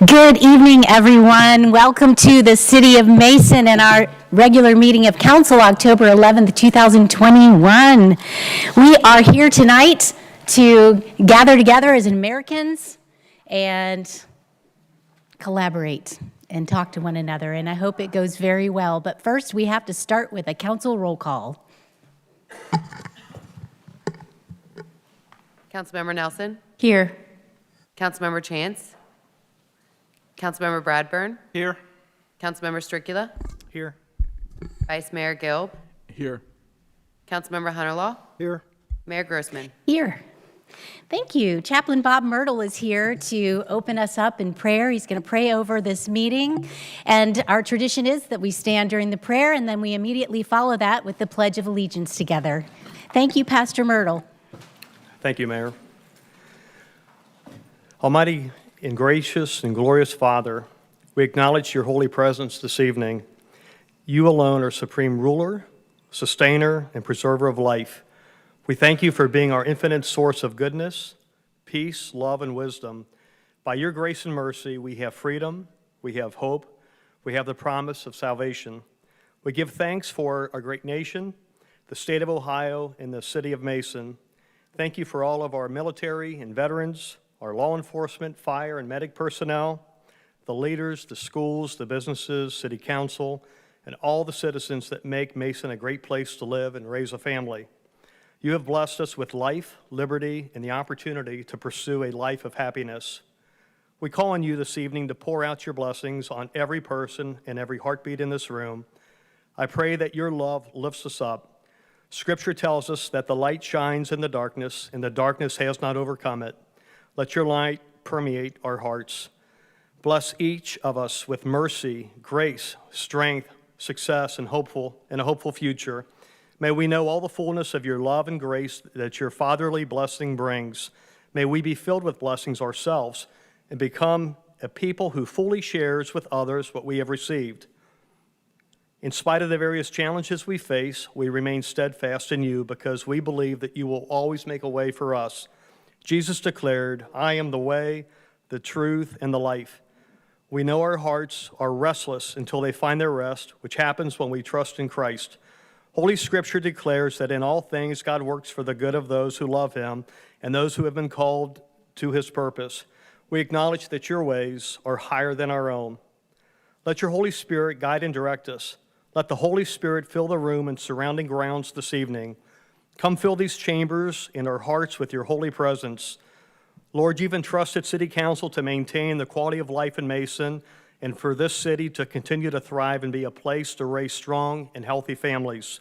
Good evening, everyone. Welcome to the City of Mason and our regular meeting of council, October 11th, 2021. We are here tonight to gather together as Americans and collaborate and talk to one another, and I hope it goes very well. But first, we have to start with a council roll call. Councilmember Nelson. Here. Councilmember Chance. Councilmember Bradburn. Here. Councilmember Stricula. Here. Vice Mayor Gilb. Here. Councilmember Hunterlaw. Here. Mayor Grossman. Here. Thank you. Chaplain Bob Myrtle is here to open us up in prayer. He's going to pray over this meeting. And our tradition is that we stand during the prayer and then we immediately follow that with the Pledge of Allegiance together. Thank you, Pastor Myrtle. Thank you, Mayor. Almighty and gracious and glorious Father, we acknowledge your holy presence this evening. You alone are supreme ruler, sustainer, and preserver of life. We thank you for being our infinite source of goodness, peace, love, and wisdom. By your grace and mercy, we have freedom, we have hope, we have the promise of salvation. We give thanks for our great nation, the state of Ohio, and the city of Mason. Thank you for all of our military and veterans, our law enforcement, fire, and medic personnel, the leaders, the schools, the businesses, city council, and all the citizens that make Mason a great place to live and raise a family. You have blessed us with life, liberty, and the opportunity to pursue a life of happiness. We call on you this evening to pour out your blessings on every person and every heartbeat in this room. I pray that your love lifts us up. Scripture tells us that the light shines in the darkness, and the darkness has not overcome it. Let your light permeate our hearts. Bless each of us with mercy, grace, strength, success, and a hopeful future. May we know all the fullness of your love and grace that your fatherly blessing brings. May we be filled with blessings ourselves and become a people who fully shares with others what we have received. In spite of the various challenges we face, we remain steadfast in you because we believe that you will always make a way for us. Jesus declared, I am the way, the truth, and the life. We know our hearts are restless until they find their rest, which happens when we trust in Christ. Holy Scripture declares that in all things God works for the good of those who love him and those who have been called to his purpose. We acknowledge that your ways are higher than our own. Let your Holy Spirit guide and direct us. Let the Holy Spirit fill the room and surrounding grounds this evening. Come fill these chambers in our hearts with your holy presence. Lord, you've entrusted City Council to maintain the quality of life in Mason and for this city to continue to thrive and be a place to raise strong and healthy families.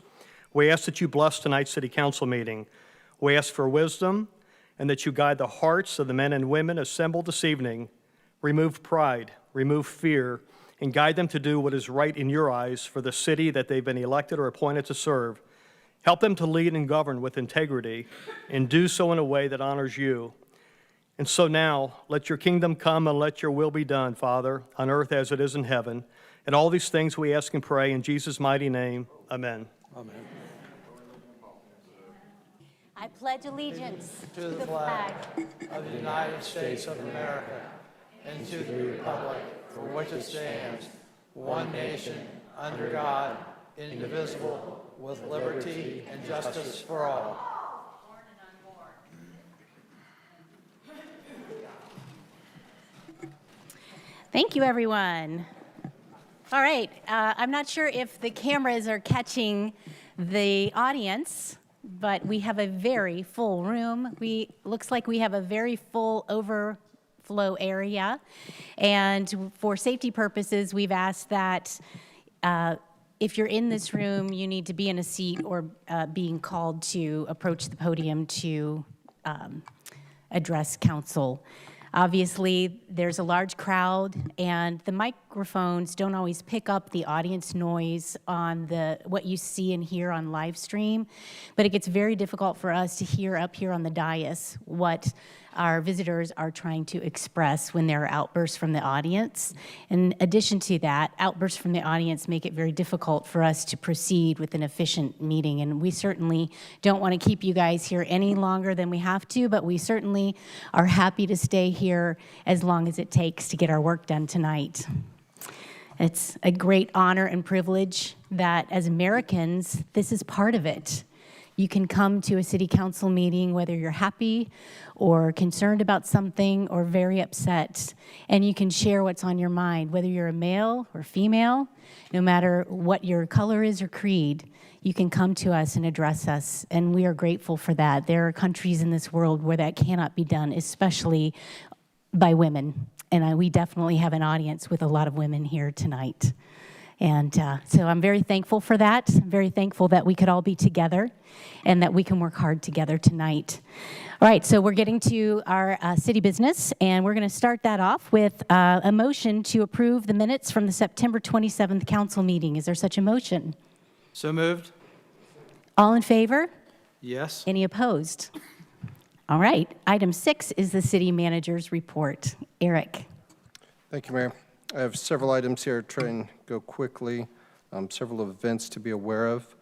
We ask that you bless tonight's City Council meeting. We ask for wisdom and that you guide the hearts of the men and women assembled this evening. Remove pride, remove fear, and guide them to do what is right in your eyes for the city that they've been elected or appointed to serve. Help them to lead and govern with integrity and do so in a way that honors you. And so now, let your kingdom come and let your will be done, Father, on earth as it is in heaven. And all these things we ask and pray in Jesus' mighty name. Amen. Amen. I pledge allegiance To the flag of the United States of America and to the republic for which it stands, one nation, under God, indivisible, with liberty and justice for all. Thank you, everyone. All right, I'm not sure if the cameras are catching the audience, but we have a very full room. Looks like we have a very full overflow area, and for safety purposes, we've asked that if you're in this room, you need to be in a seat or being called to approach the podium to address council. Obviously, there's a large crowd, and the microphones don't always pick up the audience noise on what you see and hear on live stream, but it gets very difficult for us to hear up here on the dais what our visitors are trying to express when there are outbursts from the audience. In addition to that, outbursts from the audience make it very difficult for us to proceed with an efficient meeting, and we certainly don't want to keep you guys here any longer than we have to, but we certainly are happy to stay here as long as it takes to get our work done tonight. It's a great honor and privilege that as Americans, this is part of it. You can come to a city council meeting whether you're happy or concerned about something or very upset, and you can share what's on your mind, whether you're a male or female, no matter what your color is or creed, you can come to us and address us, and we are grateful for that. There are countries in this world where that cannot be done, especially by women, and we definitely have an audience with a lot of women here tonight. And so I'm very thankful for that. I'm very thankful that we could all be together and that we can work hard together tonight. All right, so we're getting to our city business, and we're going to start that off with a motion to approve the minutes from the September 27th council meeting. Is there such a motion? So moved? All in favor? Yes. Any opposed? All right, item 6 is the city manager's report. Eric. Thank you, Mayor. I have several items here, try and go quickly. Several events to be aware of.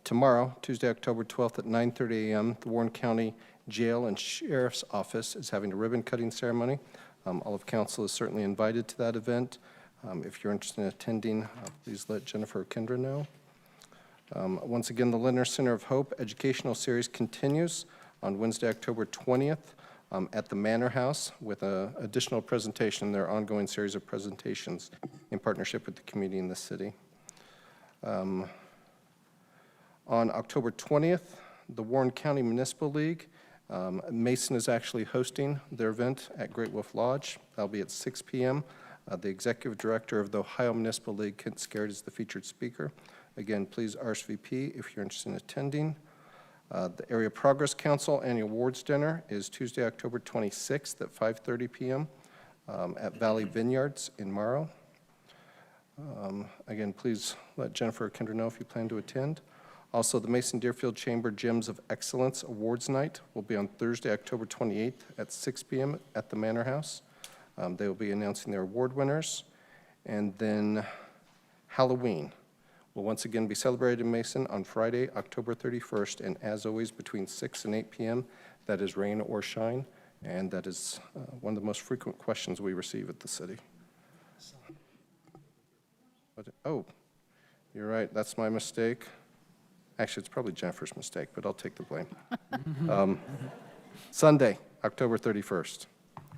Tomorrow, Tuesday, October 12th at 9:30 a.m., the Warren County Jail and Sheriff's Office is having a ribbon-cutting ceremony. All of council is certainly invited to that event. If you're interested in attending, please let Jennifer or Kendra know. Once again, the Lindner Center of Hope educational series continues on Wednesday, October 20th. At the Manor House with an additional presentation, their ongoing series of presentations in partnership with the community in the city. On October 20th, the Warren County Municipal League, Mason is actually hosting their event at Great Wolf Lodge. That'll be at 6 p.m. The Executive Director of the Ohio Municipal League, Kent Scared, is the featured speaker. Again, please RSVP if you're interested in attending. The Area Progress Council Annual Awards Dinner is Tuesday, October 26th at 5:30 p.m. At Valley Vineyards in Morrow. Again, please let Jennifer or Kendra know if you plan to attend. Also, the Mason Deerfield Chamber Gems of Excellence Awards Night will be on Thursday, October 28th at 6 p.m. at the Manor House. They will be announcing their award winners. And then Halloween will once again be celebrated in Mason on Friday, October 31st, and as always, between 6 and 8 p.m. That is rain or shine, and that is one of the most frequent questions we receive at the city. Oh, you're right, that's my mistake. Actually, it's probably Jennifer's mistake, but I'll take the blame. Sunday, October 31st.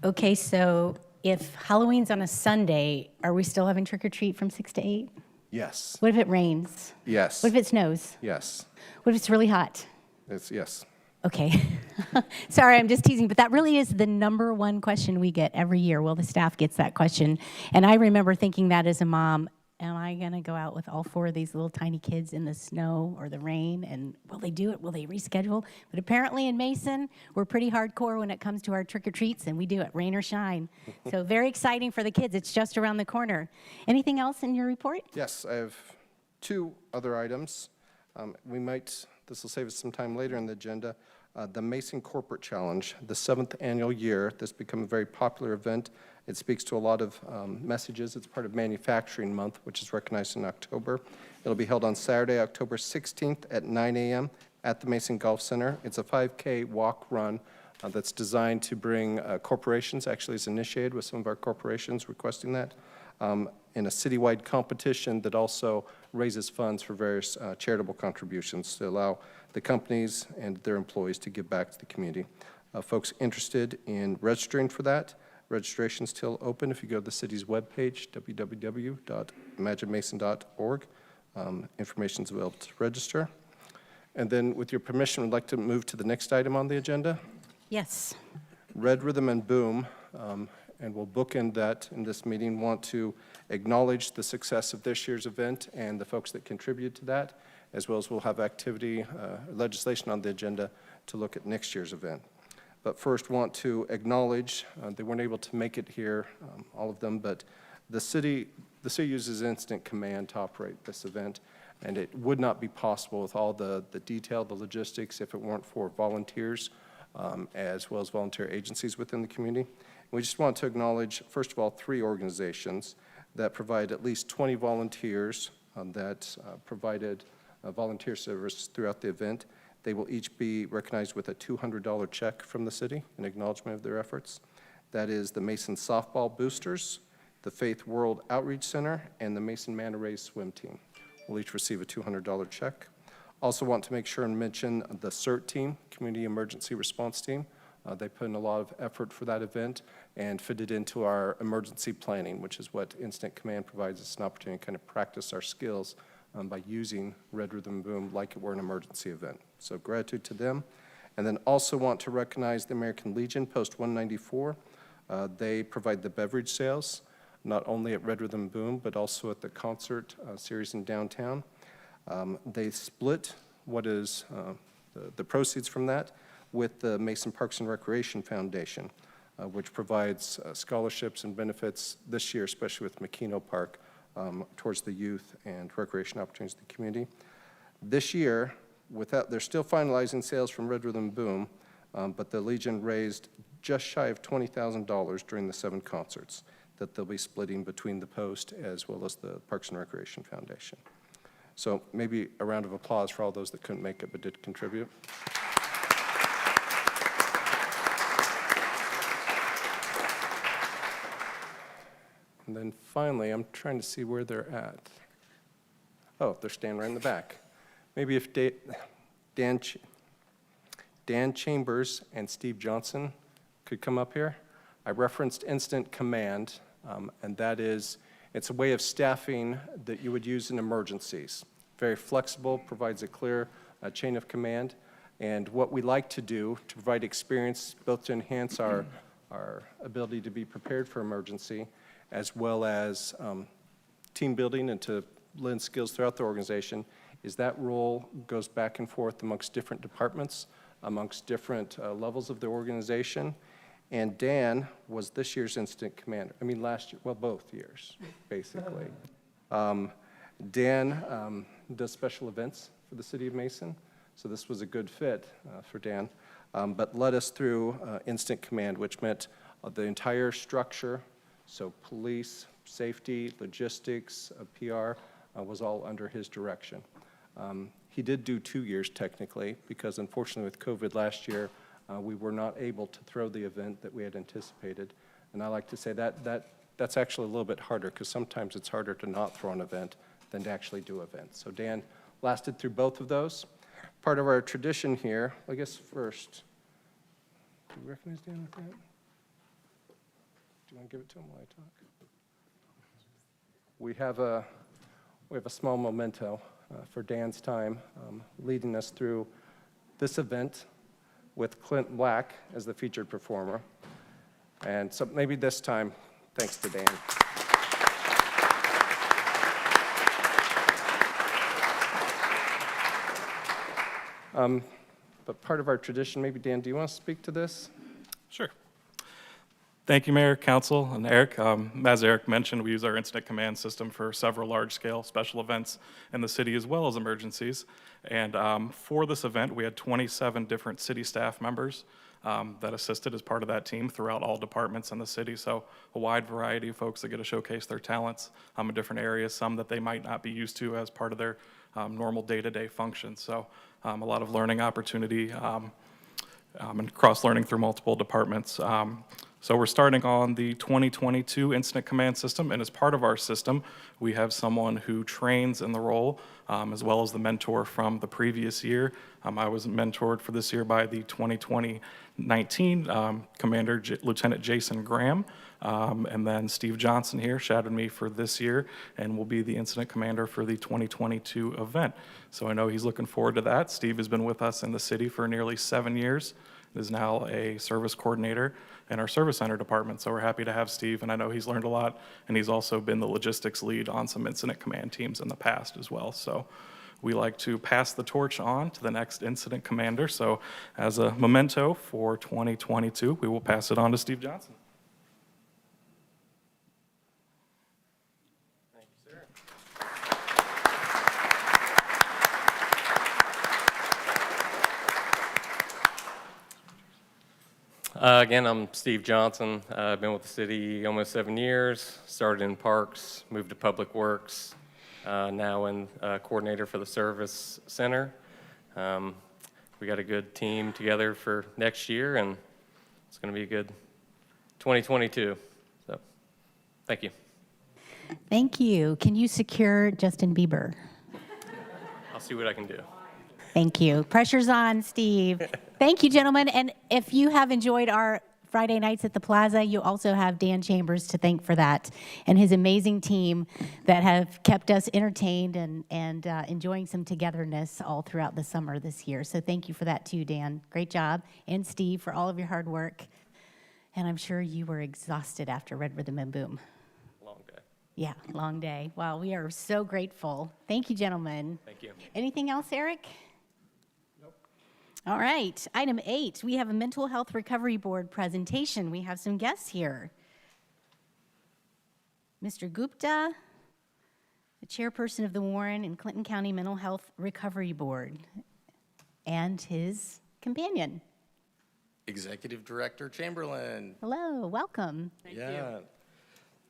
Okay, so if Halloween's on a Sunday, are we still having trick-or-treat from 6 to 8? Yes. What if it rains? Yes. What if it snows? Yes. What if it's really hot? It's yes. Okay. Sorry, I'm just teasing, but that really is the number one question we get every year. Well, the staff gets that question. And I remember thinking that as a mom, am I going to go out with all 4 of these little tiny kids in the snow or the rain? And will they do it? Will they reschedule? But apparently in Mason, we're pretty hardcore when it comes to our trick-or-treats, and we do it, rain or shine. So very exciting for the kids. It's just around the corner. Anything else in your report? Yes, I have 2 other items. This will save us some time later in the agenda. The Mason Corporate Challenge, the 7th annual year. This has become a very popular event. It speaks to a lot of messages. It's part of Manufacturing Month, which is recognized in October. It'll be held on Saturday, October 16th at 9 a.m. at the Mason Golf Center. It's a 5K walk-run that's designed to bring corporations, actually it's initiated with some of our corporations requesting that, in a citywide competition that also raises funds for various charitable contributions to allow the companies and their employees to give back to the community. Folks interested in registering for that, registration is still open. If you go to the city's webpage, www.imaginemason.org, information is available to register. And then with your permission, I'd like to move to the next item on the agenda. Yes. Red Rhythm and Boom, and we'll bookend that in this meeting. Want to acknowledge the success of this year's event and the folks that contributed to that, as well as we'll have activity, legislation on the agenda to look at next year's event. But first, want to acknowledge, they weren't able to make it here, all of them, but the city uses Instant Command to operate this event, and it would not be possible with all the detail, the logistics, if it weren't for volunteers as well as volunteer agencies within the community. We just want to acknowledge, first of all, 3 organizations that provide at least 20 volunteers that provided volunteer service throughout the event. They will each be recognized with a $200 check from the city in acknowledgement of their efforts. That is the Mason Softball Boosters, the Faith World Outreach Center, and the Mason Manta Rays Swim Team will each receive a $200 check. Also want to make sure and mention the CERT team, Community Emergency Response Team. They put in a lot of effort for that event and fitted into our emergency planning, which is what Incident Command provides us an opportunity to kind of practice our skills by using Red Rhythm Boom like it were an emergency event. So gratitude to them. And then also want to recognize the American Legion, Post 194. They provide the beverage sales, not only at Red Rhythm Boom, but also at the concert series in downtown. They split what is the proceeds from that with the Mason Parks and Recreation Foundation, which provides scholarships and benefits this year, especially with McKeno Park, towards the youth and recreation opportunities in the community. This year, they're still finalizing sales from Red Rhythm Boom, but the Legion raised just shy of $20,000 during the 7 concerts that they'll be splitting between the Post as well as the Parks and Recreation Foundation. So maybe a round of applause for all those that couldn't make it but did contribute. And then finally, I'm trying to see where they're at. Oh, they're standing right in the back. Maybe if Dan Chambers and Steve Johnson could come up here. I referenced Incident Command, and that is, it's a way of staffing that you would use in emergencies. Very flexible, provides a clear chain of command. And what we like to do to provide experience, both to enhance our ability to be prepared for emergency, as well as team building and to lend skills throughout the organization, is that role goes back and forth amongst different departments, amongst different levels of the organization. And Dan was this year's incident commander. I mean, last year, well, both years, basically. Dan does special events for the city of Mason, so this was a good fit for Dan, but led us through incident command, which meant the entire structure. So police, safety, logistics, PR was all under his direction. He did do 2 years technically, because unfortunately with COVID last year, we were not able to throw the event that we had anticipated. And I like to say that's actually a little bit harder, because sometimes it's harder to not throw an event than to actually do events. So Dan lasted through both of those. Part of our tradition here, I guess first, do you recognize Dan with that? Do you want to give it to him while I talk? We have a small memento for Dan's time leading us through this event with Clint Black as the featured performer. And so maybe this time, thanks to Dan. But part of our tradition, maybe Dan, do you want to speak to this? Sure. Thank you, Mayor, Council, and Eric. As Eric mentioned, we use our incident command system for several large-scale special events in the city as well as emergencies. And for this event, we had 27 different city staff members that assisted as part of that team throughout all departments in the city. So a wide variety of folks that get to showcase their talents in different areas, some that they might not be used to as part of their normal day-to-day functions. So a lot of learning opportunity and cross-learning through multiple departments. So we're starting on the 2022 Incident Command System, and as part of our system, we have someone who trains in the role, as well as the mentor from the previous year. I was mentored for this year by the 2019 Commander Lieutenant Jason Graham, and then Steve Johnson here shadowed me for this year and will be the incident commander for the 2022 event. So I know he's looking forward to that. Steve has been with us in the city for nearly 7 years, is now a service coordinator in our service center department. So we're happy to have Steve, and I know he's learned a lot, and he's also been the logistics lead on some incident command teams in the past as well. So we like to pass the torch on to the next incident commander. So as a memento for 2022, we will pass it on to Steve Johnson. Thank you, sir. Again, I'm Steve Johnson. I've been with the city almost 7 years, started in Parks, moved to Public Works, now in coordinator for the Service Center. We got a good team together for next year, and it's going to be a good 2022. So, thank you. Thank you. Can you secure Justin Bieber? I'll see what I can do. Thank you. Pressure's on, Steve. Thank you, gentlemen. And if you have enjoyed our Friday nights at the Plaza, you also have Dan Chambers to thank for that and his amazing team that have kept us entertained and enjoying some togetherness all throughout the summer this year. So thank you for that too, Dan. Great job. And Steve, for all of your hard work. And I'm sure you were exhausted after Red Rhythm and Boom. Long day. Yeah, long day. Wow, we are so grateful. Thank you, gentlemen. Thank you. Anything else, Eric? All right, item 8, we have a Mental Health Recovery Board presentation. We have some guests here. Mr. Gupta, the chairperson of the Warren and Clinton County Mental Health Recovery Board, and his companion. Executive Director Chamberlain. Hello, welcome.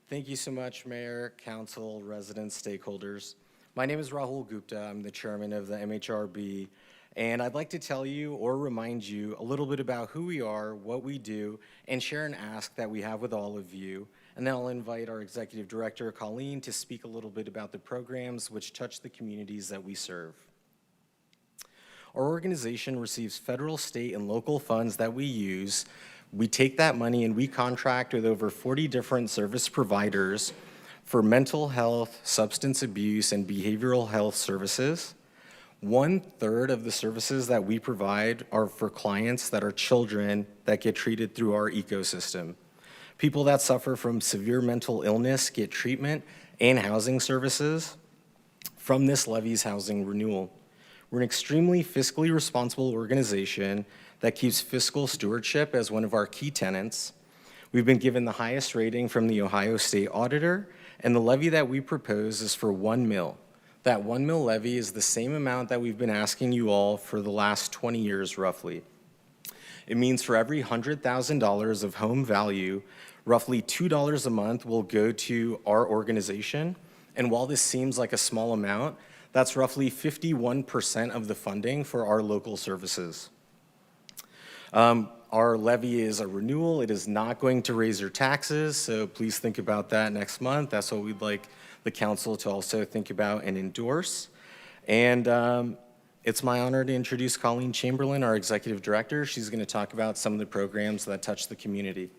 Thank you so much, Mayor, Council, residents, stakeholders. My name is Rahul Gupta. I'm the chairman of the MHRB. And I'd like to tell you or remind you a little bit about who we are, what we do, and share an ask that we have with all of you. And then I'll invite our executive director, Colleen, to speak a little bit about the programs which touch the communities that we serve. Our organization receives federal, state, and local funds that we use. We take that money and we contract with over 40 different service providers for mental health, substance abuse, and behavioral health services. 1/3 of the services that we provide are for clients that are children that get treated through our ecosystem. People that suffer from severe mental illness get treatment and housing services from this levy's housing renewal. We're an extremely fiscally responsible organization that keeps fiscal stewardship as one of our key tenets. We've been given the highest rating from the Ohio State Auditor, and the levy that we propose is for $1 million. That $1 million levy is the same amount that we've been asking you all for the last 20 years, roughly. It means for every $100,000 of home value, roughly $2 a month will go to our organization. And while this seems like a small amount, that's roughly 51% of the funding for our local services. Our levy is a renewal. It is not going to raise your taxes, so please think about that next month. That's what we'd like the council to also think about and endorse. And it's my honor to introduce Colleen Chamberlain, our executive director. She's going to talk about some of the programs that touch the community.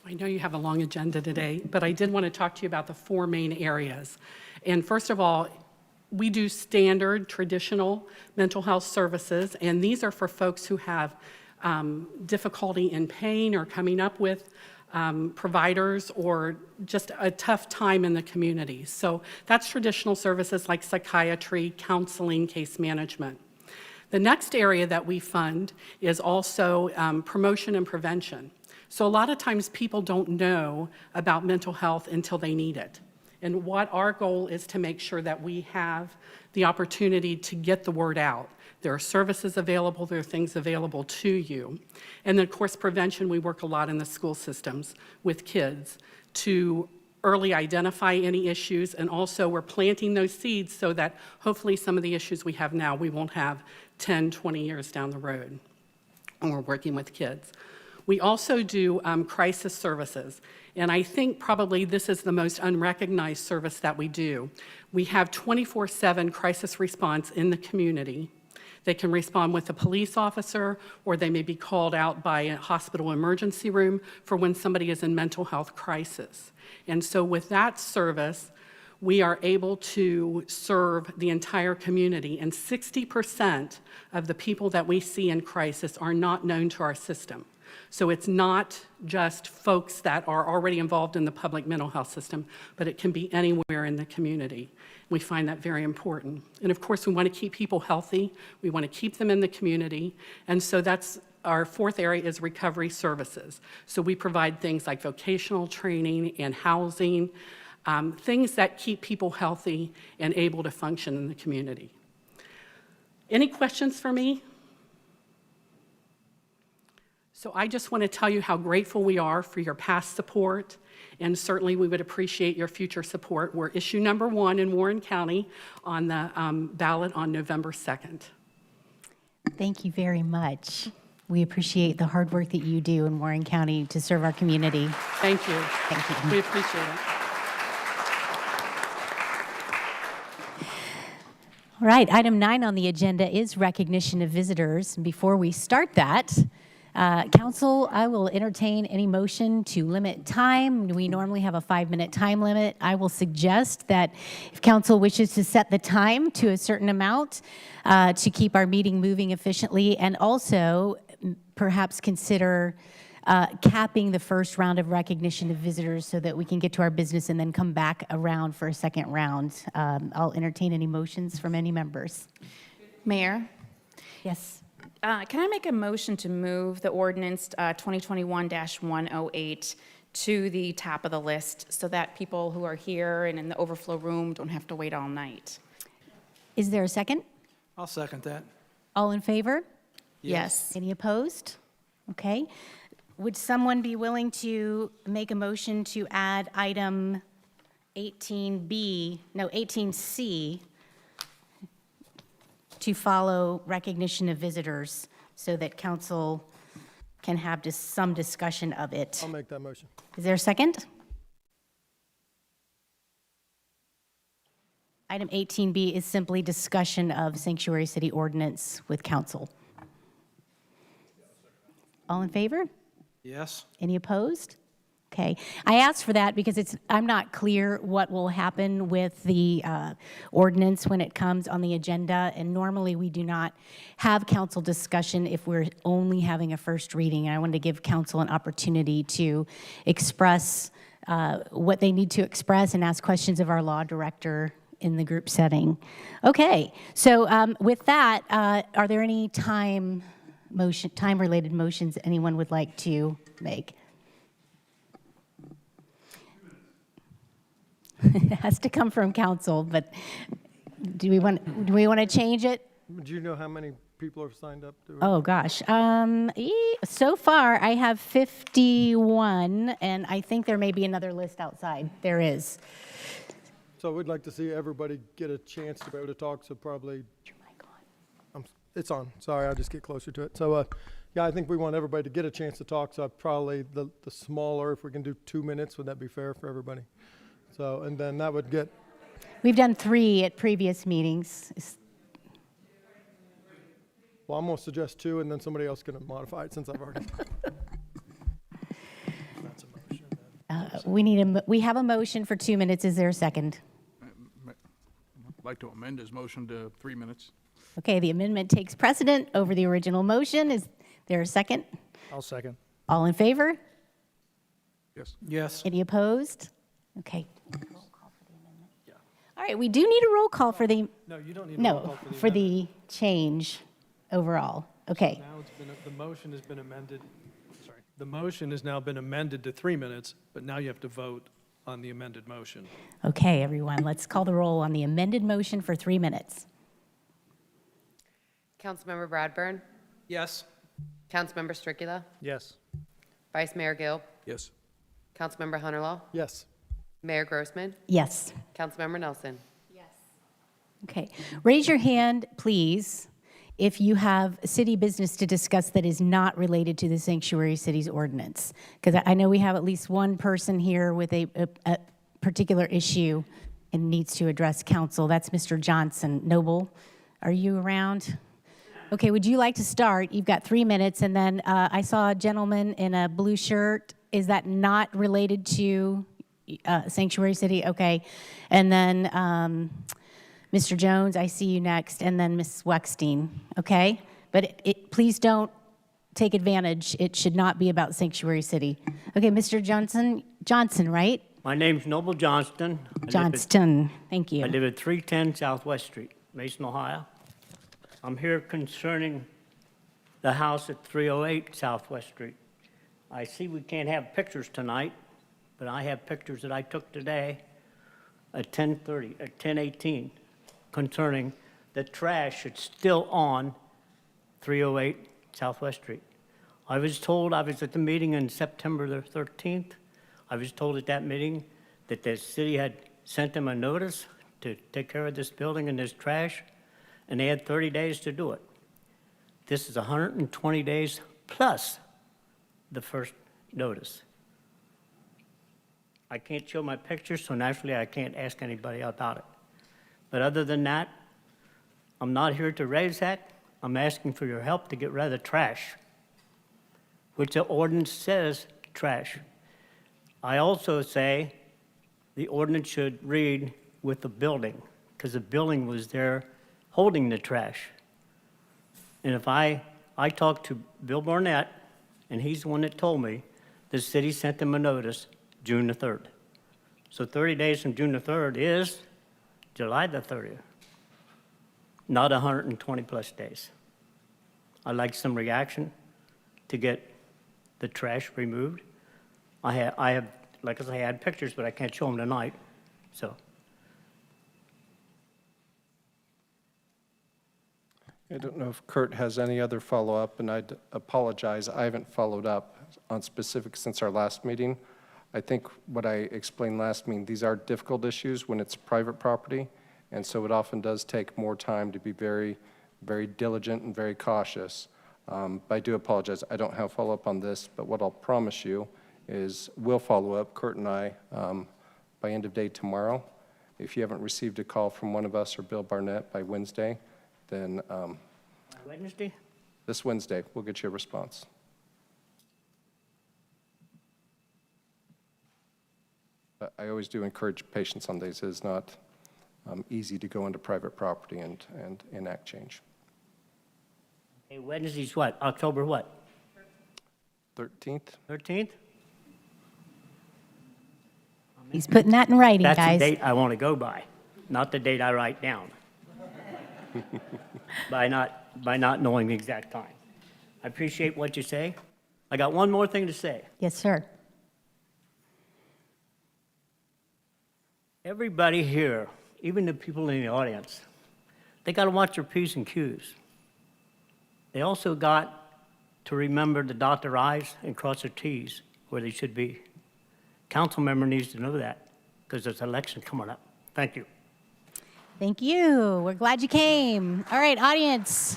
I know you have a long agenda today, but I did want to talk to you about the 4 main areas. And first of all, we do standard, traditional mental health services, and these are for folks who have difficulty in paying or coming up with providers or just a tough time in the community. So that's traditional services like psychiatry, counseling, case management. The next area that we fund is also promotion and prevention. So a lot of times people don't know about mental health until they need it. And what our goal is to make sure that we have the opportunity to get the word out. There are services available, there are things available to you. And then, of course, prevention, we work a lot in the school systems with kids to early identify any issues, and also we're planting those seeds so that hopefully some of the issues we have now, we won't have 10, 20 years down the road when we're working with kids. We also do crisis services, and I think probably this is the most unrecognized service that we do. We have 24/7 crisis response in the community. They can respond with a police officer, or they may be called out by a hospital emergency room for when somebody is in mental health crisis. And so with that service, we are able to serve the entire community, and 60% of the people that we see in crisis are not known to our system. So it's not just folks that are already involved in the public mental health system, but it can be anywhere in the community. We find that very important. And of course, we want to keep people healthy. We want to keep them in the community. And so that's our 4th area is recovery services. So we provide things like vocational training and housing, things that keep people healthy and able to function in the community. Any questions for me? So I just want to tell you how grateful we are for your past support, and certainly we would appreciate your future support. We're issue number 1 in Warren County on the ballot on November 2nd. Thank you very much. We appreciate the hard work that you do in Warren County to serve our community. Thank you. Thank you. We appreciate it. All right, item 9 on the agenda is recognition of visitors. Before we start that, Council, I will entertain any motion to limit time. We normally have a 5-minute time limit. I will suggest that if Council wishes to set the time to a certain amount to keep our meeting moving efficiently, and also perhaps consider capping the first round of recognition of visitors so that we can get to our business and then come back around for a second round. I'll entertain any motions from any members. Mayor, Yes. can I make a motion to move the ordinance 2021-108 to the top of the list so that people who are here and in the overflow room don't have to wait all night? Is there a second? I'll second that. All in favor? Yes. Any opposed? Okay. Would someone be willing to make a motion to add item 18C to follow recognition of visitors so that council can have just some discussion of it? I'll make that motion. Is there a second? Item 18B is simply discussion of sanctuary city ordinance with council. All in favor? Yes? Any opposed? Okay. I asked for that because I'm not clear what will happen with the ordinance when it comes on the agenda, and normally we do not have council discussion if we're only having a first reading, and I wanted to give council an opportunity to express what they need to express and ask questions of our law director in the group setting. Okay. So with that, are there any time-related motions anyone would like to make? It has to come from council, but do we want to change it? Do you know how many people have signed up to it? Oh, gosh. So far, I have 51, and I think there may be another list outside. There is. So we'd like to see everybody get a chance to be able to talk, so probably, it's on, sorry, I'll just get closer to it. So, yeah, I think we want everybody to get a chance to talk, so probably the smaller, if we can do 2 minutes, would that be fair for everybody? So, and then that would get, We've done 3 at previous meetings. well, I'm going to suggest 2, and then somebody else can modify it since I've already. That's a motion. We have a motion for 2 minutes. Is there a second? I'd like to amend his motion to 3 minutes. Okay, the amendment takes precedent over the original motion. Is there a second? I'll second. All in favor? Yes. Yes. Any opposed? Okay. Roll call for the amendment. Yeah. All right, we do need a roll call for the, No, you don't need a roll no, call for the change overall. Okay. Now the motion has been amended, sorry, the motion has now been amended to 3 minutes, but now you have to vote on the amended motion. Okay, everyone, let's call the roll on the amended motion for 3 minutes. Councilmember Bradburn, Yes? Councilmember Stricula, Yes. Vice Mayor Gilb, Yes. Councilmember Hunterlaw, Yes. Mayor Grossman, Yes. Councilmember Nelson. Okay. Raise your hand, please, if you have city business to discuss that is not related to the Sanctuary Cities Ordinance. Because I know we have at least one person here with a particular issue and needs to address council. That's Mr. Johnson. Noble, are you around? Okay, would you like to start? You've got 3 minutes, and then I saw a gentleman in a blue shirt. Is that not related to Sanctuary City? Okay. And then Mr. Jones, I see you next, and then Ms. Wexstein, okay? But please don't take advantage. It should not be about Sanctuary City. Okay, Mr. Johnson, right? My name's Noble Johnston. Johnston, thank you. I live at 310 Southwest Street, Mason, Ohio. I'm here concerning the house at 308 Southwest Street. I see we can't have pictures tonight, but I have pictures that I took today at 10:18 concerning the trash that's still on 308 Southwest Street. I was told, I was at the meeting on September the 13th. I was told at that meeting that the city had sent them a notice to take care of this building and this trash, and they had 30 days to do it. This is 120 days plus the first notice. I can't show my pictures, so naturally I can't ask anybody about it. But other than that, I'm not here to raise that. I'm asking for your help to get rid of the trash, which the ordinance says trash. I also say the ordinance should read with the building, because the building was there holding the trash. And if I talked to Bill Barnett, and he's the one that told me, the city sent them a notice June the 3rd. So 30 days from June the 3rd is July the 30th, not 120 plus days. I'd like some reaction to get the trash removed. I have, like I say, I had pictures, but I can't show them tonight, so. I don't know if Kurt has any other follow-up, and I'd apologize. I haven't followed up on specifics since our last meeting. I think what I explained last meeting, these are difficult issues when it's private property, and so it often does take more time to be very, very diligent and very cautious. But I do apologize. I don't have follow-up on this, but what I'll promise you is we'll follow up, Kurt and I, by end of day tomorrow. If you haven't received a call from one of us or Bill Barnett by Wednesday, then Wednesday? this Wednesday, we'll get you a response. But I always do encourage patience on these. It is not easy to go into private property and enact change. Hey, Wednesday's what, October what? 13th? 13th? He's putting that in writing, That's guys. the date I want to go by, not the date I write down. by not knowing the exact time. I appreciate what you say. I got one more thing to say. Yes, sir. Everybody here, even the people in the audience, they got to watch their P's and Q's. They also got to remember to dot their I's and cross their T's where they should be. Council member needs to know that because there's an election coming up. Thank you. Thank you. We're glad you came. All right, audience.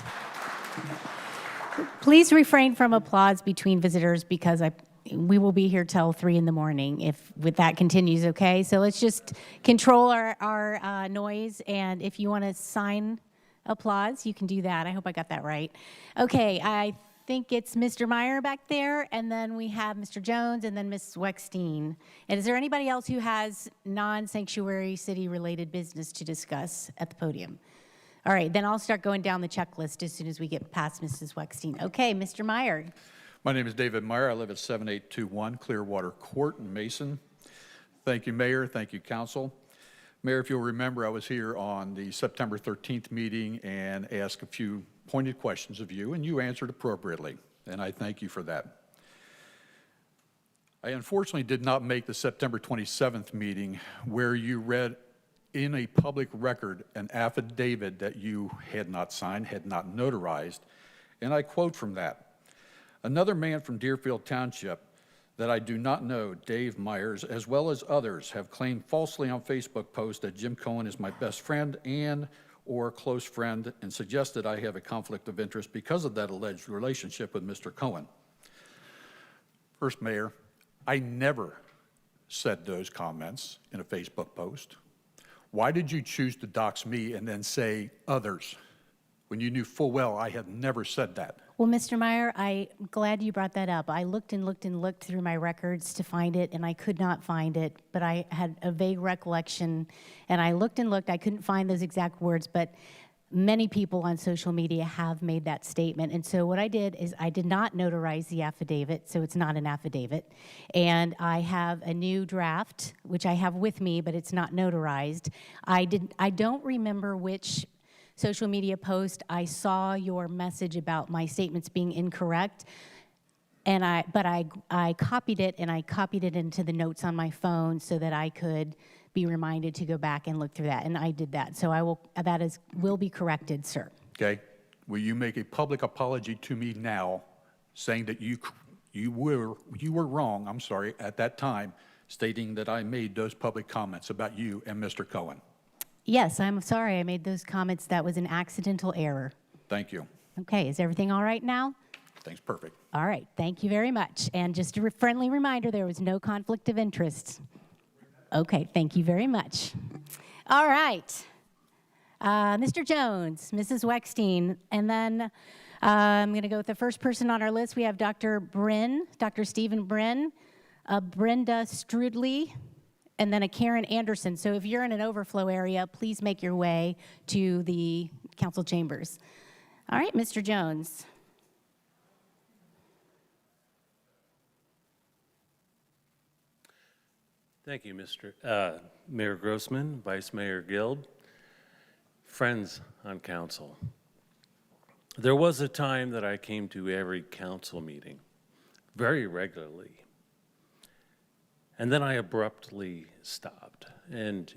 Please refrain from applause between visitors because we will be here till 3 in the morning if that continues, okay? So let's just control our noise, and if you want to sign applause, you can do that. I hope I got that right. Okay, I think it's Mr. Meyer back there, and then we have Mr. Jones, and then Ms. Weckstein. And is there anybody else who has non-sanctuary city-related business to discuss at the podium? All right, then I'll start going down the checklist as soon as we get past Mrs. Weckstein. Okay, Mr. Meyer. My name is David Meyer. I live at 7821 Clearwater Court in Mason. Thank you, Mayor. Thank you, Council. Mayor, if you'll remember, I was here on the September 13th meeting and asked a few pointed questions of you, and you answered appropriately, and I thank you for that. I unfortunately did not make the September 27th meeting where you read in a public record an affidavit that you had not signed, had not notarized, and I quote from that. Another man from Deerfield Township that I do not know, Dave Myers, as well as others, have claimed falsely on Facebook posts that Jim Cohen is my best friend and or close friend and suggested I have a conflict of interest because of that alleged relationship with Mr. Cohen. First, Mayor, I never said those comments in a Facebook post. Why did you choose to dox me and then say others when you knew full well I had never said that? Well, Mr. Meyer, I'm glad you brought that up. I looked and looked and looked through my records to find it, and I could not find it, but I had a vague recollection, and I looked and looked. I couldn't find those exact words, but many people on social media have made that statement. And so what I did is I did not notarize the affidavit, so it's not an affidavit. And I have a new draft, which I have with me, but it's not notarized. I don't remember which social media post I saw your message about my statements being incorrect, and but I copied it, and I copied it into the notes on my phone so that I could be reminded to go back and look through that, and I did that. So will be corrected, sir. Okay. Will you make a public apology to me now saying that you were wrong, I'm sorry, at that time, stating that I made those public comments about you and Mr. Cohen. Yes, I'm sorry I made those comments. That was an accidental error. Thank you. Okay, is everything all right now? Thanks, perfect. All right, thank you very much. And just a friendly reminder, there was no conflict of interest. Okay, thank you very much. All right. Mr. Jones, Mrs. Weckstein, and then I'm going to go with the first person on our list. We have Dr. Bryn, Dr. Stephen Bryn, Brenda Strudley, and then a Karen Anderson. So if you're in an overflow area, please make your way to the council chambers. All right, Mr. Jones. Thank you, Mayor Grossman, Vice Mayor Guild, friends on council. There was a time that I came to every council meeting very regularly, and then I abruptly stopped. And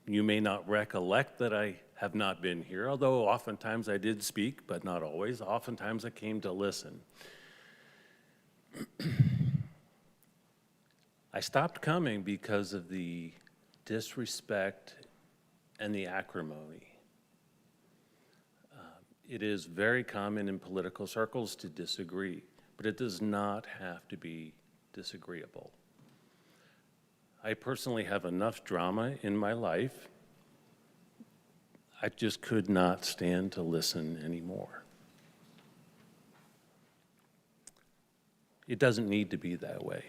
you may not recollect that I have not been here, although oftentimes I did speak, but not always. Oftentimes I came to listen. I stopped coming because of the disrespect and the acrimony. It is very common in political circles to disagree, but it does not have to be disagreeable. I personally have enough drama in my life. I just could not stand to listen anymore. It doesn't need to be that way.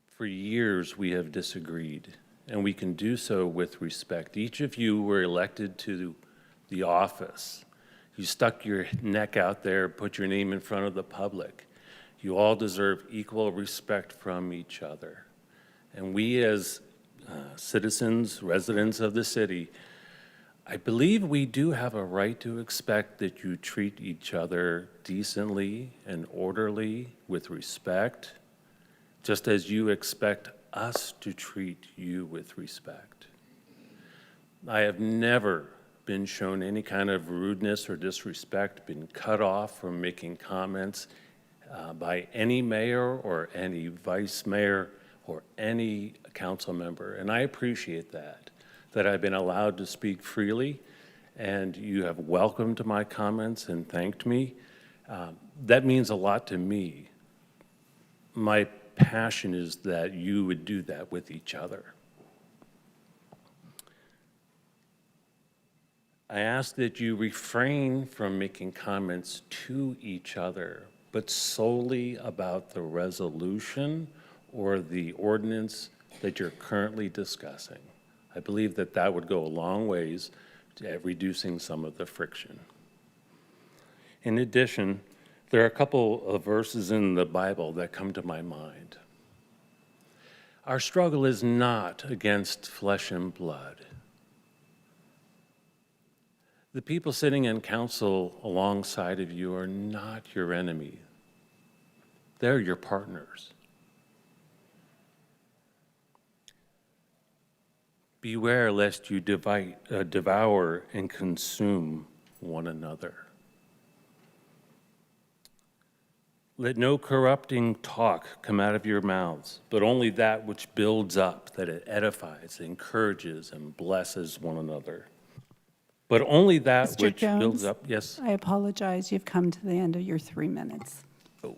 For years, we have disagreed, and we can do so with respect. Each of you were elected to the office. You stuck your neck out there, put your name in front of the public. You all deserve equal respect from each other. And we as citizens, residents of the city, I believe we do have a right to expect that you treat each other decently and orderly with respect, just as you expect us to treat you with respect. I have never been shown any kind of rudeness or disrespect, been cut off from making comments by any mayor or any vice mayor or any council member, and I appreciate that I've been allowed to speak freely, and you have welcomed my comments and thanked me. That means a lot to me. My passion is that you would do that with each other. I ask that you refrain from making comments to each other, but solely about the resolution or the ordinance that you're currently discussing. I believe that that would go a long ways to reducing some of the friction. In addition, there are a couple of verses in the Bible that come to my mind. Our struggle is not against flesh and blood. The people sitting in council alongside of you are not your enemy. They're your partners. Beware lest you devour and consume one another. Let no corrupting talk come out of your mouths, but only that which builds up, that it edifies, encourages, and blesses one another. But only that Mr. which Jones, builds up. Yes? I apologize. You've come to the end of your 3 minutes. Oh.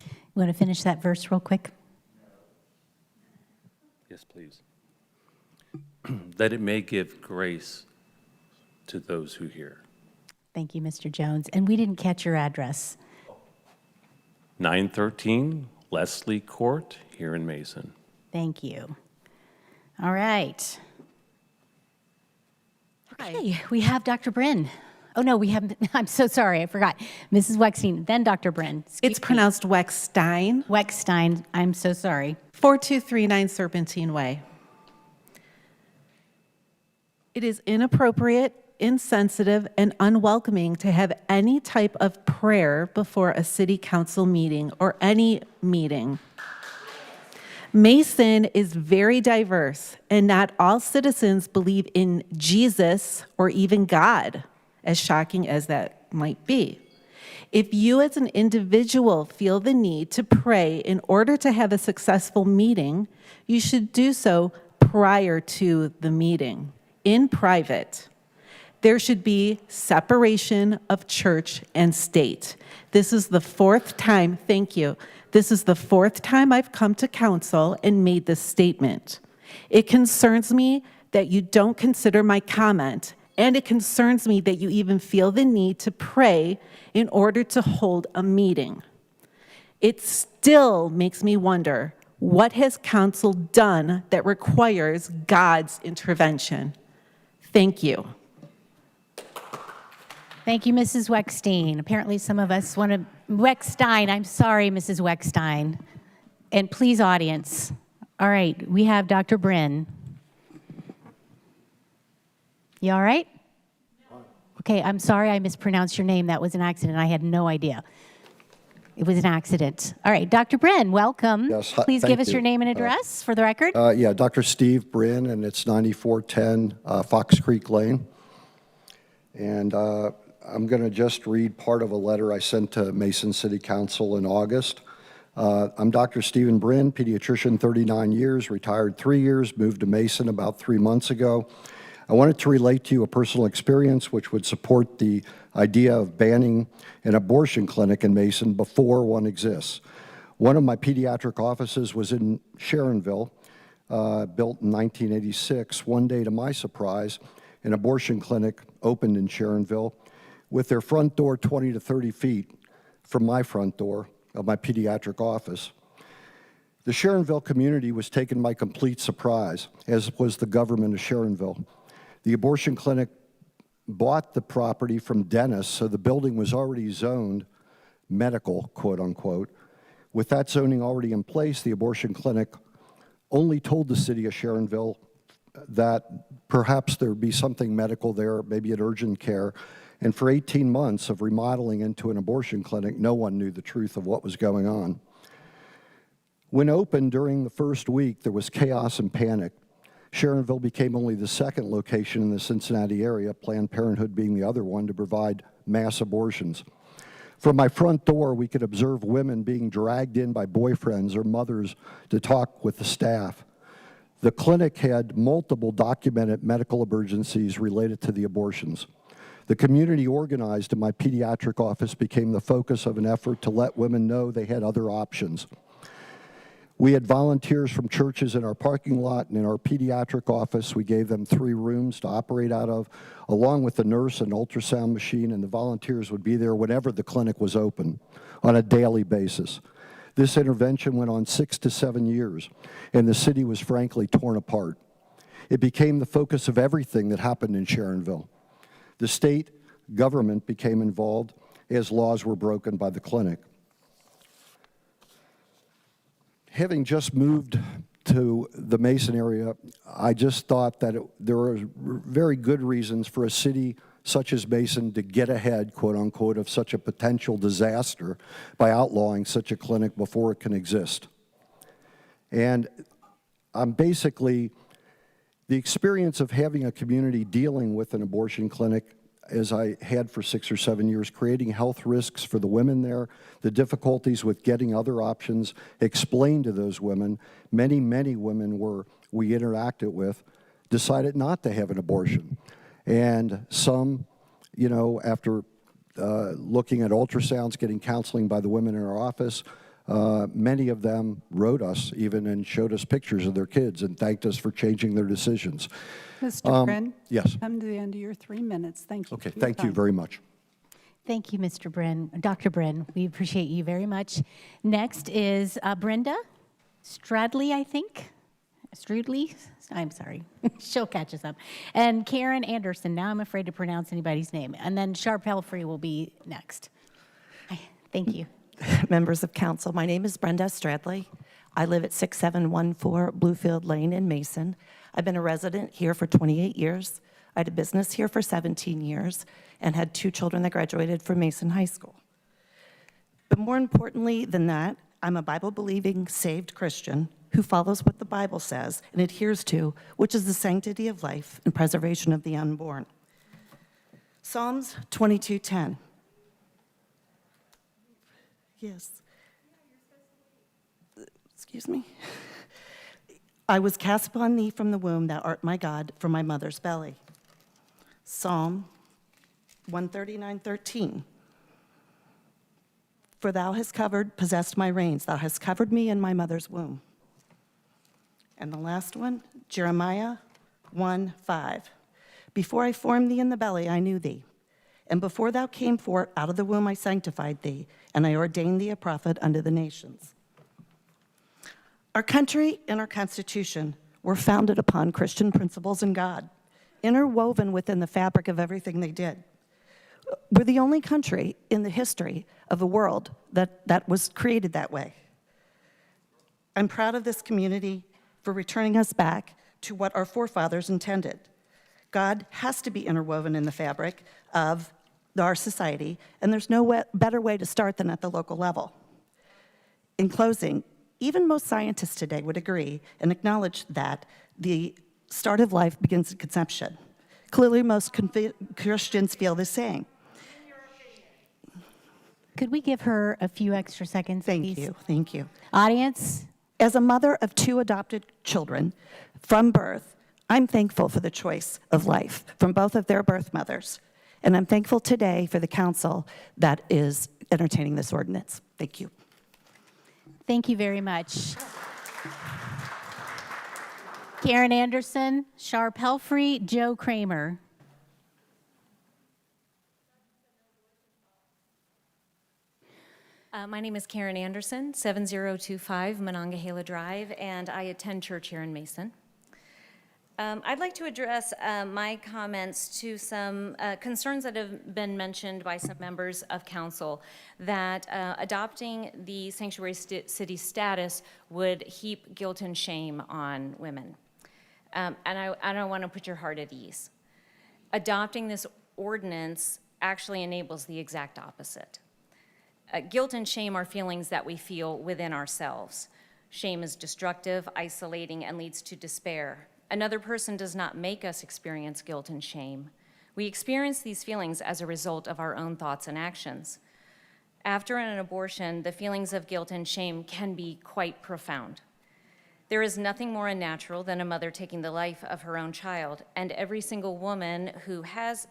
You want to finish that verse real quick? Yes, please. That it may give grace to those who hear. Thank you, Mr. Jones. And we didn't catch your address. 913 Leslie Court here in Mason. Thank you. All right. Okay, we have Dr. Bryn. Oh, no, we haven't. I'm so sorry. I forgot. Mrs. Weckstein, then Dr. Bryn. It's pronounced Weckstein. Weckstein. I'm so sorry. 4239 Serpentine Way. It is inappropriate, insensitive, and unwelcoming to have any type of prayer before a city council meeting or any meeting. Mason is very diverse, and not all citizens believe in Jesus or even God. as shocking as that might be. If you as an individual feel the need to pray in order to have a successful meeting, you should do so prior to the meeting, in private. There should be separation of church and state. This is the fourth time, thank you. This is the fourth time I've come to council and made this statement. It concerns me that you don't consider my comment, and it concerns me that you even feel the need to pray in order to hold a meeting. It still makes me wonder, what has council done that requires God's intervention? Thank you. Thank you, Mrs. Weckstein. Apparently some of us want to, Weckstein, I'm sorry, Mrs. Weckstein. And please, audience. All right, we have Dr. Bryn. You all right? Okay, I'm sorry I mispronounced your name. That was an accident. I had no idea. It was an accident. All right, Dr. Bryn, welcome. Yes, Please thank give us you. your name and address for the record. Yeah, Dr. Steve Bryn, and it's 9410 Fox Creek Lane. And I'm going to just read part of a letter I sent to Mason City Council in August. I'm Dr. Stephen Bryn, pediatrician, 39 years, retired 3 years, moved to Mason about 3 months ago. I wanted to relate to you a personal experience which would support the idea of banning an abortion clinic in Mason before one exists. One of my pediatric offices was in Sharonville, built in 1986. One day, to my surprise, an abortion clinic opened in Sharonville with their front door 20 to 30 feet from my front door of my pediatric office. The Sharonville community was taken by complete surprise, as was the government of Sharonville. The abortion clinic bought the property from Dennis, so the building was already zoned medical, quote unquote. With that zoning already in place, the abortion clinic only told the city of Sharonville that perhaps there would be something medical there, maybe an urgent care. And for 18 months of remodeling into an abortion clinic, no one knew the truth of what was going on. When opened during the first week, there was chaos and panic. Sharonville became only the second location in the Cincinnati area, Planned Parenthood being the other one, to provide mass abortions. From my front door, we could observe women being dragged in by boyfriends or mothers to talk with the staff. The clinic had multiple documented medical emergencies related to the abortions. The community organized in my pediatric office became the focus of an effort to let women know they had other options. We had volunteers from churches in our parking lot, and in our pediatric office, we gave them 3 rooms to operate out of, along with a nurse and ultrasound machine, and the volunteers would be there whenever the clinic was open on a daily basis. This intervention went on 6 to 7 years, and the city was frankly torn apart. It became the focus of everything that happened in Sharonville. The state government became involved as laws were broken by the clinic. Having just moved to the Mason area, I just thought that there were very good reasons for a city such as Mason to get ahead, quote unquote, of such a potential disaster by outlawing such a clinic before it can exist. And I'm basically, the experience of having a community dealing with an abortion clinic, as I had for 6 or 7 years, creating health risks for the women there, the difficulties with getting other options explained to those women. Many, many women we interacted with decided not to have an abortion. And some, you know, after looking at ultrasounds, getting counseling by the women in our office, many of them wrote us even and showed us pictures of their kids and thanked us for changing their decisions. Mr. Bryn? Yes. Come to the end of your 3 minutes. Thank you. Okay, for your thank you time. very much. Thank you, Mr. Bryn, Dr. Bryn. We appreciate you very much. Next is Brenda Stradley, I think. Strudley? I'm sorry. She'll catch us up. And Karen Anderson. Now I'm afraid to pronounce anybody's name. And then Sharp Pelfrey will be next. Thank you. Members of council, my name is Brenda Stradley. I live at 6714 Bluefield Lane in Mason. I've been a resident here for 28 years. I had a business here for 17 years and had 2 children that graduated from Mason High School. But more importantly than that, I'm a Bible-believing, saved Christian who follows what the Bible says and adheres to, which is the sanctity of life and preservation of the unborn. Psalms 22:10. Yes. Excuse me. I was cast upon thee from the womb, thou art my God, from my mother's belly. Psalm 139:13. For thou hast possessed my reins, thou hast covered me in my mother's womb. And the last one, Jeremiah 1:5. Before I formed thee in the belly, I knew thee. And before thou came forth out of the womb, I sanctified thee, and I ordained thee a prophet unto the nations. Our country and our Constitution were founded upon Christian principles and God, interwoven within the fabric of everything they did. We're the only country in the history of the world that was created that way. I'm proud of this community for returning us back to what our forefathers intended. God has to be interwoven in the fabric of our society, and there's no better way to start than at the local level. In closing, even most scientists today would agree and acknowledge that the start of life begins at conception. Clearly, most Christians feel the same. Could we give her a few extra seconds, please? Thank you. Audience? As a mother of 2 adopted children from birth, I'm thankful for the choice of life from both of their birth mothers. And I'm thankful today for the council that is entertaining this ordinance. Thank you. Thank you very much. Karen Anderson, Shar Pelfrey, Joe Kramer. My name is Karen Anderson, 7025 Monongahela Drive, and I attend church here in Mason. I'd like to address my comments to some concerns that have been mentioned by some members of council that adopting the sanctuary city status would heap guilt and shame on women. And I don't want to put your heart at ease. Adopting this ordinance actually enables the exact opposite. Guilt and shame are feelings that we feel within ourselves. Shame is destructive, isolating, and leads to despair. Another person does not make us experience guilt and shame. We experience these feelings as a result of our own thoughts and actions. After an abortion, the feelings of guilt and shame can be quite profound. There is nothing more unnatural than a mother taking the life of her own child, and every single woman who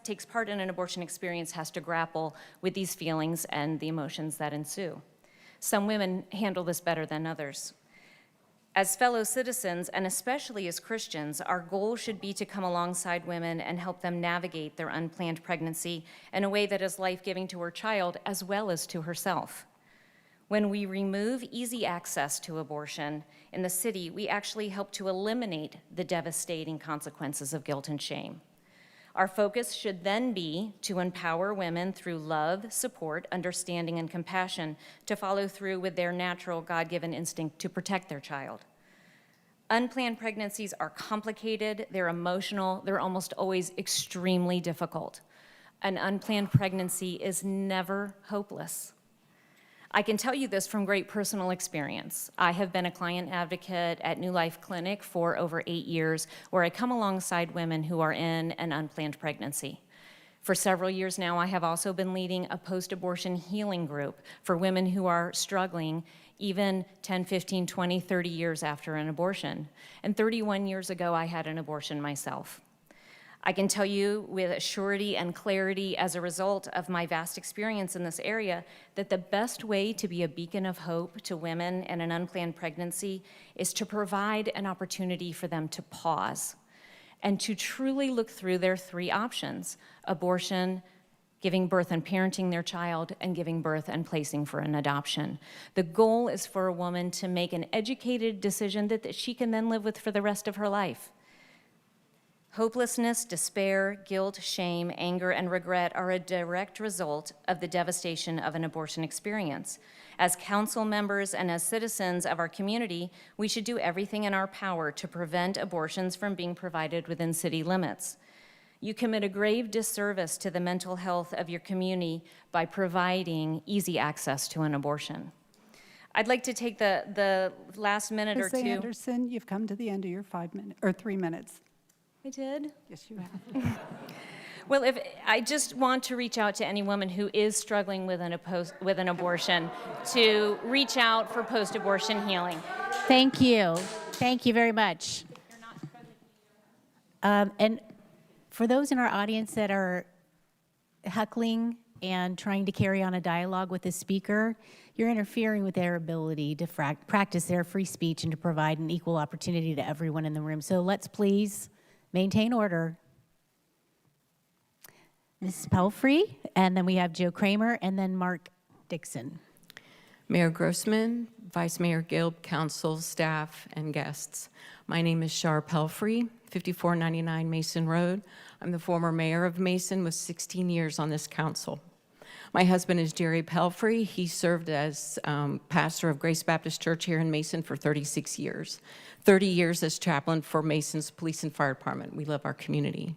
takes part in an abortion experience has to grapple with these feelings and the emotions that ensue. Some women handle this better than others. As fellow citizens, and especially as Christians, our goal should be to come alongside women and help them navigate their unplanned pregnancy in a way that is life-giving to her child as well as to herself. When we remove easy access to abortion in the city, we actually help to eliminate the devastating consequences of guilt and shame. Our focus should then be to empower women through love, support, understanding, and compassion to follow through with their natural God-given instinct to protect their child. Unplanned pregnancies are complicated, they're emotional, they're almost always extremely difficult. An unplanned pregnancy is never hopeless. I can tell you this from great personal experience. I have been a client advocate at New Life Clinic for over 8 years, where I come alongside women who are in an unplanned pregnancy. For several years now, I have also been leading a post-abortion healing group for women who are struggling even 10, 15, 20, 30 years after an abortion. And 31 years ago, I had an abortion myself. I can tell you with surety and clarity as a result of my vast experience in this area that the best way to be a beacon of hope to women in an unplanned pregnancy is to provide an opportunity for them to pause and to truly look through their 3 options: abortion, giving birth and parenting their child, and giving birth and placing for an adoption. The goal is for a woman to make an educated decision that she can then live with for the rest of her life. Hopelessness, despair, guilt, shame, anger, and regret are a direct result of the devastation of an abortion experience. As council members and as citizens of our community, we should do everything in our power to prevent abortions from being provided within city limits. You commit a grave disservice to the mental health of your community by providing easy access to an abortion. I'd like to take the last minute or Ms. two. Anderson, you've come to the end of your 5 minutes, or 3 minutes. I did? Yes, you have. Well, if, I just want to reach out to any woman who is struggling with an abortion to reach out for post-abortion healing. Thank you. Thank you very much. And for those in our audience that are heckling and trying to carry on a dialogue with the speaker, you're interfering with their ability to practice their free speech and to provide an equal opportunity to everyone in the room. So let's please maintain order. Ms. Pelfrey, and then we have Joe Kramer, and then Mark Dixon. Mayor Grossman, Vice Mayor Gilb, council, staff, and guests. My name is Shar Pelfrey, 5499 Mason Road. I'm the former mayor of Mason with 16 years on this council. My husband is Jerry Pelfrey. He served as pastor of Grace Baptist Church here in Mason for 36 years. 30 years as chaplain for Mason's Police and Fire Department. We love our community.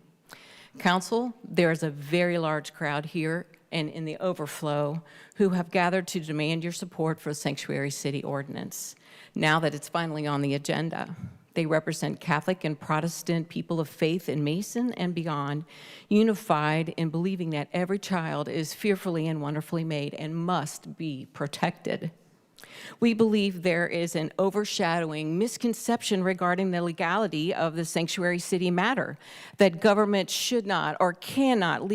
Council, there is a very large crowd here and in the overflow who have gathered to demand your support for the Sanctuary City Ordinance, now that it's finally on the agenda. They represent Catholic and Protestant people of faith in Mason and beyond, unified in believing that every child is fearfully and wonderfully made and must be protected. We believe there is an overshadowing misconception regarding the legality of the sanctuary city matter, that government should not or cannot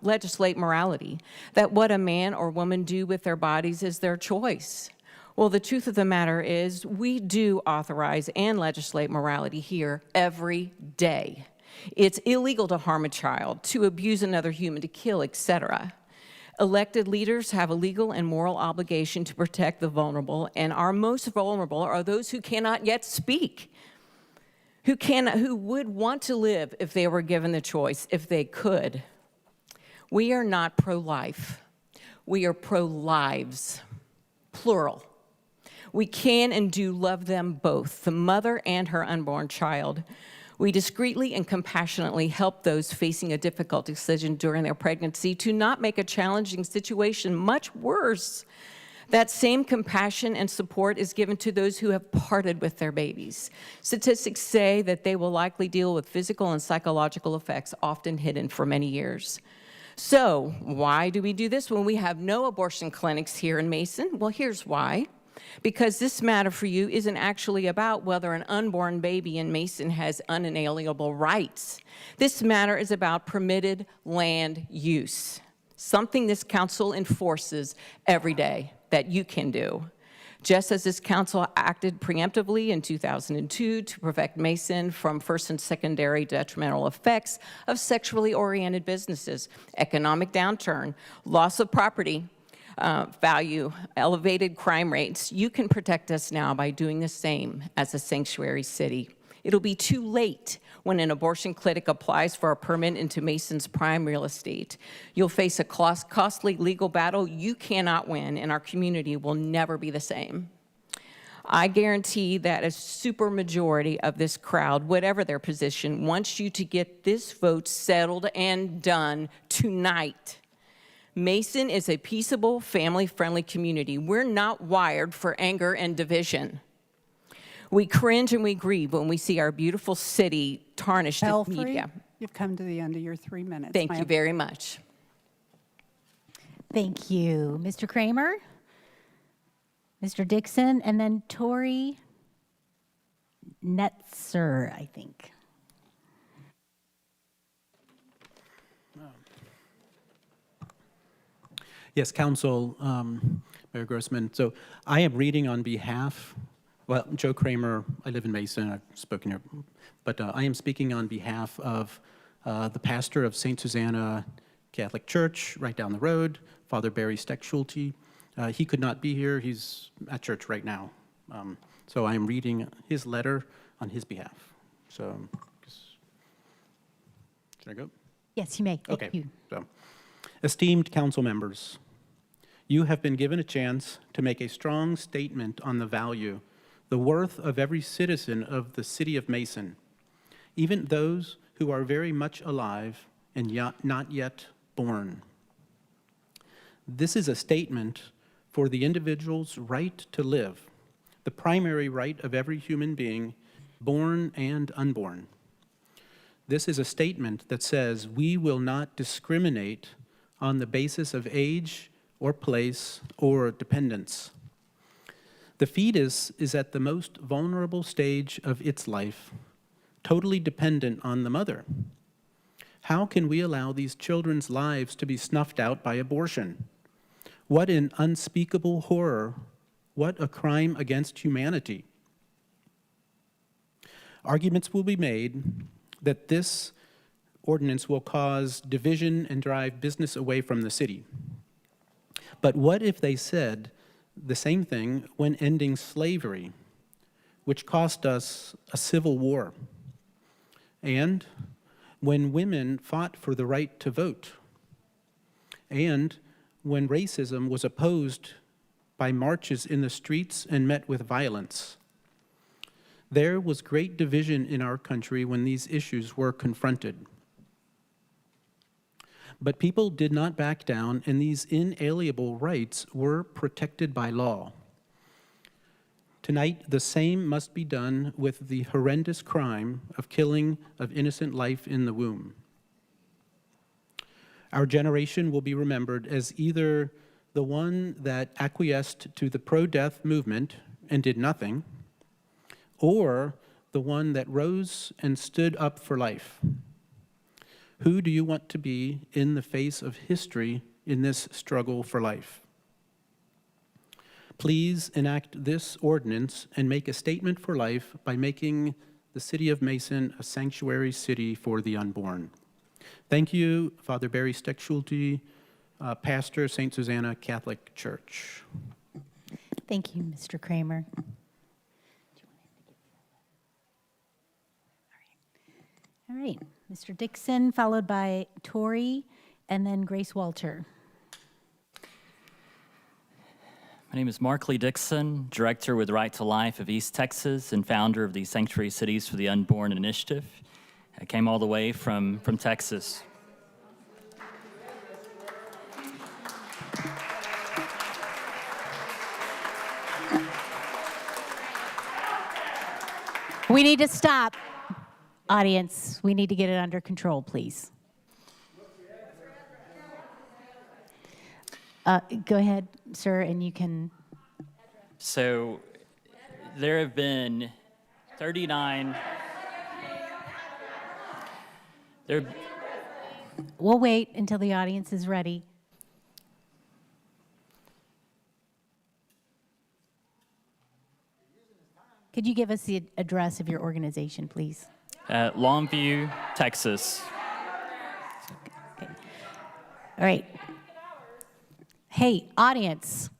legislate morality, that what a man or woman do with their bodies is their choice. Well, the truth of the matter is we do authorize and legislate morality here every day. It's illegal to harm a child, to abuse another human, to kill, etc. Elected leaders have a legal and moral obligation to protect the vulnerable, and our most vulnerable are those who cannot yet speak, who would want to live if they were given the choice, if they could. We are not pro-life. We are pro-lives, plural. We can and do love them both, the mother and her unborn child. We discreetly and compassionately help those facing a difficult decision during their pregnancy to not make a challenging situation much worse. That same compassion and support is given to those who have parted with their babies. Statistics say that they will likely deal with physical and psychological effects often hidden for many years. So why do we do this when we have no abortion clinics here in Mason? Well, here's why. Because this matter for you isn't actually about whether an unborn baby in Mason has unalienable rights. This matter is about permitted land use, something this council enforces every day that you can do. Just as this council acted preemptively in 2002 to protect Mason from first and secondary detrimental effects of sexually oriented businesses, economic downturn, loss of property, value, elevated crime rates, you can protect us now by doing the same as a sanctuary city. It'll be too late when an abortion clinic applies for a permit into Mason's prime real estate. You'll face a costly legal battle you cannot win, and our community will never be the same. I guarantee that a supermajority of this crowd, whatever their position, wants you to get this vote settled and done tonight. Mason is a peaceable, family-friendly community. We're not wired for anger and division. We cringe and we grieve when we see our beautiful city tarnished in media. You've come to the end of your 3 minutes. Thank you very much. Thank you. Mr. Kramer, Mr. Dixon, and then Tori Netzer, I think. Yes, Council, Mayor Grossman. So I am reading on behalf, well, Joe Kramer, I live in Mason, I've spoken here, but I am speaking on behalf of the pastor of St. Susanna Catholic Church right down the road, Father Barry Steckschulte. He could not be here, he's at church right now. So I am reading his letter on his behalf. So, should I go? Yes, you may. Thank Okay. you. So, esteemed council members, you have been given a chance to make a strong statement on the value, the worth of every citizen of the city of Mason, even those who are very much alive and not yet born. This is a statement for the individual's right to live, the primary right of every human being, born and unborn. This is a statement that says we will not discriminate on the basis of age or place or dependence. The fetus is at the most vulnerable stage of its life, totally dependent on the mother. How can we allow these children's lives to be snuffed out by abortion? What an unspeakable horror. What a crime against humanity. Arguments will be made that this ordinance will cause division and drive business away from the city. But what if they said the same thing when ending slavery, which cost us a civil war, and when women fought for the right to vote, and when racism was opposed by marches in the streets and met with violence? There was great division in our country when these issues were confronted. But people did not back down, and these inalienable rights were protected by law. Tonight, the same must be done with the horrendous crime of killing of innocent life in the womb. Our generation will be remembered as either the one that acquiesced to the pro-death movement and did nothing, or the one that rose and stood up for life. Who do you want to be in the face of history in this struggle for life? Please enact this ordinance and make a statement for life by making the city of Mason a sanctuary city for the unborn. Thank you, Father Barry Steckschulte, pastor, St. Susanna Catholic Church. Thank you, Mr. Kramer. All right, Mr. Dixon, followed by Tori, and then Grace Walter. My name is Mark Lee Dixon, Director with Right to Life of East Texas and founder of the Sanctuary Cities for the Unborn Initiative. I came all the way from Texas. We need to stop. Audience, we need to get it under control, please. Go ahead, sir, and you can. So there have been 39. We'll wait until the audience is ready. Could you give us the address of your organization, please? Longview, Texas. Okay. All right. Hey, audience,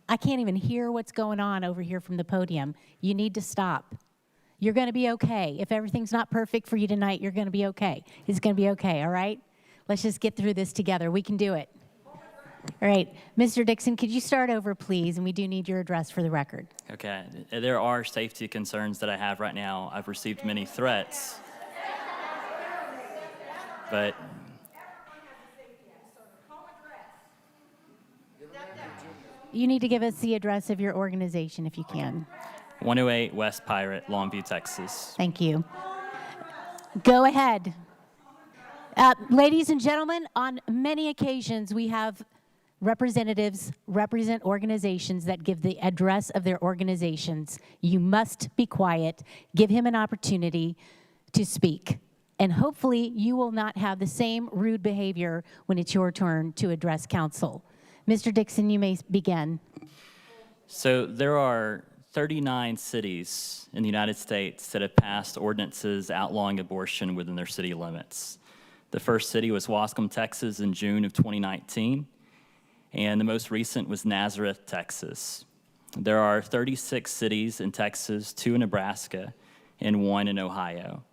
I can't even hear what's going on over here from the podium. You need to stop. You're going to be okay. If everything's not perfect for you tonight, you're going to be okay. It's going to be okay, all right? Let's just get through this together. We can do it. All right. Mr. Dixon, could you start over, please? And we do need your address for the record. Okay, there are safety concerns that I have right now. I've received many threats, but you need to give us the address of your organization if you can. 108 West Pirate, Longview, Texas. Thank you. Go ahead. Ladies and gentlemen, on many occasions we have representatives represent organizations that give the address of their organizations. You must be quiet. Give him an opportunity to speak. And hopefully you will not have the same rude behavior when it's your turn to address council. Mr. Dixon, you may begin. So there are 39 cities in the United States that have passed ordinances outlawing abortion within their city limits. The first city was Wascom, Texas in June of 2019, and the most recent was Nazareth, Texas. There are 36 cities in Texas, 2 in Nebraska, and 1 in Ohio.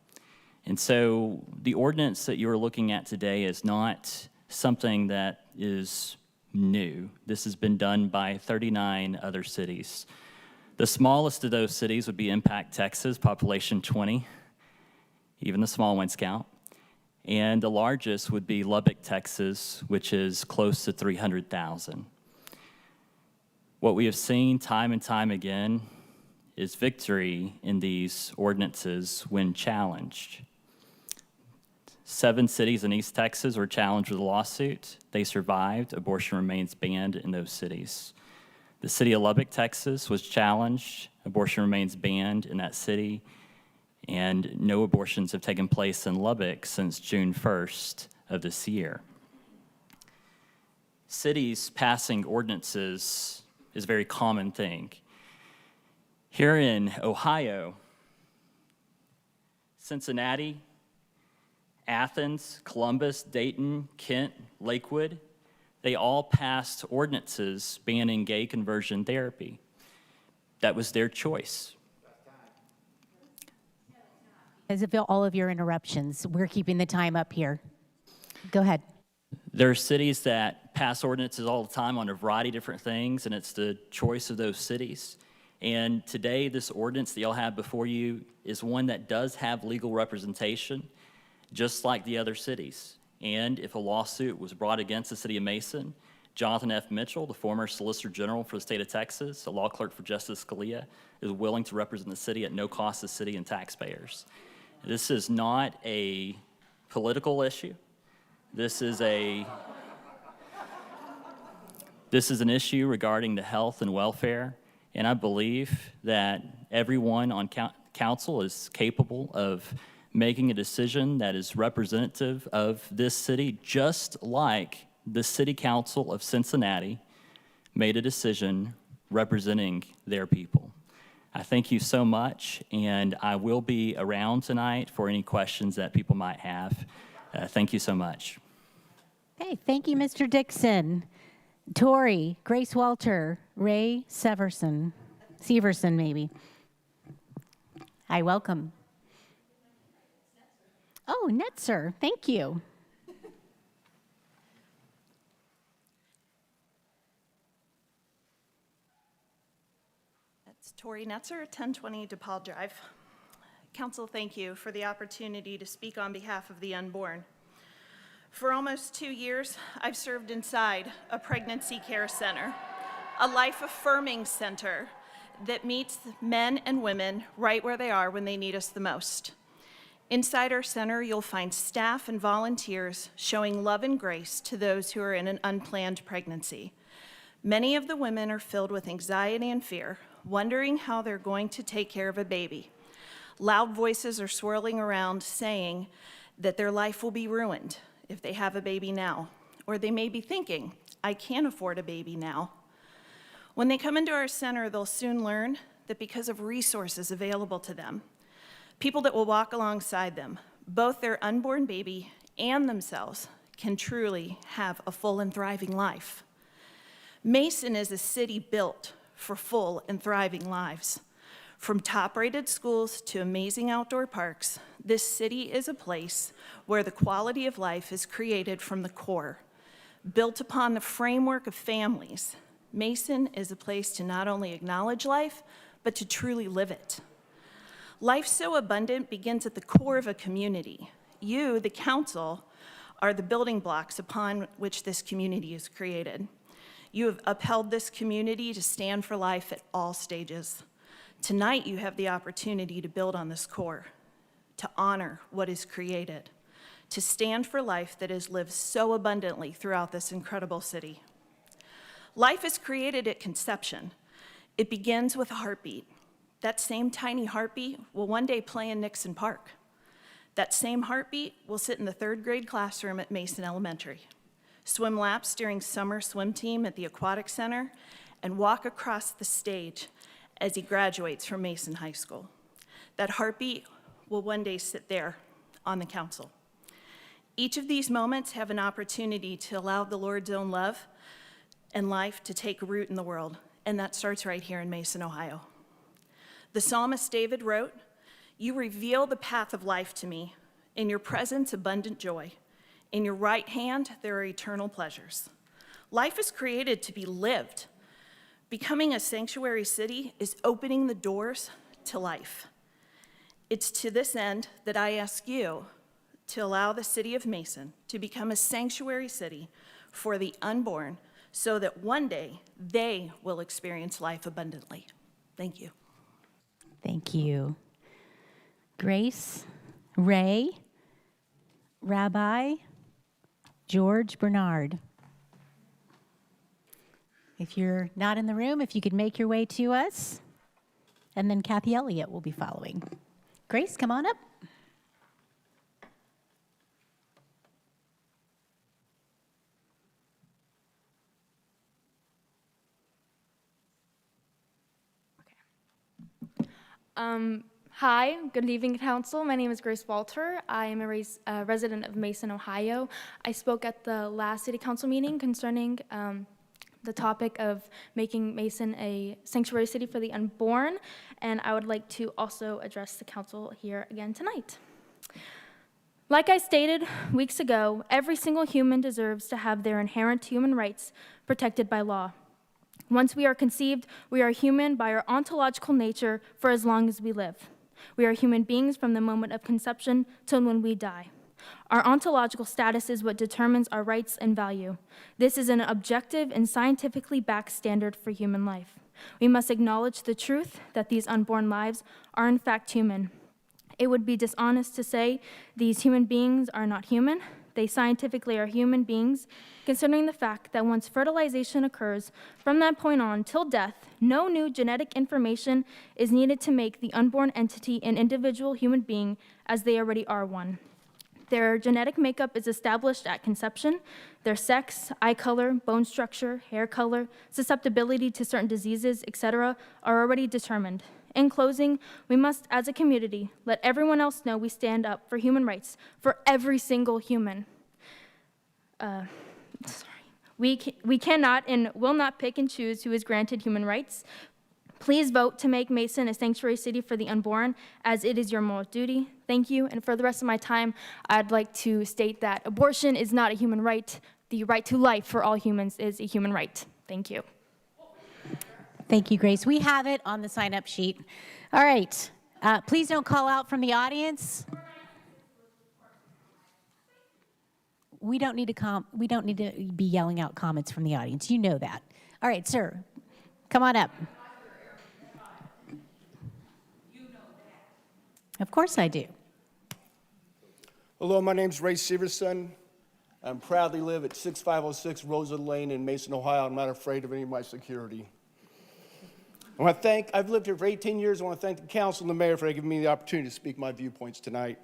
And so the ordinance that you're looking at today is not something that is new. This has been done by 39 other cities. The smallest of those cities would be Impact, Texas, population 20. Even the small ones count. And the largest would be Lubbock, Texas, which is close to 300,000. What we have seen time and time again is victory in these ordinances when challenged. 7 cities in East Texas were challenged with a lawsuit. They survived. Abortion remains banned in those cities. The city of Lubbock, Texas was challenged. Abortion remains banned in that city. And no abortions have taken place in Lubbock since June 1st of this year. Cities passing ordinances is a very common thing. Here in Ohio, Cincinnati, Athens, Columbus, Dayton, Kent, Lakewood, they all passed ordinances banning gay conversion therapy. That was their choice. As if all of your interruptions, we're keeping the time up here. Go ahead. There are cities that pass ordinances all the time on a variety of different things, and it's the choice of those cities. And today, this ordinance that y'all have before you is one that does have legal representation, just like the other cities. And if a lawsuit was brought against the city of Mason, Jonathan F. Mitchell, the former Solicitor General for the state of Texas, a law clerk for Justice Scalia, is willing to represent the city at no cost to the city and taxpayers. This is not a political issue. This is an issue regarding the health and welfare, and I believe that everyone on council is capable of making a decision that is representative of this city, just like the City Council of Cincinnati made a decision representing their people. I thank you so much, and I will be around tonight for any questions that people might have. Thank you so much. Okay, thank you, Mr. Dixon. Tori, Grace Walter, Ray Severson, maybe. I welcome. Oh, Netzer, thank you. It's Tori Netzer, 1020 DePaul Drive. Council, thank you for the opportunity to speak on behalf of the unborn. For almost 2 years, I've served inside a pregnancy care center, a life-affirming center that meets men and women right where they are when they need us the most. Inside our center, you'll find staff and volunteers showing love and grace to those who are in an unplanned pregnancy. Many of the women are filled with anxiety and fear, wondering how they're going to take care of a baby. Loud voices are swirling around saying that their life will be ruined if they have a baby now, or they may be thinking, I can't afford a baby now. When they come into our center, they'll soon learn that because of resources available to them, people that will walk alongside them, both their unborn baby and themselves can truly have a full and thriving life. Mason is a city built for full and thriving lives. From top-rated schools to amazing outdoor parks, this city is a place where the quality of life is created from the core. Built upon the framework of families, Mason is a place to not only acknowledge life, but to truly live it. Life so abundant begins at the core of a community. You, the council, are the building blocks upon which this community is created. You have upheld this community to stand for life at all stages. Tonight, you have the opportunity to build on this core, to honor what is created, to stand for life that is lived so abundantly throughout this incredible city. Life is created at conception. It begins with a heartbeat. That same tiny heartbeat will one day play in Nixon Park. That same heartbeat will sit in the 3rd grade classroom at Mason Elementary, swim laps during summer swim team at the Aquatic Center, and walk across the stage as he graduates from Mason High School. That heartbeat will one day sit there on the council. Each of these moments have an opportunity to allow the Lord's own love and life to take root in the world, and that starts right here in Mason, Ohio. The psalmist David wrote, "You reveal the path of life to me. In your presence, abundant joy. In your right hand, there are eternal pleasures." Life is created to be lived. Becoming a sanctuary city is opening the doors to life. It's to this end that I ask you to allow the city of Mason to become a sanctuary city for the unborn so that one day they will experience life abundantly. Thank you. Thank you. Grace, Ray, Rabbi George Bernard. If you're not in the room, if you could make your way to us, and then Kathy Elliott will be following. Grace, come on up. Hi, good evening, Council. My name is Grace Walter. I am a resident of Mason, Ohio. I spoke at the last City Council meeting concerning the topic of making Mason a sanctuary city for the unborn, and I would like to also address the Council here again tonight. Like I stated weeks ago, every single human deserves to have their inherent human rights protected by law. Once we are conceived, we are human by our ontological nature for as long as we live. We are human beings from the moment of conception till when we die. Our ontological status is what determines our rights and value. This is an objective and scientifically backed standard for human life. We must acknowledge the truth that these unborn lives are in fact human. It would be dishonest to say these human beings are not human. They scientifically are human beings, considering the fact that once fertilization occurs, from that point on till death, no new genetic information is needed to make the unborn entity an individual human being, as they already are one. Their genetic makeup is established at conception. Their sex, eye color, bone structure, hair color, susceptibility to certain diseases, etc., are already determined. In closing, we must, as a community, let everyone else know we stand up for human rights for every single human. We cannot and will not pick and choose who is granted human rights. Please vote to make Mason a sanctuary city for the unborn, as it is your moral duty. Thank you. And for the rest of my time, I'd like to state that abortion is not a human right. The right to life for all humans is a human right. Thank you. Thank you, Grace. We have it on the sign-up sheet. All right. Please don't call out from the audience. We don't need to be yelling out comments from the audience. You know that. All right, sir. Come on up. Of course I do. Hello, my name's Ray Severson. I proudly live at 6506 Rosa Lane in Mason, Ohio. I'm not afraid of any of my security. I've lived here for 18 years. I want to thank the council and the mayor for giving me the opportunity to speak my viewpoints tonight.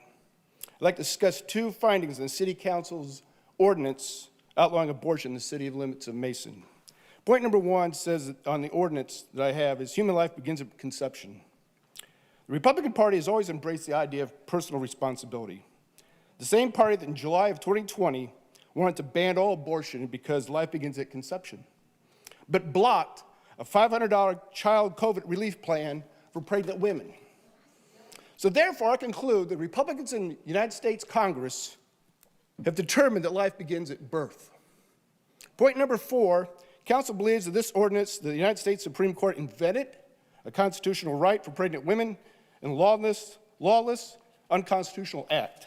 I'd like to discuss two findings in the city council's ordinance outlawing abortion in the city limits of Mason. Point number one says on the ordinance that I have is human life begins at conception. The Republican Party has always embraced the idea of personal responsibility. The same party that in July of 2020 wanted to ban all abortion because life begins at conception, but blocked a $500 child COVID relief plan for pregnant women. So therefore, I conclude that Republicans in the United States Congress have determined that life begins at birth. Point number four, council believes that this ordinance, the United States Supreme Court invented a constitutional right for pregnant women and lawless, unconstitutional act.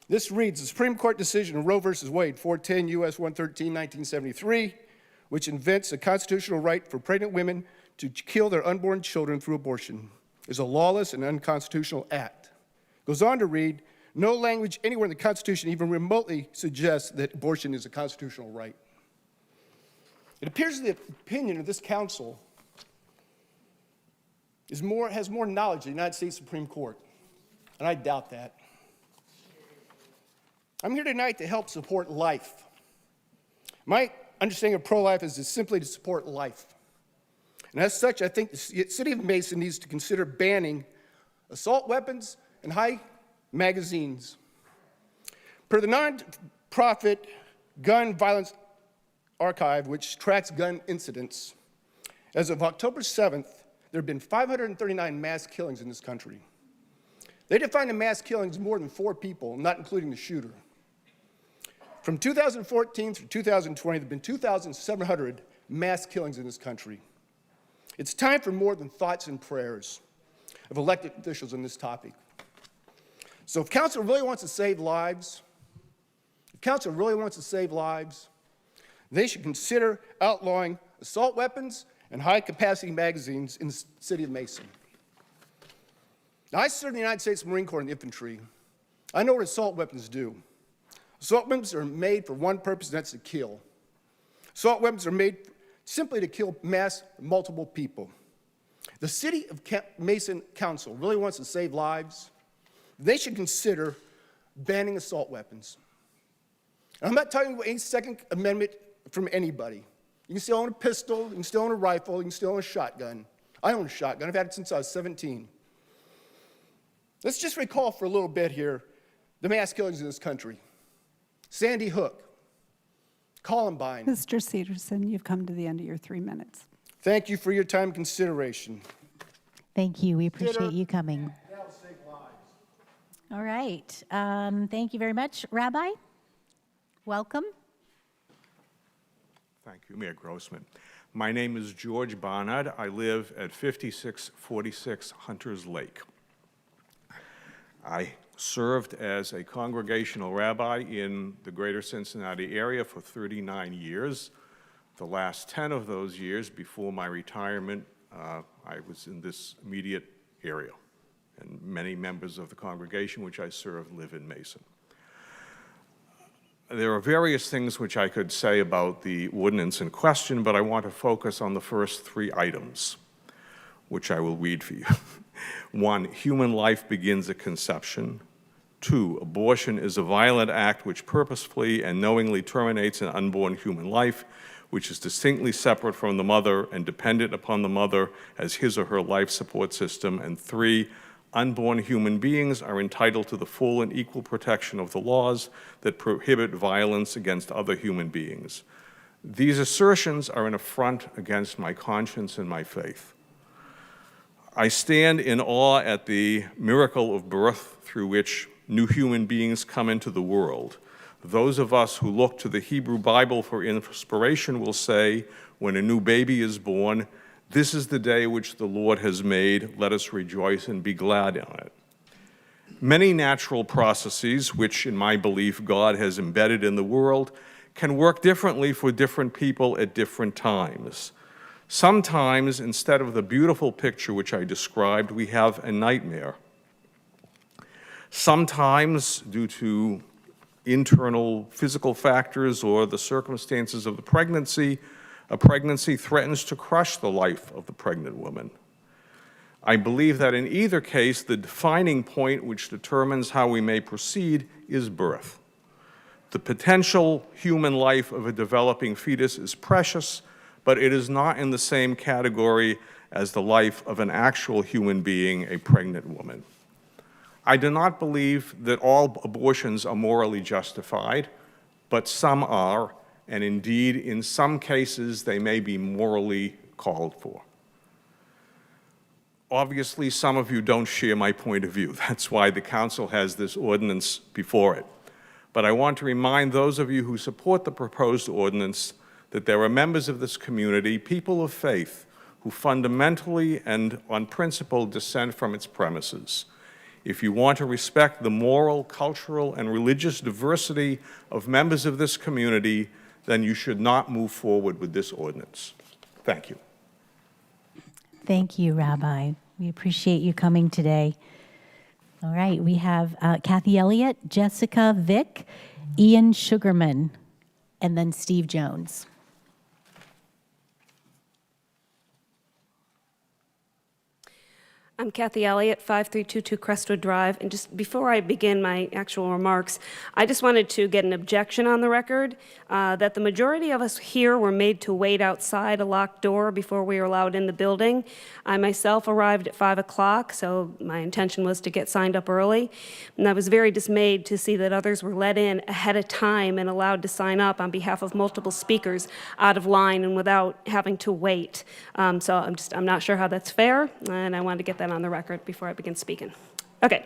This reads, the Supreme Court decision in Roe v. Wade, 410 U.S. 113, 1973, which invents a constitutional right for pregnant women to kill their unborn children through abortion, is a lawless and unconstitutional act. Goes on to read, no language anywhere in the Constitution even remotely suggests that abortion is a constitutional right. It appears the opinion of this council has more knowledge than the United States Supreme Court, and I doubt that. I'm here tonight to help support life. My understanding of pro-life is simply to support life. And as such, I think the city of Mason needs to consider banning assault weapons and high magazines. Per the nonprofit Gun Violence Archive, which tracks gun incidents, as of October 7th, there have been 539 mass killings in this country. They define a mass killing as more than 4 people, not including the shooter. From 2014 through 2020, there have been 2,700 mass killings in this country. It's time for more than thoughts and prayers of elected officials on this topic. So if council really wants to save lives, they should consider outlawing assault weapons and high-capacity magazines in the city of Mason. Now, I served in the United States Marine Corps in the infantry. I know what assault weapons do. Assault weapons are made for one purpose, and that's to kill. Assault weapons are made simply to kill multiple people. The City of Mason Council really wants to save lives. They should consider banning assault weapons. And I'm not talking about any Second Amendment from anybody. You can still own a pistol, you can still own a rifle, you can still own a shotgun. I own a shotgun. I've had it since I was 17. Let's just recall for a little bit here the mass killings in this country. Sandy Hook, Columbine. Mr. Cedarson, you've come to the end of your 3 minutes. Thank you for your time and consideration. Thank you. We appreciate you coming. All right. Thank you very much. Rabbi, welcome. Thank you, Mayor Grossman. My name is George Barnard. I live at 5646 Hunters Lake. I served as a congregational rabbi in the greater Cincinnati area for 39 years. The last 10 of those years, before my retirement, I was in this immediate area. And many members of the congregation which I serve live in Mason. There are various things which I could say about the ordinance in question, but I want to focus on the first 3 items, which I will read for you. 1, human life begins at conception. 2, abortion is a violent act which purposefully and knowingly terminates an unborn human life, which is distinctly separate from the mother and dependent upon the mother as his or her life support system. And 3, unborn human beings are entitled to the full and equal protection of the laws that prohibit violence against other human beings. These assertions are an affront against my conscience and my faith. I stand in awe at the miracle of birth through which new human beings come into the world. Those of us who look to the Hebrew Bible for inspiration will say, when a new baby is born, this is the day which the Lord has made. Let us rejoice and be glad in it. Many natural processes, which in my belief God has embedded in the world, can work differently for different people at different times. Sometimes, instead of the beautiful picture which I described, we have a nightmare. Sometimes, due to internal physical factors or the circumstances of the pregnancy, a pregnancy threatens to crush the life of the pregnant woman. I believe that in either case, the defining point which determines how we may proceed is birth. The potential human life of a developing fetus is precious, but it is not in the same category as the life of an actual human being, a pregnant woman. I do not believe that all abortions are morally justified, but some are, and indeed, in some cases, they may be morally called for. Obviously, some of you don't share my point of view. That's why the council has this ordinance before it. But I want to remind those of you who support the proposed ordinance that there are members of this community, people of faith, who fundamentally and on principle dissent from its premises. If you want to respect the moral, cultural, and religious diversity of members of this community, then you should not move forward with this ordinance. Thank you. Thank you, Rabbi. We appreciate you coming today. All right, we have Kathy Elliott, Jessica Vick, Ian Sugarman, and then Steve Jones. I'm Kathy Elliott, 5322 Crestwood Drive, and just before I begin my actual remarks, I just wanted to get an objection on the record that the majority of us here were made to wait outside a locked door before we were allowed in the building. I myself arrived at 5 o'clock, so my intention was to get signed up early, and I was very dismayed to see that others were let in ahead of time and allowed to sign up on behalf of multiple speakers out of line and without having to wait. So I'm not sure how that's fair, and I wanted to get that on the record before I begin speaking. Okay.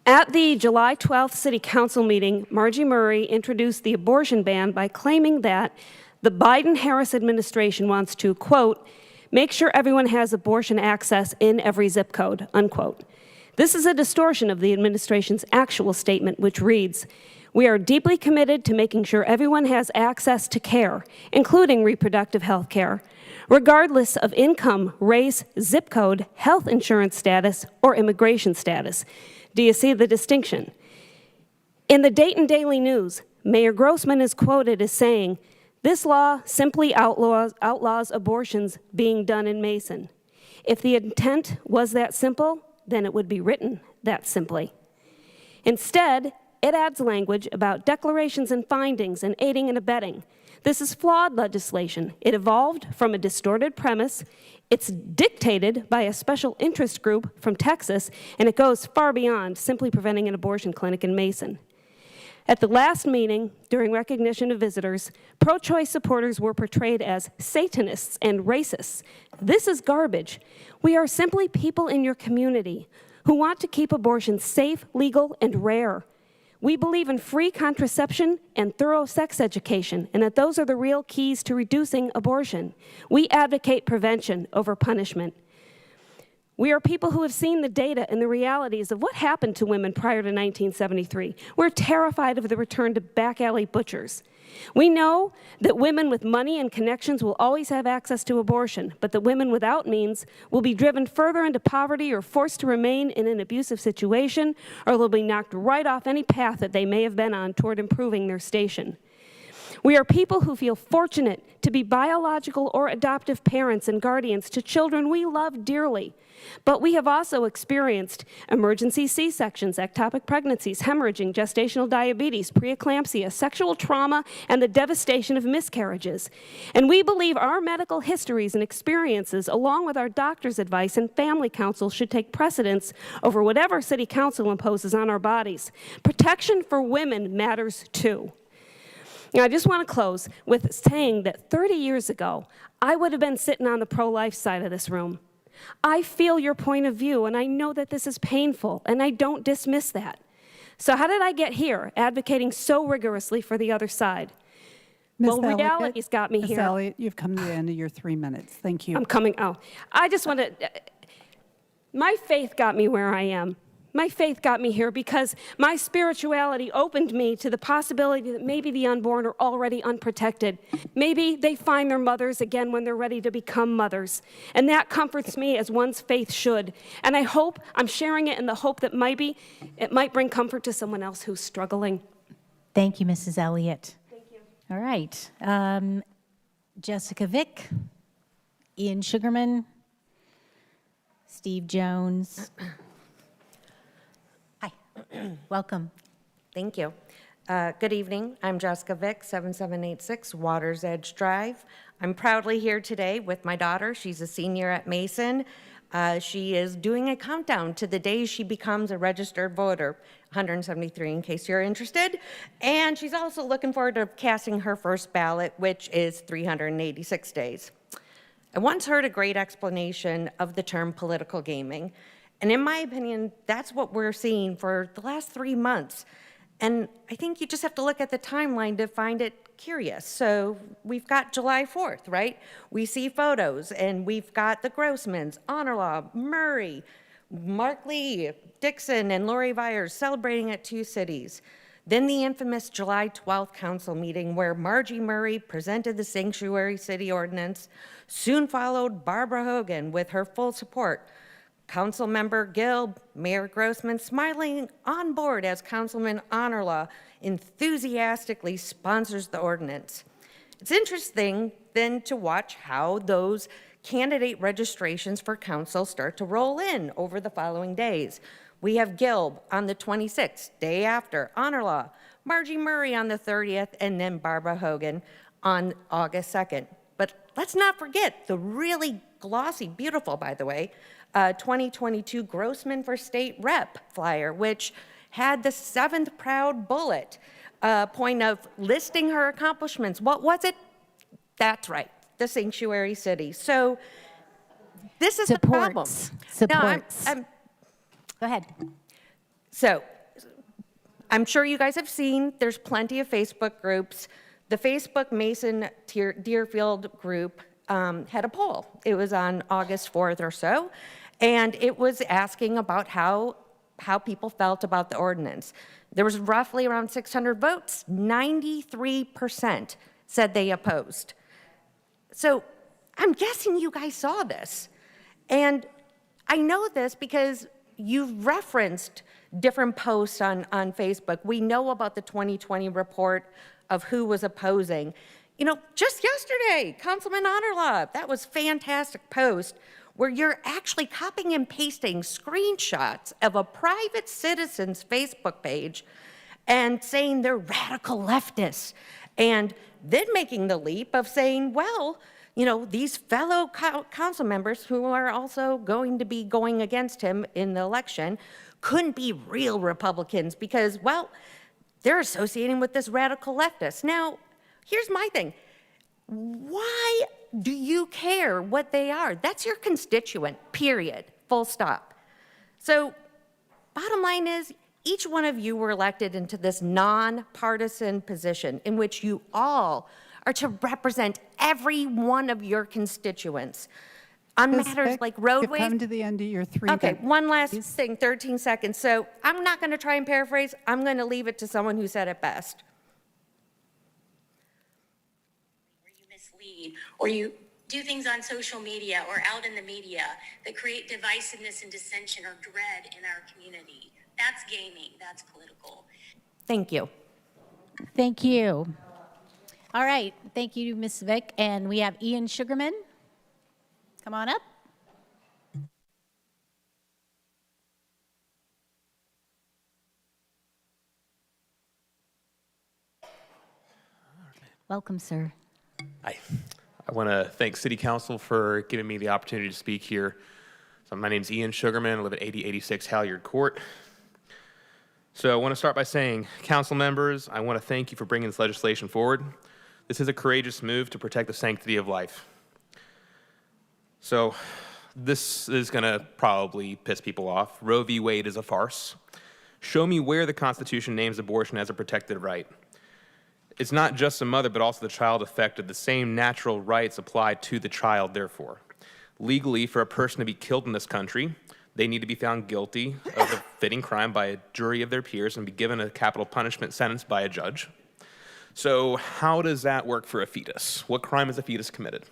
At the July 12th City Council meeting, Margie Murray introduced the abortion ban by claiming that the Biden-Harris administration wants to, quote, make sure everyone has abortion access in every zip code, unquote. This is a distortion of the administration's actual statement, which reads, we are deeply committed to making sure everyone has access to care, including reproductive health care. regardless of income, race, zip code, health insurance status, or immigration status. Do you see the distinction? In the Dayton Daily News, Mayor Grossman is quoted as saying, "This law simply outlaws abortions being done in Mason. If the intent was that simple, then it would be written that simply." Instead, it adds language about declarations and findings and aiding and abetting. This is flawed legislation. It evolved from a distorted premise. It's dictated by a special interest group from Texas, and it goes far beyond simply preventing an abortion clinic in Mason. At the last meeting, during recognition of visitors, pro-choice supporters were portrayed as Satanists and racists. This is garbage. We are simply people in your community who want to keep abortion safe, legal, and rare. We believe in free contraception and thorough sex education, and that those are the real keys to reducing abortion. We advocate prevention over punishment. We are people who have seen the data and the realities of what happened to women prior to 1973. We're terrified of the return to back alley butchers. We know that women with money and connections will always have access to abortion, but that women without means will be driven further into poverty or forced to remain in an abusive situation, or they'll be knocked right off any path that they may have been on toward improving their station. We are people who feel fortunate to be biological or adoptive parents and guardians to children we love dearly. But we have also experienced emergency C-sections, ectopic pregnancies, hemorrhaging, gestational diabetes, preeclampsia, sexual trauma, and the devastation of miscarriages. And we believe our medical histories and experiences, along with our doctor's advice and family counsel, should take precedence over whatever City Council imposes on our bodies. Protection for women matters too. Now, I just want to close with saying that 30 years ago, I would have been sitting on the pro-life side of this room. I feel your point of view, and I know that this is painful, and I don't dismiss that. So how did I get here, advocating so rigorously for the other side? Well, reality's got me Ms. here. Elliott, you've come to the end of your 3 minutes. Thank you. I'm coming, I just want to, my faith got me where I am. My faith got me here because my spirituality opened me to the possibility that maybe the unborn are already unprotected. Maybe they find their mothers again when they're ready to become mothers. And that comforts me as one's faith should. And I hope, I'm sharing it in the hope that maybe it might bring comfort to someone else who's struggling. Thank you, Mrs. Elliott. Thank you. All right. Jessica Vick, Ian Sugarman, Steve Jones. Welcome. Thank you. Good evening. I'm Jessica Vick, 7786 Waters Edge Drive. I'm proudly here today with my daughter. She's a senior at Mason. She is doing a countdown to the day she becomes a registered voter, 173 in case you're interested. And she's also looking forward to casting her first ballot, which is 386 days. I once heard a great explanation of the term political gaming. And in my opinion, that's what we're seeing for the last 3 months. And I think you just have to look at the timeline to find it curious. So we've got July 4th, right? We see photos, and we've got the Grossmans, Honor Law, Murray, Mark Lee, Dixon, and Lori Vyers celebrating at 2 cities. Then the infamous July 12th council meeting where Margie Murray presented the Sanctuary City Ordinance, soon followed Barbara Hogan with her full support. Councilmember Gill, Mayor Grossman smiling on board as Councilman Honor Law enthusiastically sponsors the ordinance. It's interesting then to watch how those candidate registrations for council start to roll in over the following days. We have Gill on the 26th, day after, Honor Law, Margie Murray on the 30th, and then Barbara Hogan on August 2nd. But let's not forget the really glossy, beautiful, by the way, 2022 Grossman for State Rep flyer, which had the 7th proud bullet point of listing her accomplishments. What was it? That's right, the Sanctuary City. So this is the problem. Supports. No, Go ahead. So I'm sure you guys have seen, there's plenty of Facebook groups. The Facebook Mason Deerfield group had a poll. It was on August 4th or so, and it was asking about how people felt about the ordinance. There was roughly around 600 votes. 93% said they opposed. So I'm guessing you guys saw this. And I know this because you've referenced different posts on Facebook. We know about the 2020 report of who was opposing. You know, just yesterday, Councilman Honorlove, that was fantastic post where you're actually copying and pasting screenshots of a private citizen's Facebook page and saying they're radical leftists, and then making the leap of saying, well, you know, these fellow council members who are also going to be going against him in the election couldn't be real Republicans because, well, they're associating with this radical leftist. Now, here's my thing. Why do you care what they are? That's your constituent, period, full stop. So, bottom line is, each one of you were elected into this nonpartisan position in which you all are to represent every one of your constituents on Ms. matters Vick, like you've roadways. come to the end of your 3 Okay, minutes. one last thing, 13 seconds. So I'm not going to try and paraphrase. I'm going to leave it to someone who said it best. Where you mislead, or you do things on social media or out in the media that create divisiveness and dissension or dread in our community. That's gaming. That's political. Thank you. Thank you. All right, thank you, Ms. Vick. And we have Ian Sugarman. Come on up. Welcome, sir. Hi. I want to thank City Council for giving me the opportunity to speak here. So my name is Ian Sugarman. I live at 8086 Halyard Court. So I want to start by saying, council members, I want to thank you for bringing this legislation forward. This is a courageous move to protect the sanctity of life. So this is going to probably piss people off. Roe v. Wade is a farce. Show me where the Constitution names abortion as a protected right. It's not just the mother, but also the child affected. The same natural rights apply to the child, therefore. Legally, for a person to be killed in this country, they need to be found guilty of a fitting crime by a jury of their peers and be given a capital punishment sentence by a judge. So how does that work for a fetus? What crime has a fetus committed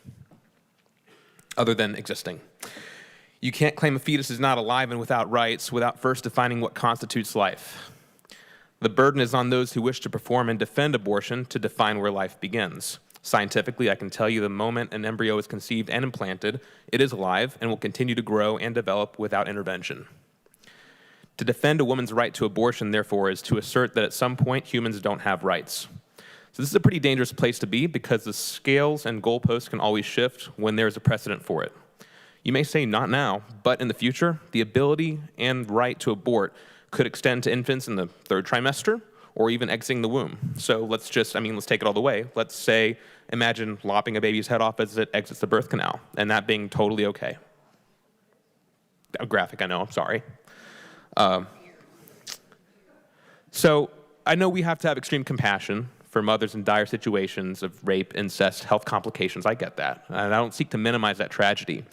other than existing? You can't claim a fetus is not alive and without rights without first defining what constitutes life. The burden is on those who wish to perform and defend abortion to define where life begins. Scientifically, I can tell you the moment an embryo is conceived and implanted, it is alive and will continue to grow and develop without intervention. To defend a woman's right to abortion, therefore, is to assert that at some point humans don't have rights. So this is a pretty dangerous place to be because the scales and goalposts can always shift when there's a precedent for it. You may say not now, but in the future, the ability and right to abort could extend to infants in the 3rd trimester or even exiting the womb. So let's take it all the way. Let's say, imagine lopping a baby's head off as it exits the birth canal and that being totally okay. Graphic, I know, I'm sorry. So I know we have to have extreme compassion for mothers in dire situations of rape, incest, health complications. I get that. And I don't seek to minimize that tragedy.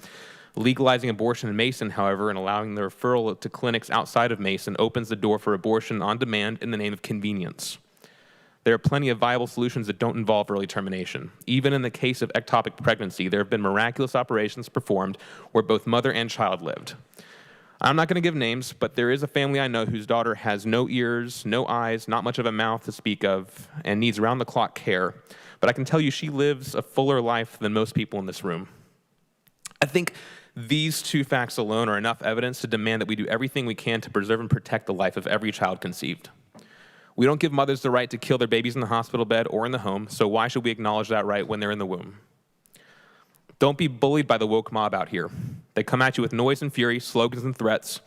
Legalizing abortion in Mason, however, and allowing the referral to clinics outside of Mason opens the door for abortion on demand in the name of convenience. There are plenty of viable solutions that don't involve early termination. Even in the case of ectopic pregnancy, there have been miraculous operations performed where both mother and child lived. I'm not going to give names, but there is a family I know whose daughter has no ears, no eyes, not much of a mouth to speak of, and needs round-the-clock care. But I can tell you she lives a fuller life than most people in this room. I think these two facts alone are enough evidence to demand that we do everything we can to preserve and protect the life of every child conceived. We don't give mothers the right to kill their babies in the hospital bed or in the home, so why should we acknowledge that right when they're in the womb? Don't be bullied by the woke mob out here. They come at you with noise and fury, slogans and threats.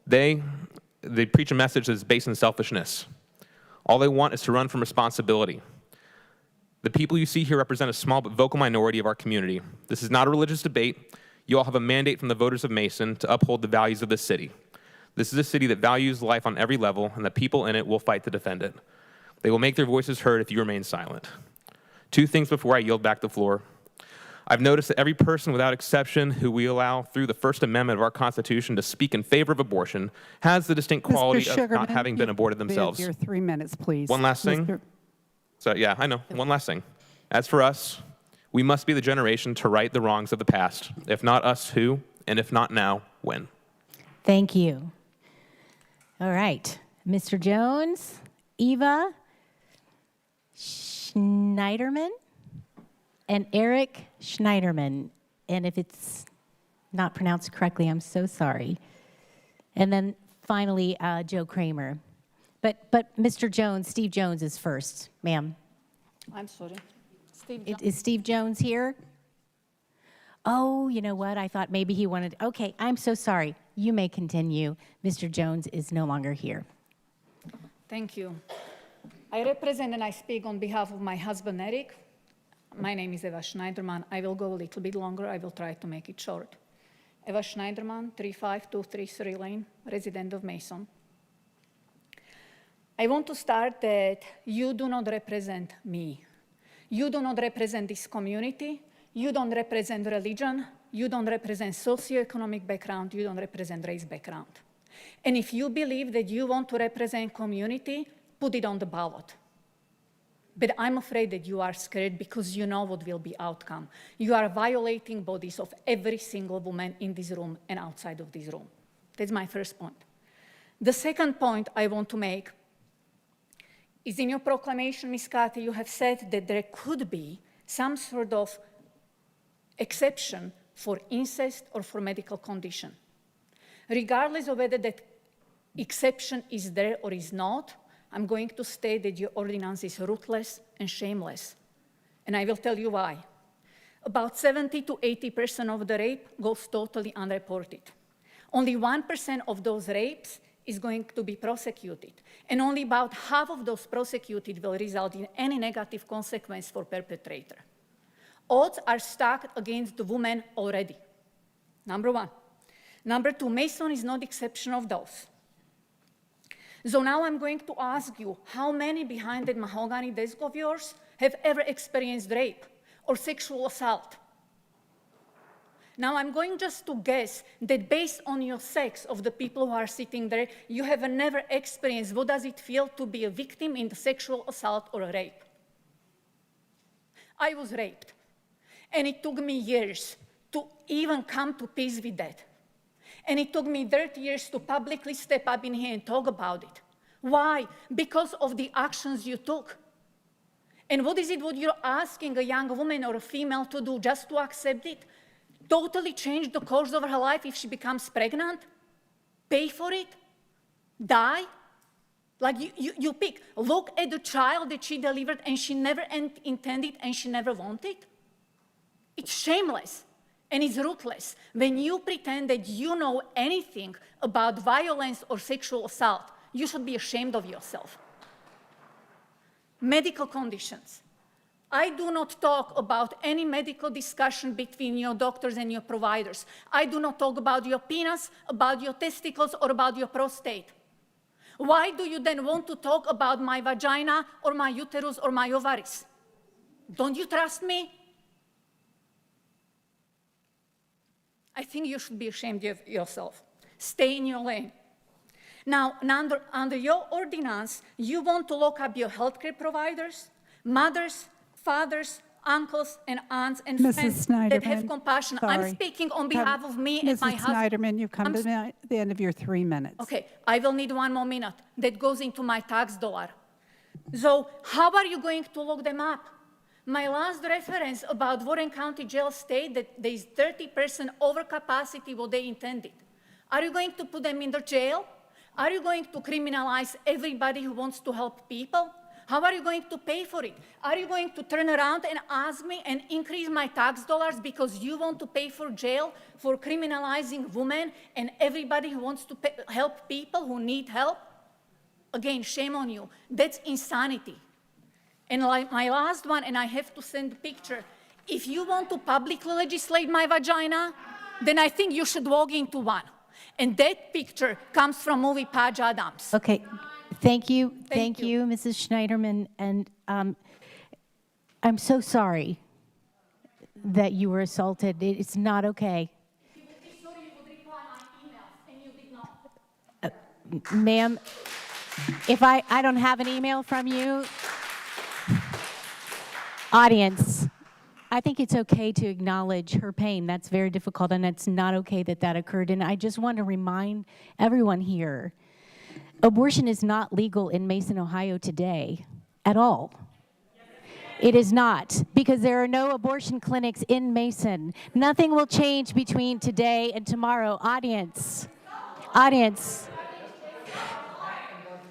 They preach a message that is based in selfishness. All they want is to run from responsibility. The people you see here represent a small but vocal minority of our community. This is not a religious debate. You all have a mandate from the voters of Mason to uphold the values of this city. This is a city that values life on every level, and the people in it will fight to defend it. They will make their voices heard if you remain silent. 2 things before I yield back the floor. I've noticed that every person without exception who we allow through the First Amendment of our Constitution to speak in favor of abortion has the distinct quality of not having been aborted themselves. Your 3 minutes, please. One last thing. So yeah, I know. One last thing. As for us, We must be the generation to right the wrongs of the past. If not us, who? And if not now, when? Thank you. All right, Mr. Jones, Eva Schneiderman, and Eric Schneiderman. And if it's not pronounced correctly, I'm so sorry. And then finally, Joe Kramer. But Mr. Jones, Steve Jones is first, ma'am. I'm sorry. Is Steve Jones here? Oh, you know what? I thought maybe he wanted, okay, I'm so sorry. You may continue. Mr. Jones is no longer here. Thank you. I represent and I speak on behalf of my husband, Eric. My name is Eva Schneiderman. I will go a little bit longer. I will try to make it short. Eva Schneiderman, 35233 Lane, resident of Mason. I want to start that you do not represent me. You do not represent this community. You don't represent religion. You don't represent socioeconomic background. You don't represent race background. And if you believe that you want to represent community, put it on the ballot. But I'm afraid that you are scared because you know what will be outcome. You are violating bodies of every single woman in this room and outside of this room. That's my first point. The second point I want to make is in your proclamation, Ms. Carter, you have said that there could be some sort of exception for incest or for medical condition. Regardless of whether that exception is there or is not, I'm going to state that your ordinance is ruthless and shameless. And I will tell you why. About 70 to 80% of the rape goes totally unreported. Only 1% of those rapes is going to be prosecuted. And only about half of those prosecuted will result in any negative consequence for perpetrator. Odds are stacked against the woman already. Number one. Number two, Mason is not the exception of those. So now I'm going to ask you, how many behind that mahogany desk of yours have ever experienced rape or sexual assault? Now I'm going just to guess that based on your sex of the people who are sitting there, you have never experienced what does it feel to be a victim in the sexual assault or a rape. I was raped, and it took me years to even come to peace with that. And it took me 30 years to publicly step up in here and talk about it. Why? Because of the actions you took. And what is it what you're asking a young woman or a female to do, just to accept it? Totally change the course of her life if she becomes pregnant? Pay for it? Die? Like you pick. Look at the child that she delivered and she never intended and she never wanted. It's shameless. And it's ruthless when you pretend that you know anything about violence or sexual assault. You should be ashamed of yourself. Medical conditions. I do not talk about any medical discussion between your doctors and your providers. I do not talk about your penis, about your testicles, or about your prostate. Why do you then want to talk about my vagina or my uterus or my ovaries? Don't you trust me? I think you should be ashamed of yourself. Stay in your lane. Now, under your ordinance, you want to lock up your healthcare providers, mothers, fathers, uncles, and aunts, and friends that have compassion. I'm speaking on behalf of me and my husband. Mrs. Schneiderman, you've come to the end of your 3 minutes. Okay, I will need one more minute. That goes into my tax dollar. So how are you going to lock them up? My last reference about Warren County Jail state that there is 30% overcapacity what they intended. Are you going to put them in the jail? Are you going to criminalize everybody who wants to help people? How are you going to pay for it? Are you going to turn around and ask me and increase my tax dollars because you want to pay for jail for criminalizing women and everybody who wants to help people who need help? Again, shame on you. That's insanity. And like my last one, and I have to send a picture, if you want to publicly legislate my vagina, then I think you should walk into one. And that picture comes from movie Patch Adams. Okay, thank you, Mrs. Schneiderman, and I'm so sorry that you were assaulted. It's not okay. You would be sorry you would reply my emails, and you did not. Ma'am, if I don't have an email from you, audience, I think it's okay to acknowledge her pain. That's very difficult, and it's not okay that that occurred. And I just want to remind everyone here, abortion is not legal in Mason, Ohio today at all. It is not, because there are no abortion clinics in Mason. Nothing will change between today and tomorrow. Audience.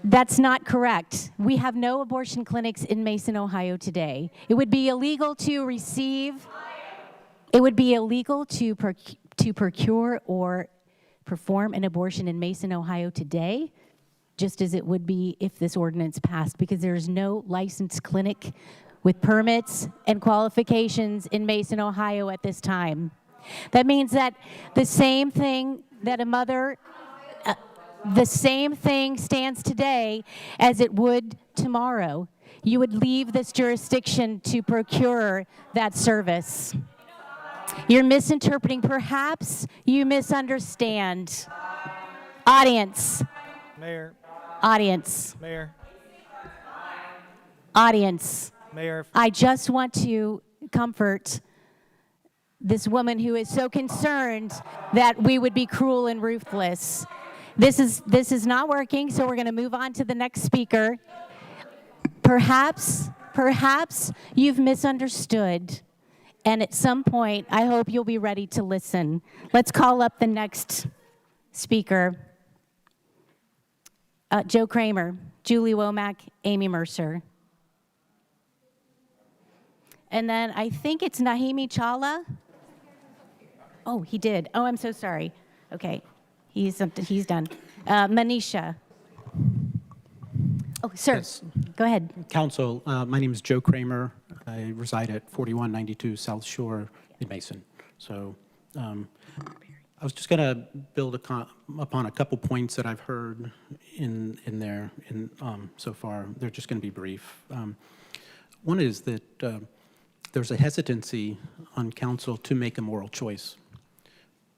That's not correct. We have no abortion clinics in Mason, Ohio today. It would be illegal to procure or perform an abortion in Mason, Ohio today, just as it would be if this ordinance passed, because there is no licensed clinic with permits and qualifications in Mason, Ohio at this time. That means that the same thing that the same thing stands today as it would tomorrow. You would leave this jurisdiction to procure that service. You're misinterpreting. Perhaps you misunderstand. Audience. Mayor. Audience. Mayor. Audience. Mayor. I just want to comfort this woman who is so concerned that we would be cruel and ruthless. This is not working, so we're going to move on to the next speaker. Perhaps you've misunderstood, and at some point, I hope you'll be ready to listen. Let's call up the next speaker. Joe Kramer, Julie Womack, Amy Mercer. And then I think it's Nahimi Chawla. Oh, he did. Oh, I'm so sorry. Okay. He's done. Manisha. Oh, sir, Yes. go ahead. Council, my name is Joe Kramer. I reside at 4192 South Shore in Mason. So I was just going to build upon a couple points that I've heard in there so far. They're just going to be brief. One is that there's a hesitancy on council to make a moral choice.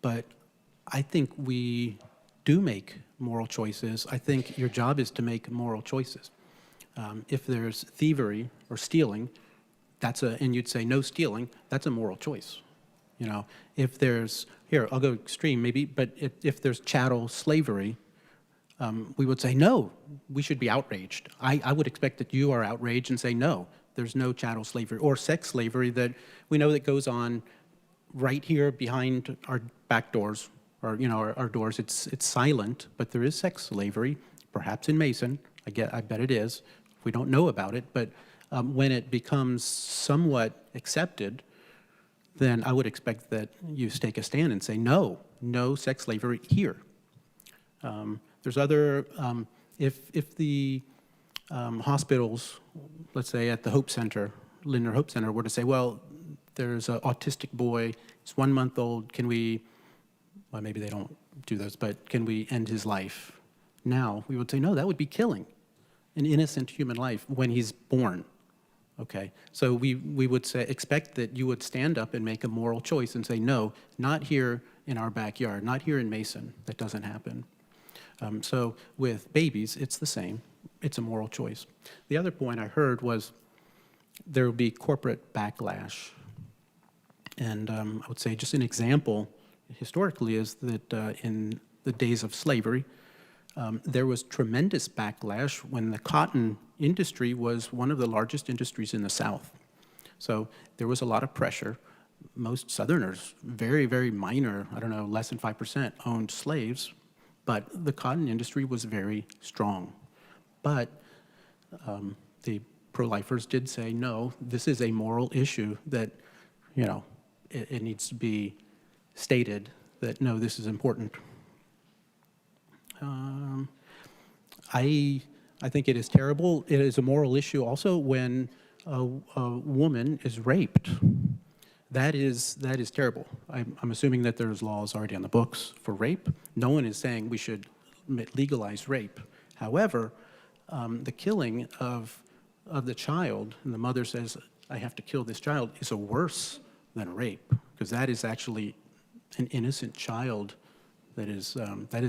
But I think we do make moral choices. I think your job is to make moral choices. If there's thievery or stealing, and you'd say no stealing, that's a moral choice. You know, if there's, here, I'll go extreme maybe, but if there's chattel slavery, we would say no, we should be outraged. I would expect that you are outraged and say no, there's no chattel slavery or sex slavery that we know that goes on right here behind our back doors, or our doors. It's silent, but there is sex slavery, perhaps in Mason. I bet it is. We don't know about it, but when it becomes somewhat accepted, then I would expect that you take a stand and say no sex slavery here. There's other, if the hospitals, let's say at the Hope Center, Lindner Hope Center, were to say, well, there's an autistic boy, he's 1 month old, can we, well, maybe they don't do those, but can we end his life now? We would say, no, that would be killing an innocent human life when he's born, okay? So we would say, expect that you would stand up and make a moral choice and say, no, not here in our backyard, not here in Mason, that doesn't happen. So with babies, it's the same. It's a moral choice. The other point I heard was there will be corporate backlash. And I would say just an example historically is that in the days of slavery, there was tremendous backlash when the cotton industry was one of the largest industries in the South. So there was a lot of pressure. Most Southerners, very, very minor, I don't know, less than 5% owned slaves, but the cotton industry was very strong. But the pro-lifers did say, no, this is a moral issue that, it needs to be stated that, no, this is important. I think it is terrible. It is a moral issue also when a woman is raped. That is terrible. I'm assuming that there's laws already on the books for rape. No one is saying we should legalize rape. However, the killing of the child, and the mother says, I have to kill this child, is a worse than rape, because that is actually an innocent child. That is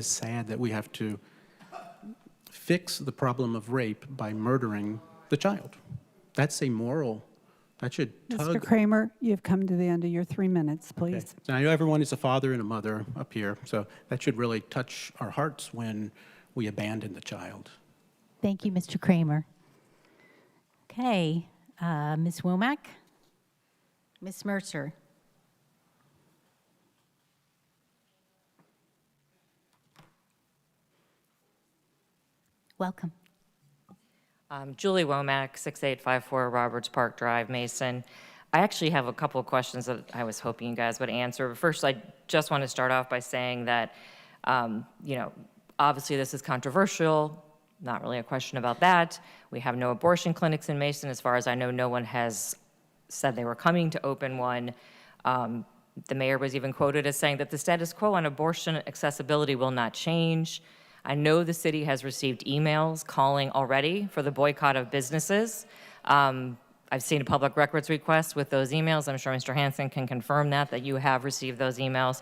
sad that we have to fix the problem of rape by murdering the child. That's a moral That should Mr. tug. Kramer, you've come to the end of your 3 minutes, please. So I know everyone is a father and a mother up here, so that should really touch our hearts when we abandon the child. Thank you, Mr. Kramer. Okay, Ms. Womack? Ms. Mercer? Welcome. Julie Womack, 6854 Roberts Park Drive, Mason. I actually have a couple of questions that I was hoping you guys would answer. But first, I just want to start off by saying that, obviously this is controversial, not really a question about that. We have no abortion clinics in Mason. As far as I know, no one has said they were coming to open one. The mayor was even quoted as saying that the status quo on abortion accessibility will not change. I know the city has received emails calling already for the boycott of businesses. I've seen a public records request with those emails. I'm sure Mr. Hansen can confirm that you have received those emails.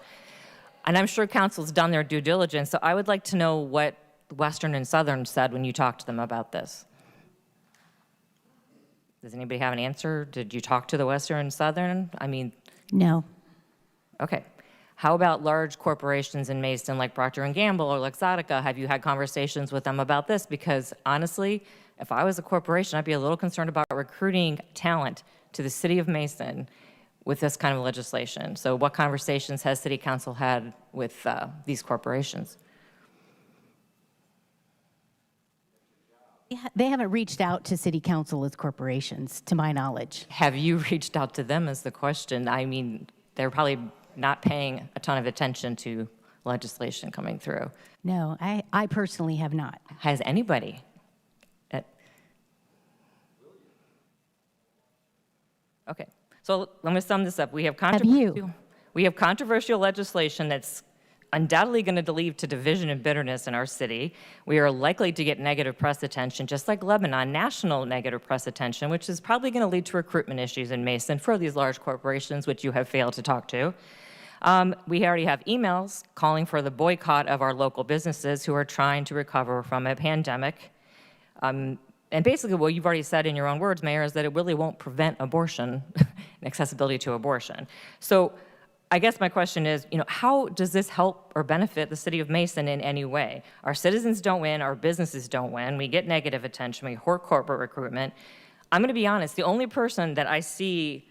And I'm sure council's done their due diligence, so I would like to know what Western and Southern said when you talked to them about this. Does anybody have an answer? Did you talk to the Western and Southern? I mean... No. Okay. How about large corporations in Mason like Procter & Gamble or Luxottica? Have you had conversations with them about this? Because honestly, if I was a corporation, I'd be a little concerned about recruiting talent to the city of Mason with this kind of legislation. So what conversations has city council had with these corporations? They haven't reached out to city council as corporations, to my knowledge. Have you reached out to them is the question. I mean, they're probably not paying a ton of attention to legislation coming through. No, I personally have not. Has anybody? Okay, so let me sum this up. We have controversial legislation that's undoubtedly going to lead to division and bitterness in our city. We are likely to get negative press attention, just like Lebanon, national negative press attention, which is probably going to lead to recruitment issues in Mason for these large corporations, which you have failed to talk to. We already have emails calling for the boycott of our local businesses who are trying to recover from a pandemic. And basically what you've already said in your own words, Mayor, is that it really won't prevent abortion and accessibility to abortion. So I guess my question is, how does this help or benefit the city of Mason in any way? Our citizens don't win, our businesses don't win, we get negative attention, we hoard corporate recruitment. I'm gonna be honest, the only person that I see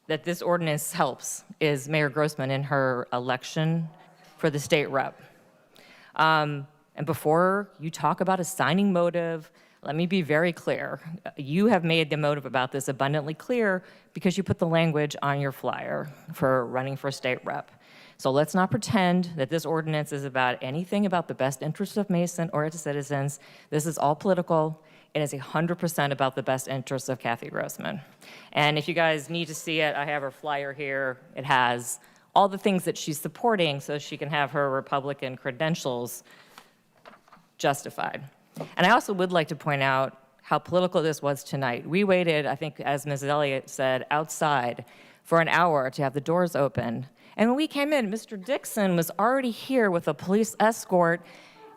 that this ordinance helps is Mayor Grossman in her election for the state rep. And before you talk about assigning motive, let me be very clear. You have made the motive about this abundantly clear because you put the language on your flyer for running for state rep. So let's not pretend that this ordinance is about anything about the best interests of Mason or its citizens. This is all political. It is 100% about the best interests of Kathy Grossman. And if you guys need to see it, I have her flyer here. It has all the things that she's supporting so she can have her Republican credentials justified. And I also would like to point out how political this was tonight. We waited, I think, as Ms. Elliott said, outside for an hour to have the doors open. And when we came in, Mr. Dixon was already here with a police escort,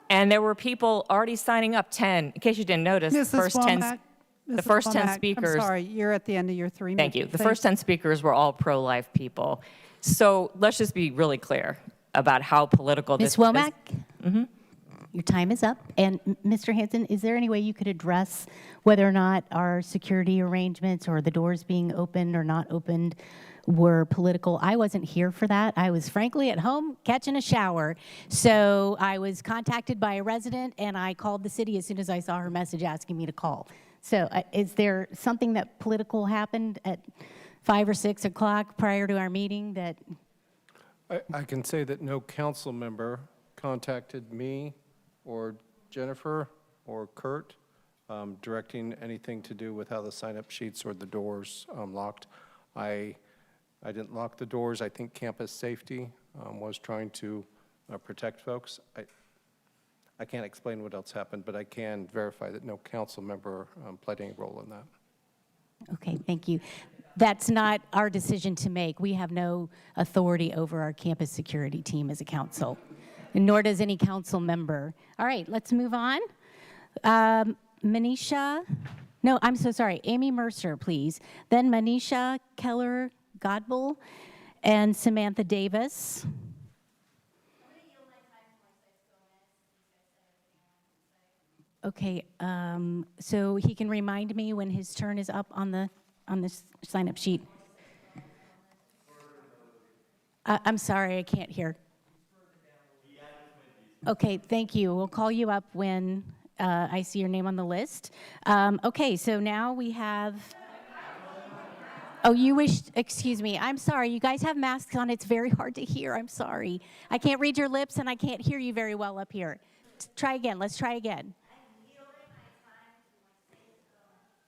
and there were people already signing up, 10, in case you didn't notice, the first 10 speakers. I'm sorry, you're at the end of your 3 minutes. Thank you. The first 10 speakers were all pro-life people. So let's just be really clear about how political this is. Ms. Womack? Mm-hmm. Your time is up. And Mr. Hansen, is there any way you could address whether or not our security arrangements or the doors being opened or not opened were political? I wasn't here for that. I was frankly at home catching a shower. So I was contacted by a resident and I called the city as soon as I saw her message asking me to call. So is there something that political happened at 5 or 6 o'clock prior to our meeting that? I can say that no council member contacted me or Jennifer or Kurt directing anything to do with how the sign-up sheets or the doors locked. I didn't lock the doors. I think campus safety was trying to protect folks. I can't explain what else happened, but I can verify that no council member played any role in that. Okay, thank you. That's not our decision to make. We have no authority over our campus security team as a council, and nor does any council member. All right, let's move on. Manisha No, I'm so sorry. Amy Mercer, please. Then Manisha Keller-Godboll and Samantha Davis. Okay, so he can remind me when his turn is up on this sign-up sheet. I'm sorry, I can't hear. Okay, thank you. We'll call you up when I see your name on the list. Okay, so now we have. Oh, you wish, excuse me. I'm sorry. You guys have masks on. It's very hard to hear. I'm sorry. I can't read your lips and I can't hear you very well up here. Try again. Let's try again.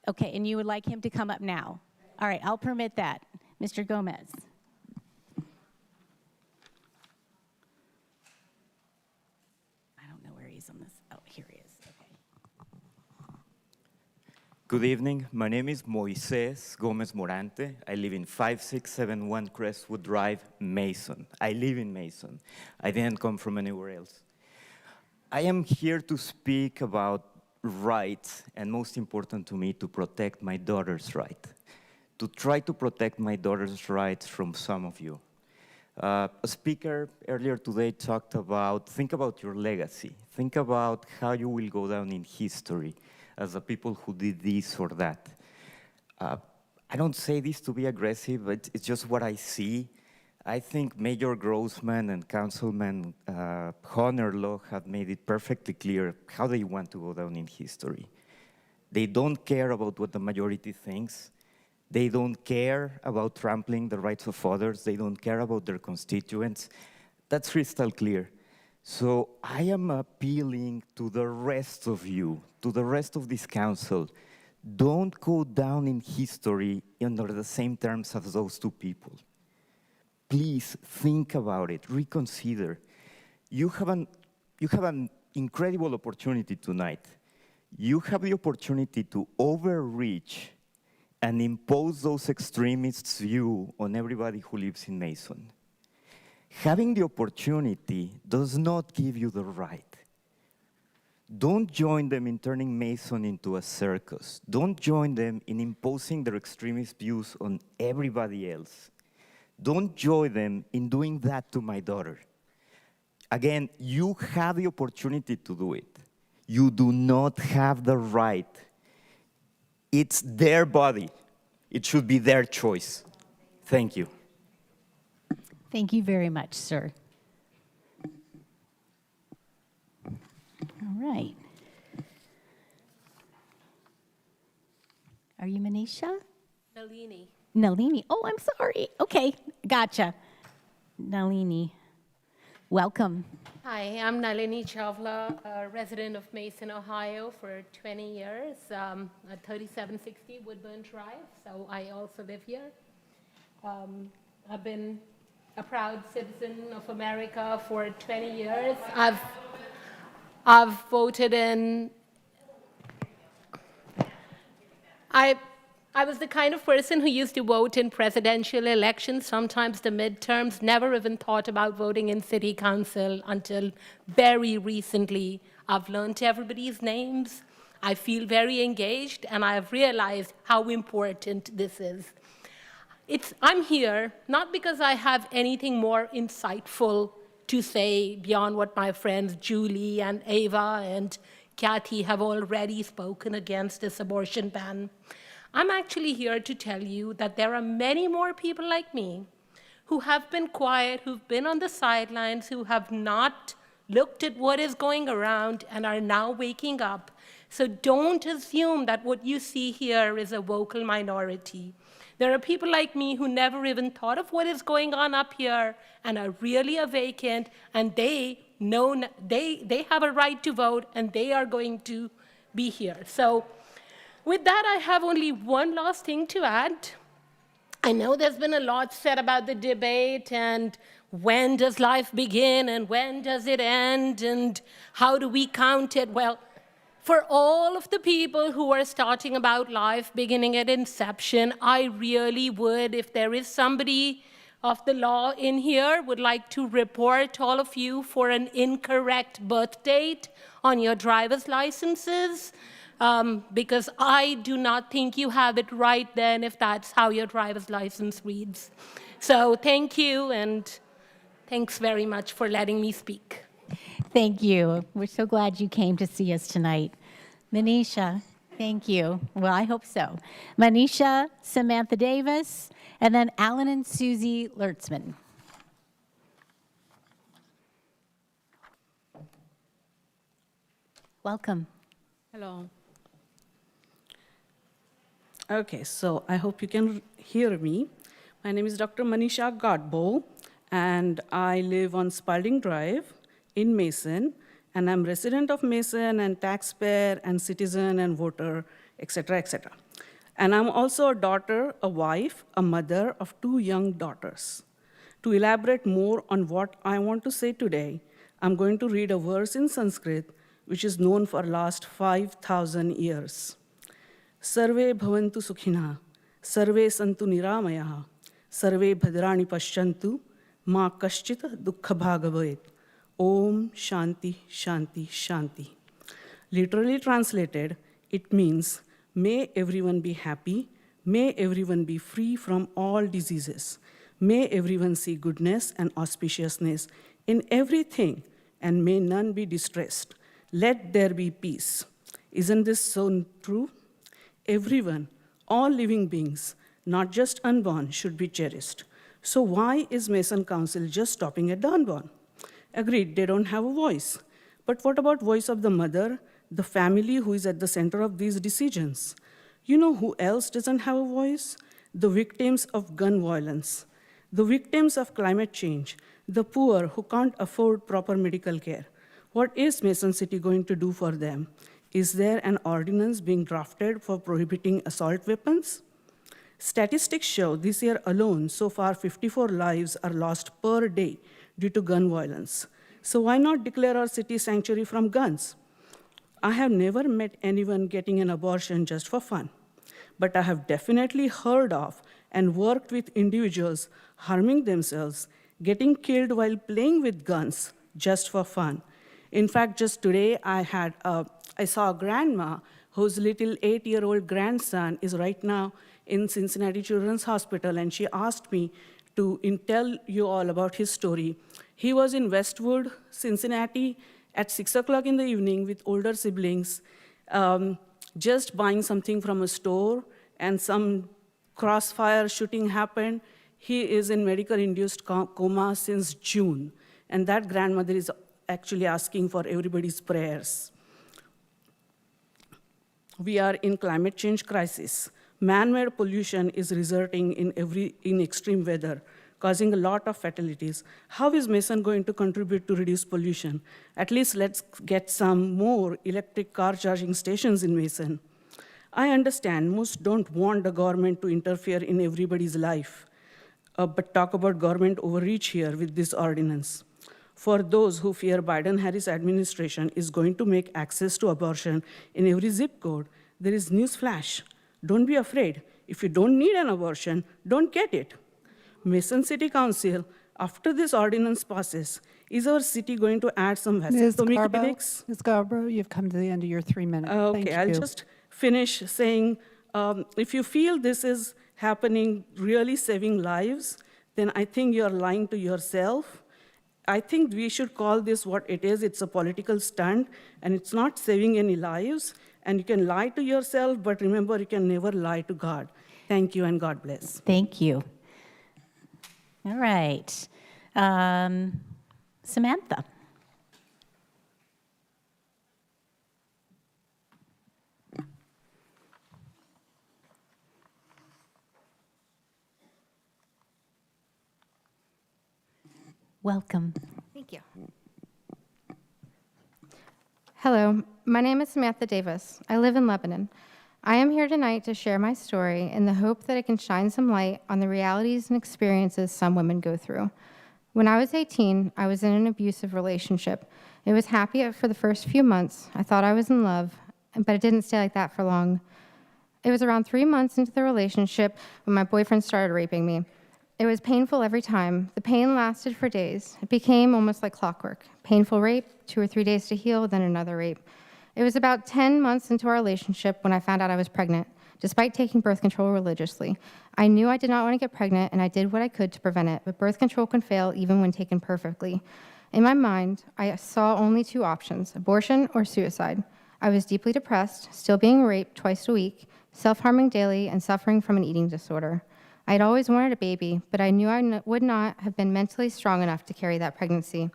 Okay, and you would like him to come up now. All right, I'll permit that. Mr. Gomez. I don't know where he is on this. Oh, here he is. Okay. Good evening. My name is Moises Gomez Morante. I live in 5671 Crestwood Drive, Mason. I live in Mason. I didn't come from anywhere else. I am here to speak about rights, and most important to me, to protect my daughter's right. To try to protect my daughter's rights from some of you. A speaker earlier today talked about, think about your legacy. Think about how you will go down in history as the people who did this or that. I don't say this to be aggressive, but it's just what I see. I think Mayor Grossman and Councilman Honerlo have made it perfectly clear how they want to go down in history. They don't care about what the majority thinks. They don't care about trampling the rights of others. They don't care about their constituents. That's crystal clear. So I am appealing to the rest of you, to the rest of this council. Don't go down in history under the same terms as those two people. Please think about it, reconsider. You have an incredible opportunity tonight. You have the opportunity to overreach and impose those extremists' view on everybody who lives in Mason. Having the opportunity does not give you the right. Don't join them in turning Mason into a circus. Don't join them in imposing their extremist views on everybody else. Don't join them in doing that to my daughter. Again, you have the opportunity to do it. You do not have the right. It's their body. It should be their choice. Thank you. Thank you very much, sir. All right. Are you Manisha? Nalini. Nalini. Oh, I'm sorry. Okay, gotcha. Nalini, welcome. Hi, I'm Nalini Chawla, a resident of Mason, Ohio for 20 years at 3760 Woodburn Drive, so I also live here. I've been a proud citizen of America for 20 years. I've voted in. I was the kind of person who used to vote in presidential elections, sometimes the midterms, never even thought about voting in city council until very recently. I've learned everybody's names. I feel very engaged, and I've realized how important this is. I'm here not because I have anything more insightful to say beyond what my friends Julie and Ava and Kathy have already spoken against this abortion ban. I'm actually here to tell you that there are many more people like me who have been quiet, who've been on the sidelines, who have not looked at what is going around and are now waking up. So don't assume that what you see here is a vocal minority. There are people like me who never even thought of what is going on up here and are really awakened, and they know they have a right to vote, and they are going to be here. So with that, I have only one last thing to add. I know there's been a lot said about the debate and when does life begin and when does it end and how do we count it? Well, for all of the people who are starting about life beginning at inception, I really would, if there is somebody of the law in here, would like to report all of you for an incorrect birth date on your driver's licenses. because I do not think you have it right then if that's how your driver's license reads. So thank you, and thanks very much for letting me speak. Thank you. We're so glad you came to see us tonight. Manisha, thank you. Well, I hope so. Manisha, Samantha Davis, and then Alan and Susie Lertzman. Welcome. Hello. Okay, so I hope you can hear me. My name is Dr. Manisha Godbow, and I live on Spalding Drive in Mason, and I'm resident of Mason and taxpayer and citizen and voter, etc., etc. And I'm also a daughter, a wife, a mother of 2 young daughters. To elaborate more on what I want to say today, I'm going to read a verse in Sanskrit which is known for last 5,000 years. Sarve bhavantu sukhina, sarve santu niramayaha, sarve bhadrani pashyantu, ma kaschita dukkha bhagavaet. Om Shanti Shanti Shanti. Literally translated, it means, may everyone be happy, may everyone be free from all diseases, may everyone see goodness and auspiciousness in everything, and may none be distressed. Let there be peace. Isn't this so true? Everyone, all living beings, not just unborn, should be cherished. So why is Mason Council just stopping at the unborn? Agreed, they don't have a voice. But what about voice of the mother, the family who is at the center of these decisions? You know who else doesn't have a voice? The victims of gun violence, the victims of climate change, the poor who can't afford proper medical care. What is Mason City going to do for them? Is there an ordinance being drafted for prohibiting assault weapons? Statistics show this year alone, so far 54 lives are lost per day due to gun violence. So why not declare our city sanctuary from guns? I have never met anyone getting an abortion just for fun, but I have definitely heard of and worked with individuals harming themselves, getting killed while playing with guns just for fun. In fact, just today I saw a grandma whose little 8-year-old grandson is right now in Cincinnati Children's Hospital, and she asked me to tell you all about his story. He was in Westwood, Cincinnati, at 6 o'clock in the evening with older siblings, just buying something from a store, and some crossfire shooting happened. He is in medical-induced coma since June, and that grandmother is actually asking for everybody's prayers. We are in climate change crisis. Man-made pollution is resulting in extreme weather, causing a lot of fatalities. How is Mason going to contribute to reduce pollution? At least let's get some more electric car charging stations in Mason. I understand most don't want the government to interfere in everybody's life, but talk about government overreach here with this ordinance. For those who fear Biden-Harris administration is going to make access to abortion in every zip code, there is news flash. Don't be afraid. If you don't need an abortion, don't get it. Mason City Council, after this ordinance passes, is our city going to add some vasectomy clinics? Ms. Scarborough, you've come to the end of your 3 minutes. Thank Okay, you. I'll just finish saying, if you feel this is happening, really saving lives, then I think you're lying to yourself. I think we should call this what it is. It's a political stunt, and it's not saving any lives. And you can lie to yourself, but remember, you can never lie to God. Thank you, and God bless. Thank you. All right. Samantha. Welcome. Thank you. Hello, my name is Samantha Davis. I live in Lebanon. I am here tonight to share my story in the hope that it can shine some light on the realities and experiences some women go through. When I was 18, I was in an abusive relationship. It was happy for the first few months. I thought I was in love, but it didn't stay like that for long. It was around 3 months into the relationship when my boyfriend started raping me. It was painful every time. The pain lasted for days. It became almost like clockwork. Painful rape, 2 or 3 days to heal, then another rape. It was about 10 months into our relationship when I found out I was pregnant, despite taking birth control religiously. I knew I did not want to get pregnant, and I did what I could to prevent it, but birth control can fail even when taken perfectly. In my mind, I saw only two options, abortion or suicide. I was deeply depressed, still being raped twice a week, self-harming daily, and suffering from an eating disorder. I had always wanted a baby, but I knew I would not have been mentally strong enough to carry that pregnancy.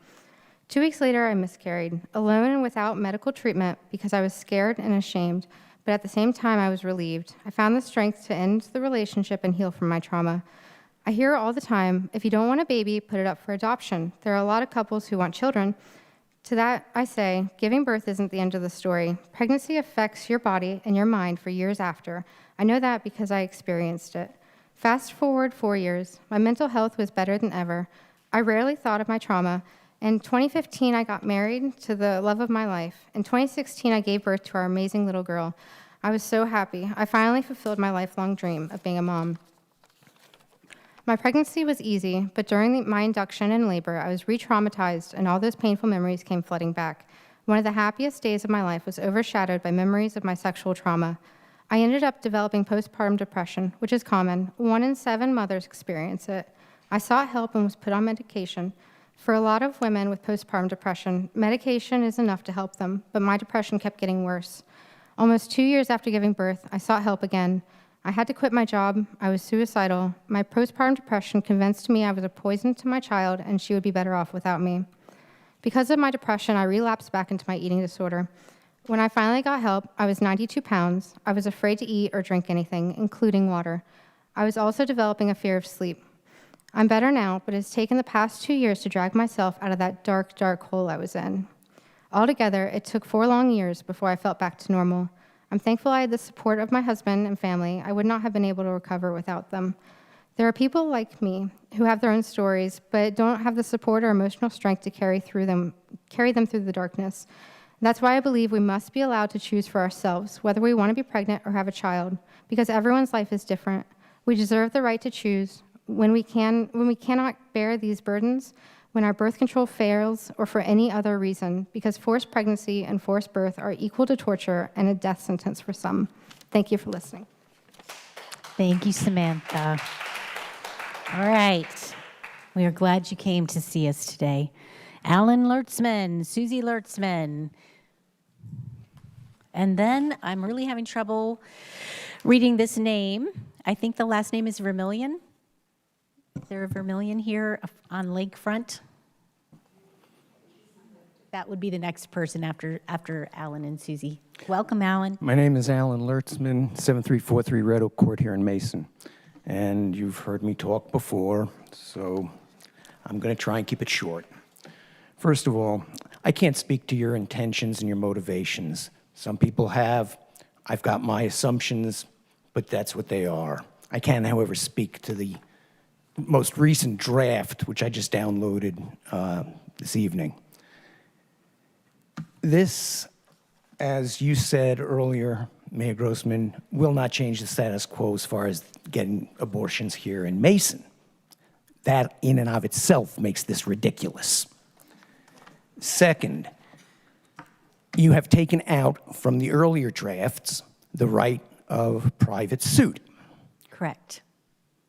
2 weeks later, I miscarried, alone and without medical treatment because I was scared and ashamed, but at the same time, I was relieved. I found the strength to end the relationship and heal from my trauma. I hear all the time, if you don't want a baby, put it up for adoption. There are a lot of couples who want children. To that, I say, giving birth isn't the end of the story. Pregnancy affects your body and your mind for years after. I know that because I experienced it. Fast forward 4 years, my mental health was better than ever. I rarely thought of my trauma. In 2015, I got married to the love of my life. In 2016, I gave birth to our amazing little girl. I was so happy. I finally fulfilled my lifelong dream of being a mom. My pregnancy was easy, but during my induction and labor, I was re-traumatized, and all those painful memories came flooding back. One of the happiest days of my life was overshadowed by memories of my sexual trauma. I ended up developing postpartum depression, which is common. 1 in 7 mothers experience it. I sought help and was put on medication. For a lot of women with postpartum depression, medication is enough to help them, but my depression kept getting worse. Almost 2 years after giving birth, I sought help again. I had to quit my job. I was suicidal. My postpartum depression convinced me I was a poison to my child and she would be better off without me. Because of my depression, I relapsed back into my eating disorder. When I finally got help, I was 92 pounds. I was afraid to eat or drink anything, including water. I was also developing a fear of sleep. I'm better now, but it's taken the past 2 years to drag myself out of that dark, dark hole I was in. Altogether, it took 4 long years before I felt back to normal. I'm thankful I had the support of my husband and family. I would not have been able to recover without them. There are people like me who have their own stories, but don't have the support or emotional strength to carry them through the darkness. That's why I believe we must be allowed to choose for ourselves whether we want to be pregnant or have a child, because everyone's life is different. We deserve the right to choose when we cannot bear these burdens, when our birth control fails, or for any other reason, because forced pregnancy and forced birth are equal to torture and a death sentence for some. Thank you for listening. Thank you, Samantha. All right. We are glad you came to see us today. Alan Lertzman, Susie Lertzman. And then I'm really having trouble reading this name. I think the last name is Vermillion. Is there a Vermillion here on Lakefront? That would be the next person after Alan and Susie. Welcome, Alan. My name is Alan Lertzman, 7343 Red Oak Court here in Mason. And you've heard me talk before, so I'm going to try and keep it short. First of all, I can't speak to your intentions and your motivations. Some people have. I've got my assumptions, but that's what they are. I can, however, speak to the most recent draft, which I just downloaded this evening. This, as you said earlier, Mayor Grossman, will not change the status quo as far as getting abortions here in Mason. That in and of itself makes this ridiculous. Second, you have taken out from the earlier drafts the right of private suit. Correct.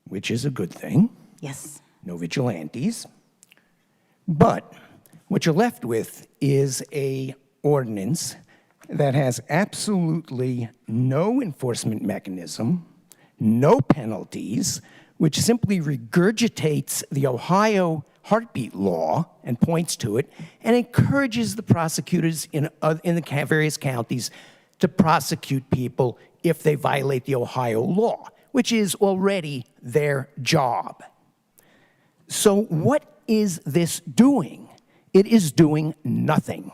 Which is a good thing. Yes. No vigilantes. But what you're left with is a ordinance that has absolutely no enforcement mechanism, no penalties, which simply regurgitates the Ohio heartbeat law and points to it, and encourages the prosecutors in the various counties to prosecute people if they violate the Ohio law, which is already their job. So what is this doing? It is doing nothing.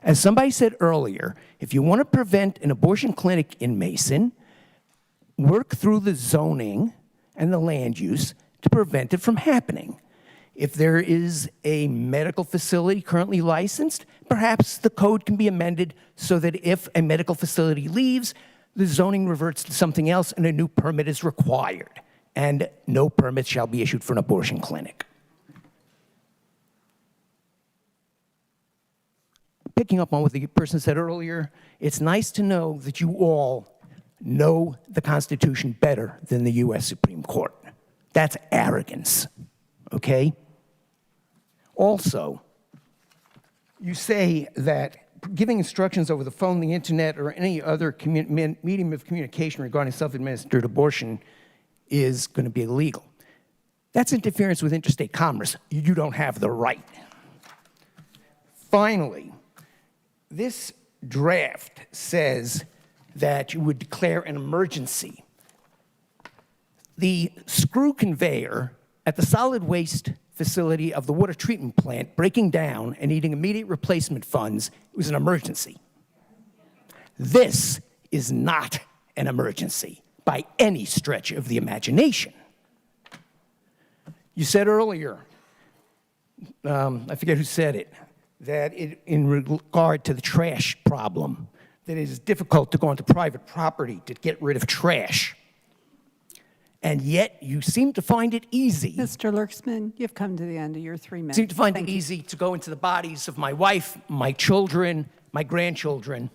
As somebody said earlier, if you want to prevent an abortion clinic in Mason, work through the zoning and the land use to prevent it from happening. If there is a medical facility currently licensed, perhaps the code can be amended so that if a medical facility leaves, the zoning reverts to something else and a new permit is required, and no permit shall be issued for an abortion clinic. picking up on what the person said earlier, it's nice to know that you all know the Constitution better than the U.S. Supreme Court. That's arrogance, okay? Also, you say that giving instructions over the phone, the internet, or any other medium of communication regarding self-administered abortion is going to be illegal. That's interference with interstate commerce. You don't have the right. Finally, this draft says that you would declare an emergency. The screw conveyor at the solid waste facility of the water treatment plant breaking down and needing immediate replacement funds was an emergency. This is not an emergency by any stretch of the imagination. You said earlier, I forget who said it, that in regard to the trash problem, that it is difficult to go onto private property to get rid of trash. And yet you seem to find it easy. Mr. Lurksman, you've come to the end of your 3 minutes. Seem to find Thank it you. easy to go into the bodies of my wife, my children, my grandchildren,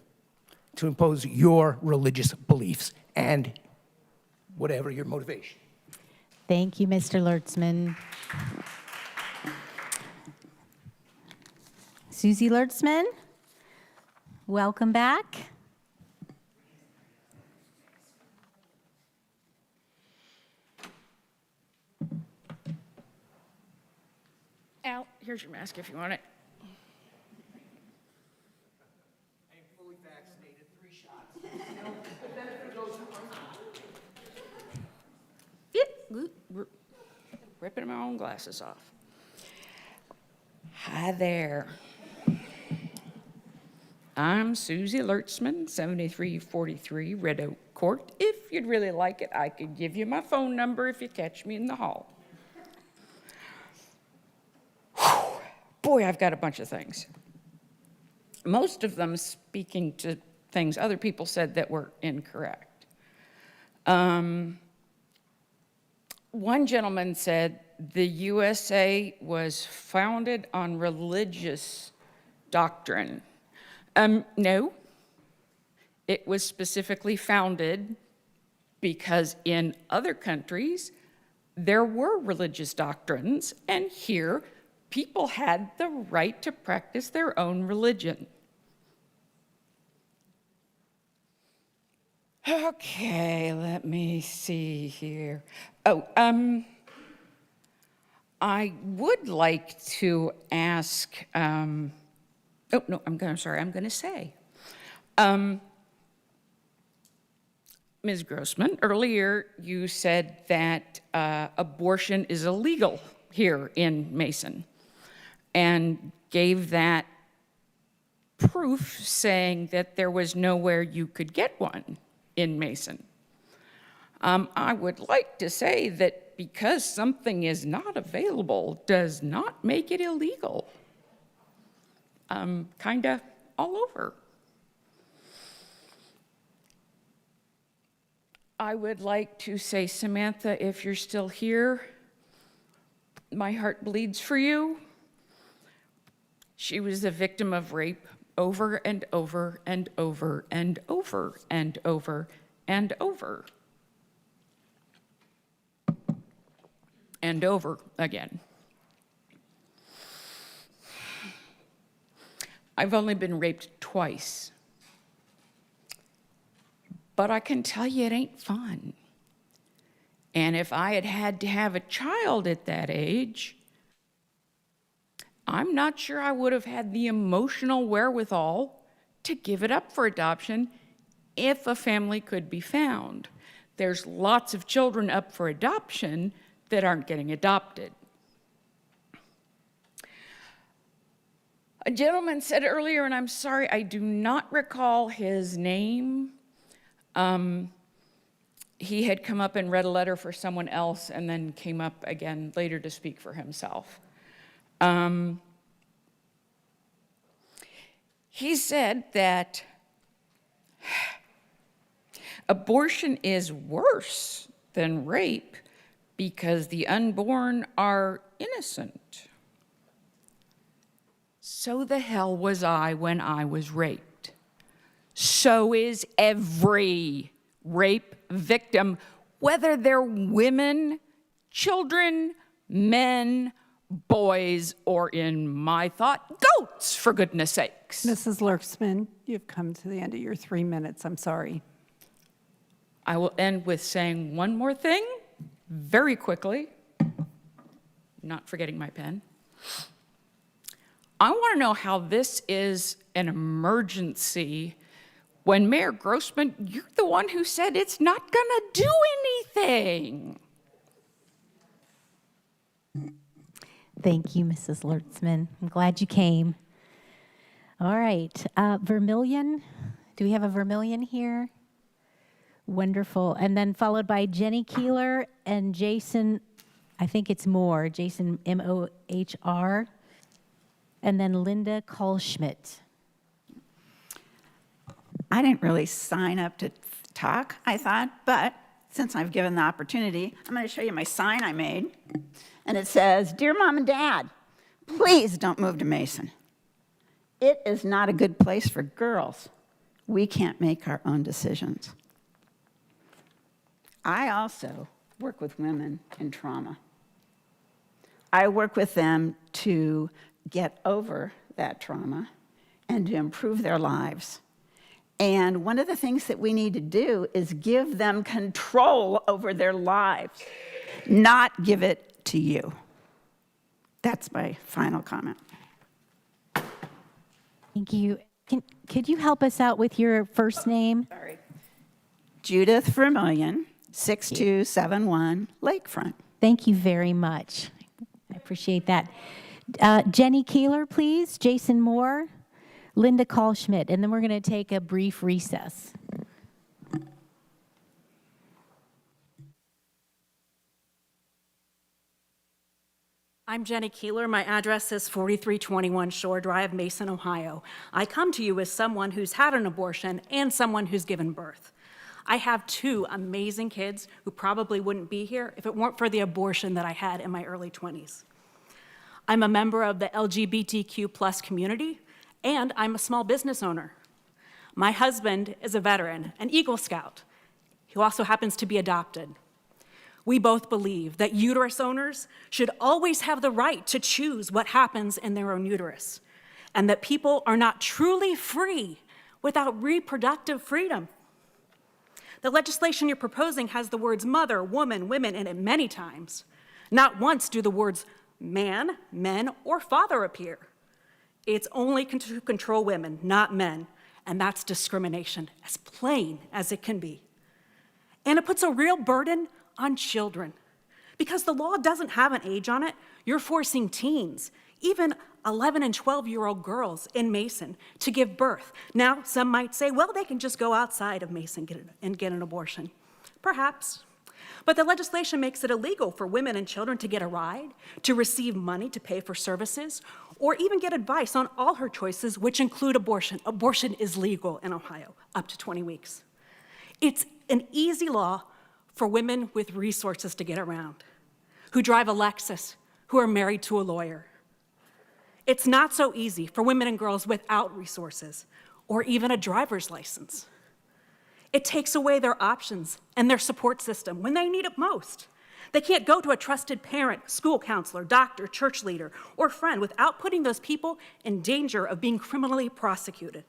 to impose your religious beliefs and whatever your motivation. Thank you, Mr. Lurtzman. Susie Lurtzman, welcome back. Al, here's your mask if you want it. I am fully vaccinated, 3 shots. The benefit goes Ripping my own glasses off. Hi there. I'm Susie Lurtzman, 7343 Red Oak Court. If you'd really like it, I could give you my phone number if you catch me in the hall. Whew. Boy, I've got a bunch of things. Most of them speaking to things other people said that were incorrect. One gentleman said the USA was founded on religious doctrine. No, it was specifically founded because in other countries there were religious doctrines, and here people had the right to practice their own religion. Okay, let me see here. Oh, I would like to ask, I'm gonna say. Ms. Grossman, earlier you said that abortion is illegal here in Mason and gave that proof saying that there was nowhere you could get one in Mason. I would like to say that because something is not available does not make it illegal. Kinda all over. I would like to say, Samantha, if you're still here, my heart bleeds for you. She was a victim of rape over and over and over and over and over and over. And over again. I've only been raped twice. But I can tell you it ain't fun. And if I had had to have a child at that age, I'm not sure I would have had the emotional wherewithal to give it up for adoption if a family could be found. There's lots of children up for adoption that aren't getting adopted. A gentleman said earlier, and I'm sorry, I do not recall his name. He had come up and read a letter for someone else and then came up again later to speak for himself. He said that abortion is worse than rape because the unborn are innocent. So the hell was I when I was raped. So is every rape victim, whether they're women, children, men, boys, or in my thought, goats, for goodness sakes. Mrs. Lurksman, you've come to the end of your 3 minutes. I'm sorry. I will end with saying one more thing, very quickly, not forgetting my pen. I want to know how this is an emergency when Mayor Grossman, you're the one who said it's not going to do anything. Thank you, Mrs. Lurtzman. I'm glad you came. All right, Vermillion. Do we have a Vermillion here? Wonderful. And then followed by Jenny Keeler and Jason, I think it's Moore, Jason M-O-H-R, and then Linda Kohlschmidt. I didn't really sign up to talk, I thought, but since I've given the opportunity, I'm going to show you my sign I made. And it says, "Dear Mom and Dad, please don't move to Mason. It is not a good place for girls. We can't make our own decisions." I also work with women in trauma. I work with them to get over that trauma and to improve their lives. And one of the things that we need to do is give them control over their lives, not give it to you. That's my final comment. Thank you. Could you help us out with your first name? Sorry. Judith Vermillion, 6271 Lakefront. Thank you very much. I appreciate that. Jenny Keeler, please. Jason Moore, Linda Kohlschmidt, and then we're going to take a brief recess. I'm Jenny Keeler. My address is 4321 Shore Drive, Mason, Ohio. I come to you as someone who's had an abortion and someone who's given birth. I have 2 amazing kids who probably wouldn't be here if it weren't for the abortion that I had in my early 20s. I'm a member of the LGBTQ+ community, and I'm a small business owner. My husband is a veteran, an Eagle Scout, who also happens to be adopted. We both believe that uterus owners should always have the right to choose what happens in their own uterus, and that people are not truly free without reproductive freedom. The legislation you're proposing has the words mother, woman, women in it many times. Not once do the words man, men, or father appear. It's only to control women, not men, and that's discrimination, as plain as it can be. And it puts a real burden on children. Because the law doesn't have an age on it, you're forcing teens, even 11 and 12-year-old girls in Mason, to give birth. Now, some might say, well, they can just go outside of Mason and get an abortion. Perhaps. But the legislation makes it illegal for women and children to get a ride, to receive money to pay for services, or even get advice on all her choices, which include abortion. Abortion is legal in Ohio, up to 20 weeks. It's an easy law for women with resources to get around, who drive a Lexus, who are married to a lawyer. It's not so easy for women and girls without resources, or even a driver's license. It takes away their options and their support system when they need it most. They can't go to a trusted parent, school counselor, doctor, church leader, or friend without putting those people in danger of being criminally prosecuted.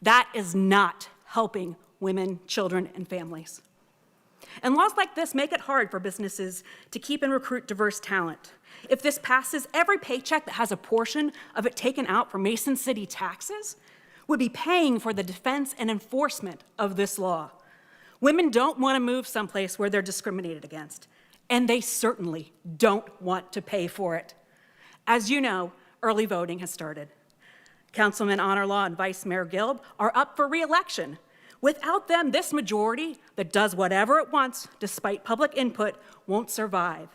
That is not helping women, children, and families. And laws like this make it hard for businesses to keep and recruit diverse talent. If this passes, every paycheck that has a portion of it taken out for Mason City taxes would be paying for the defense and enforcement of this law. Women don't want to move someplace where they're discriminated against, and they certainly don't want to pay for it. As you know, early voting has started. Councilman Honor Law and Vice Mayor Gilb are up for re-election. Without them, this majority that does whatever it wants, despite public input, won't survive.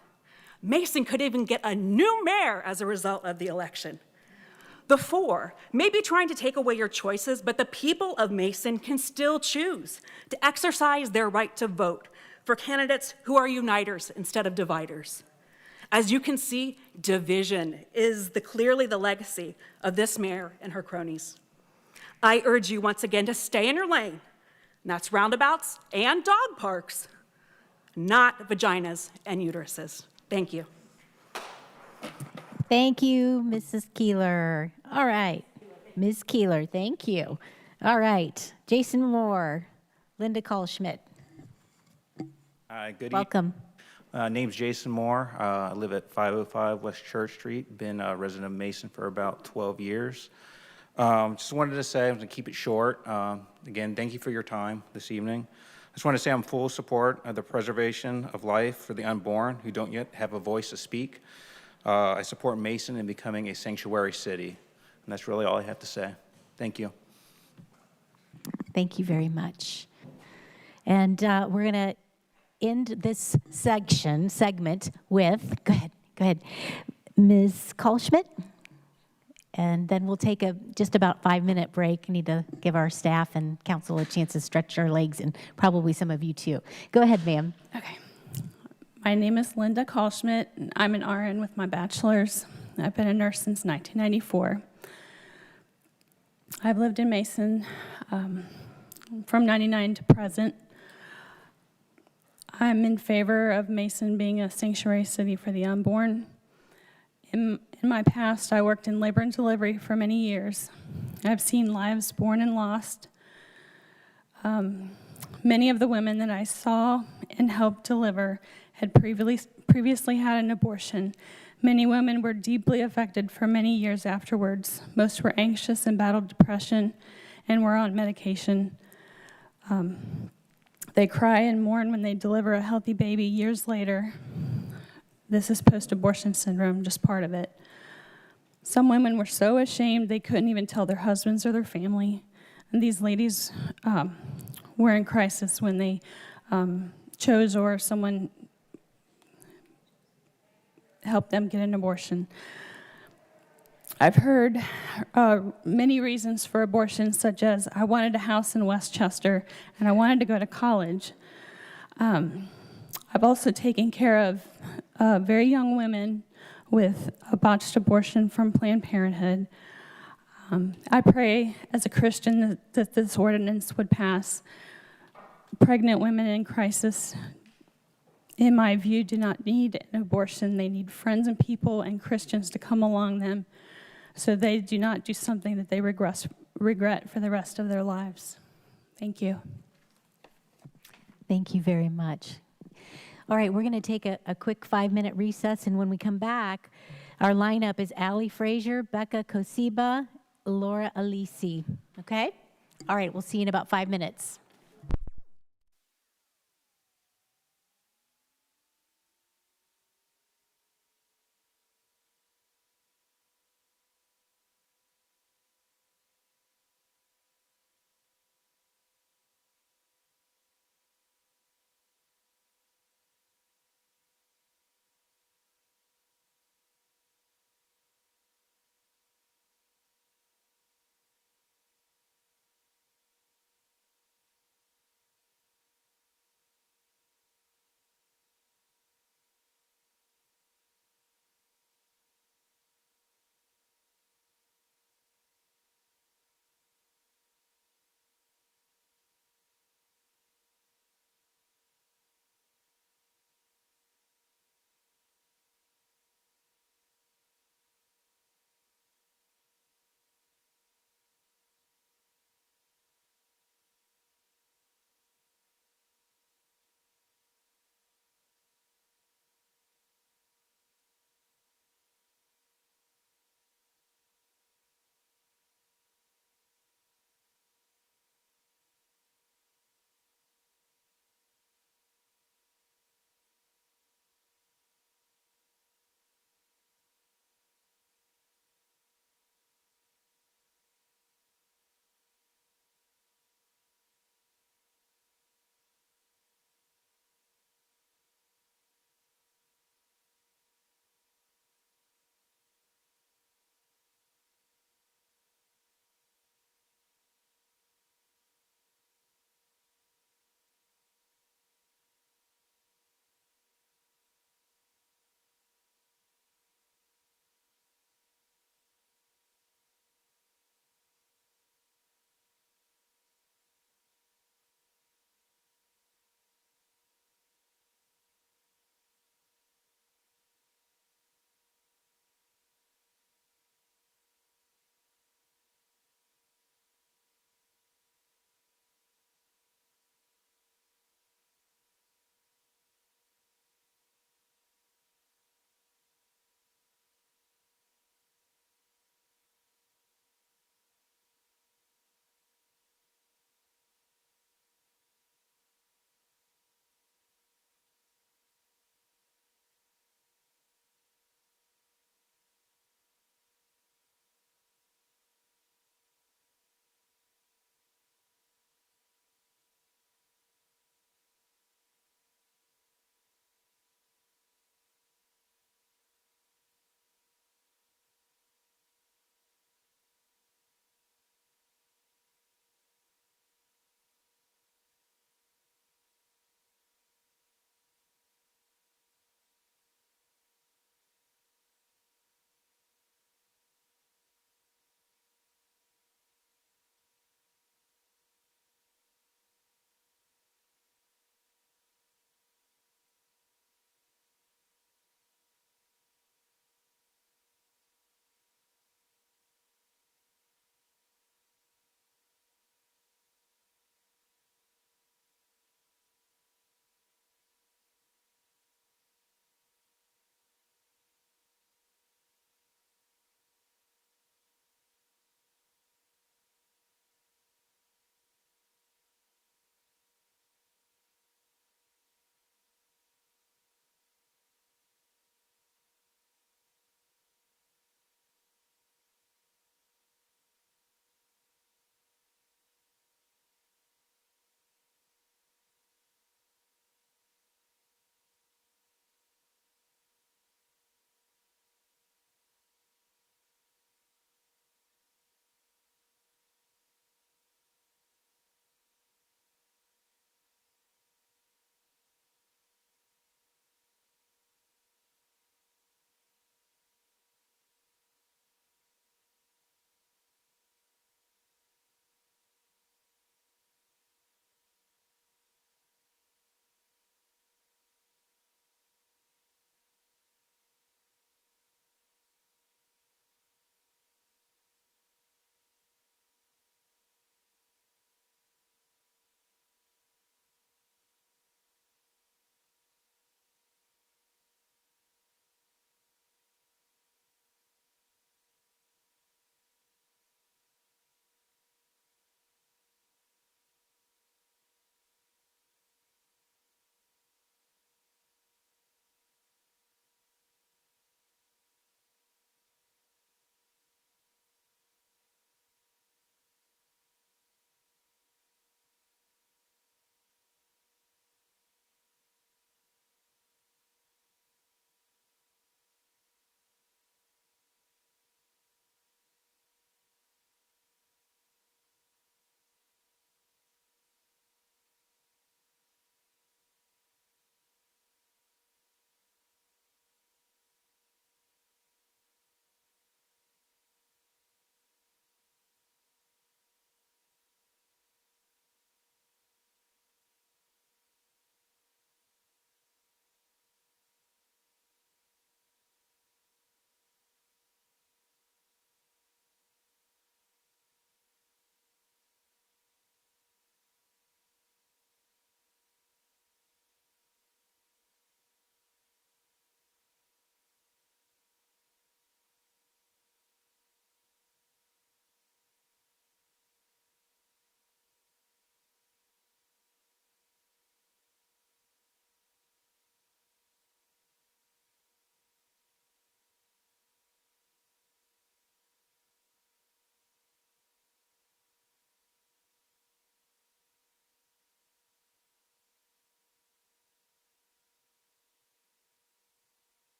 Mason could even get a new mayor as a result of the election. The 4 may be trying to take away your choices, but the people of Mason can still choose to exercise their right to vote for candidates who are uniters instead of dividers. As you can see, division is clearly the legacy of this mayor and her cronies. I urge you once again to stay in your lane, and that's roundabouts and dog parks, not vaginas and uteruses. Thank you. Thank you, Mrs. Keeler. All right, Ms. Keeler, thank you. All right, Jason Moore, Linda Call-Schmidt. Hi, good evening. Welcome. Name's Jason Moore. I live at 505 West Church Street. Been a resident of Mason for about 12 years. Just wanted to say, I'm going to keep it short. Again, thank you for your time this evening. I just want to say I'm full support of the preservation of life for the unborn who don't yet have a voice to speak. I support Mason in becoming a sanctuary city. And that's really all I have to say. Thank you. Thank you very much. And we're going to end this segment with, go ahead, Ms. Call-Schmidt. And then we'll take a just about 5-minute break. I need to give our staff and council a chance to stretch their legs, and probably some of you too. Go ahead, ma'am. Okay. My name is Linda Call-Schmidt, and I'm an RN with my bachelor's. I've been a nurse since 1994. I've lived in Mason from 99 to present. I'm in favor of Mason being a sanctuary city for the unborn. In my past, I worked in labor and delivery for many years. I've seen lives born and lost. Many of the women that I saw and helped deliver had previously had an abortion. Many women were deeply affected for many years afterwards. Most were anxious and battled depression and were on medication. They cry and mourn when they deliver a healthy baby years later. This is post-abortion syndrome, just part of it. Some women were so ashamed they couldn't even tell their husbands or their family. And these ladies were in crisis when they chose or someone helped them get an abortion. I've heard many reasons for abortion, such as I wanted a house in Westchester and I wanted to go to college. I've also taken care of very young women with a botched abortion from Planned Parenthood. I pray as a Christian that this ordinance would pass. Pregnant women in crisis, in my view, do not need an abortion. They need friends and people and Christians to come along them so they do not do something that they regret for the rest of their lives. Thank you. Thank you very much. All right, we're going to take a quick 5-minute recess, and when we come back, our lineup is Allie Frazier, Becca Kosiba, Laura Alisi. Okay? All right, we'll see you in about 5 minutes.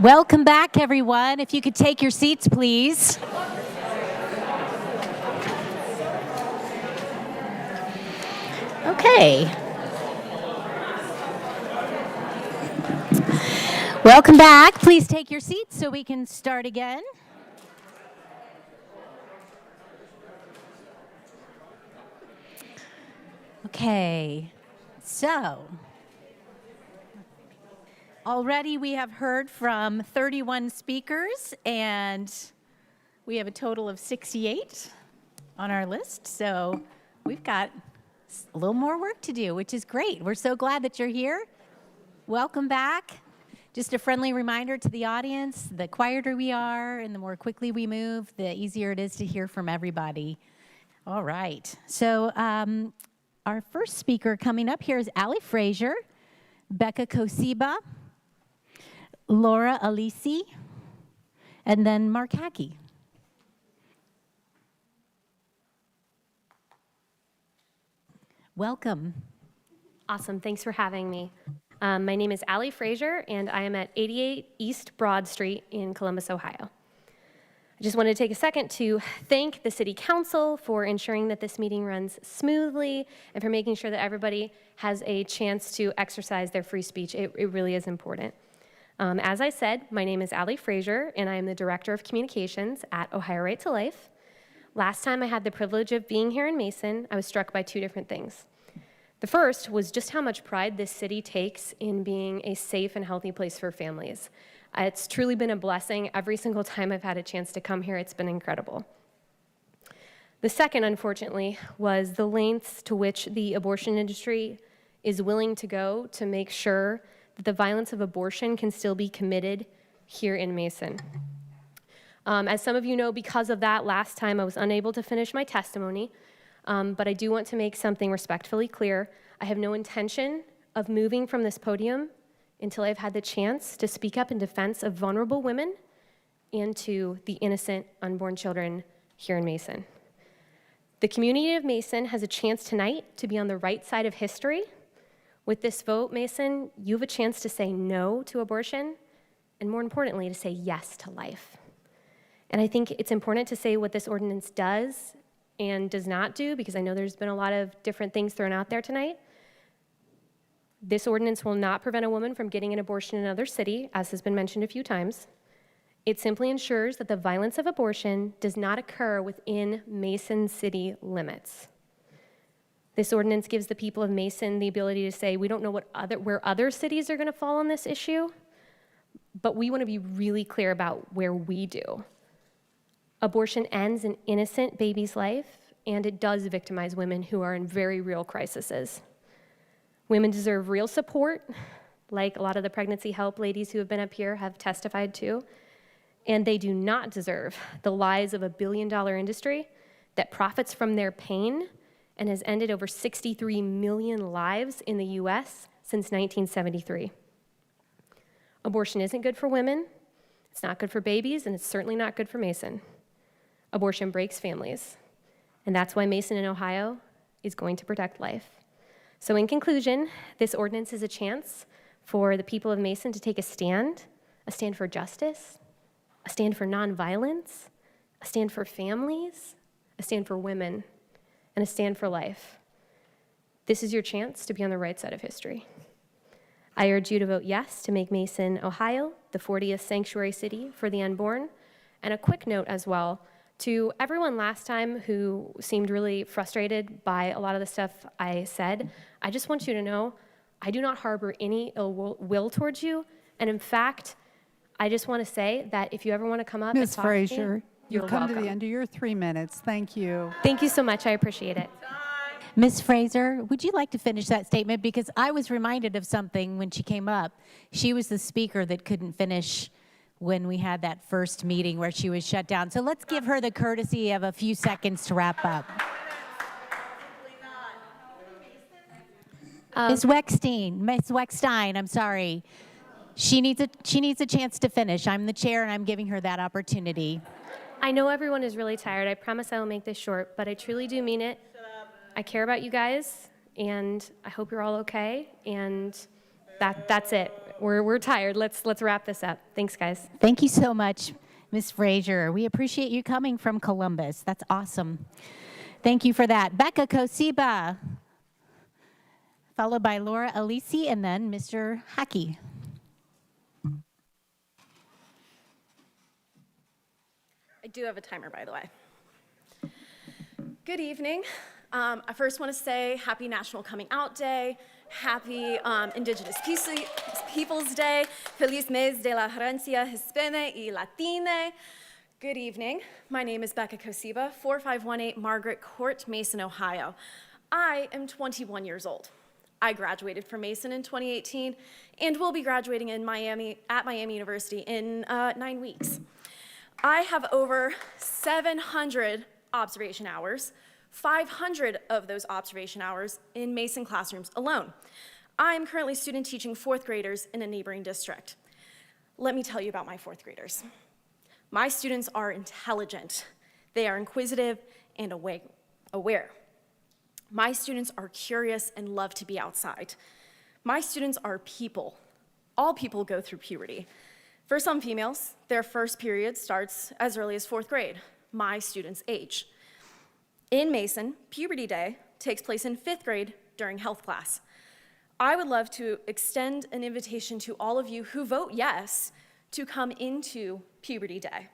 Welcome back, everyone. If you could take your seats, please. Okay. Welcome back. Please take your seats so we can start again. Okay, so already we have heard from 31 speakers, and we have a total of 68 on our list. So we've got a little more work to do, which is great. We're so glad that you're here. Welcome back. Just a friendly reminder to the audience, the quieter we are and the more quickly we move, the easier it is to hear from everybody. All right. So our first speaker coming up here is Allie Frazier, Becca Kosiba, Laura Alisi, and then Mark Hackey. Welcome. Awesome. Thanks for having me. My name is Allie Frazier, and I am at 88 East Broad Street in Columbus, Ohio. I just wanted to take a second to thank the City Council for ensuring that this meeting runs smoothly and for making sure that everybody has a chance to exercise their free speech. It really is important. As I said, my name is Allie Frazier, and I am the Director of Communications at Ohio Right to Life. Last time I had the privilege of being here in Mason, I was struck by two different things. The first was just how much pride this city takes in being a safe and healthy place for families. It's truly been a blessing. Every single time I've had a chance to come here, it's been incredible. The second, unfortunately, was the lengths to which the abortion industry is willing to go to make sure that the violence of abortion can still be committed here in Mason. As some of you know, because of that, last time I was unable to finish my testimony, but I do want to make something respectfully clear. I have no intention of moving from this podium until I've had the chance to speak up in defense of vulnerable women and to the innocent unborn children here in Mason. The community of Mason has a chance tonight to be on the right side of history. With this vote, Mason, you have a chance to say no to abortion, and more importantly, to say yes to life. And I think it's important to say what this ordinance does and does not do, because I know there's been a lot of different things thrown out there tonight. This ordinance will not prevent a woman from getting an abortion in another city, as has been mentioned a few times. It simply ensures that the violence of abortion does not occur within Mason city limits. This ordinance gives the people of Mason the ability to say, we don't know where other cities are going to fall on this issue, but we want to be really clear about where we do. Abortion ends an innocent baby's life, and it does victimize women who are in very real crises. Women deserve real support, like a lot of the pregnancy help ladies who have been up here have testified to, and they do not deserve the lies of a billion-dollar industry that profits from their pain and has ended over 63 million lives in the US since 1973. Abortion isn't good for women, it's not good for babies, and it's certainly not good for Mason. Abortion breaks families, and that's why Mason in Ohio is going to protect life. So in conclusion, this ordinance is a chance for the people of Mason to take a stand for justice, a stand for nonviolence, a stand for families, a stand for women, and a stand for life. This is your chance to be on the right side of history. I urge you to vote yes to make Mason, Ohio, the 40th sanctuary city for the unborn. And a quick note as well, to everyone last time who seemed really frustrated by a lot of the stuff I said, I just want you to know I do not harbor any ill will towards you. And in fact, I just want to say that if you ever want to come up and Ms. talk to me, Frazier, you're you've come welcome. to the end of your 3 minutes. Thank you. Thank you so much. I appreciate it. Ms. Fraser, would you like to finish that statement? Because I was reminded of something when she came up. She was the speaker that couldn't finish when we had that first meeting where she was shut down. So let's give her the courtesy of a few seconds to wrap up. Ms. Weckstein, I'm sorry. She needs a chance to finish. I'm the chair and I'm giving her that opportunity. I know everyone is really tired. I promise I will make this short, but I truly do mean it. I care about you guys, and I hope you're all okay, and that's it. we're tired. Let's wrap this up. Thanks, guys. Thank you so much, Ms. Frazier. We appreciate you coming from Columbus. That's awesome. Thank you for that. Becca Kosiba, followed by Laura Alisi, and then Mr. Hackey. I do have a timer, by the way. Good evening. I first want to say happy National Coming Out Day, happy Indigenous Peoples Day, Feliz Mes de la Herencia Hispana y Latina. Good evening. My name is Becca Kosiba, 4518 Margaret Court, Mason, Ohio. I am 21 years old. I graduated from Mason in 2018 and will be graduating at Miami University in 9 weeks. I have over 700 observation hours, 500 of those observation hours in Mason classrooms alone. I am currently student teaching fourth graders in a neighboring district. Let me tell you about my fourth graders. My students are intelligent. They are inquisitive and aware. My students are curious and love to be outside. My students are people. All people go through puberty. For some females, their first period starts as early as fourth grade, my students' age. In Mason, Puberty Day takes place in fifth grade during health class. I would love to extend an invitation to all of you who vote yes to come into Puberty Day.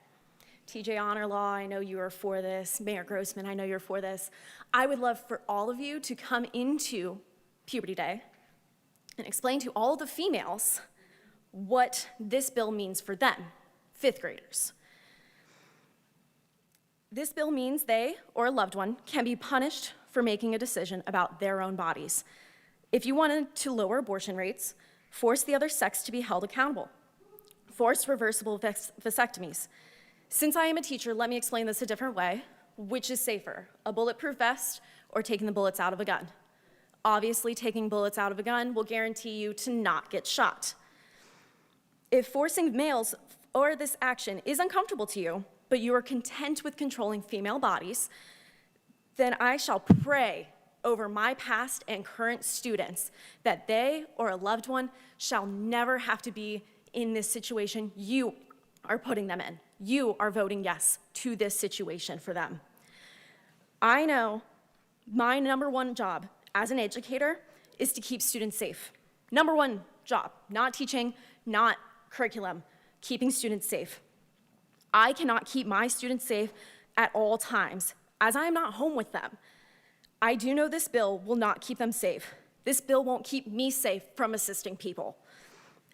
TJ Honor Law, I know you are for this. Mayor Grossman, I know you're for this. I would love for all of you to come into Puberty Day and explain to all the females what this bill means for them, fifth graders. This bill means they or a loved one can be punished for making a decision about their own bodies. If you wanted to lower abortion rates, force the other sex to be held accountable. Force reversible vasectomies. Since I am a teacher, let me explain this a different way. Which is safer, a bulletproof vest or taking the bullets out of a gun? Obviously, taking bullets out of a gun will guarantee you to not get shot. If forcing males or this action is uncomfortable to you, but you are content with controlling female bodies, then I shall pray over my past and current students that they or a loved one shall never have to be in this situation you are putting them in. You are voting yes to this situation for them. I know my number one job as an educator is to keep students safe. Number one job, not teaching, not curriculum, keeping students safe. I cannot keep my students safe at all times, as I am not home with them. I do know this bill will not keep them safe. This bill won't keep me safe from assisting people.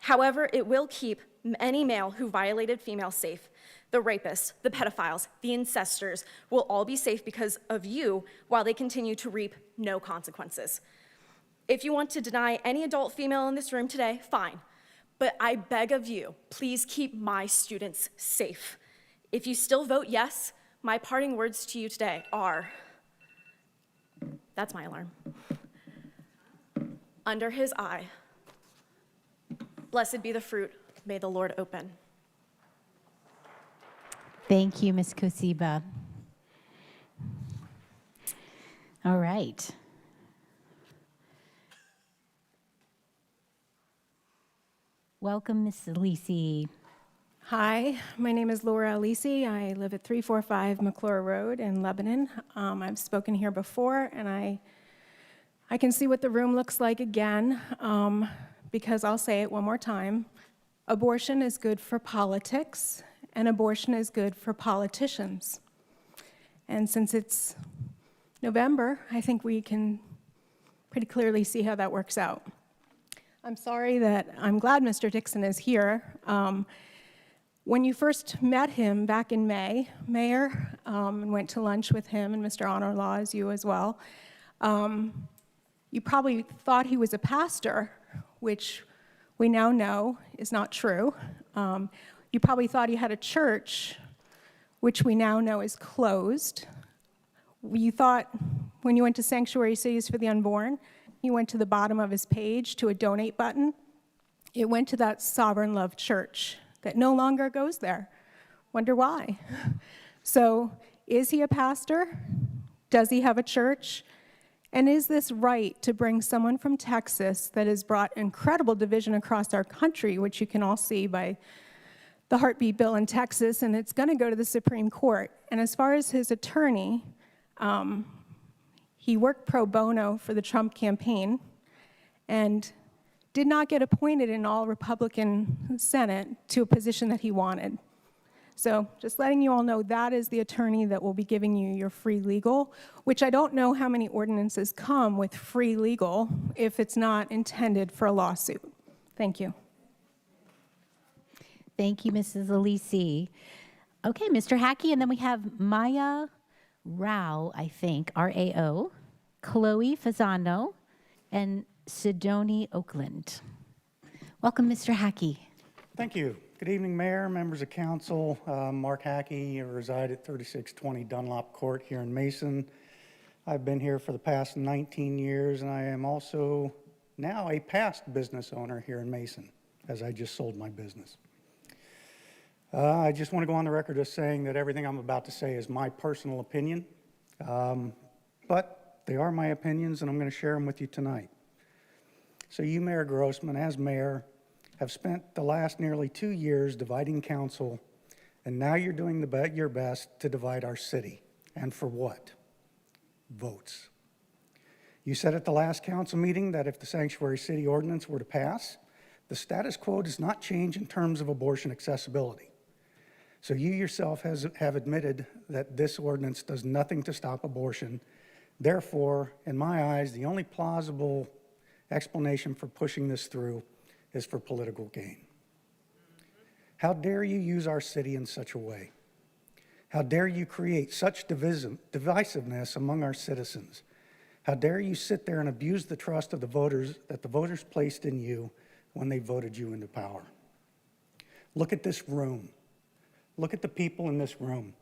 However, it will keep any male who violated females safe. The rapists, the pedophiles, the incestors will all be safe because of you while they continue to reap no consequences. If you want to deny any adult female in this room today, fine. But I beg of you, please keep my students safe. If you still vote yes, my parting words to you today are, that's my alarm. Under his eye, blessed be the fruit, may the Lord open. Thank you, Ms. Kosiba. All right. Welcome, Ms. Alisi. Hi, my name is Laura Alisi. I live at 345 McClure Road in Lebanon. I've spoken here before, and I can see what the room looks like again, because I'll say it one more time. Abortion is good for politics, and abortion is good for politicians. And since it's November, I think we can pretty clearly see how that works out. I'm glad Mr. Dixon is here. When you first met him back in May, Mayor, and went to lunch with him and Mr. Honor Law, as you as well, you probably thought he was a pastor, which we now know is not true. You probably thought he had a church, which we now know is closed. You thought when you went to Sanctuary Cities for the Unborn, you went to the bottom of his page to a donate button. It went to that Sovereign Love Church that no longer goes there. Wonder why? So, is he a pastor? Does he have a church? And is this right to bring someone from Texas that has brought incredible division across our country, which you can all see by the heartbeat bill in Texas, and it's going to go to the Supreme Court. And as far as his attorney, he worked pro bono for the Trump campaign and did not get appointed in all Republican Senate to a position that he wanted. So just letting you all know, that is the attorney that will be giving you your free legal, which I don't know how many ordinances come with free legal if it's not intended for a lawsuit. Thank you. Thank you, Mrs. Alisi. Okay, Mr. Hackey, and then we have Maya Rao, I think, R-A-O, Chloe Fasano, and Sidoni Oakland. Welcome, Mr. Hackey. Thank you. Good evening, Mayor, members of council. Mark Hackey. I reside at 3620 Dunlop Court here in Mason. I've been here for the past 19 years, and I am also now a past business owner here in Mason, as I just sold my business. I just want to go on the record as saying that everything I'm about to say is my personal opinion, but they are my opinions, and I'm going to share them with you tonight. So you, Mayor Grossman, as mayor, have spent the last nearly 2 years dividing council, and now you're doing your best to divide our city. And for what? Votes. You said at the last council meeting that if the Sanctuary City Ordinance were to pass, the status quo does not change in terms of abortion accessibility. So you yourself have admitted that this ordinance does nothing to stop abortion. Therefore, in my eyes, the only plausible explanation for pushing this through is for political gain. How dare you use our city in such a way? How dare you create such divisiveness among our citizens? How dare you sit there and abuse the trust of the voters that the voters placed in you when they voted you into power? Look at this room. Look at the people in this room.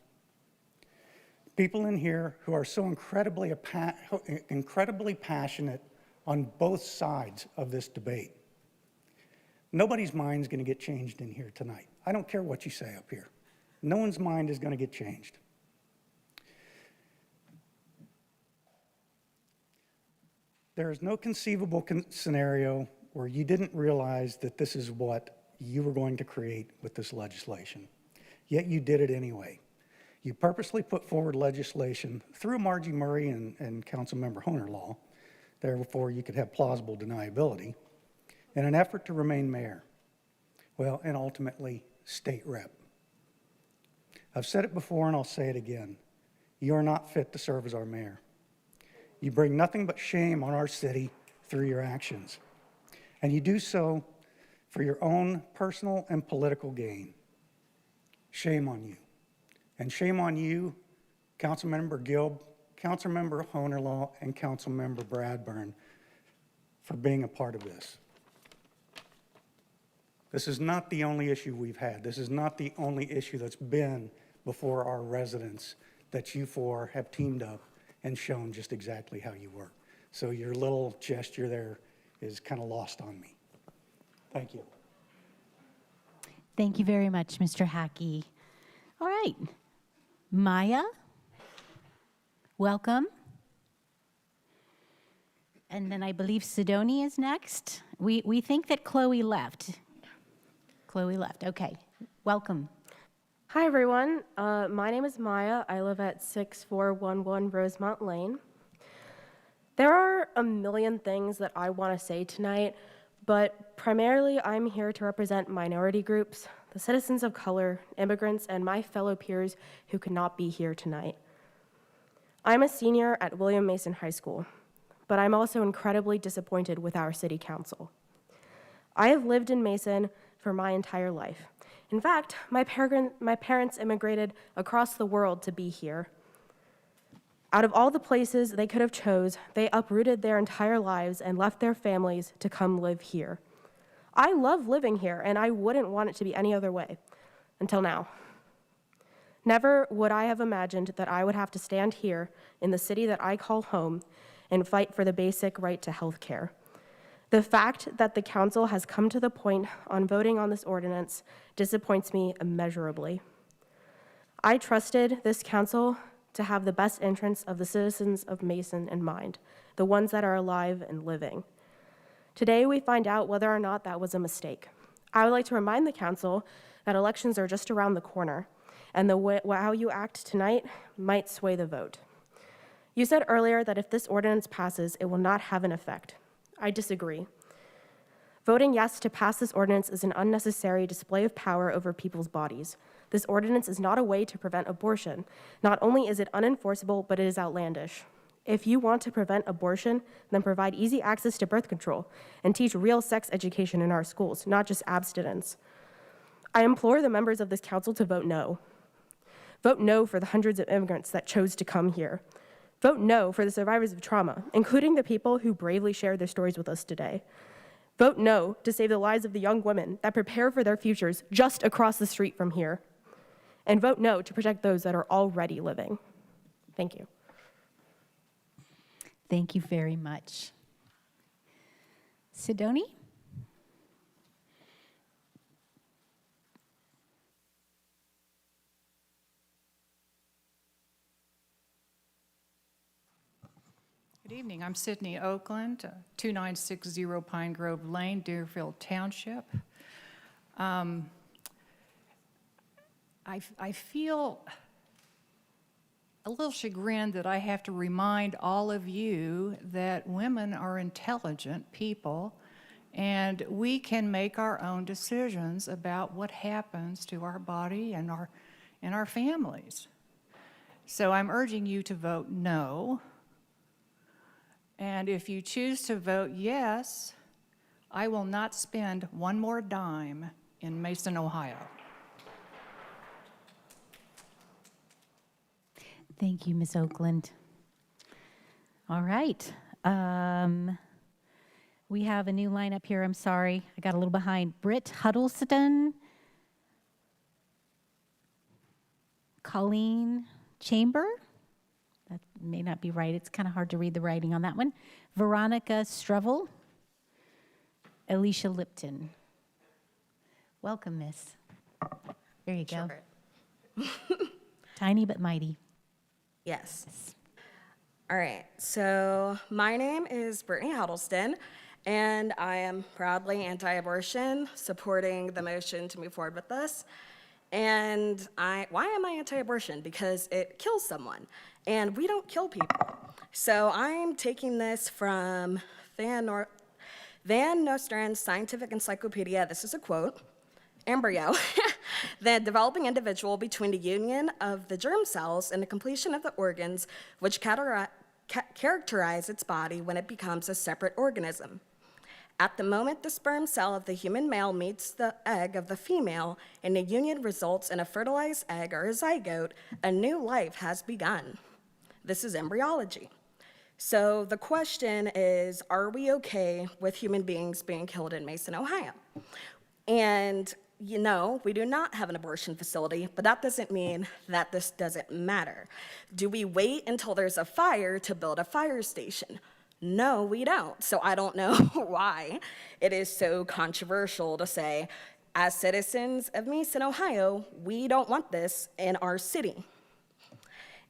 People in here who are so incredibly passionate on both sides of this debate. Nobody's mind is going to get changed in here tonight. I don't care what you say up here. No one's mind is going to get changed. There is no conceivable scenario where you didn't realize that this is what you were going to create with this legislation. Yet you did it anyway. You purposely put forward legislation through Margie Murray and Councilmember Honer Law, therefore you could have plausible deniability, in an effort to remain mayor, well, and ultimately state rep. I've said it before and I'll say it again. You are not fit to serve as our mayor. You bring nothing but shame on our city through your actions. And you do so for your own personal and political gain. Shame on you. And shame on you, Councilmember Gilb, Councilmember Honerlaw, and Councilmember Bradburn for being a part of this. This is not the only issue we've had. This is not the only issue that's been before our residents that you four have teamed up and shown just exactly how you work. So your little gesture there is kind of lost on me. Thank you. Thank you very much, Mr. Hackey. All right. Maya, welcome. And then I believe Sidoni is next. We think that Chloe left. Chloe left. Okay. Welcome. Hi, everyone. My name is Maya. I live at 6411 Rosemont Lane. There are a million things that I want to say tonight, but primarily I'm here to represent minority groups, the citizens of color, immigrants, and my fellow peers who could not be here tonight. I'm a senior at William Mason High School, but I'm also incredibly disappointed with our city council. I have lived in Mason for my entire life. In fact, my parents immigrated across the world to be here. Out of all the places they could have chose, they uprooted their entire lives and left their families to come live here. I love living here, and I wouldn't want it to be any other way, until now. Never would I have imagined that I would have to stand here in the city that I call home and fight for the basic right to health care. The fact that the council has come to the point on voting on this ordinance disappoints me immeasurably. I trusted this council to have the best interests of the citizens of Mason in mind, the ones that are alive and living. Today, we find out whether or not that was a mistake. I would like to remind the council that elections are just around the corner, and how you act tonight might sway the vote. You said earlier that if this ordinance passes, it will not have an effect. I disagree. Voting yes to pass this ordinance is an unnecessary display of power over people's bodies. This ordinance is not a way to prevent abortion. Not only is it unenforceable, but it is outlandish. If you want to prevent abortion, then provide easy access to birth control and teach real sex education in our schools, not just abstinence. I implore the members of this council to vote no. Vote no for the hundreds of immigrants that chose to come here. Vote no for the survivors of trauma, including the people who bravely shared their stories with us today. Vote no to save the lives of the young women that prepare for their futures just across the street from here. And vote no to protect those that are already living. Thank you. Thank you very much. Sidoni? Good evening. I'm Sydney Oakland, 2960 Pine Grove Lane, Deerfield Township. I feel a little chagrined that I have to remind all of you that women are intelligent people and we can make our own decisions about what happens to our body and our families. So I'm urging you to vote no. And if you choose to vote yes, I will not spend one more dime in Mason, Ohio. Thank you, Ms. Oakland. All right. We have a new lineup here. I'm sorry. I got a little behind. Britt Huddleston, Colleen Chamber. That may not be right. It's kind of hard to read the writing on that one. Veronica Strevel, Alicia Lipton. Welcome, miss. There you go. Tiny but mighty. Yes. All right, so my name is Brittany Huddleston, and I am proudly anti-abortion, supporting the motion to move forward with this. And why am I anti-abortion? Because it kills someone, and we don't kill people. So I'm taking this from Van Nostrand's Scientific Encyclopedia. This is a quote. Embryo, the developing individual between the union of the germ cells and the completion of the organs which characterize its body when it becomes a separate organism. At the moment the sperm cell of the human male meets the egg of the female and the union results in a fertilized egg or a zygote, a new life has begun. This is embryology. So the question is, are we okay with human beings being killed in Mason, Ohio? And you know, we do not have an abortion facility, but that doesn't mean that this doesn't matter. Do we wait until there's a fire to build a fire station? No, we don't. So I don't know why it is so controversial to say, as citizens of Mason, Ohio, we don't want this in our city.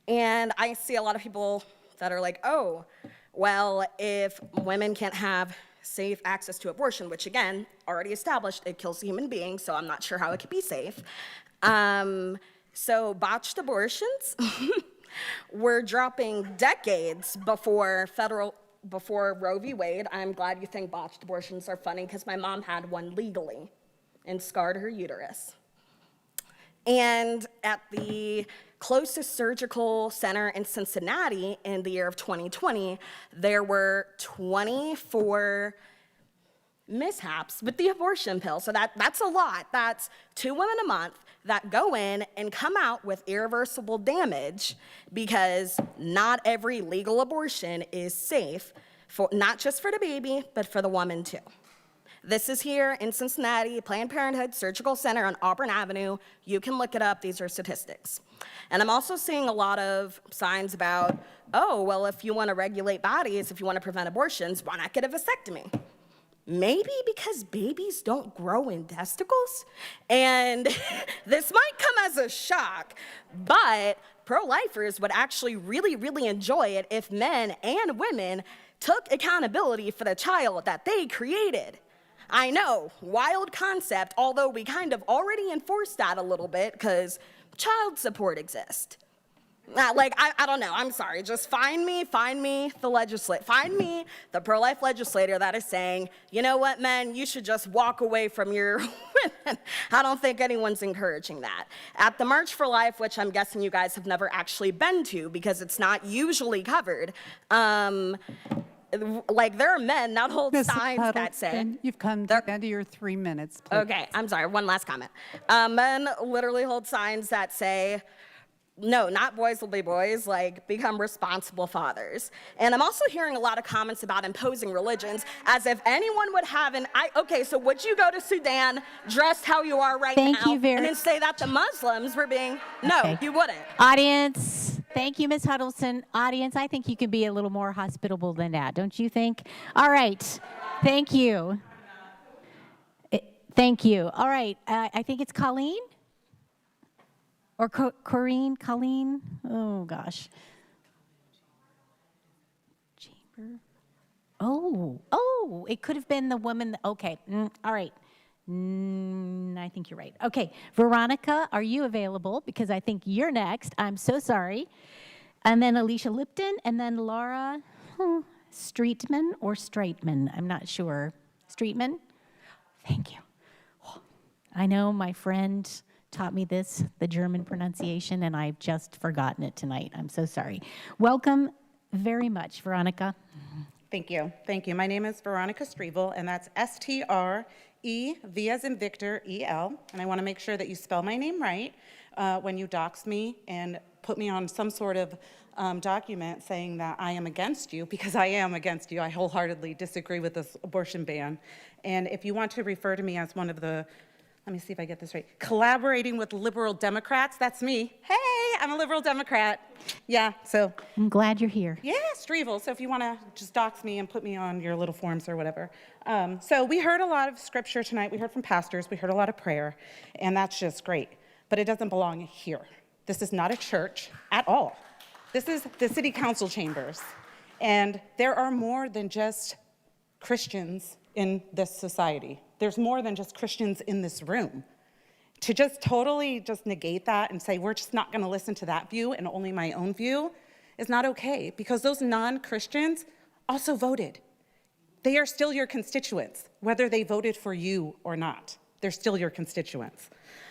And I see a lot of people that are like, oh, well, if women can't have safe access to abortion, which again, already established, it kills human beings, so I'm not sure how it could be safe. So botched abortions were dropping decades before Roe v. Wade. I'm glad you think botched abortions are funny because my mom had one legally and scarred her uterus. And at the closest surgical center in Cincinnati in the year of 2020, there were 24 mishaps with the abortion pill. So that's a lot. That's 2 women a month that go in and come out with irreversible damage because not every legal abortion is safe, not just for the baby, but for the woman too. This is here in Cincinnati, Planned Parenthood Surgical Center on Auburn Avenue. You can look it up. These are statistics. And I'm also seeing a lot of signs about, oh, well, if you want to regulate bodies, if you want to prevent abortions, why not get a vasectomy? Maybe because babies don't grow in testicles? And this might come as a shock, but pro-lifers would actually really, really enjoy it if men and women took accountability for the child that they created. I know, wild concept, although we kind of already enforced that a little bit because child support exists. I don't know, I'm sorry, just find me the pro-life legislator that is saying, you know what, men, you should just walk away from your women. I don't think anyone's encouraging that. At the March for Life, which I'm guessing you guys have never actually been to because it's not usually covered, there are men that hold Ms. signs that say... Huddleston, you've come to the end of your 3 minutes, please. Okay, I'm sorry, one last comment. Men literally hold signs that say, no, not boys will be boys, become responsible fathers. And I'm also hearing a lot of comments about imposing religions as if anyone would have okay, so would you go to Sudan dressed how you are right now and then say that the Muslims were being, no, you wouldn't. Audience, thank you, Ms. Huddleston. Audience, I think you can be a little more hospitable than that, don't you think? All right, thank you. Thank you. All right, I think it's Colleen? Or Colleen? Oh, gosh. Chamber. Oh, it could have been the woman. Okay, all right. I think you're right. Okay, Veronica, are you available? Because I think you're next. I'm so sorry. And then Alicia Lipton, and then Laura Streetman or Streitman. I'm not sure. Streetman? Thank you. I know my friend taught me this, the German pronunciation, and I've just forgotten it tonight. I'm so sorry. Welcome very much, Veronica. Thank you. Thank you. My name is Veronica Strevel, and that's S-T-R-E, V as in Victor, E-L. And I want to make sure that you spell my name right when you dox me and put me on some sort of document saying that I am against you, because I am against you. I wholeheartedly disagree with this abortion ban. And if you want to refer to me as one of the, let me see if I get this right, collaborating with liberal Democrats, that's me. Hey, I'm a liberal Democrat. Yeah, so. I'm glad you're here. Yeah, Strevel. So if you want to just dox me and put me on your little forms or whatever. So we heard a lot of scripture tonight. We heard from pastors. We heard a lot of prayer. And that's just great. But it doesn't belong here. This is not a church at all. This is the city council chambers. And there are more than just Christians in this society. There's more than just Christians in this room. To just totally just negate that and say, we're just not going to listen to that view and only my own view is not okay, because those non-Christians also voted. They are still your constituents, whether they voted for you or not. They're still your constituents.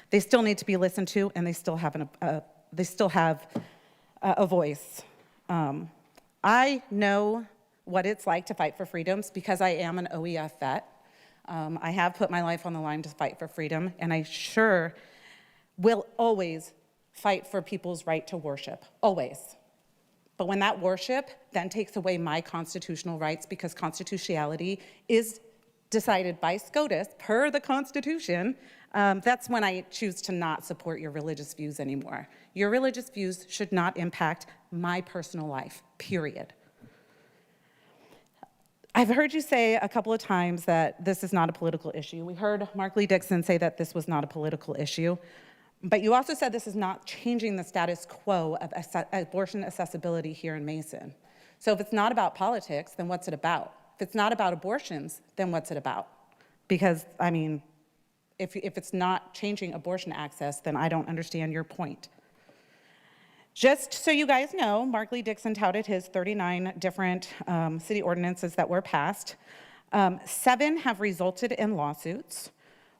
They still need to be listened to, and they still have a voice. I know what it's like to fight for freedoms because I am an OEF vet. I have put my life on the line to fight for freedom, and I sure will always fight for people's right to worship, always. But when that worship then takes away my constitutional rights, because constitutionality is decided by SCOTUS per the Constitution, that's when I choose to not support your religious views anymore. Your religious views should not impact my personal life, period. I've heard you say a couple of times that this is not a political issue. We heard Mark Lee Dixon say that this was not a political issue, but you also said this is not changing the status quo of abortion accessibility here in Mason. So if it's not about politics, then what's it about? If it's not about abortions, then what's it about? Because, I mean, if it's not changing abortion access, then I don't understand your point. Just so you guys know, Mark Lee Dixon touted his 39 different city ordinances that were passed. 7 have resulted in lawsuits.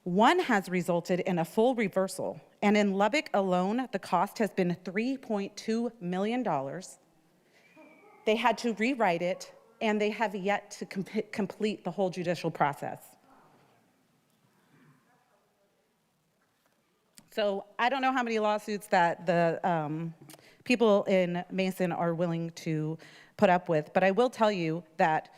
1 has resulted in a full reversal. And in Lubbock alone, the cost has been $3.2 million. They had to rewrite it, and they have yet to complete the whole judicial process. So I don't know how many lawsuits that the people in Mason are willing to put up with, but I will tell you that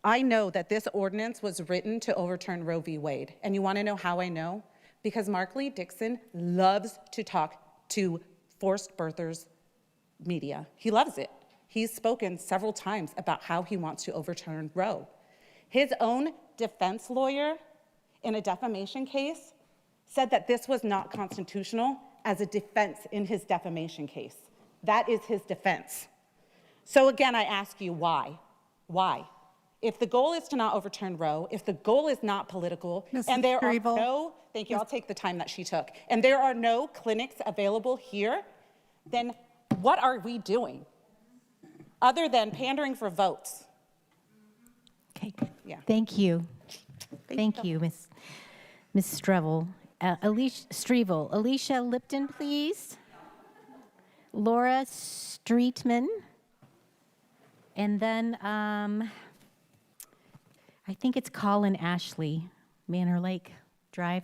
I know that this ordinance was written to overturn Roe v. Wade. And you want to know how I know? Because Mark Lee Dixon loves to talk to forced birthers media. He loves it. He's spoken several times about how he wants to overturn Roe. His own defense lawyer in a defamation case said that this was not constitutional as a defense in his defamation case. That is his defense. So again, I ask you, why? Why? If the goal is to not overturn Roe, if the goal is not political, and there are no, thank you, I'll take the time that she took, and there are no clinics available here, then what are we doing other than pandering for votes? Okay, Yeah. thank you. Thank you, Ms. Strevel. Strevel. Alicia Lipton, please. Laura Streetman. And then I think it's Colin Ashley, Manor Lake Drive.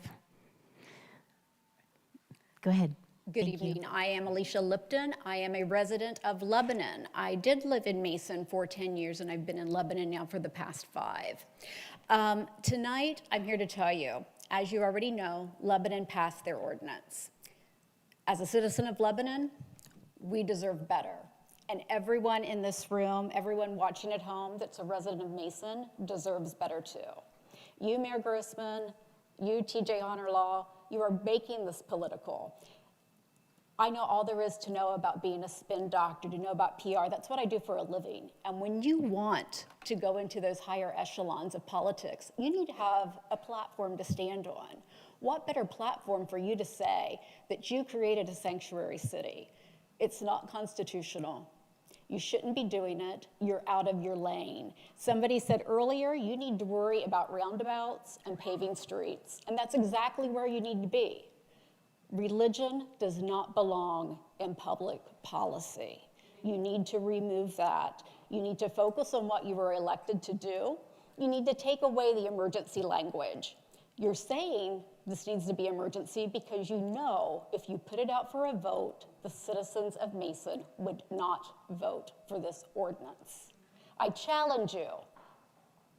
Go ahead. Good Thank you. evening. I am Alicia Lipton. I am a resident of Lebanon. I did live in Mason for 10 years, and I've been in Lebanon now for the past 5. Tonight, I'm here to tell you, as you already know, Lebanon passed their ordinance. As a citizen of Lebanon, we deserve better. And everyone in this room, everyone watching at home that's a resident of Mason deserves better too. You, Mayor Grossman, you, TJ Honor Law, you are making this political. I know all there is to know about being a spin doctor, to know about PR. That's what I do for a living. And when you want to go into those higher echelons of politics, you need to have a platform to stand on. What better platform for you to say that you created a sanctuary city? It's not constitutional. You shouldn't be doing it. You're out of your lane. Somebody said earlier, you need to worry about roundabouts and paving streets. And that's exactly where you need to be. Religion does not belong in public policy. You need to remove that. You need to focus on what you were elected to do. You need to take away the emergency language. You're saying this needs to be emergency because you know if you put it out for a vote, the citizens of Mason would not vote for this ordinance. I challenge you,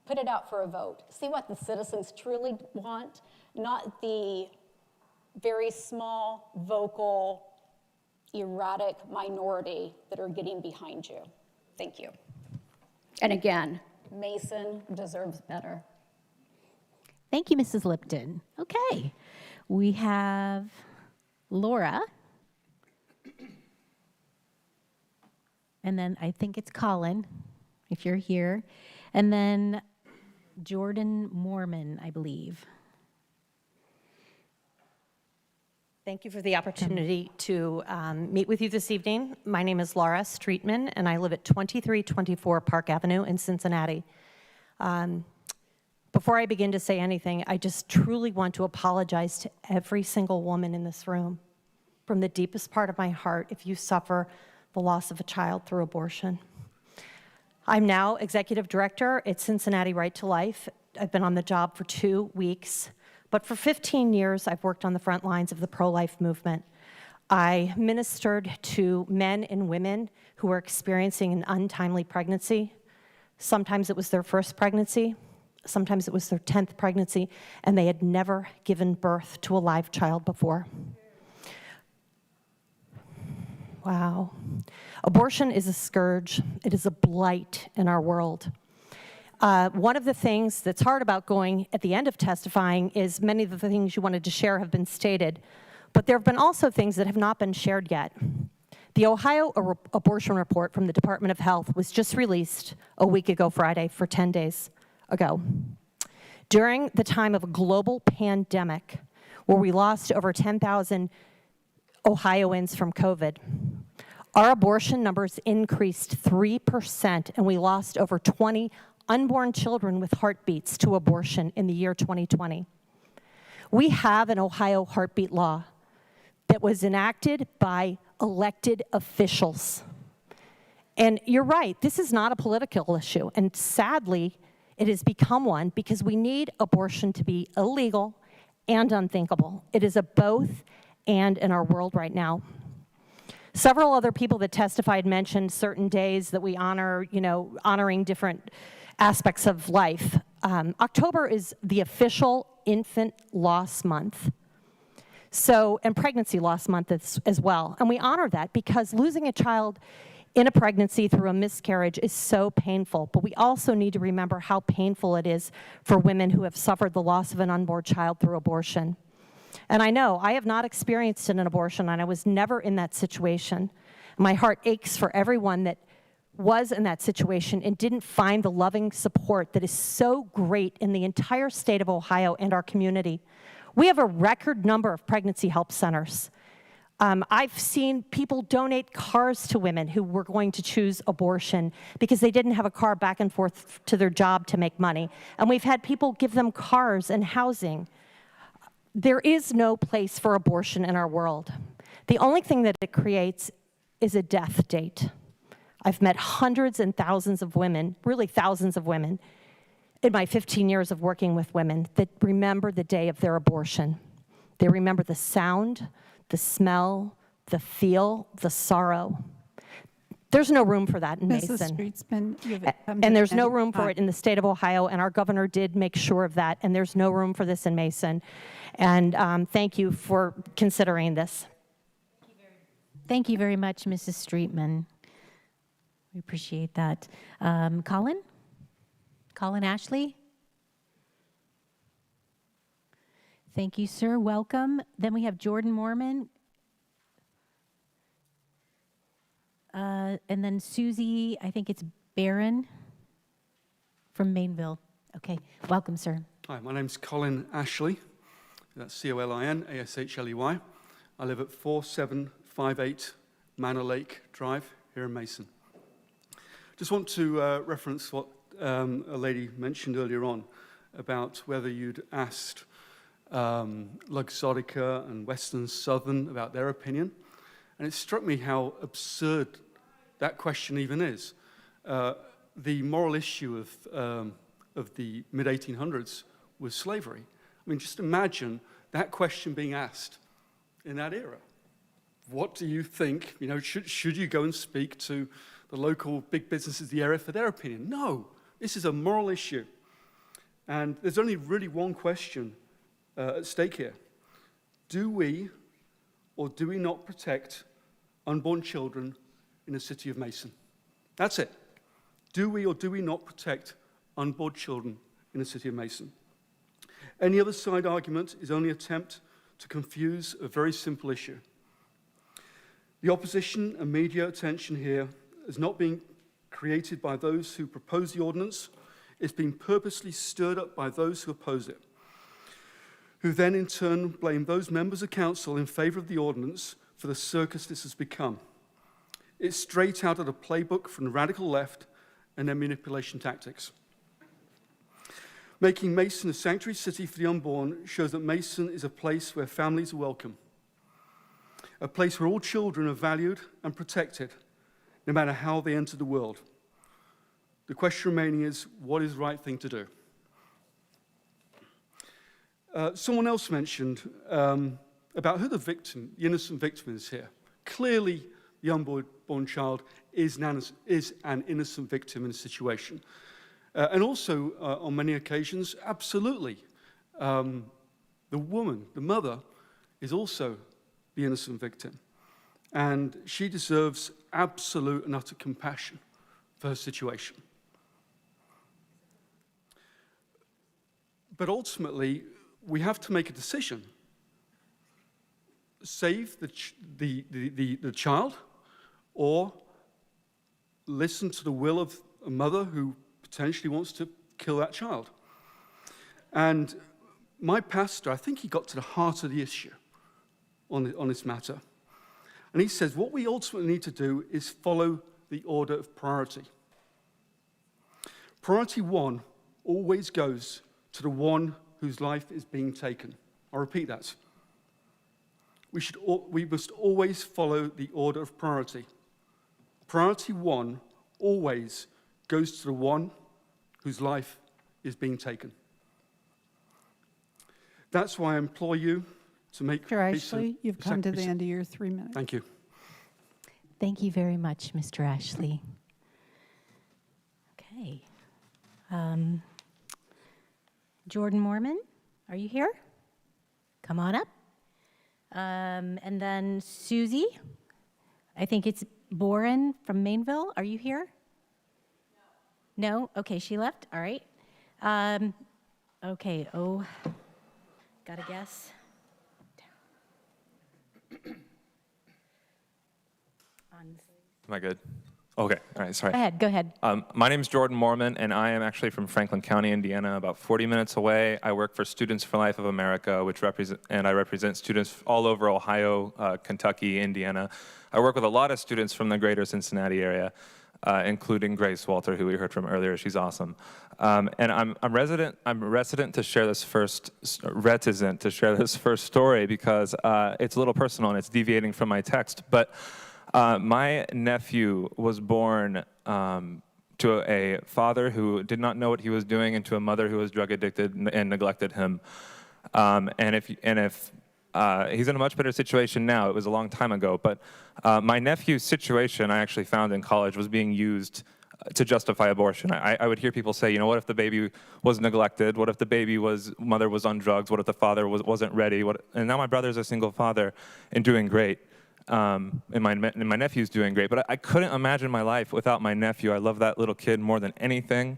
put it out for a vote. See what the citizens truly want, not the very small, vocal, erratic minority that are getting behind you. Thank you. And again, Mason deserves better. Thank you, Mrs. Lipton. Okay, we have Laura. And then I think it's Colin, if you're here. And then Jordan Mormon, I believe. Thank you for the opportunity to meet with you this evening. My name is Laura Streetman, and I live at 2324 Park Avenue in Cincinnati. Before I begin to say anything, I just truly want to apologize to every single woman in this room from the deepest part of my heart if you suffer the loss of a child through abortion. I'm now executive director at Cincinnati Right to Life. I've been on the job for 2 weeks, but for 15 years, I've worked on the front lines of the pro-life movement. I ministered to men and women who were experiencing an untimely pregnancy. Sometimes it was their first pregnancy. Sometimes it was their 10th pregnancy, and they had never given birth to a live child before. Wow. Abortion is a scourge. It is a blight in our world. One of the things that's hard about going at the end of testifying is many of the things you wanted to share have been stated, but there have been also things that have not been shared yet. The Ohio abortion report from the Department of Health was just released a week ago Friday, for 10 days ago. During the time of a global pandemic where we lost over 10,000 Ohioans from COVID, our abortion numbers increased 3%, and we lost over 20 unborn children with heartbeats to abortion in the year 2020. We have an Ohio heartbeat law that was enacted by elected officials. And you're right, this is not a political issue, and sadly, it has become one because we need abortion to be illegal and unthinkable. It is a both and in our world right now. Several other people that testified mentioned certain days that we honor, honoring different aspects of life. October is the official infant loss month. And pregnancy loss month as well. And we honor that because losing a child in a pregnancy through a miscarriage is so painful, but we also need to remember how painful it is for women who have suffered the loss of an unborn child through abortion. And I know I have not experienced an abortion, and I was never in that situation. My heart aches for everyone that was in that situation and didn't find the loving support that is so great in the entire state of Ohio and our community. We have a record number of pregnancy help centers. I've seen people donate cars to women who were going to choose abortion because they didn't have a car back and forth to their job to make money. And we've had people give them cars and housing. There is no place for abortion in our world. The only thing that it creates is a death date. I've met hundreds and thousands of women, really thousands of women, in my 15 years of working with women that remember the day of their abortion. They remember the sound, the smell, the feel, the sorrow. There's no room for that in Mason. Mrs. Streetsman, you have come And to there's the no end. room for it in the state of Ohio, and our governor did make sure of that, and there's no room for this in Mason. And thank you for considering this. Thank you very much, Mrs. Streetman. We appreciate that. Colin? Colin Ashley? Thank you, sir. Welcome. Then we have Jordan Mormon. And then Susie, I think it's Barron from Mainville. Okay, welcome, sir. Hi, my name's Colin Ashley. That's Colin Ashley. I live at 4758 Manor Lake Drive here in Mason. Just want to reference what a lady mentioned earlier on about whether you'd asked Luxottica and Western Southern about their opinion. And it struck me how absurd that question even is. The moral issue of the mid-1800s was slavery. I mean, just imagine that question being asked in that era. What do you think? You know, should you go and speak to the local big businesses of the area for their opinion? No, this is a moral issue. And there's only really one question at stake here. Do we or do we not protect unborn children in the city of Mason? That's it. Do we or do we not protect unborn children in the city of Mason? Any other side argument is only an attempt to confuse a very simple issue. The opposition and media attention here is not being created by those who propose the ordinance. It's being purposely stirred up by those who oppose it, who then in turn blame those members of council in favor of the ordinance for the circus this has become. It's straight out of the playbook from the radical left and their manipulation tactics. Making Mason a sanctuary city for the unborn shows that Mason is a place where families are welcome, a place where all children are valued and protected, no matter how they enter the world. The question remaining is, what is the right thing to do? Someone else mentioned about who the innocent victim is here. Clearly, the unborn child is an innocent victim in a situation. And also, on many occasions, absolutely, the woman, the mother, is also the innocent victim. And she deserves absolute and utter compassion for her situation. But ultimately, we have to make a decision. Save the child, or listen to the will of a mother who potentially wants to kill that child. And my pastor, I think he got to the heart of the issue on this matter. And he says, what we ultimately need to do is follow the order of priority. Priority one always goes to the one whose life is being taken. I'll repeat that. We must always follow the order of priority. Priority one always goes to the one whose life is being taken. That's why I implore you to make Mr. Ashley, you've come to the end of your 3 minutes. Thank you. Thank you very much, Mr. Ashley. Okay. Jordan Mormon, are you here? Come on up. And then Susie, I think it's Boren from Mainville. Are you here? No? Okay, she left. All right. Okay, gotta guess. On Am I good? Okay, all right, sorry. Go ahead. My name is Jordan Mormon, and I am actually from Franklin County, Indiana, about 40 minutes away. I work for Students for Life of America, I represent students all over Ohio, Kentucky, Indiana. I work with a lot of students from the greater Cincinnati area, including Grace Walter, who we heard from earlier. She's awesome. And I'm reticent to share this first story because it's a little personal and it's deviating from my text. But my nephew was born to a father who did not know what he was doing and to a mother who was drug addicted and neglected him. And if he's in a much better situation now. It was a long time ago. But my nephew's situation, I actually found in college, was being used to justify abortion. I would hear people say, you know, what if the baby was neglected? What if the mother was on drugs? What if the father wasn't ready? And now my brother's a single father and doing great. And my nephew's doing great. But I couldn't imagine my life without my nephew. I love that little kid more than anything.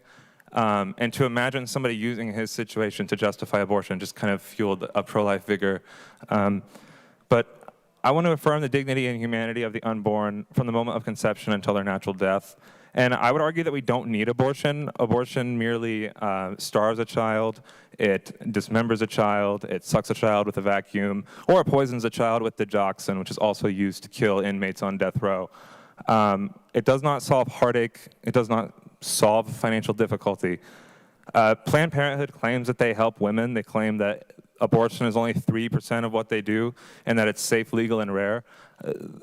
And to imagine somebody using his situation to justify abortion just kind of fueled a pro-life vigor. But I want to affirm the dignity and humanity of the unborn from the moment of conception until their natural death. And I would argue that we don't need abortion. Abortion merely starves a child, it dismembers a child, it sucks a child with a vacuum, or it poisons a child with digoxin, which is also used to kill inmates on death row. It does not solve heartache. It does not solve financial difficulty. Planned Parenthood claims that they help women. They claim that abortion is only 3% of what they do and that it's safe, legal, and rare.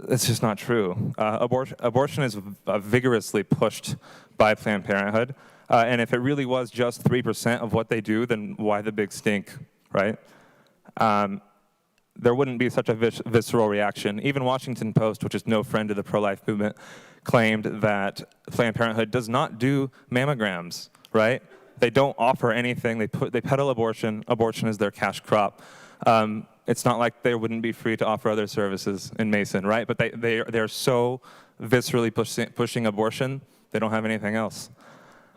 It's just not true. Abortion is vigorously pushed by Planned Parenthood. And if it really was just 3% of what they do, then why the big stink, right? There wouldn't be such a visceral reaction. Even Washington Post, which is no friend of the pro-life movement, claimed that Planned Parenthood does not do mammograms, right? They don't offer anything. They peddle abortion. Abortion is their cash crop. It's not like they wouldn't be free to offer other services in Mason, right? But they're so viscerally pushing abortion, they don't have anything else.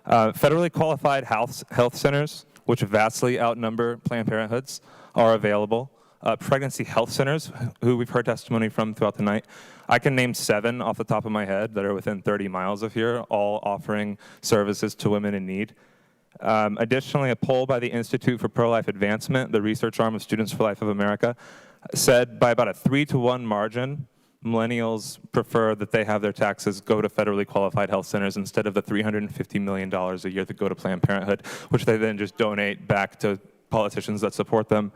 Federally qualified health centers, which vastly outnumber Planned Parenthoods, are available. Pregnancy health centers, who we've heard testimony from throughout the night. I can name 7 off the top of my head that are within 30 miles of here, all offering services to women in need. Additionally, a poll by the Institute for Pro-Life Advancement, the research arm of Students for Life of America, said by about a 3-to-1 margin, millennials prefer that they have their taxes go to federally qualified health centers instead of the $350 million a year that go to Planned Parenthood, which they then just donate back to politicians that support them.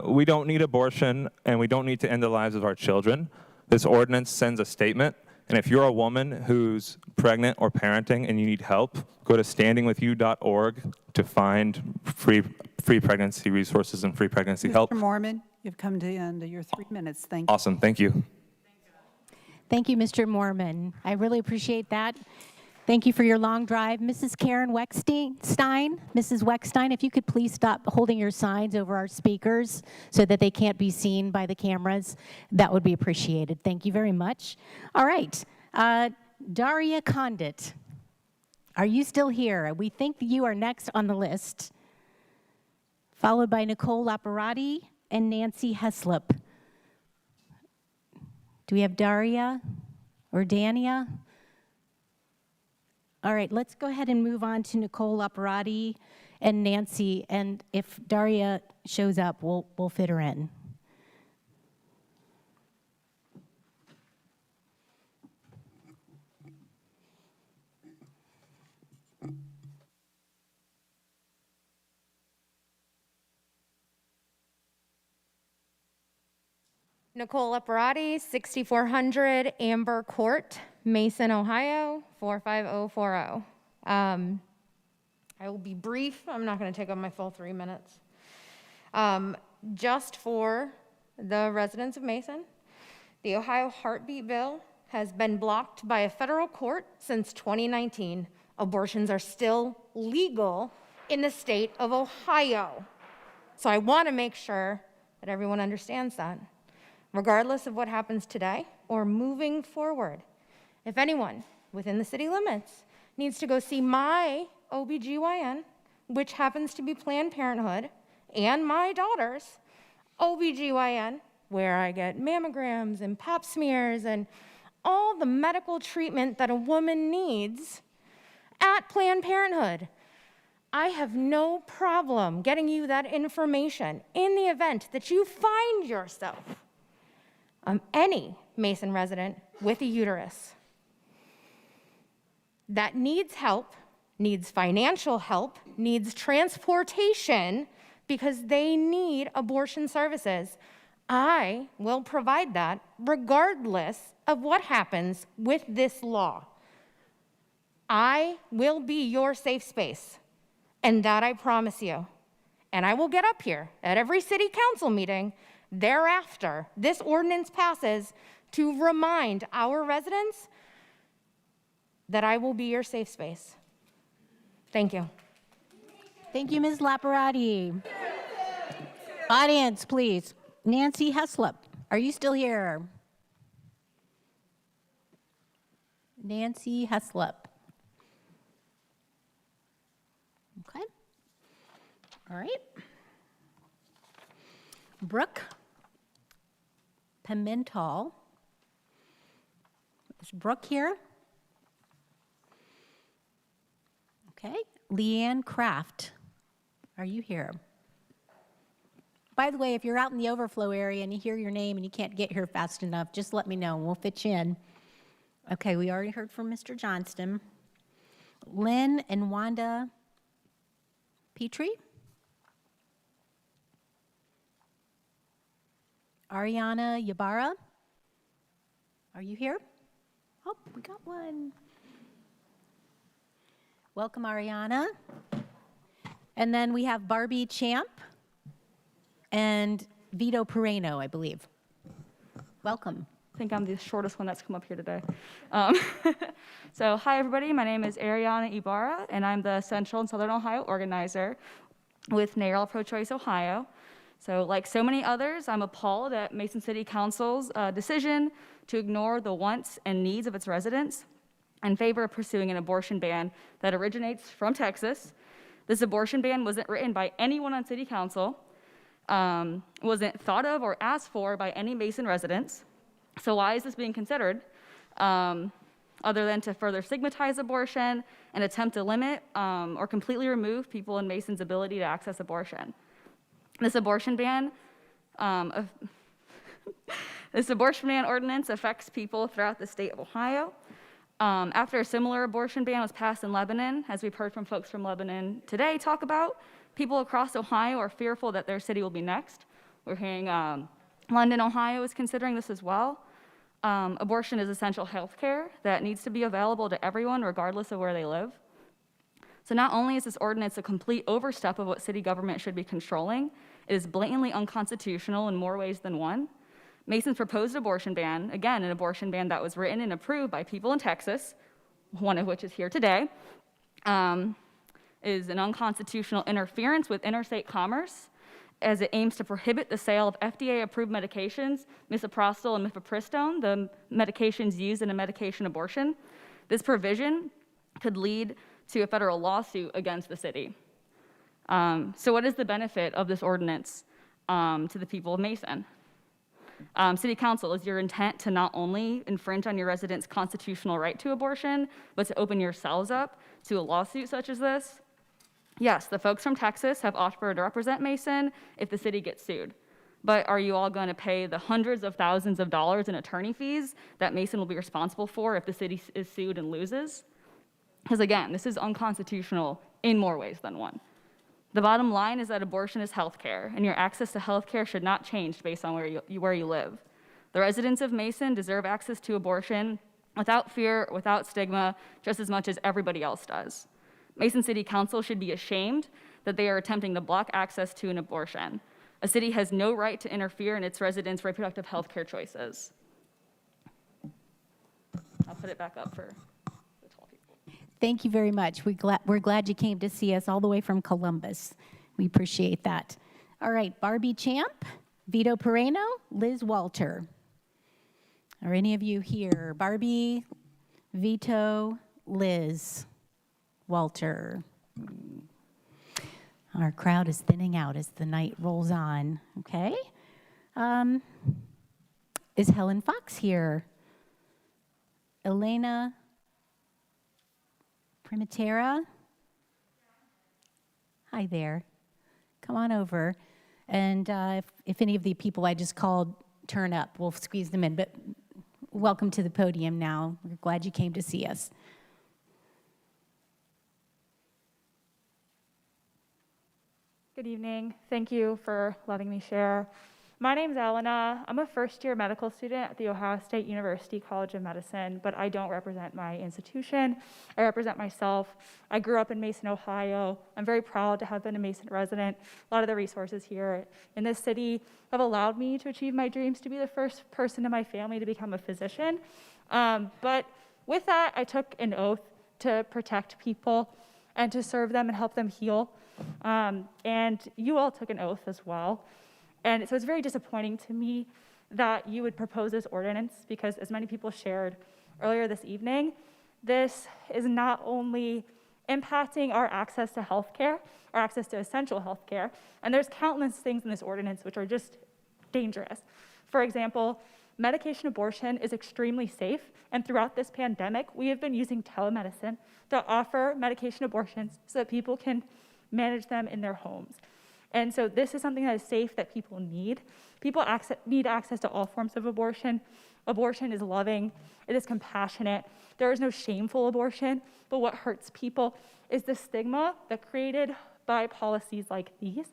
We don't need abortion, and we don't need to end the lives of our children. This ordinance sends a statement, and if you're a woman who's pregnant or parenting and you need help, go to standingwithyou.org to find free pregnancy resources and free pregnancy help. Mr. Mormon, you've come to the end of your 3 minutes. Thank you. Awesome, thank you. Thank you, Mr. Mormon. I really appreciate that. Thank you for your long drive. Mrs. Karen Mrs. Weckstein, if you could please stop holding your signs over our speakers so that they can't be seen by the cameras, that would be appreciated. Thank you very much. All right, Daria Condit, are you still here? We think you are next on the list, followed by Nicole Laparati and Nancy Heslop. Do we have Daria or Dania? All right, let's go ahead and move on to Nicole Laparati and Nancy, and if Daria shows up, we'll fit her in. Nicole Laparati, 6400 Amber Court, Mason, Ohio, 45040. I will be brief. I'm not going to take up my full 3 minutes. Just for the residents of Mason, the Ohio Heartbeat Bill has been blocked by a federal court since 2019. Abortions are still legal in the state of Ohio. So I want to make sure that everyone understands that. Regardless of what happens today or moving forward, if anyone within the city limits needs to go see my OBGYN, which happens to be Planned Parenthood, and my daughter's OBGYN, where I get mammograms and pap smears and all the medical treatment that a woman needs at Planned Parenthood. I have no problem getting you that information in the event that you find yourself any Mason resident with a uterus that needs help, needs financial help, needs transportation because they need abortion services. I will provide that regardless of what happens with this law. I will be your safe space, and that I promise you. And I will get up here at every city council meeting thereafter this ordinance passes to remind our residents that I will be your safe space. Thank you. Thank you, Ms. Laparati. Audience, please. Nancy Heslop, are you still here? Nancy Heslop. Okay. All right. Brooke Pimental. Is Brooke here? Okay. Leanne Kraft, are you here? By the way, if you're out in the overflow area and you hear your name and you can't get here fast enough, just let me know and we'll fit you in. Okay, we already heard from Mr. Johnston. Lynn and Wanda Petrie. Ariana Ybarra, are you here? Oh, we got one. Welcome, Ariana. And then we have Barbie Champ and Vito Pereno, I believe. Welcome. I think I'm the shortest one that's come up here today. So hi, everybody. My name is Ariana Ibarra, and I'm the Central and Southern Ohio organizer with NARAL Pro-Choice Ohio. So like so many others, I'm appalled at Mason City Council's decision to ignore the wants and needs of its residents in favor of pursuing an abortion ban that originates from Texas. This abortion ban wasn't written by anyone on City Council, wasn't thought of or asked for by any Mason residents. So why is this being considered? Other than to further stigmatize abortion and attempt to limit or completely remove people in Mason's ability to access abortion. This abortion ban ordinance affects people throughout the state of Ohio. After a similar abortion ban was passed in Lebanon, as we've heard from folks from Lebanon today talk about, people across Ohio are fearful that their city will be next. We're hearing London, Ohio is considering this as well. Abortion is essential health care that needs to be available to everyone regardless of where they live. So not only is this ordinance a complete overstep of what city government should be controlling, it is blatantly unconstitutional in more ways than one. Mason's proposed abortion ban, again, an abortion ban that was written and approved by people in Texas, one of which is here today, is an unconstitutional interference with interstate commerce as it aims to prohibit the sale of FDA-approved medications, misoprostol and mifepristone, the medications used in a medication abortion. This provision could lead to a federal lawsuit against the city. So what is the benefit of this ordinance to the people of Mason? City Council, is your intent to not only infringe on your residents' constitutional right to abortion, but to open yourselves up to a lawsuit such as this? Yes, the folks from Texas have offered to represent Mason if the city gets sued. But are you all going to pay the hundreds of thousands of dollars in attorney fees that Mason will be responsible for if the city is sued and loses? Because again, this is unconstitutional in more ways than one. The bottom line is that abortion is health care, and your access to health care should not change based on where you live. The residents of Mason deserve access to abortion without fear, without stigma, just as much as everybody else does. Mason City Council should be ashamed that they are attempting to block access to an abortion. A city has no right to interfere in its residents' reproductive health care choices. I'll put it back up for the tall people. Thank you very much. We're glad you came to see us all the way from Columbus. We appreciate that. All right, Barbie Champ, Vito Pereno, Liz Walter. Are any of you here? Barbie, Vito, Liz, Walter. Our crowd is thinning out as the night rolls on, okay? Is Helen Fox here? Elena Primatera. Hi there. Come on over. And if any of the people I just called turn up, we'll squeeze them in. But welcome to the podium now. We're glad you came to see us. Good evening. Thank you for letting me share. My name's Elena. I'm a first-year medical student at the Ohio State University College of Medicine, but I don't represent my institution. I represent myself. I grew up in Mason, Ohio. I'm very proud to have been a Mason resident. A lot of the resources here in this city have allowed me to achieve my dreams to be the first person in my family to become a physician. But with that, I took an oath to protect people and to serve them and help them heal. And you all took an oath as well. And so it's very disappointing to me that you would propose this ordinance because, as many people shared earlier this evening, this is not only impacting our access to healthcare, our access to essential healthcare, and there's countless things in this ordinance which are just dangerous. For example, medication abortion is extremely safe, and throughout this pandemic, we have been using telemedicine to offer medication abortions so that people can manage them in their homes. And so this is something that is safe, that people need. People need access to all forms of abortion. Abortion is loving, it is compassionate. There is no shameful abortion, but what hurts people is the stigma that created by policies like these.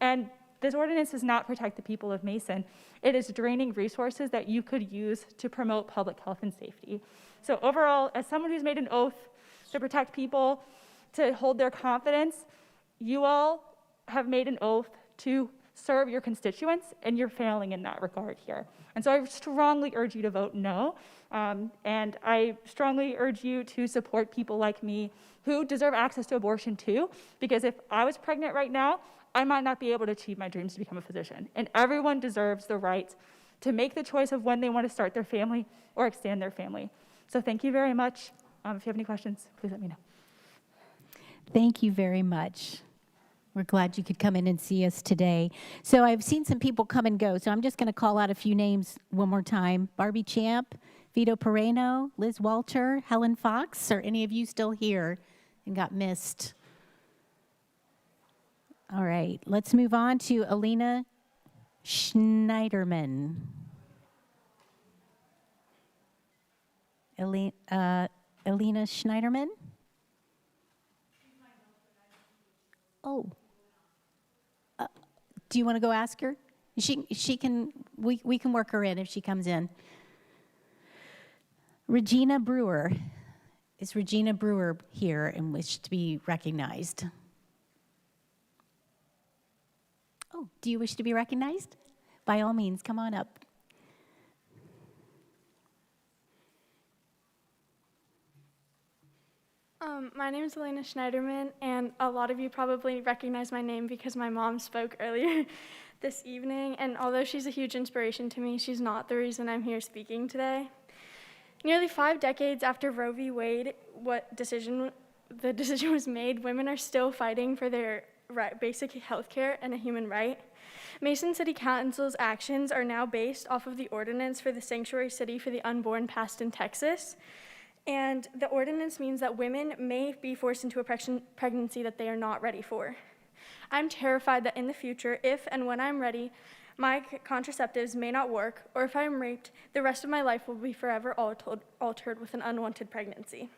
And this ordinance does not protect the people of Mason. It is draining resources that you could use to promote public health and safety. So overall, as someone who's made an oath to protect people, to hold their confidence, you all have made an oath to serve your constituents, and you're failing in that regard here. And so I strongly urge you to vote no, and I strongly urge you to support people like me who deserve access to abortion too, because if I was pregnant right now, I might not be able to achieve my dreams to become a physician. And everyone deserves the right to make the choice of when they want to start their family or extend their family. So thank you very much. If you have any questions, please let me know. Thank you very much. We're glad you could come in and see us today. So I've seen some people come and go, so I'm just going to call out a few names one more time. Barbie Champ, Vito Pereno, Liz Walter, Helen Fox. Are any of you still here and got missed? All right, let's move on to Alina Schneiderman. Alina Schneiderman? Oh. Do you want to go ask her? She can, we can work her in if she comes in. Regina Brewer. Is Regina Brewer here and wish to be recognized? Oh, do you wish to be recognized? By all means, come on up. My name is Elena Schneiderman, and a lot of you probably recognize my name because my mom spoke earlier this evening, and although she's a huge inspiration to me, she's not the reason I'm here speaking today. Nearly 5 decades after Roe v. Wade, the decision was made, women are still fighting for their basic health care and a human right. Mason City Council's actions are now based off of the ordinance for the sanctuary city for the unborn passed in Texas. And the ordinance means that women may be forced into a pregnancy that they are not ready for. I'm terrified that in the future, if and when I'm ready, my contraceptives may not work, or if I'm raped, the rest of my life will be forever altered with an unwanted pregnancy.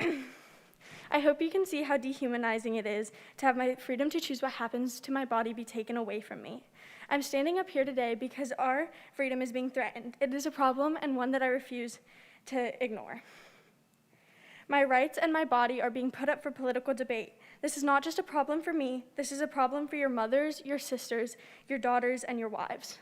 I hope you can see how dehumanizing it is to have my freedom to choose what happens to my body be taken away from me. I'm standing up here today because our freedom is being threatened. It is a problem and one that I refuse to ignore. My rights and my body are being put up for political debate. This is not just a problem for me, this is a problem for your mothers, your sisters, your daughters, and your wives.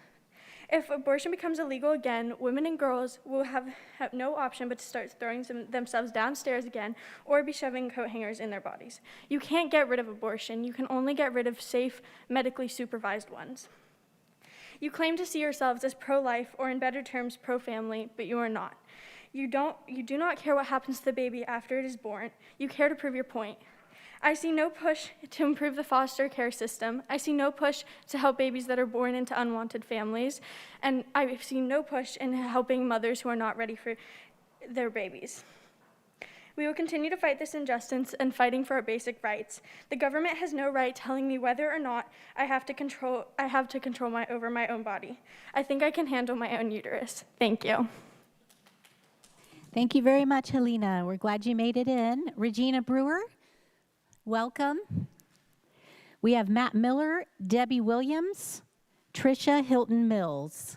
If abortion becomes illegal again, women and girls will have no option but to start throwing themselves downstairs again or be shoving coat hangers in their bodies. You can't get rid of abortion, you can only get rid of safe, medically supervised ones. You claim to see yourselves as pro-life or in better terms, pro-family, but you are not. You do not care what happens to the baby after it is born. You care to prove your point. I see no push to improve the foster care system. I see no push to help babies that are born into unwanted families. And I see no push in helping mothers who are not ready for their babies. We will continue to fight this injustice and fighting for our basic rights. The government has no right telling me whether or not I have to control over my own body. I think I can handle my own uterus. Thank you. Thank you very much, Helena. We're glad you made it in. Regina Brewer, welcome. We have Matt Miller, Debbie Williams, Tricia Hilton Mills.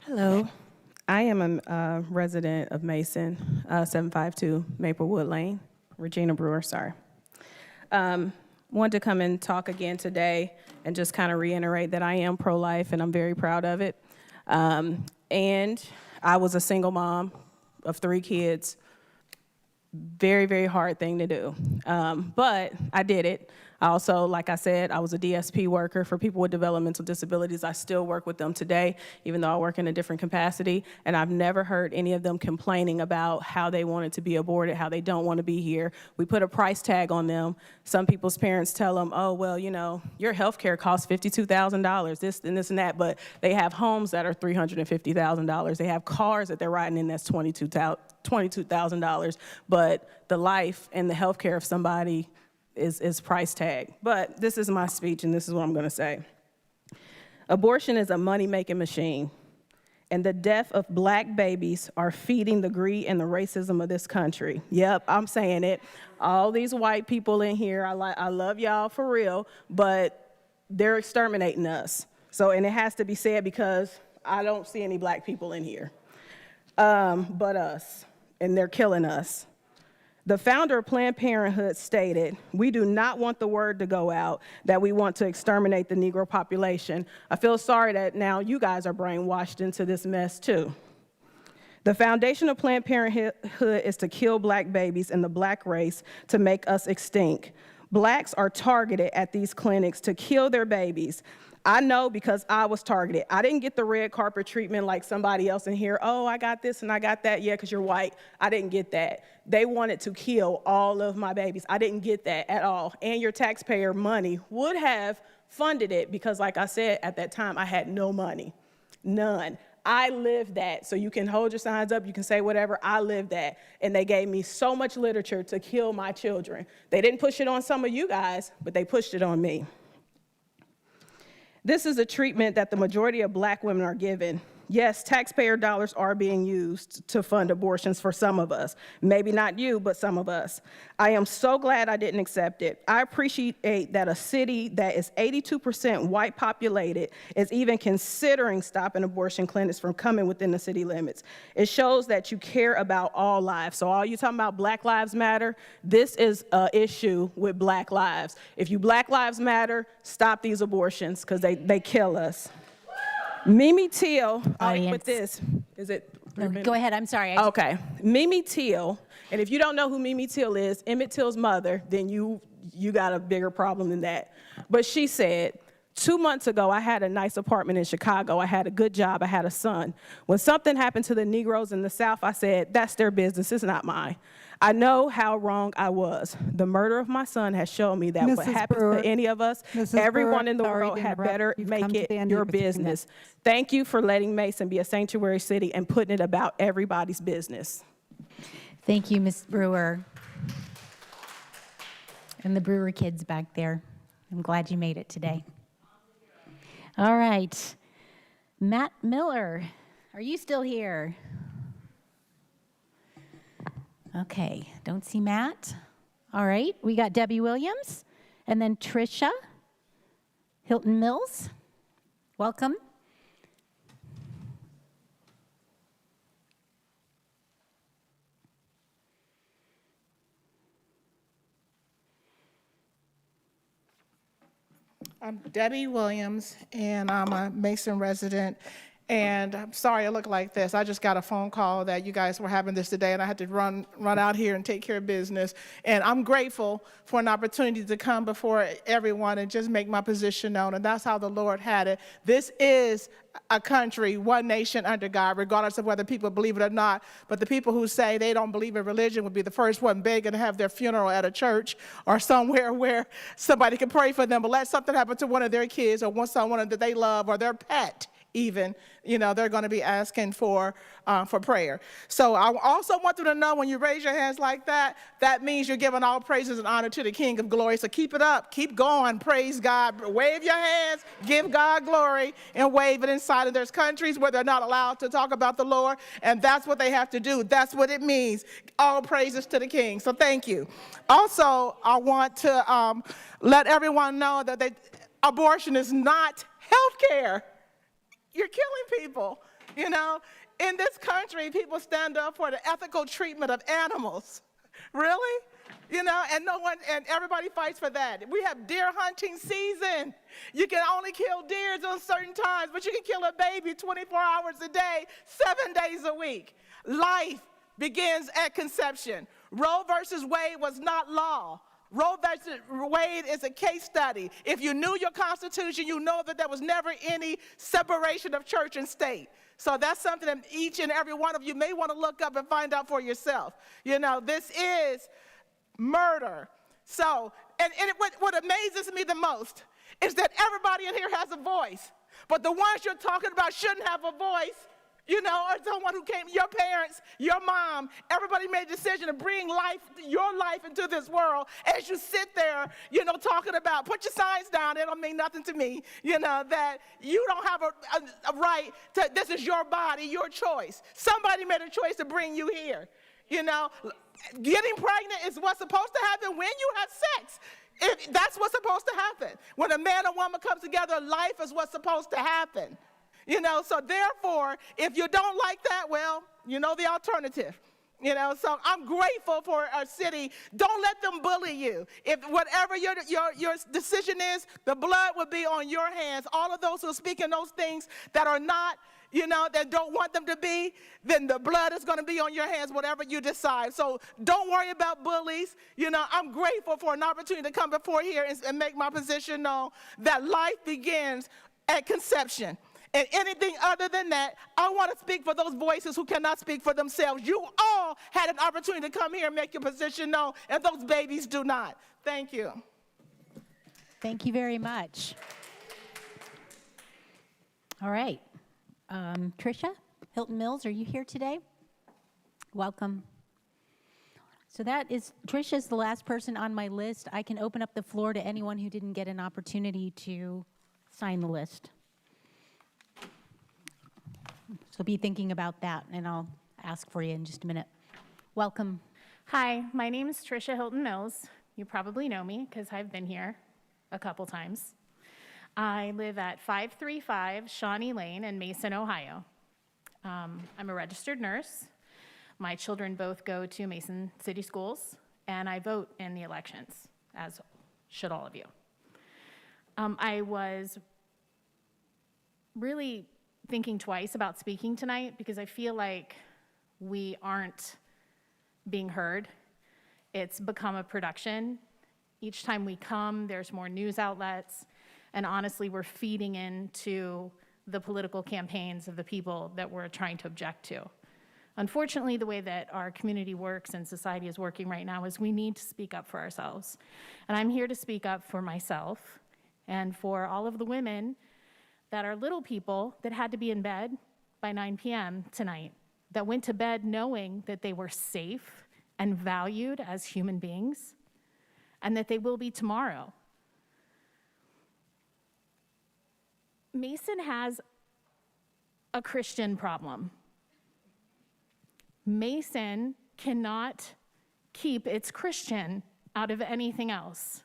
Hello, I am a resident of Mason, 752 Maplewood Lane. Regina Brewer, sorry. Wanted to come and talk again today and just kind of reiterate that I am pro-life and I'm very proud of it. And I was a single mom of 3 kids. Very, very hard thing to do. But I did it. I also, like I said, I was a DSP worker for people with developmental disabilities. I still work with them today, even though I work in a different capacity. And I've never heard any of them complaining about how they wanted to be aborted, how they don't want to be here. We put a price tag on them. Some people's parents tell them, oh, well, you know, your health care costs $52,000, this and this and that. But they have homes that are $350,000. They have cars that they're riding in that's $22,000. But the life and the health care of somebody is price tag. But this is my speech, and this is what I'm going to say. Abortion is a money-making machine, and the death of black babies are feeding the greed and the racism of this country. Yep, I'm saying it. All these white people in here, I love y'all for real, but they're exterminating us. So, and it has to be said because I don't see any black people in here, but us, and they're killing us. The founder of Planned Parenthood stated, "We do not want the word to go out that we want to exterminate the Negro population." I feel sorry that now you guys are brainwashed into this mess too. The foundation of Planned Parenthood is to kill black babies and the black race to make us extinct. Blacks are targeted at these clinics to kill their babies. I know because I was targeted. I didn't get the red carpet treatment like somebody else in here. Oh, I got this and I got that. Yeah, because you're white. I didn't get that. They wanted to kill all of my babies. I didn't get that at all. And your taxpayer money would have funded it because, like I said, at that time, I had no money. None. I lived that. So you can hold your signs up. You can say whatever. I lived that. And they gave me so much literature to kill my children. They didn't push it on some of you guys, but they pushed it on me. This is a treatment that the majority of black women are given. Yes, taxpayer dollars are being used to fund abortions for some of us. Maybe not you, but some of us. I am so glad I didn't accept it. I appreciate that a city that is 82% white populated is even considering stopping abortion clinics from coming within the city limits. It shows that you care about all lives. So all you talking about Black Lives Matter, this is an issue with black lives. If you Black Lives Matter, stop these abortions because they kill us. Mimi Till, with this, is it? No, go ahead, I'm sorry. Okay, Mimi Till, and if you don't know who Mimi Till is, Emmett Till's mother, then you got a bigger problem than that. But she said, 2 months ago, I had a nice apartment in Chicago. I had a good job. I had a son. When something happened to the Negroes in the South, I said, that's their business. It's not mine. I know how wrong I was. The murder of my son has shown me that what happens to any of us, everyone in the world had better make it your business. Thank you for letting Mason be a sanctuary city and putting it about everybody's business. Thank you, Ms. Brewer. And the Brewer kids back there. I'm glad you made it today. All right. Matt Miller, are you still here? Okay, don't see Matt. All right, we got Debbie Williams and then Tricia Hilton Mills. Welcome. I'm Debbie Williams, and I'm a Mason resident, And I'm sorry I look like this. I just got a phone call that you guys were having this today, and I had to run out here and take care of business. And I'm grateful for an opportunity to come before everyone and just make my position known. And that's how the Lord had it. This is a country, one nation under God, regardless of whether people believe it or not. But the people who say they don't believe in religion would be the first one begging to have their funeral at a church or somewhere where somebody can pray for them. But let something happen to one of their kids or someone that they love or their pet, even, they're going to be asking for prayer. So I also want you to know, when you raise your hands like that, that means you're giving all praises and honor to the King of Glory. So keep it up, keep going, praise God, wave your hands, give God glory, and wave it inside. And there's countries where they're not allowed to talk about the Lord, and that's what they have to do. That's what it means. All praises to the King. So thank you. Also, I want to let everyone know that abortion is not health care. You're killing people, In this country, people stand up for the ethical treatment of animals. Really? And everybody fights for that. We have deer hunting season. You can only kill deers on certain times, but you can kill a baby 24 hours a day, 7 days a week. Life begins at conception. Roe versus Wade was not law. Roe versus Wade is a case study. If you knew your Constitution, you know that there was never any separation of church and state. So that's something that each and every one of you may want to look up and find out for yourself. This is murder. So, what amazes me the most is that everybody in here has a voice, but the ones you're talking about shouldn't have a voice. Or someone who came, your parents, your mom, everybody made a decision to bring your life into this world. As you sit there, talking about, put your signs down, it don't mean nothing to me, that you don't have a right to, this is your body, your choice. Somebody made a choice to bring you here. Getting pregnant is what's supposed to happen when you have sex. That's what's supposed to happen. When a man and woman come together, life is what's supposed to happen. So therefore, if you don't like that, well, the alternative. So I'm grateful for our city. Don't let them bully you. If whatever your decision is, the blood will be on your hands. All of those who are speaking those things that are not, that don't want them to be, then the blood is going to be on your hands, whatever you decide. So don't worry about bullies. I'm grateful for an opportunity to come before here and make my position known that life begins at conception. And anything other than that, I want to speak for those voices who cannot speak for themselves. You all had an opportunity to come here and make your position known, and those babies do not. Thank you. Thank you very much. All right. Tricia Hilton Mills, are you here today? Welcome. So Tricia's the last person on my list. I can open up the floor to anyone who didn't get an opportunity to sign the list. So be thinking about that, and I'll ask for you in just a minute. Welcome. Hi, my name is Tricia Hilton Mills. You probably know me because I've been here a couple times. I live at 535 Shawnee Lane in Mason, Ohio. I'm a registered nurse. My children both go to Mason City Schools, and I vote in the elections, as should all of you. I was really thinking twice about speaking tonight because I feel like we aren't being heard. It's become a production. Each time we come, there's more news outlets, and honestly, we're feeding into the political campaigns of the people that we're trying to object to. Unfortunately, the way that our community works and society is working right now is we need to speak up for ourselves. And I'm here to speak up for myself and for all of the women that are little people that had to be in bed by 9 p.m. tonight, that went to bed knowing that they were safe and valued as human beings, and that they will be tomorrow. Mason has a Christian problem. Mason cannot keep its Christian out of anything else.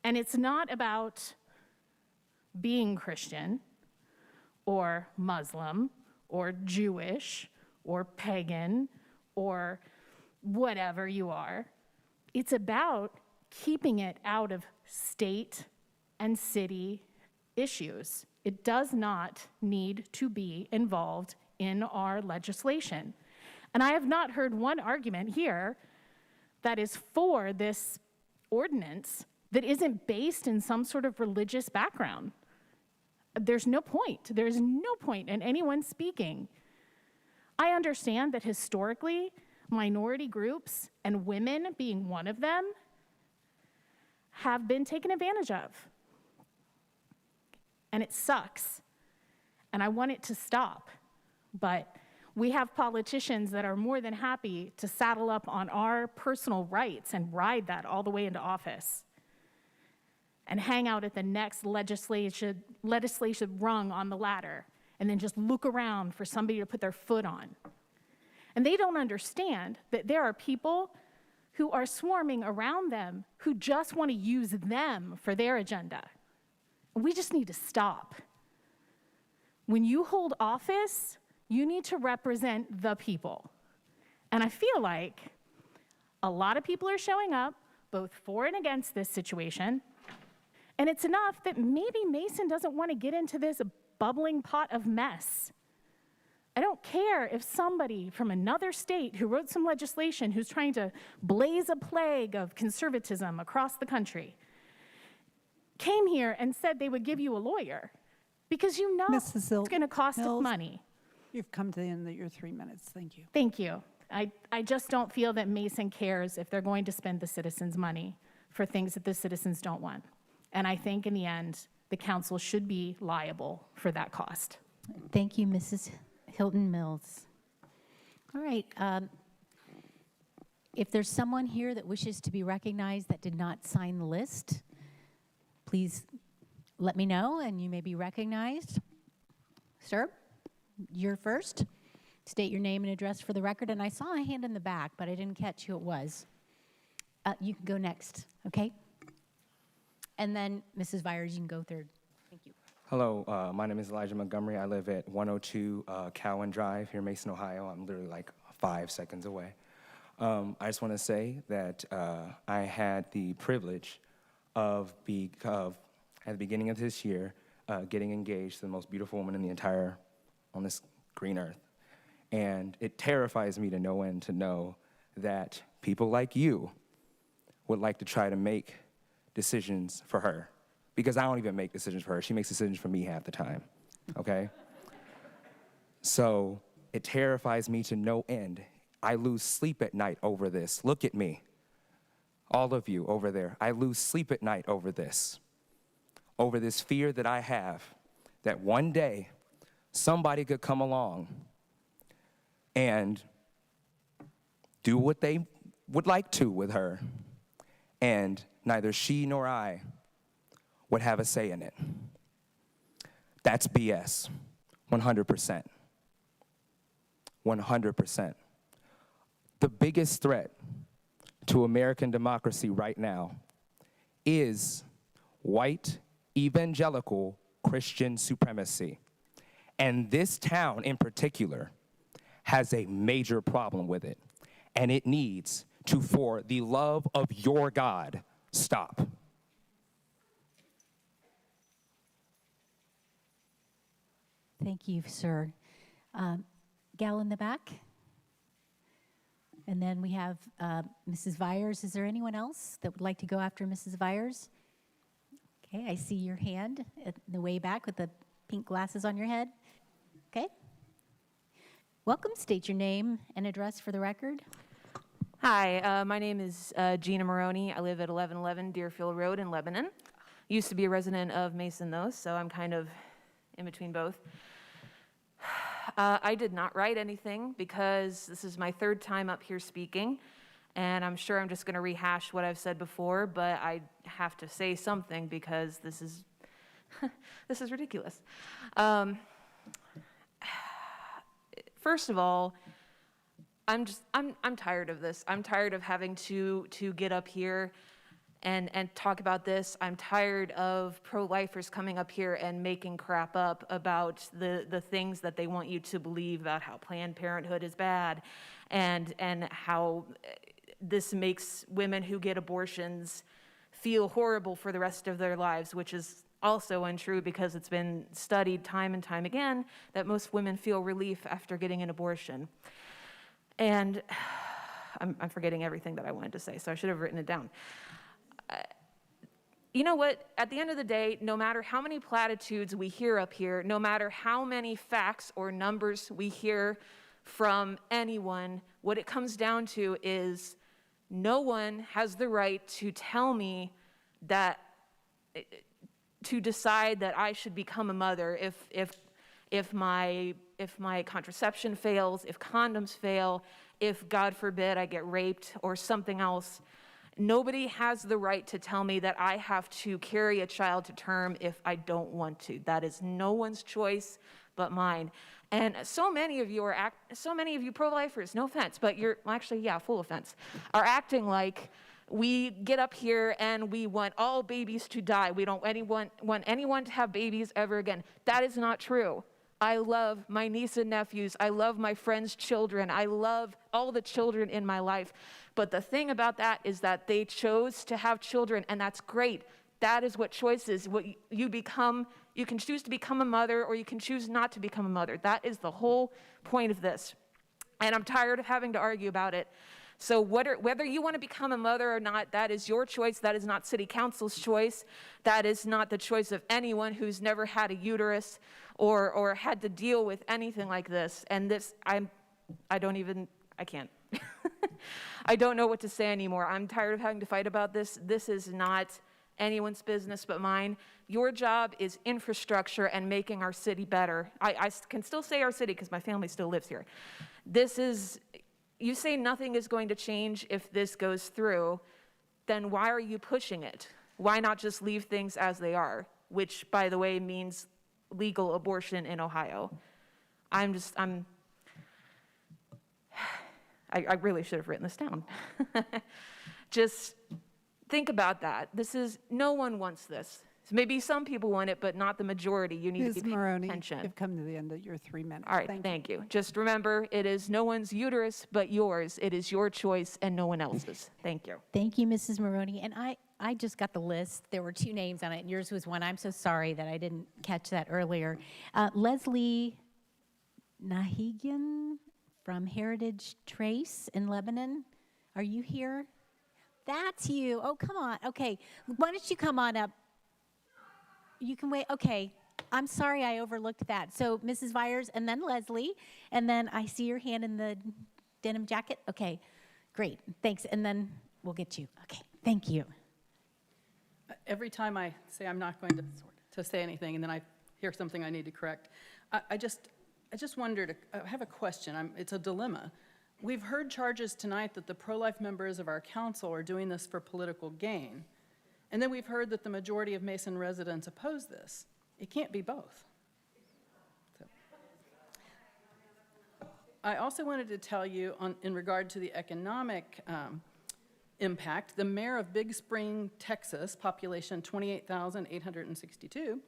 And it's not about being Christian or Muslim or Jewish or pagan or whatever you are. It's about keeping it out of state and city issues It does not need to be involved in our legislation. And I have not heard one argument here that is for this ordinance that isn't based in some sort of religious background. There's no point. There's no point in anyone speaking. I understand that historically, minority groups, and women being one of them, have been taken advantage of. And it sucks. And I want it to stop. But we have politicians that are more than happy to saddle up on our personal rights and ride that all the way into office and hang out at the next legislative rung on the ladder and then just look around for somebody to put their foot on. And they don't understand that there are people who are swarming around them who just want to use them for their agenda. We just need to stop. When you hold office, you need to represent the people. And I feel like a lot of people are showing up, both for and against this situation. And it's enough that maybe Mason doesn't want to get into this bubbling pot of mess. I don't care if somebody from another state who wrote some legislation who's trying to blaze a plague of conservatism across the country came here and said they would give you a lawyer because you know it's going to cost money. You've come to the end of your 3 minutes. Thank you. Thank you. I just don't feel that Mason cares if they're going to spend the citizens' money for things that the citizens don't want. And I think in the end, the council should be liable for that cost. Thank you, Mrs. Hilton Mills. All right. If there's someone here that wishes to be recognized that did not sign the list, please let me know and you may be recognized. Sir, you're first. State your name and address for the record. And I saw a hand in the back, but I didn't catch who it was. You can go next, okay? And then Mrs. Vyers, you can go third. Thank you. Hello, my name is Elijah Montgomery. I live at 102 Cowan Drive here in Mason, Ohio. I'm literally like 5 seconds away. I just want to say that I had the privilege of at the beginning of this year, getting engaged to the most beautiful woman in the entire, on this green earth. And it terrifies me to no end to know that people like you would like to try to make decisions for her. Because I don't even make decisions for her. She makes decisions for me half the time, okay? So it terrifies me to no end. I lose sleep at night over this. Look at me. All of you over there. I lose sleep at night over this fear that I have that one day somebody could come along and do what they would like to with her, and neither she nor I would have a say in it. That's BS, 100%. 100%. The biggest threat to American democracy right now is white evangelical Christian supremacy. And this town in particular has a major problem with it. And it needs to, for the love of your God, stop. Thank you, sir. Gal in the back. And then we have Mrs. Vyers. Is there anyone else that would like to go after Mrs. Vyers? Okay, I see your hand at the way back with the pink glasses on your head. Okay. Welcome. State your name and address for the record. Hi, my name is Gina Maroney. I live at 1111 Deerfield Road in Lebanon. Used to be a resident of Mason, though, so I'm kind of in between both. I did not write anything because this is my third time up here speaking, and I'm sure I'm just going to rehash what I've said before, but I have to say something because this is this is ridiculous. First of all, I'm tired of this. I'm tired of having to get up here and talk about this. I'm tired of pro-lifers coming up here and making crap up about the things that they want you to believe about how Planned Parenthood is bad and how this makes women who get abortions feel horrible for the rest of their lives, which is also untrue because it's been studied time and time again that most women feel relief after getting an abortion. And I'm forgetting everything that I wanted to say, so I should have written it down. You know what? At the end of the day, no matter how many platitudes we hear up here, no matter how many facts or numbers we hear from anyone, what it comes down to is no one has the right to tell me that, to decide that I should become a mother if my contraception fails, if condoms fail, if, God forbid, I get raped or something else. Nobody has the right to tell me that I have to carry a child to term if I don't want to. That is no one's choice but mine. And so many of you pro-lifers, no offense, but you're, well, actually, yeah, full offense, are acting like we get up here and we want all babies to die. We don't want anyone to have babies ever again. That is not true. I love my niece and nephews. I love my friends' children. I love all the children in my life. But the thing about that is that they chose to have children, and that's great. That is what choice is. What you become, you can choose to become a mother or you can choose not to become a mother. That is the whole point of this. And I'm tired of having to argue about it. So whether you want to become a mother or not, that is your choice. That is not City Council's choice. That is not the choice of anyone who's never had a uterus or had to deal with anything like this. And this, I can't. I don't know what to say anymore. I'm tired of having to fight about this. This is not anyone's business but mine. Your job is infrastructure and making our city better. I can still say our city because my family still lives here. You say nothing is going to change if this goes through, then why are you pushing it? Why not just leave things as they are? Which, by the way, means legal abortion in Ohio. I really should have written this down. Just think about that. No one wants this. Maybe some people want it, but not the majority. You need to be paying attention. You've come to the end of your 3 minutes. All right, thank you. Just remember, it is no one's uterus but yours. It is your choice and no one else's. Thank you. Thank you, Mrs. Maroney. And I just got the list. There were 2 names on it. Yours was one. I'm so sorry that I didn't catch that earlier. Leslie Nahigian from Heritage Trace in Lebanon. Are you here? That's you. Oh, come on. Okay. Why don't you come on up? You can wait. Okay. I'm sorry I overlooked that. So Mrs. Vyers and then Leslie. And then I see your hand in the denim jacket. Okay. Great. Thanks. And then we'll get you. Okay. Thank you. Every time I say I'm not going to say anything and then I hear something I need to correct, I just wondered, I have a question. It's a dilemma. We've heard charges tonight that the pro-life members of our council are doing this for political gain. And then we've heard that the majority of Mason residents oppose this. It can't be both. So. I also wanted to tell you in regard to the economic impact, the mayor of Big Spring, Texas, population 28,862,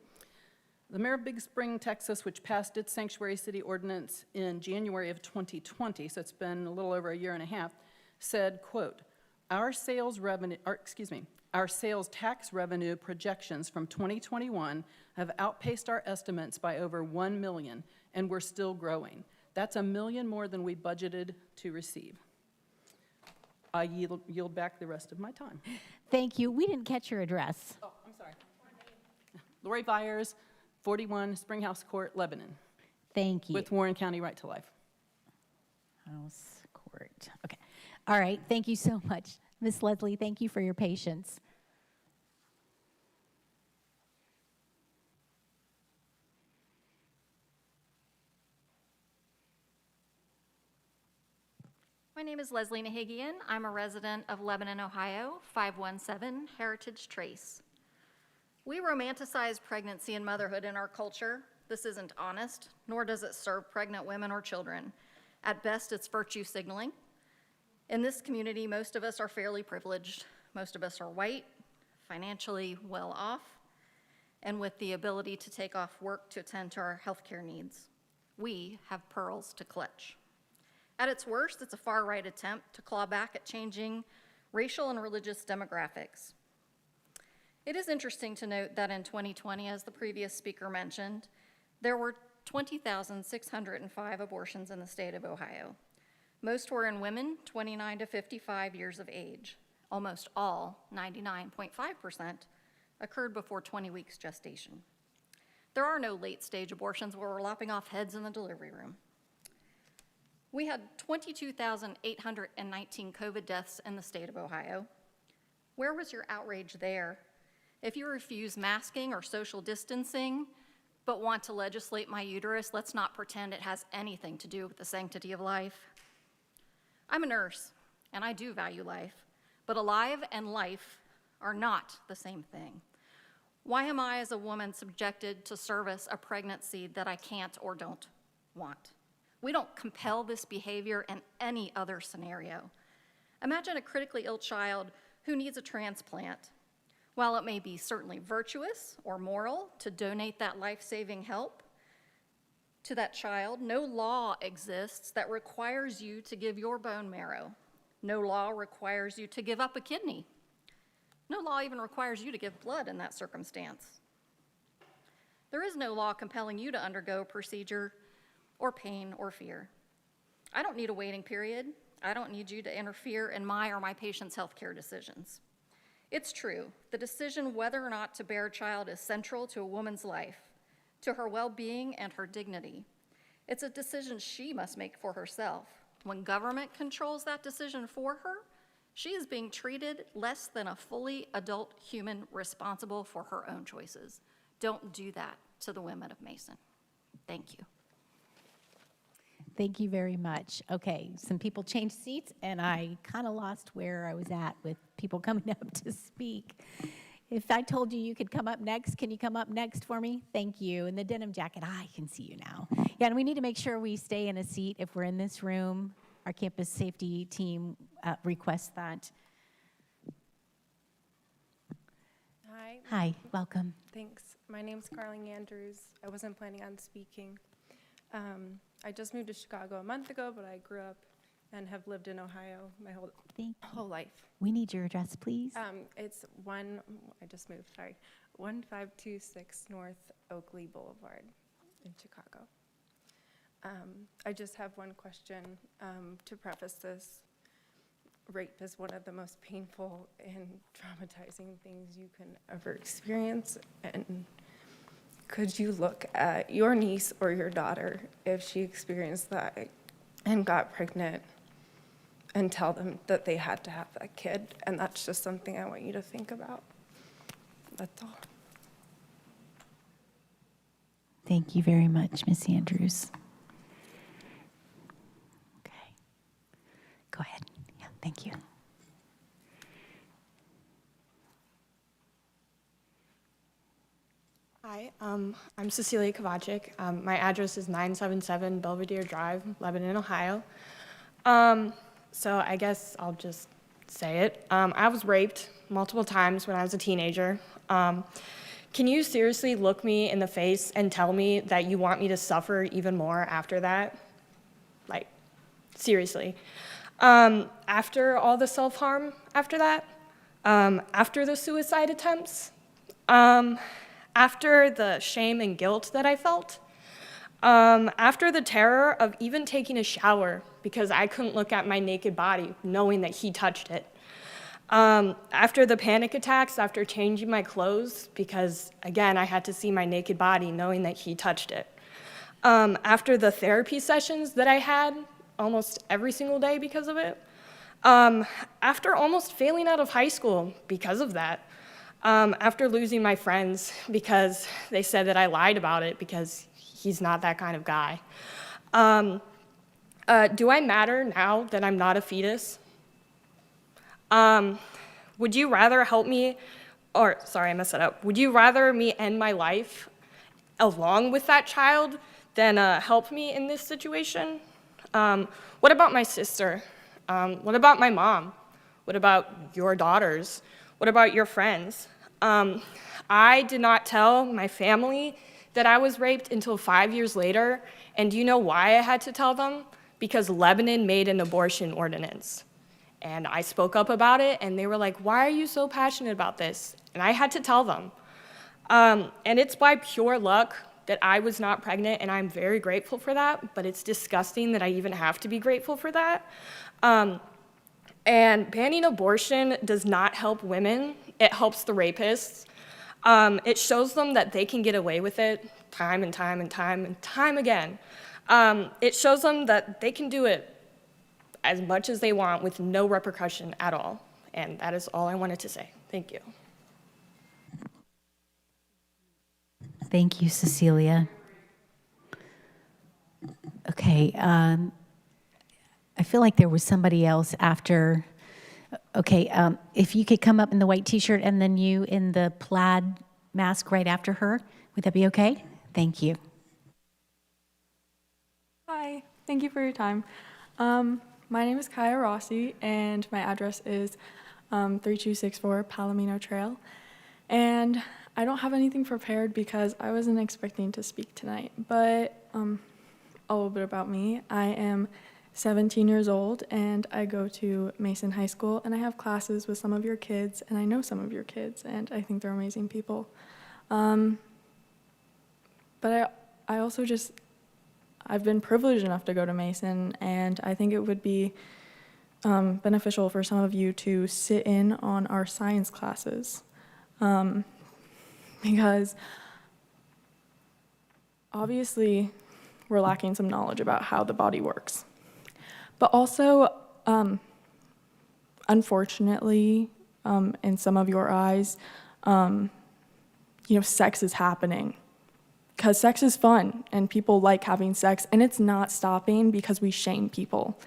the mayor of Big Spring, Texas, which passed its sanctuary city ordinance in January of 2020, so it's been a little over a year and a half, said, quote, our sales tax revenue projections from 2021 have outpaced our estimates by over 1 million, and we're still growing. That's 1 million more than we budgeted to receive. I yield back the rest of my time. Thank you. We didn't catch your address. Oh, I'm sorry. Lori Byers, 41 Springhouse Court, Lebanon. Thank you. With Warren County Right to Life. House Court. Okay. All right. Thank you so much. Miss Leslie, thank you for your patience. My name is Leslie Nahigian. I'm a resident of Lebanon, Ohio, 517 Heritage Trace. We romanticize pregnancy and motherhood in our culture. This isn't honest, nor does it serve pregnant women or children. At best, it's virtue signaling. In this community, most of us are fairly privileged. Most of us are white, financially well off, and with the ability to take off work to attend to our healthcare needs. We have pearls to clutch. At its worst, it's a far-right attempt to claw back at changing racial and religious demographics. It is interesting to note that in 2020, as the previous speaker mentioned, there were 20,605 abortions in the state of Ohio. Most were in women 29 to 55 years of age. Almost all, 99.5%, occurred before 20 weeks gestation. There are no late-stage abortions where we're lopping off heads in the delivery room. We had 22,819 COVID deaths in the state of Ohio. Where was your outrage there? If you refuse masking or social distancing, but want to legislate my uterus, let's not pretend it has anything to do with the sanctity of life. I'm a nurse, and I do value life, but alive and life are not the same thing. Why am I, as a woman, subjected to service a pregnancy that I can't or don't want? We don't compel this behavior in any other scenario. Imagine a critically ill child who needs a transplant. While it may be certainly virtuous or moral to donate that life-saving help to that child, no law exists that requires you to give your bone marrow. No law requires you to give up a kidney. No law even requires you to give blood in that circumstance. There is no law compelling you to undergo a procedure or pain or fear. I don't need a waiting period. I don't need you to interfere in my or my patient's healthcare decisions. It's true, the decision whether or not to bear a child is central to a woman's life, to her well-being and her dignity. It's a decision she must make for herself. When government controls that decision for her, she is being treated less than a fully adult human responsible for her own choices. Don't do that to the women of Mason. Thank you. Thank you very much. Okay, some people changed seats, and I kind of lost where I was at with people coming up to speak. If I told you you could come up next, can you come up next for me? Thank you. In the denim jacket, I can see you now. Yeah, and we need to make sure we stay in a seat if we're in this room. Our campus safety team requests that. Hi. Hi, welcome. Thanks. My name's Carling Andrews. I wasn't planning on speaking. I just moved to Chicago a month ago, but I grew up and have lived in Ohio my whole life. We need your address, please. It's 1526 North Oakley Boulevard in Chicago. I just have one question to preface this. Rape is one of the most painful and traumatizing things you can ever experience, and could you look at your niece or your daughter if she experienced that and got pregnant and tell them that they had to have that kid? And that's just something I want you to think about. That's all. Thank you very much, Ms. Andrews. Okay. Go ahead. Yeah, thank you. Hi, I'm Cecilia Kovacic. My address is 977 Belvedere Drive, Lebanon, Ohio. So I guess I'll just say it. I was raped multiple times when I was a teenager. Can you seriously look me in the face and tell me that you want me to suffer even more after that? Like, seriously. After all the self-harm after that, after the suicide attempts, after the shame and guilt that I felt, after the terror of even taking a shower because I couldn't look at my naked body knowing that he touched it, after the panic attacks, after changing my clothes because, again, I had to see my naked body knowing that he touched it, after the therapy sessions that I had almost every single day because of it, after almost failing out of high school because of that, after losing my friends because they said that I lied about it because he's not that kind of guy. Do I matter now that I'm not a fetus? Would you rather help me, or sorry, I messed that up. Would you rather me end my life along with that child than help me in this situation? What about my sister? What about my mom? What about your daughters? What about your friends? I did not tell my family that I was raped until 5 years later. And do you know why I had to tell them? Because Lebanon made an abortion ordinance. And I spoke up about it, and they were like, why are you so passionate about this? And I had to tell them. And it's by pure luck that I was not pregnant, and I'm very grateful for that, but it's disgusting that I even have to be grateful for that. And banning abortion does not help women. It helps the rapists. It shows them that they can get away with it time and time and time and time again. It shows them that they can do it as much as they want with no repercussion at all. And that is all I wanted to say. Thank you. Thank you, Cecilia. Okay, I feel like there was somebody else after. Okay, if you could come up in the white t-shirt and then you in the plaid mask right after her, would that be okay? Thank you. Hi, thank you for your time. My name is Kaya Rossi, and my address is 3264 Palomino Trail. And I don't have anything prepared because I wasn't expecting to speak tonight, but a little bit about me. I am 17 years old, and I go to Mason High School, and I have classes with some of your kids, and I know some of your kids, and I think they're amazing people. But I also I've been privileged enough to go to Mason, and I think it would be beneficial for some of you to sit in on our science classes. Because obviously we're lacking some knowledge about how the body works. But also, unfortunately, in some of your eyes, sex is happening. Because sex is fun, and people like having sex, and it's not stopping because we shame people.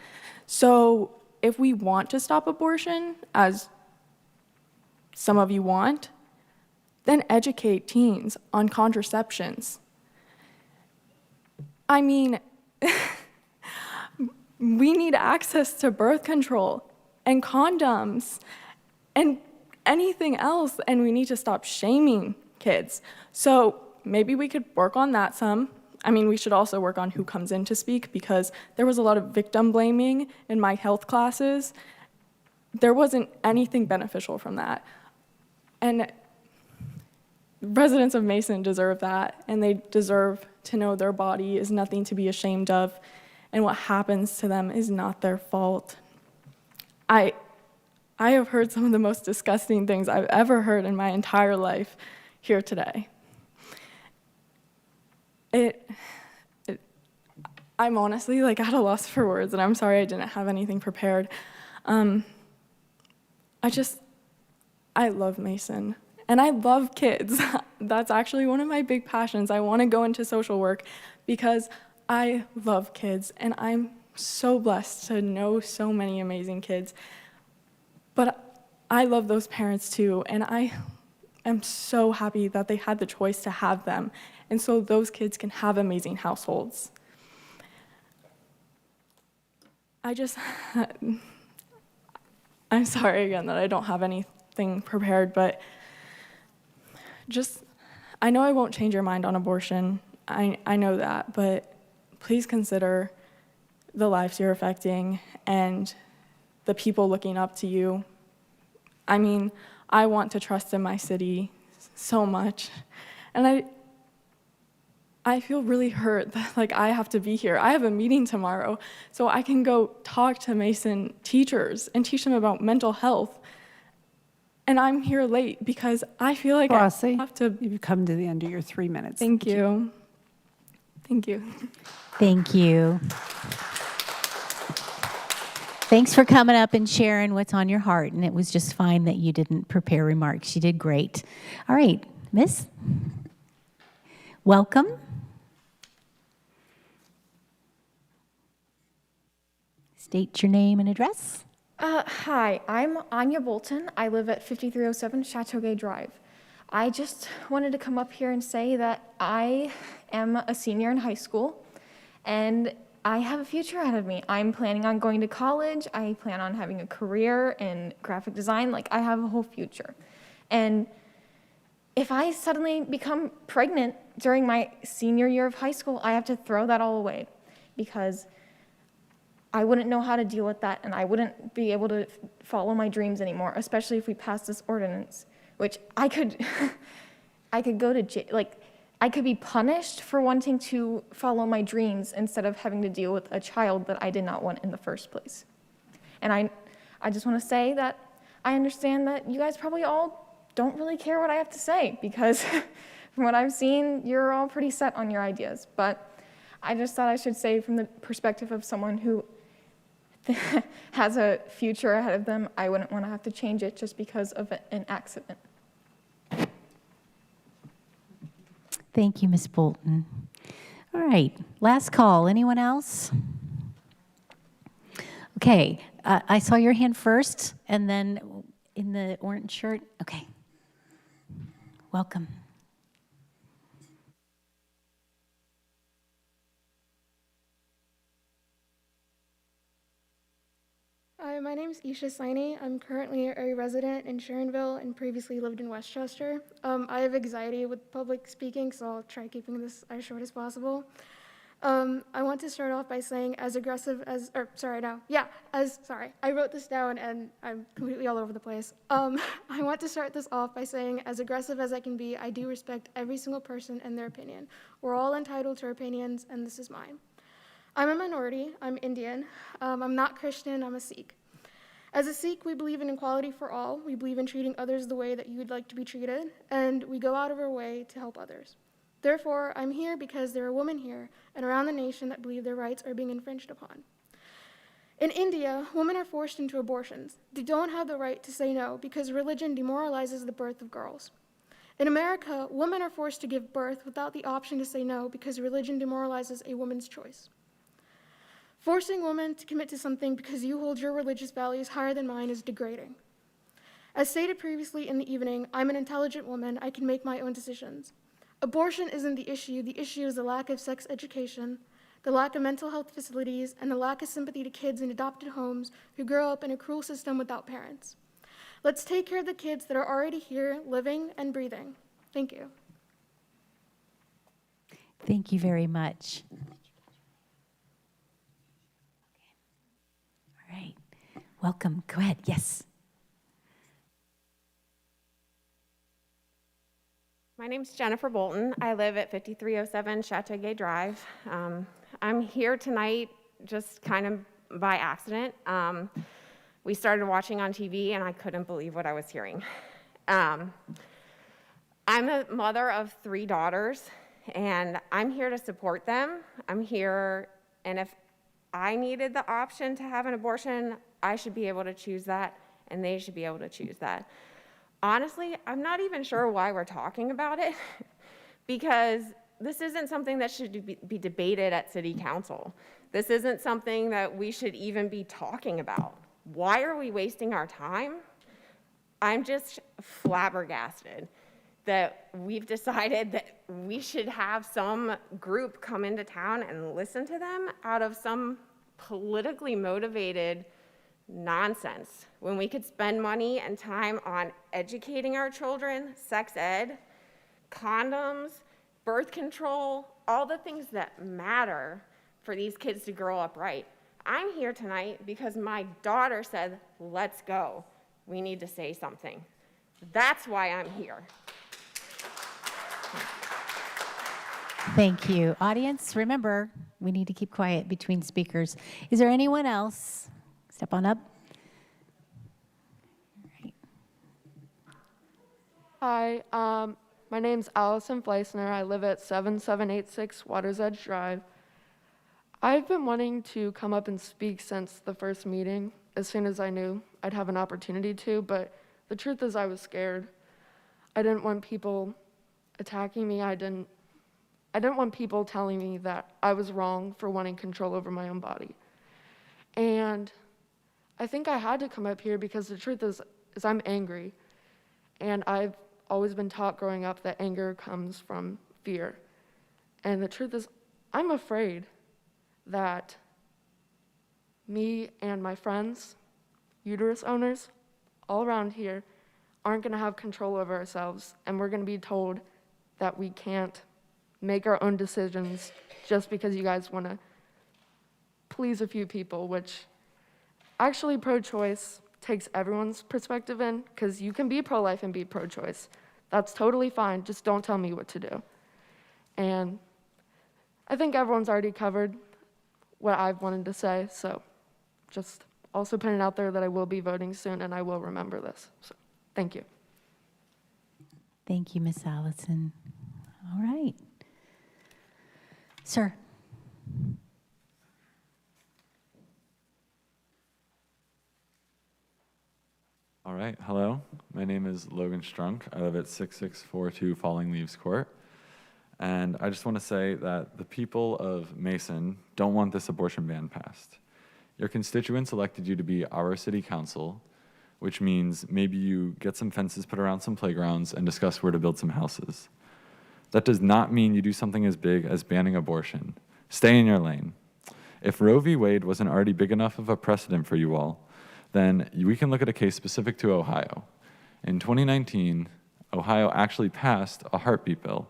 So if we want to stop abortion, as some of you want, then educate teens on contraceptions. I mean, we need access to birth control and condoms and anything else, and we need to stop shaming kids. So maybe we could work on that some. I mean, we should also work on who comes in to speak, because there was a lot of victim blaming in my health classes. There wasn't anything beneficial from that. And residents of Mason deserve that, and they deserve to know their body is nothing to be ashamed of, and what happens to them is not their fault. I have heard some of the most disgusting things I've ever heard in my entire life here today. I'm honestly at a loss for words, and I'm sorry I didn't have anything prepared. I love Mason, and I love kids. That's actually one of my big passions. I want to go into social work because I love kids, and I'm so blessed to know so many amazing kids. But I love those parents too, and I am so happy that they had the choice to have them, and so those kids can have amazing households. I'm sorry again that I don't have anything prepared, but I know I won't change your mind on abortion. I know that, but please consider the lives you're affecting and the people looking up to you. I mean, I want to trust in my city so much, and I feel really hurt that I have to be here. I have a meeting tomorrow, so I can go talk to Mason teachers and teach them about mental health. And I'm here late because I feel like Rossi, I have to. You've come to the end of your 3 minutes. Thank you. Thank you. Thank you. Thanks for coming up and sharing what's on your heart, and it was just fine that you didn't prepare remarks. You did great. All right, Miss, welcome. State your name and address. Hi, I'm Anya Bolton. I live at 5307 Chateauguay Drive. I just wanted to come up here and say that I am a senior in high school, and I have a future ahead of me. I'm planning on going to college. I plan on having a career in graphic design. I have a whole future. And if I suddenly become pregnant during my senior year of high school, I have to throw that all away, because I wouldn't know how to deal with that, and I wouldn't be able to follow my dreams anymore, especially if we pass this ordinance, which I could, I could go to jail, like, I could be punished for wanting to follow my dreams instead of having to deal with a child that I did not want in the first place. And I just want to say that I understand that you guys probably all don't really care what I have to say, because from what I've seen, you're all pretty set on your ideas. But I just thought I should say, from the perspective of someone who has a future ahead of them, I wouldn't want to have to change it just because of an accident. Thank you, Ms. Bolton. All right, last call. Anyone else? Okay, I saw your hand first, and then in the orange shirt. Okay, welcome. Hi, my name is Isha Saini. I'm currently a resident in Sharonville and previously lived in Westchester. I have anxiety with public speaking, so I'll try keeping this as short as possible. I want to start off by saying I wrote this down and I'm completely all over the place. I want to start this off by saying, as aggressive as I can be, I do respect every single person and their opinion. We're all entitled to our opinions, and this is mine. I'm a minority, I'm Indian. I'm not Christian, I'm a Sikh. As a Sikh, we believe in equality for all. We believe in treating others the way that you would like to be treated, and we go out of our way to help others. Therefore, I'm here because there are women here and around the nation that believe their rights are being infringed upon. In India, women are forced into abortions. They don't have the right to say no because religion demoralizes the birth of girls. In America, women are forced to give birth without the option to say no because religion demoralizes a woman's choice. Forcing women to commit to something because you hold your religious values higher than mine is degrading. As stated previously in the evening, I'm an intelligent woman. I can make my own decisions. Abortion isn't the issue. The issue is the lack of sex education, the lack of mental health facilities, and the lack of sympathy to kids in adopted homes who grow up in a cruel system without parents. Let's take care of the kids that are already here, living and breathing. Thank you. Thank you very much. All right, welcome. Go ahead. Yes. My name's Jennifer Bolton. I live at 5307 Chateauguay Drive. I'm here tonight just kind of by accident. We started watching on TV and I couldn't believe what I was hearing. I'm a mother of 3 daughters and I'm here to support them. I'm here, and if I needed the option to have an abortion, I should be able to choose that and they should be able to choose that. Honestly, I'm not even sure why we're talking about it because this isn't something that should be debated at City Council. This isn't something that we should even be talking about. Why are we wasting our time? I'm just flabbergasted that we've decided that we should have some group come into town and listen to them out of some politically motivated nonsense when we could spend money and time on educating our children, sex ed, condoms, birth control, all the things that matter for these kids to grow up right. I'm here tonight because my daughter said, let's go. We need to say something. That's why I'm here. Thank you. Audience, remember, we need to keep quiet between speakers. Is there anyone else? Step on up. Hi, my name's Allison Fleisner. I live at 7786 Waters Edge Drive. I've been wanting to come up and speak since the first meeting, as soon as I knew I'd have an opportunity to, but the truth is I was scared. I didn't want people attacking me. I didn't want people telling me that I was wrong for wanting control over my own body. And I think I had to come up here because the truth is I'm angry. And I've always been taught growing up that anger comes from fear. And the truth is, I'm afraid that me and my friends, uterus owners, all around here, aren't gonna have control over ourselves, and we're gonna be told that we can't make our own decisions just because you guys wanna please a few people, which actually pro-choice takes everyone's perspective in, because you can be pro-life and be pro-choice. That's totally fine. Just don't tell me what to do. And I think everyone's already covered what I've wanted to say, so just also putting it out there that I will be voting soon and I will remember this. So thank you. Thank you, Miss Allison. All right. Sir. All right, hello. My name is Logan Strunk. I live at 6642 Falling Leaves Court. And I just want to say that the people of Mason don't want this abortion ban passed. Your constituents elected you to be our city council, which means maybe you get some fences put around some playgrounds and discuss where to build some houses. That does not mean you do something as big as banning abortion. Stay in your lane. If Roe v. Wade wasn't already big enough of a precedent for you all, then we can look at a case specific to Ohio. In 2019, Ohio actually passed a heartbeat bill,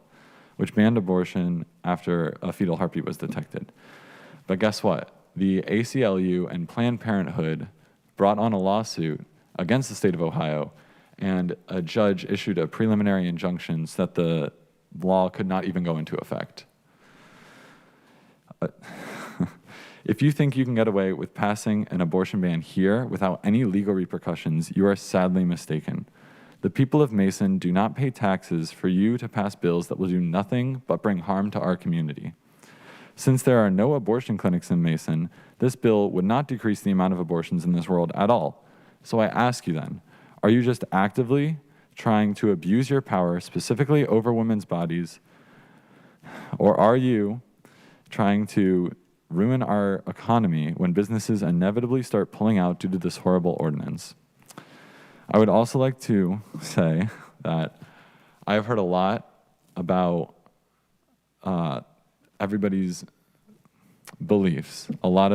which banned abortion after a fetal heartbeat was detected. But guess what? The ACLU and Planned Parenthood brought on a lawsuit against the state of Ohio, and a judge issued a preliminary injunction so that the law could not even go into effect. If you think you can get away with passing an abortion ban here without any legal repercussions, you are sadly mistaken. The people of Mason do not pay taxes for you to pass bills that will do nothing but bring harm to our community. Since there are no abortion clinics in Mason, this bill would not decrease the amount of abortions in this world at all. So I ask you then, are you just actively trying to abuse your power specifically over women's bodies, or are you trying to ruin our economy when businesses inevitably start pulling out due to this horrible ordinance? I would also like to say that I've heard a lot about everybody's beliefs, a lot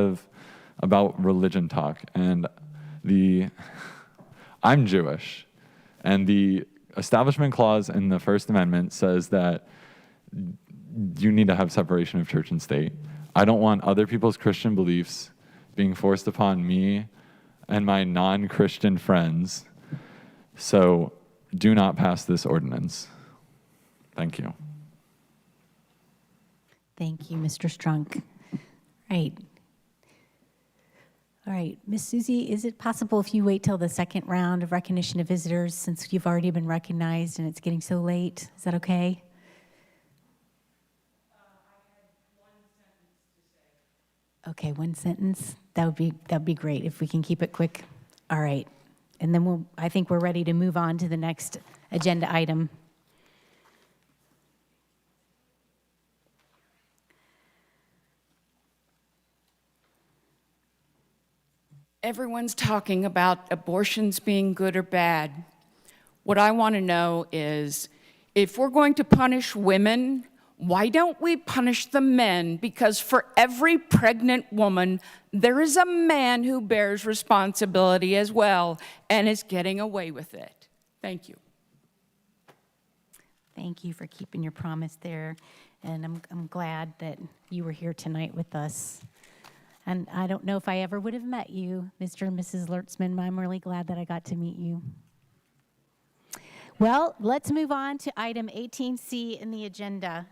about religion talk, and I'm Jewish, and the Establishment Clause in the First Amendment says that you need to have separation of church and state. I don't want other people's Christian beliefs being forced upon me and my non-Christian friends. So do not pass this ordinance. Thank you. Thank you, Mr. Strunk. Right. All right, Miss Susie, is it possible if you wait till the second round of recognition of visitors, since you've already been recognized and it's getting so late? Is that okay? Okay, one sentence. That'd be great if we can keep it quick. All right, and then I think we're ready to move on to the next agenda item. Everyone's talking about abortions being good or bad. What I want to know is, if we're going to punish women, why don't we punish the men? Because for every pregnant woman, there is a man who bears responsibility as well and is getting away with it. Thank you. Thank you for keeping your promise there, and I'm glad that you were here tonight with us. And I don't know if I ever would have met you, Mr. and Mrs. Lertzman, but I'm really glad that I got to meet you. Well, let's move on to item 18C in the agenda.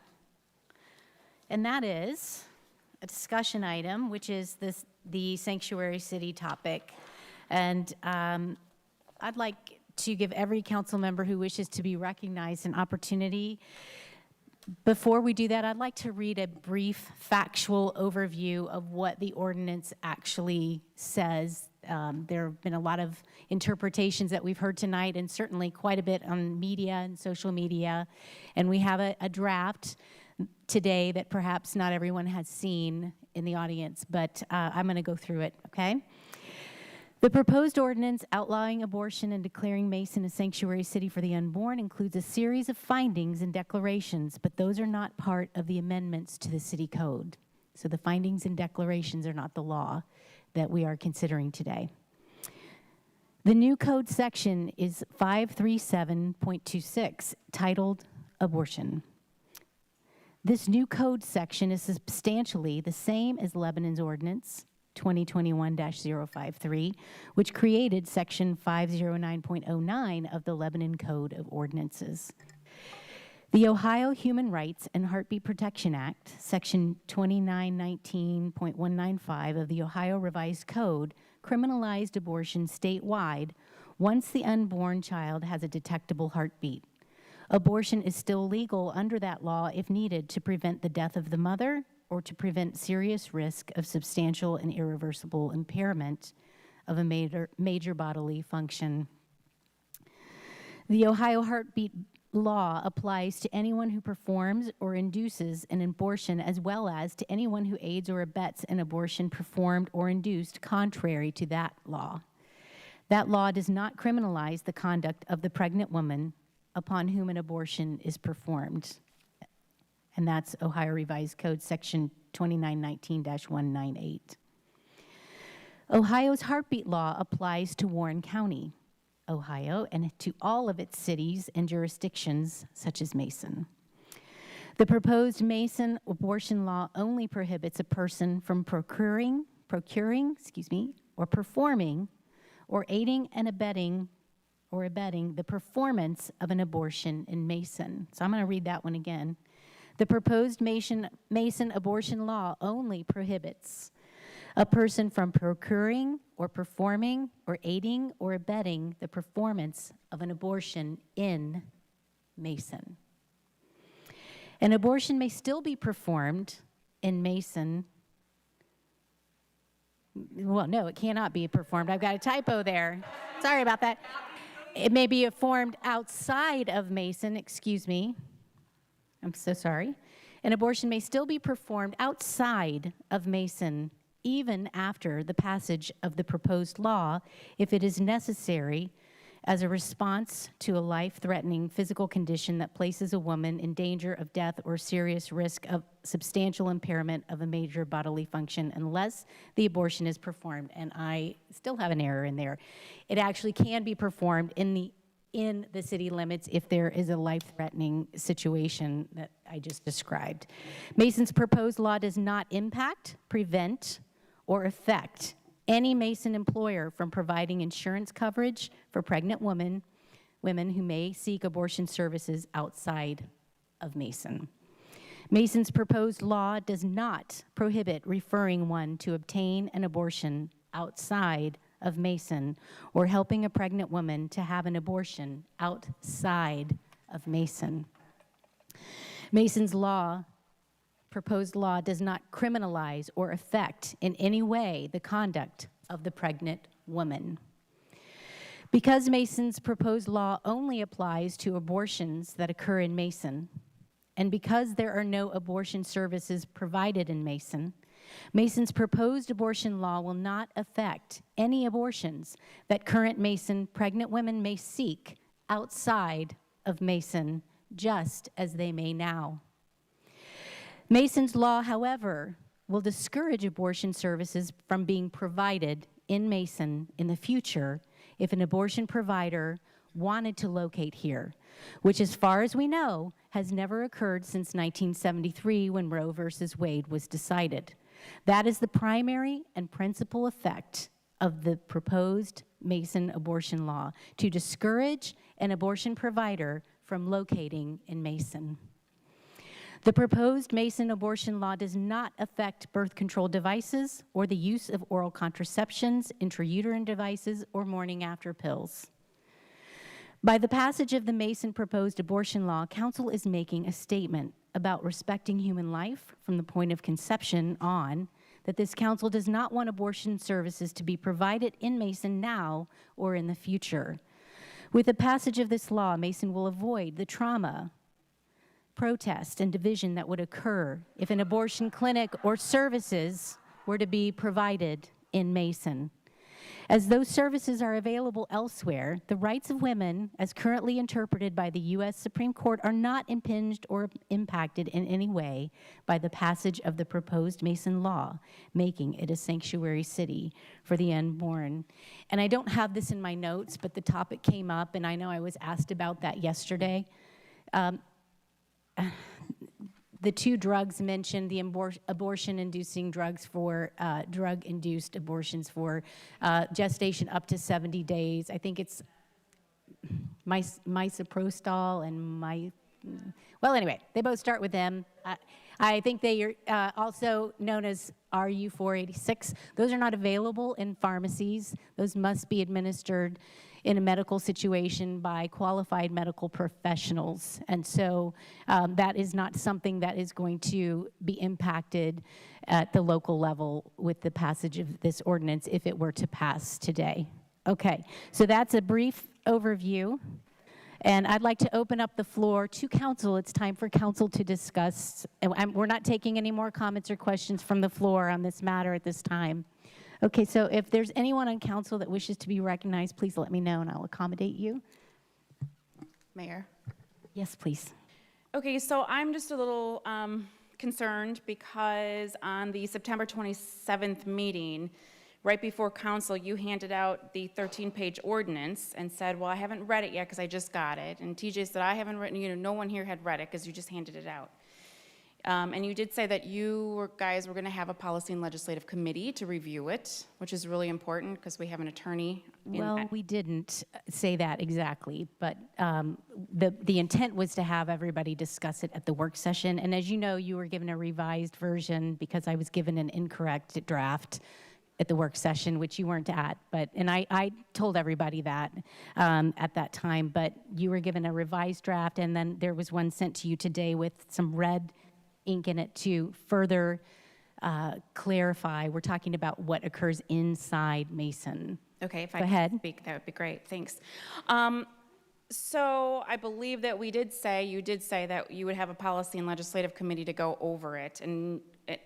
And that is a discussion item, which is the sanctuary city topic. And I'd like to give every council member who wishes to be recognized an opportunity. Before we do that, I'd like to read a brief factual overview of what the ordinance actually says. There have been a lot of interpretations that we've heard tonight, and certainly quite a bit on media and social media. And we have a draft today that perhaps not everyone has seen in the audience, but I'm going to go through it, okay? The proposed ordinance outlawing abortion and declaring Mason a sanctuary city for the unborn includes a series of findings and declarations, but those are not part of the amendments to the city code. So the findings and declarations are not the law that we are considering today. The new code section is 537.26, titled Abortion. This new code section is substantially the same as Lebanon's Ordinance 2021-053, which created Section 509.09 of the Lebanon Code of Ordinances. The Ohio Human Rights and Heartbeat Protection Act, Section 2919.195 of the Ohio Revised Code, criminalized abortion statewide once the unborn child has a detectable heartbeat. Abortion is still legal under that law if needed to prevent the death of the mother or to prevent serious risk of substantial and irreversible impairment of a major bodily function. The Ohio Heartbeat law applies to anyone who performs or induces an abortion, as well as to anyone who aids or abets an abortion performed or induced contrary to that law. That law does not criminalize the conduct of the pregnant woman upon whom an abortion is performed. And that's Ohio Revised Code Section 2919-198. Ohio's heartbeat law applies to Warren County, Ohio, and to all of its cities and jurisdictions, such as Mason. The proposed Mason abortion law only prohibits a person from procuring, or performing, or aiding and abetting the performance of an abortion in Mason. So I'm going to read that one again. The proposed Mason abortion law only prohibits a person from procuring or performing or aiding or abetting the performance of an abortion in Mason. An abortion may still be performed in Mason. Well, no, it cannot be performed. I've got a typo there. Sorry about that. It may be performed outside of Mason, excuse me. I'm so sorry. An abortion may still be performed outside of Mason, even after the passage of the proposed law, if it is necessary as a response to a life-threatening physical condition that places a woman in danger of death or serious risk of substantial impairment of a major bodily function, unless the abortion is performed. And I still have an error in there. It actually can be performed in the city limits if there is a life-threatening situation that I just described. Mason's proposed law does not impact, prevent, or affect any Mason employer from providing insurance coverage for pregnant women who may seek abortion services outside of Mason. Mason's proposed law does not prohibit referring one to obtain an abortion outside of Mason or helping a pregnant woman to have an abortion outside of Mason. Mason's proposed law does not criminalize or affect in any way the conduct of the pregnant woman. Because Mason's proposed law only applies to abortions that occur in Mason, and because there are no abortion services provided in Mason, Mason's proposed abortion law will not affect any abortions that current Mason pregnant women may seek outside of Mason, just as they may now. Mason's law, however, will discourage abortion services from being provided in Mason in the future if an abortion provider wanted to locate here, which, as far as we know, has never occurred since 1973 when Roe versus Wade was decided. That is the primary and principal effect of the proposed Mason abortion law, to discourage an abortion provider from locating in Mason. The proposed Mason abortion law does not affect birth control devices or the use of oral contraceptions, intrauterine devices, or morning after pills. By the passage of the Mason proposed abortion law, Council is making a statement about respecting human life from the point of conception on, that this Council does not want abortion services to be provided in Mason now or in the future. With the passage of this law, Mason will avoid the trauma, protest, and division that would occur if an abortion clinic or services were to be provided in Mason. As those services are available elsewhere, the rights of women, as currently interpreted by the U.S. Supreme Court, are not impinged or impacted in any way by the passage of the proposed Mason law, making it a sanctuary city for the unborn. And I don't have this in my notes, but the topic came up, and I know I was asked about that yesterday. the two drugs mentioned, the abortion-inducing drugs for drug-induced abortions for gestation up to 70 days. I think it's misoprostol and well, anyway, they both start with M. I think they are also known as RU-486. Those are not available in pharmacies. Those must be administered in a medical situation by qualified medical professionals. And so that is not something that is going to be impacted at the local level with the passage of this ordinance if it were to pass today. Okay, so that's a brief overview. And I'd like to open up the floor to council. It's time for council to discuss. And we're not taking any more comments or questions from the floor on this matter at this time. Okay, so if there's anyone on council that wishes to be recognized, please let me know and I'll accommodate you. Mayor. Yes, please. Okay, so I'm just a little concerned because on the September 27th meeting, right before council, you handed out the 13-page ordinance and said, well, I haven't read it yet because I just got it. And TJ said, I haven't written, no one here had read it because you just handed it out. And you did say that you guys were going to have a policy and legislative committee to review it, which is really important because we have an attorney. Well, we didn't say that exactly, but the intent was to have everybody discuss it at the work session. And as you know, you were given a revised version because I was given an incorrect draft at the work session, which you weren't at, and I told everybody that at that time, but you were given a revised draft, and then there was one sent to you today with some red ink in it to further clarify. We're talking about what occurs inside Mason. Okay, if Go I ahead. could speak, that would be great, thanks. So I believe that you did say that you would have a policy and legislative committee to go over it, and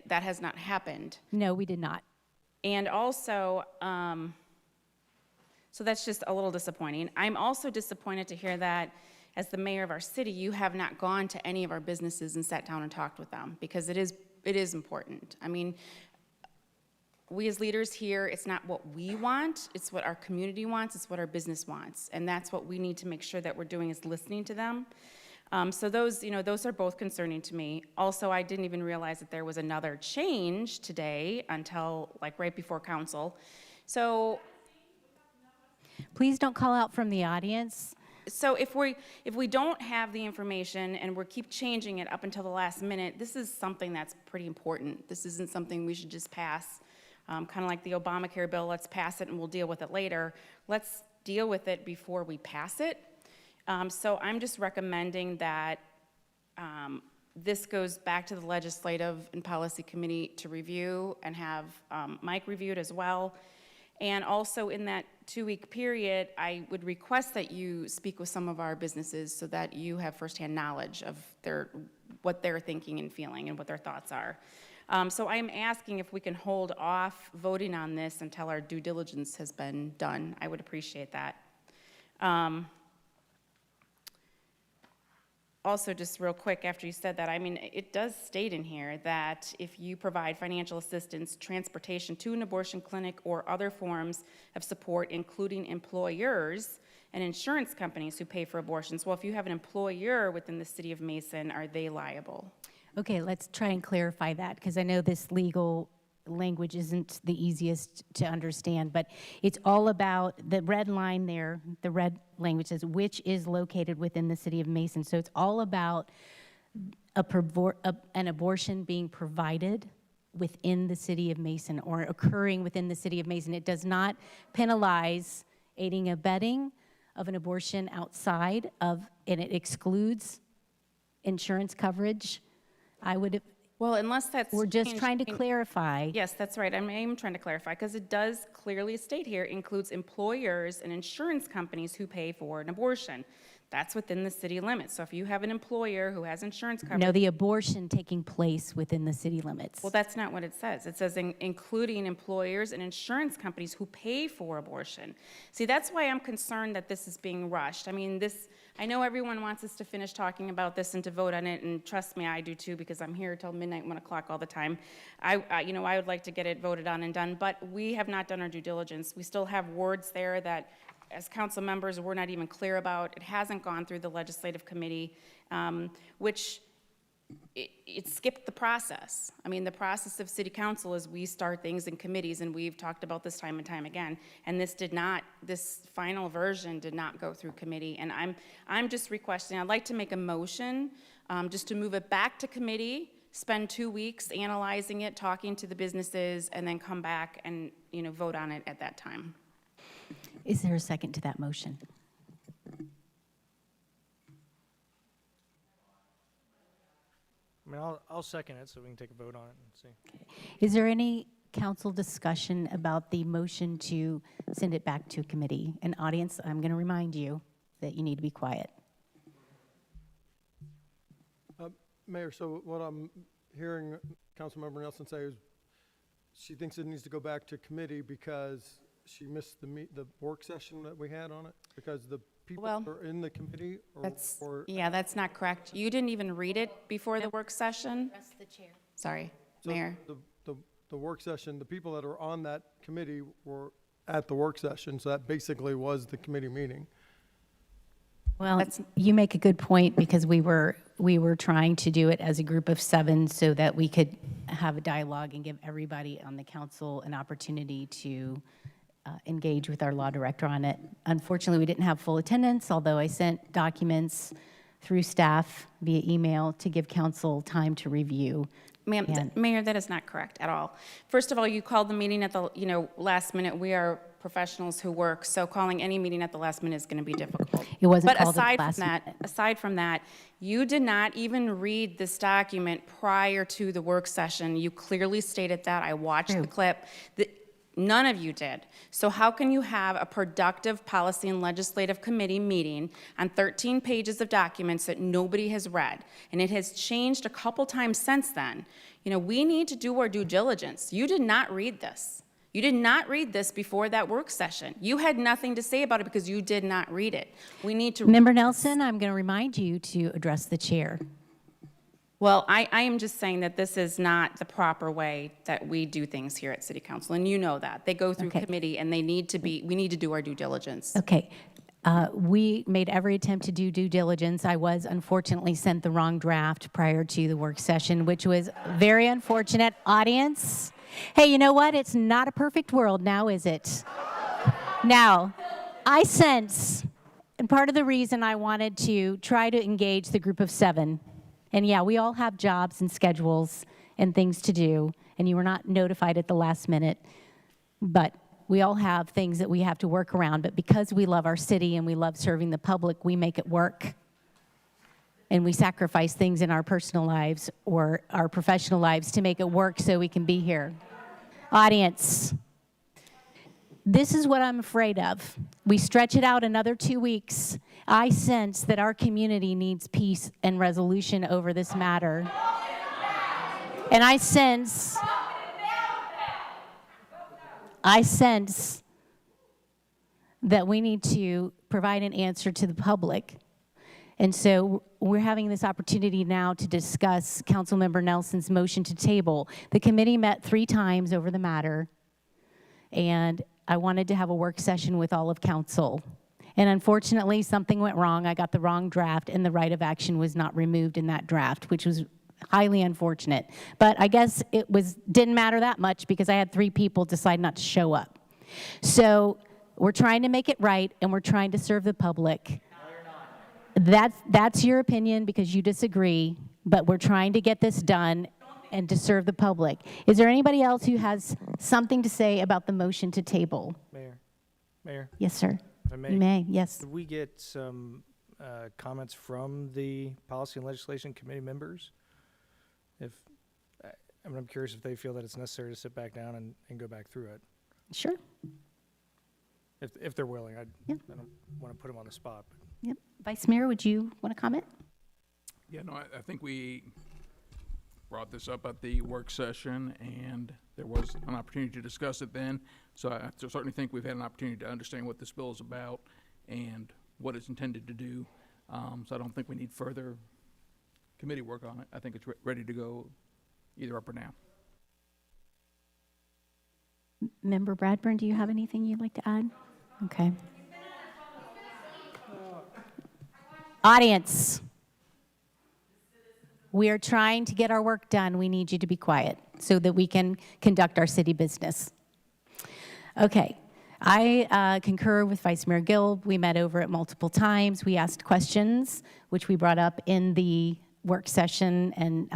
that has not happened. No, we did not. And also, so that's just a little disappointing. I'm also disappointed to hear that as the mayor of our city, you have not gone to any of our businesses and sat down and talked with them, because it is important. I mean, we as leaders here, it's not what we want, it's what our community wants, it's what our business wants. And that's what we need to make sure that we're doing, is listening to them. So those are both concerning to me. Also, I didn't even realize that there was another change today until like right before council. So please don't call out from the audience. So if we don't have the information and we keep changing it up until the last minute, this is something that's pretty important. This isn't something we should just pass, kind of like the Obamacare bill. Let's pass it and we'll deal with it later. Let's deal with it before we pass it. So I'm just recommending that this goes back to the Legislative and Policy Committee to review and have Mike reviewed as well. And also in that 2-week period, I would request that you speak with some of our businesses so that you have firsthand knowledge of what they're thinking and feeling and what their thoughts are. So I'm asking if we can hold off voting on this until our due diligence has been done. I would appreciate that. Also, just real quick, after you said that, I mean, it does state in here that if you provide financial assistance, transportation to an abortion clinic, or other forms of support, including employers and insurance companies who pay for abortions. Well, if you have an employer within the city of Mason, are they liable? Okay, let's try and clarify that, because I know this legal language isn't the easiest to understand, but it's all about the red line there. The red language says which is located within the city of Mason. So it's all about an abortion being provided within the city of Mason or occurring within the city of Mason. It does not penalize aiding and abetting of an abortion outside of, and it excludes insurance coverage. Well, unless that's We're just changed, trying to clarify. Yes, that's right. I'm trying to clarify because it does clearly state here includes employers and insurance companies who pay for an abortion. That's within the city limits. So if you have an employer who has insurance coverage. No, the abortion taking place within the city limits. Well, that's not what it says. It says including employers and insurance companies who pay for abortion. See, that's why I'm concerned that this is being rushed. I mean, I know everyone wants us to finish talking about this and to vote on it, and trust me, I do too, because I'm here till midnight, 1 o'clock all the time. I would like to get it voted on and done, but we have not done our due diligence. We still have words there that, as council members, we're not even clear about. It hasn't gone through the legislative committee, which it skipped the process. I mean, the process of city council is we start things in committees, and we've talked about this time and time again, and this final version did not go through committee, and I'm just requesting, I'd like to make a motion just to move it back to committee, spend 2 weeks analyzing it, talking to the businesses, and then come back and, vote on it at that time. Is there a second to that motion? I mean, I'll second it so we can take a vote on it and see. Is there any council discussion about the motion to send it back to committee? And audience, I'm going to remind you that you need to be quiet. Mayor, so what I'm hearing Councilmember Nelson say is she thinks it needs to go back to committee because she missed the work session that we had on it, because the people are in the committee, Yeah, that's not correct. You didn't even read it before the work session? That's the chair. Sorry, So Mayor. The work session, the people that are on that committee were at the work session, so that basically was the committee meeting. Well, you make a good point, because we were trying to do it as a group of 7 so that we could have a dialogue and give everybody on the council an opportunity to engage with our law director on it. Unfortunately, we didn't have full attendance, although I sent documents through staff via email to give council time to review. Ma'am, Mayor, that is not correct at all. First of all, you called the meeting at the last minute. We are professionals who work, so calling any meeting at the last minute is going to be difficult. It wasn't But called at the last minute. aside from that, you did not even read this document prior to the work session. You clearly stated that. I watched the clip. None of you did. So how can you have a productive policy and legislative committee meeting on 13 pages of documents that nobody has read? And it has changed a couple times since then. We need to do our due diligence. You did not read this. You did not read this before that work session. You had nothing to say about it because you did not read it. We need to. Member Nelson, I'm going to remind you to address the chair. Well, I am just saying that this is not the proper way that we do things here at City Council, and you know that. They go through committee, and we need to do our due diligence. Okay. We made every attempt to do due diligence. I was unfortunately sent the wrong draft prior to the work session, which was very unfortunate. Audience, hey, you know what? It's not a perfect world now, is it? Now, I sense, and part of the reason I wanted to try to engage the group of 7, and yeah, we all have jobs and schedules and things to do, and you were not notified at the last minute, but we all have things that we have to work around. But because we love our city and we love serving the public, we make it work. And we sacrifice things in our personal lives or our professional lives to make it work so we can be here. Audience, this is what I'm afraid of. We stretch it out another 2 weeks. I sense that our community needs peace and resolution over this matter. And I sense that we need to provide an answer to the public. And so we're having this opportunity now to discuss Councilmember Nelson's motion to table. The committee met 3 times over the matter, and I wanted to have a work session with all of council. And unfortunately, something went wrong. I got the wrong draft, and the right of action was not removed in that draft, which was highly unfortunate. But I guess it didn't matter that much because I had 3 people decide not to show up. So we're trying to make it right, and we're trying to serve the public. That's your opinion because you disagree, but we're trying to get this done and to serve the public. Is there anybody else who has something to say about the motion to table? Mayor? Yes, sir. If I may. You may, yes. Did we get some comments from the Policy and Legislation Committee members? I'm curious if they feel that it's necessary to sit back down and go back through it. Sure. If they're willing. I don't want to put them on the spot. Yep. Vice Mayor, would you want to comment? Yeah, no, I think we brought this up at the work session, and there was an opportunity to discuss it then. So I certainly think we've had an opportunity to understand what this bill is about and what it's intended to do. So I don't think we need further committee work on it. I think it's ready to go either up or down. Member Bradburn, do you have anything you'd like to add? Okay. Audience. We are trying to get our work done. We need you to be quiet so that we can conduct our city business. Okay. I concur with Vice Mayor Gill. We met over it multiple times. We asked questions, which we brought up in the work session, and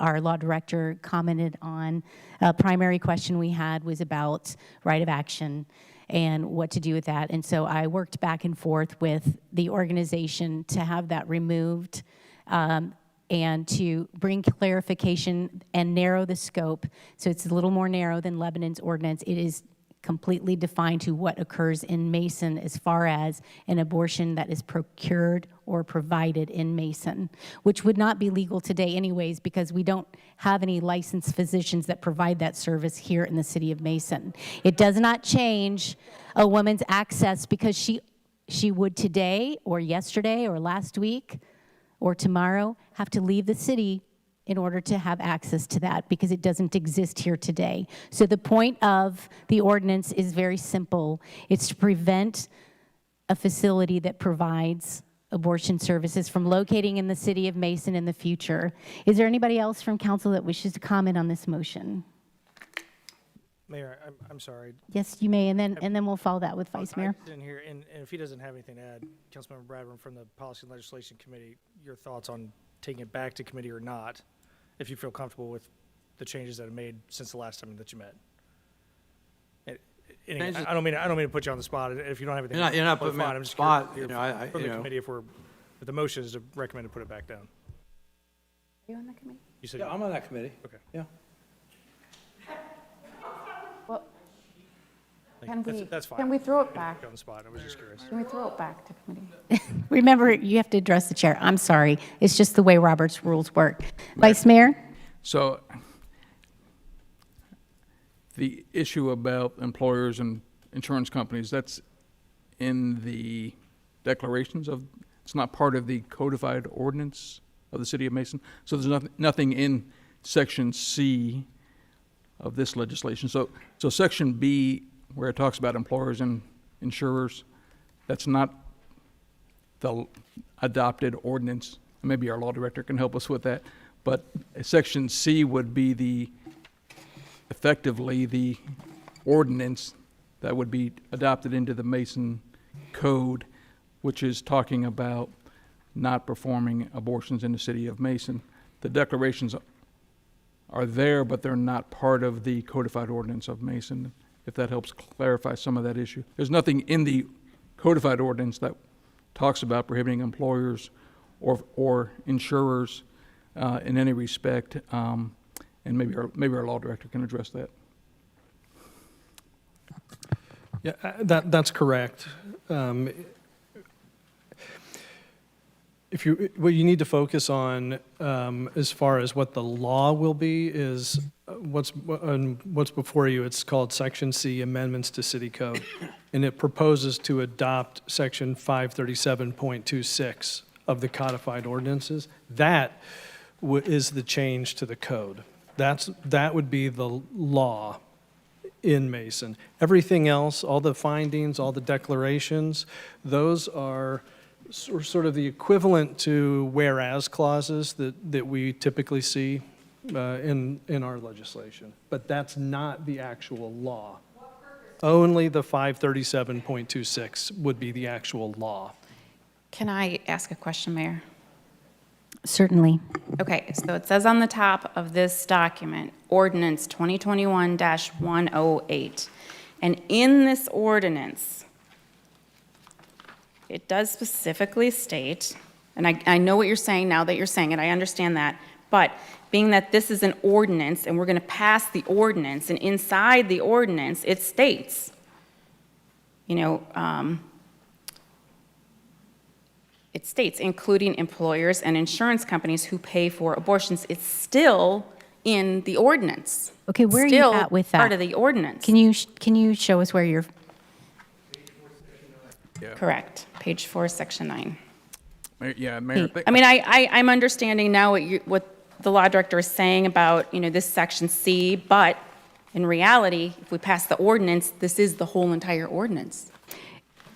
our law director commented on. A primary question we had was about right of action and what to do with that. And so I worked back and forth with the organization to have that removed and to bring clarification and narrow the scope. So it's a little more narrow than Lebanon's ordinance. It is completely defined to what occurs in Mason as far as an abortion that is procured or provided in Mason, which would not be legal today anyways because we don't have any licensed physicians that provide that service here in the city of Mason. It does not change a woman's access because she would today or yesterday or last week or tomorrow have to leave the city in order to have access to that because it doesn't exist here today. So the point of the ordinance is very simple. It's to prevent a facility that provides abortion services from locating in the city of Mason in the future. Is there anybody else from council that wishes to comment on this motion? Mayor, I'm sorry. Yes, you may, and then we'll follow that with Vice Mayor. I didn't hear, and if he doesn't have anything to add, Councilmember Bradburn from the Policy and Legislation Committee, your thoughts on taking it back to committee or not, if you feel comfortable with the changes that have made since the last time that you met. I don't mean to put you on the spot. If you don't have anything, you're not putting me on the spot. From the committee, if the motion is to recommend to put it back down. Are you on the committee? You said Yeah, I'm on that committee. Okay. Yeah. Well, That's fine. can we throw it back? On the spot. I was just curious. Can we throw it back to committee? Remember, you have to address the chair. I'm sorry. It's just the way Robert's rules work. Vice Mayor? So the issue about employers and insurance companies, that's in the declarations of, it's not part of the codified ordinance of the city of Mason. So there's nothing in section C of this legislation. So section B, where it talks about employers and insurers, that's not the adopted ordinance. Maybe our law director can help us with that. But section C would be effectively the ordinance that would be adopted into the Mason Code, which is talking about not performing abortions in the city of Mason. The declarations are there, but they're not part of the codified ordinance of Mason, if that helps clarify some of that issue. There's nothing in the codified ordinance that talks about prohibiting employers or insurers in any respect, and maybe our law director can address that. Yeah, that's correct. What you need to focus on, as far as what the law will be, is what's before you. It's called Section C, Amendments to City Code, and it proposes to adopt Section 537.26 of the codified ordinances. That is the change to the code. That would be the law in Mason. Everything else, all the findings, all the declarations, those are sort of the equivalent to whereas clauses that we typically see in our legislation. But that's not the actual law. Only the 537.26 would be the actual law. Can I ask a question, Mayor? Certainly. Okay, so it says on the top of this document, Ordinance 2021-108. And in this ordinance, it does specifically state, and I know what you're saying now that you're saying it, I understand that, but being that this is an ordinance and we're going to pass the ordinance, and inside the ordinance, it states, it states, including employers and insurance companies who pay for abortions. It's still in the ordinance. Okay, where are you Still at with that? part of the ordinance. Can you show us where you're? Correct. Page 4, Section 9. Yeah, Mayor. I mean, I'm understanding now what the law director is saying about, this Section C, but in reality, if we pass the ordinance, this is the whole entire ordinance.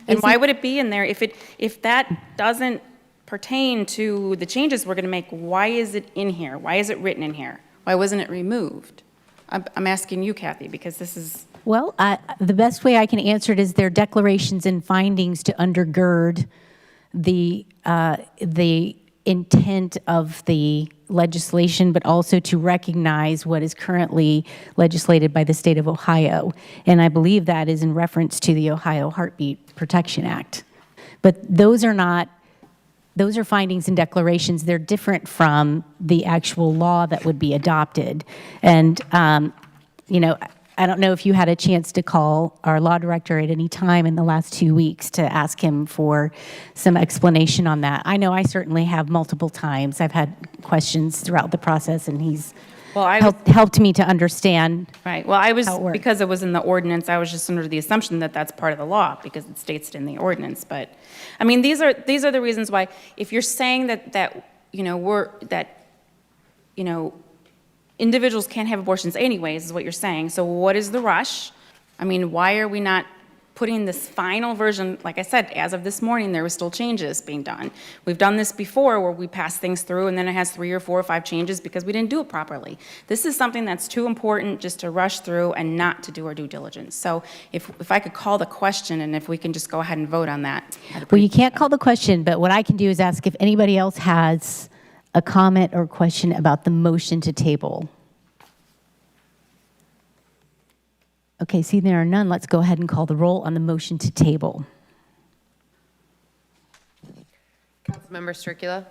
And why would it be in there if that doesn't pertain to the changes we're going to make, why is it in here? Why is it written in here? Why wasn't it removed? I'm asking you, Kathy, because this is, Well, the best way I can answer it is their declarations and findings to undergird the intent of the legislation, but also to recognize what is currently legislated by the state of Ohio. And I believe that is in reference to the Ohio Heartbeat Protection Act. But those are findings and declarations. They're different from the actual law that would be adopted. And, you know, I don't know if you had a chance to call our law director at any time in the last 2 weeks to ask him for some explanation on that. I know I certainly have multiple times. I've had questions throughout the process, and he's helped me to understand. right, well, I was, how it works. because it was in the ordinance, I was just under the assumption that that's part of the law, because it states it in the ordinance, but, I mean, these are the reasons why, if you're saying that individuals can't have abortions anyways, is what you're saying. So what is the rush? I mean, why are we not putting this final version? Like I said, as of this morning, there were still changes being done. We've done this before where we pass things through and then it has 3 or 4 or 5 changes because we didn't do it properly. This is something that's too important just to rush through and not to do our due diligence. So if I could call the question and if we can just go ahead and vote on that. Well, you can't call the question, but what I can do is ask if anybody else has a comment or question about the motion to table. Okay, see, there are none. Let's go ahead and call the roll on the motion to table. Councilmember Stricula?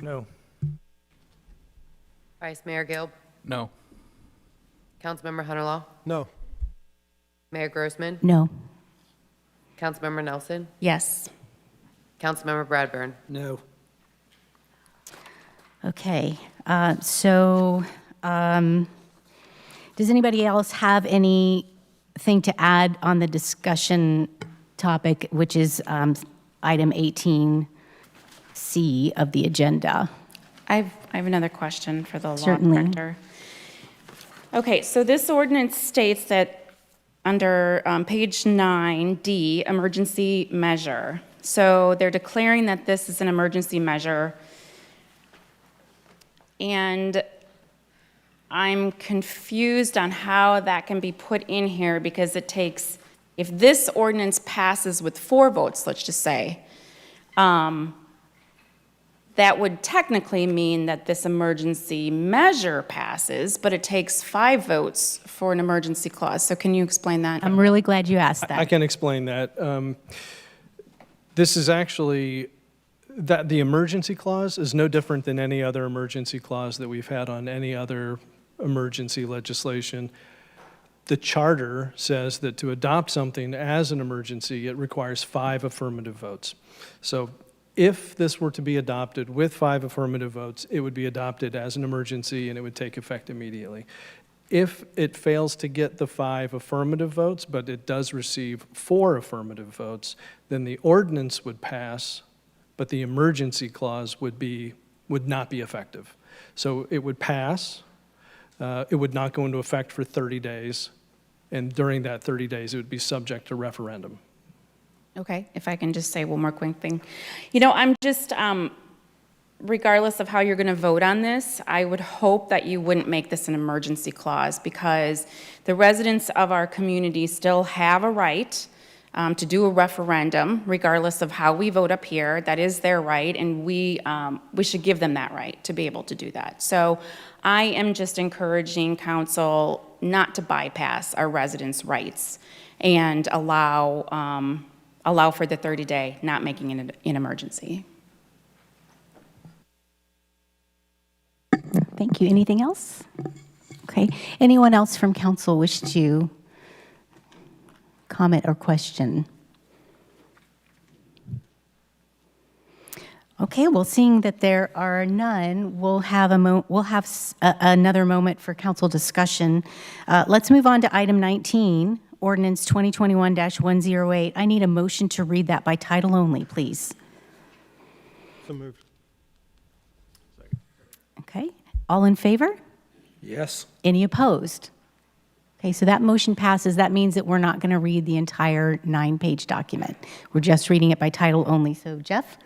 No. Vice Mayor Gilb? No. Councilmember Hunterlaw? No. Mayor Grossman? No. Councilmember Nelson? Yes. Councilmember Bradburn? No. Okay, does anybody else have anything to add on the discussion topic, which is item 18C of the agenda? I have another question for the law Certainly. director. Okay, so this ordinance states that under page 9D, emergency measure. So they're declaring that this is an emergency measure. And I'm confused on how that can be put in here because it takes, if this ordinance passes with 4 votes, let's just say, that would technically mean that this emergency measure passes, but it takes 5 votes for an emergency clause. So can you explain that? I'm really glad you asked that. I can explain that. This is actually, that the emergency clause is no different than any other emergency clause that we've had on any other emergency legislation. The charter says that to adopt something as an emergency, it requires 5 affirmative votes. So if this were to be adopted with 5 affirmative votes, it would be adopted as an emergency and it would take effect immediately. If it fails to get the 5 affirmative votes, but it does receive 4 affirmative votes, then the ordinance would pass, but the emergency clause would not be effective. So it would pass, it would not go into effect for 30 days, and during that 30 days, it would be subject to referendum. Okay, if I can just say one more quick thing. You know, I'm just, regardless of how you're going to vote on this, I would hope that you wouldn't make this an emergency clause because the residents of our community still have a right to do a referendum, regardless of how we vote up here. That is their right, and we should give them that right to be able to do that. So I am just encouraging council not to bypass our residents' rights and allow for the 30-day, not making it an emergency. Thank you. Anything else? Okay. Anyone else from council wish to comment or question? Okay, well, seeing that there are none, we'll have another moment for council discussion. Let's move on to item 19, Ordinance 2021-108. I need a motion to read that by title only, please. So moved. Okay, all in favor? Yes. Any opposed? Okay, so that motion passes. That means that we're not going to read the entire 9-page document. We're just reading it by title only. So, Jeff?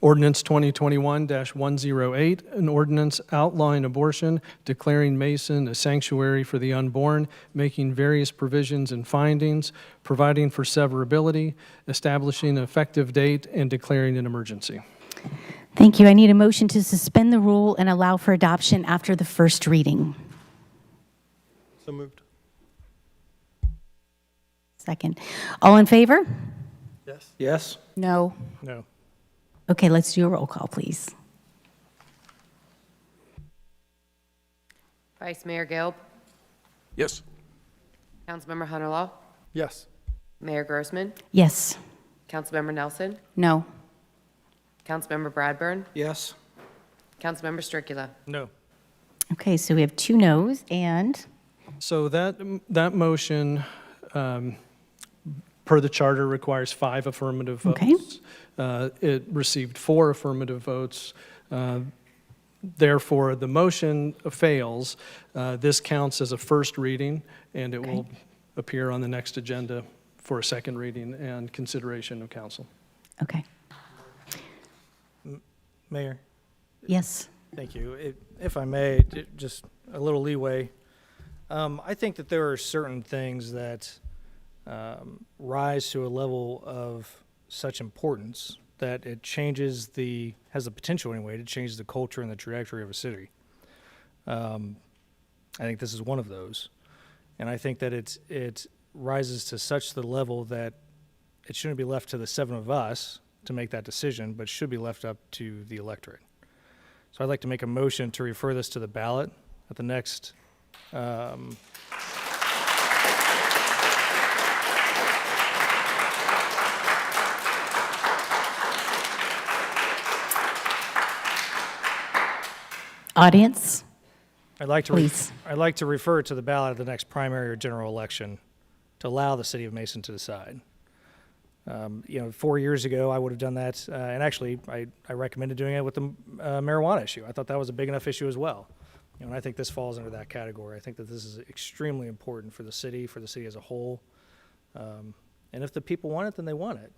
Ordinance 2021-108, an ordinance outlawing abortion, declaring Mason a sanctuary for the unborn, making various provisions and findings, providing for severability, establishing an effective date, and declaring an emergency. Thank you. I need a motion to suspend the rule and allow for adoption after the first reading. So moved. Second. All in favor? Yes. Yes. No. No. Okay, let's do a roll call, please. Vice Mayor Gilb, Yes. Councilmember Hunterlaw, Yes. Mayor Grossman, Yes. Councilmember Nelson, No. Councilmember Bradburn, Yes. Councilmember Stricula. No. Okay, so we have 2 noes and So that motion, per the charter, requires 5 affirmative votes. Okay. It received 4 affirmative votes. Therefore, the motion fails. This counts as a first reading, and it will appear on the next agenda for a second reading and consideration of council. okay. Mayor, Yes. thank you. If I may, just a little leeway. I think that there are certain things that rise to a level of such importance that it has the potential anyway to change the culture and the trajectory of a city. I think this is one of those. And I think that it rises to such the level that it shouldn't be left to the 7 of us to make that decision, but should be left up to the electorate. So I'd like to make a motion to refer this to the ballot at the next Audience? I'd like to Please. I'd like to refer it to the ballot at the next primary or general election to allow the city of Mason to decide. 4 years ago, I would have done that, and actually, I recommended doing it with the marijuana issue. I thought that was a big enough issue as well. And I think this falls under that category. I think that this is extremely important for the city as a whole. And if the people want it, then they want it.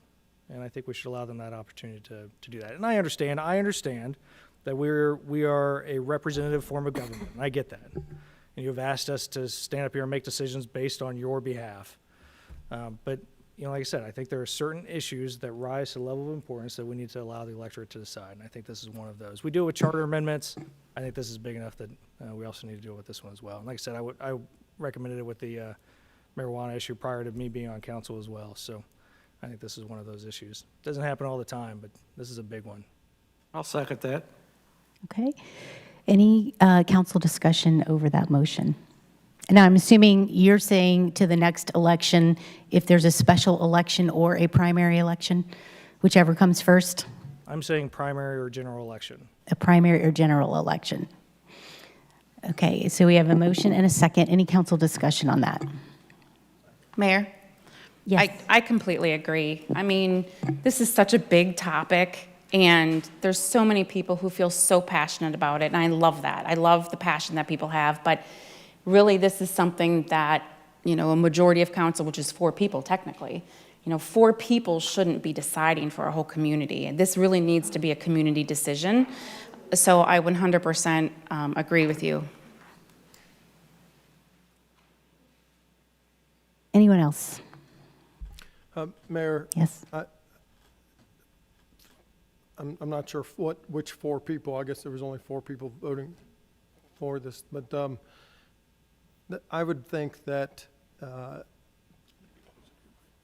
And I think we should allow them that opportunity to do that. And I understand that we are a representative form of government. And I get that. And you have asked us to stand up here and make decisions based on your behalf. But like I said, I think there are certain issues that rise to the level of importance that we need to allow the electorate to decide, and I think this is one of those. We do it with charter amendments. I think this is big enough that we also need to do it with this one as well. And like I said, I recommended it with the marijuana issue prior to me being on council as well, so I think this is one of those issues. Doesn't happen all the time, but this is a big one. I'll second that. Okay. Any council discussion over that motion? And I'm assuming you're saying to the next election, if there's a special election or a primary election, whichever comes first? I'm saying primary or general election. A primary or general election. Okay, so we have a motion and a second. Any council discussion on that? Mayor? Yes. I completely agree. I mean, this is such a big topic, and there's so many people who feel so passionate about it, and I love that. I love the passion that people have, but really this is something that, a majority of council, which is 4 people technically, 4 people shouldn't be deciding for a whole community. And this really needs to be a community decision. So I 100% agree with you. Anyone else? Mayor? Yes. I'm not sure which 4 people. I guess there was only 4 people voting for this, but I would think that,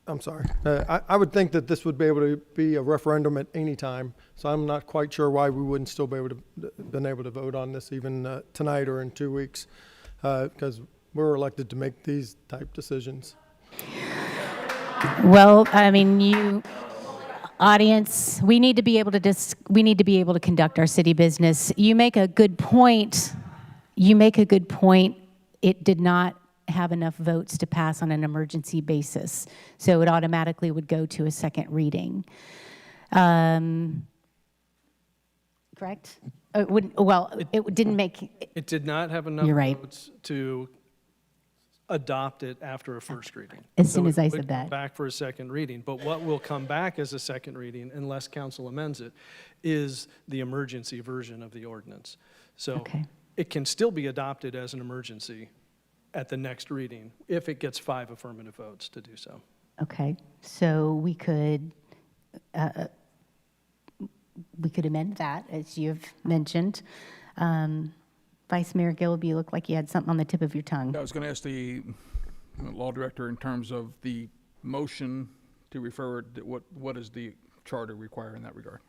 I'm sorry. I would think that this would be able to be a referendum at any time, so I'm not quite sure why we wouldn't still be able to been able to vote on this even tonight or in 2 weeks, because we're elected to make these type decisions. Well, I mean, audience, we need to be able to conduct our city business. You make a good point. It did not have enough votes to pass on an emergency basis, so it automatically would go to a second reading. Correct? It didn't make. It did not have enough You're right. votes to adopt it after a first reading. As soon So as it I would said come that. back for a second reading, but what will come back as a second reading, unless council amends it, is the emergency version of the ordinance. So Okay. it can still be adopted as an emergency at the next reading, if it gets 5 affirmative votes to do so. Okay, so we could amend that, as you've mentioned. Vice Mayor Gilby, you look like you had something on the tip of your tongue. I was going to ask the law director in terms of the motion to refer, what does the charter require in that regard?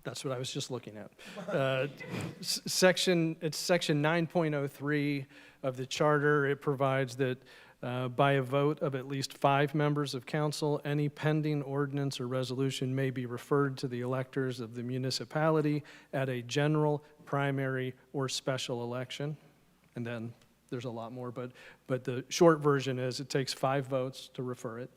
That's what I was just looking at. Section 9.03 of the charter. It provides that by a vote of at least 5 members of council, any pending ordinance or resolution may be referred to the electors of the municipality at a general, primary, or special election. And then there's a lot more, but the short version is it takes 5 votes to refer it.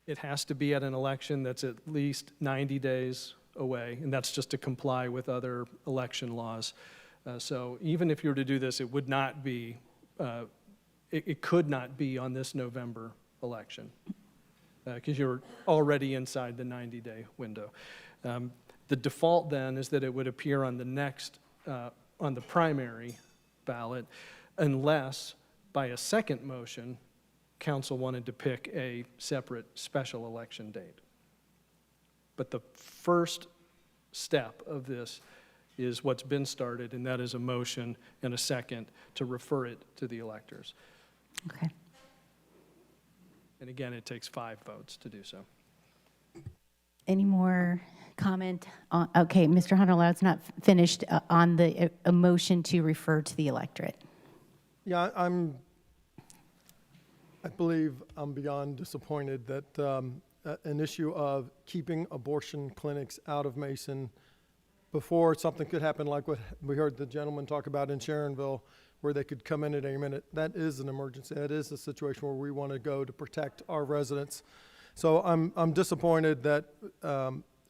It has to be at an election that's at least 90 days away, and that's just to comply with other election laws. So even if you were to do this, it would not be, it could not be on this November election, because you're already inside the 90-day window. The default then is that it would appear on the next, on the primary ballot, unless by a second motion, council wanted to pick a separate special election date. But the first step of this is what's been started, and that is a motion and a second to refer it to the electors. Okay. And again, it takes 5 votes to do so. Any more comment? Okay, Mr. Hunter, it's not finished on the a motion to refer to the electorate. Yeah, I believe I'm beyond disappointed that an issue of keeping abortion clinics out of Mason before something could happen like what we heard the gentleman talk about in Sharonville, where they could come in at any minute. That is an emergency. That is a situation where we want to go to protect our residents. So I'm disappointed that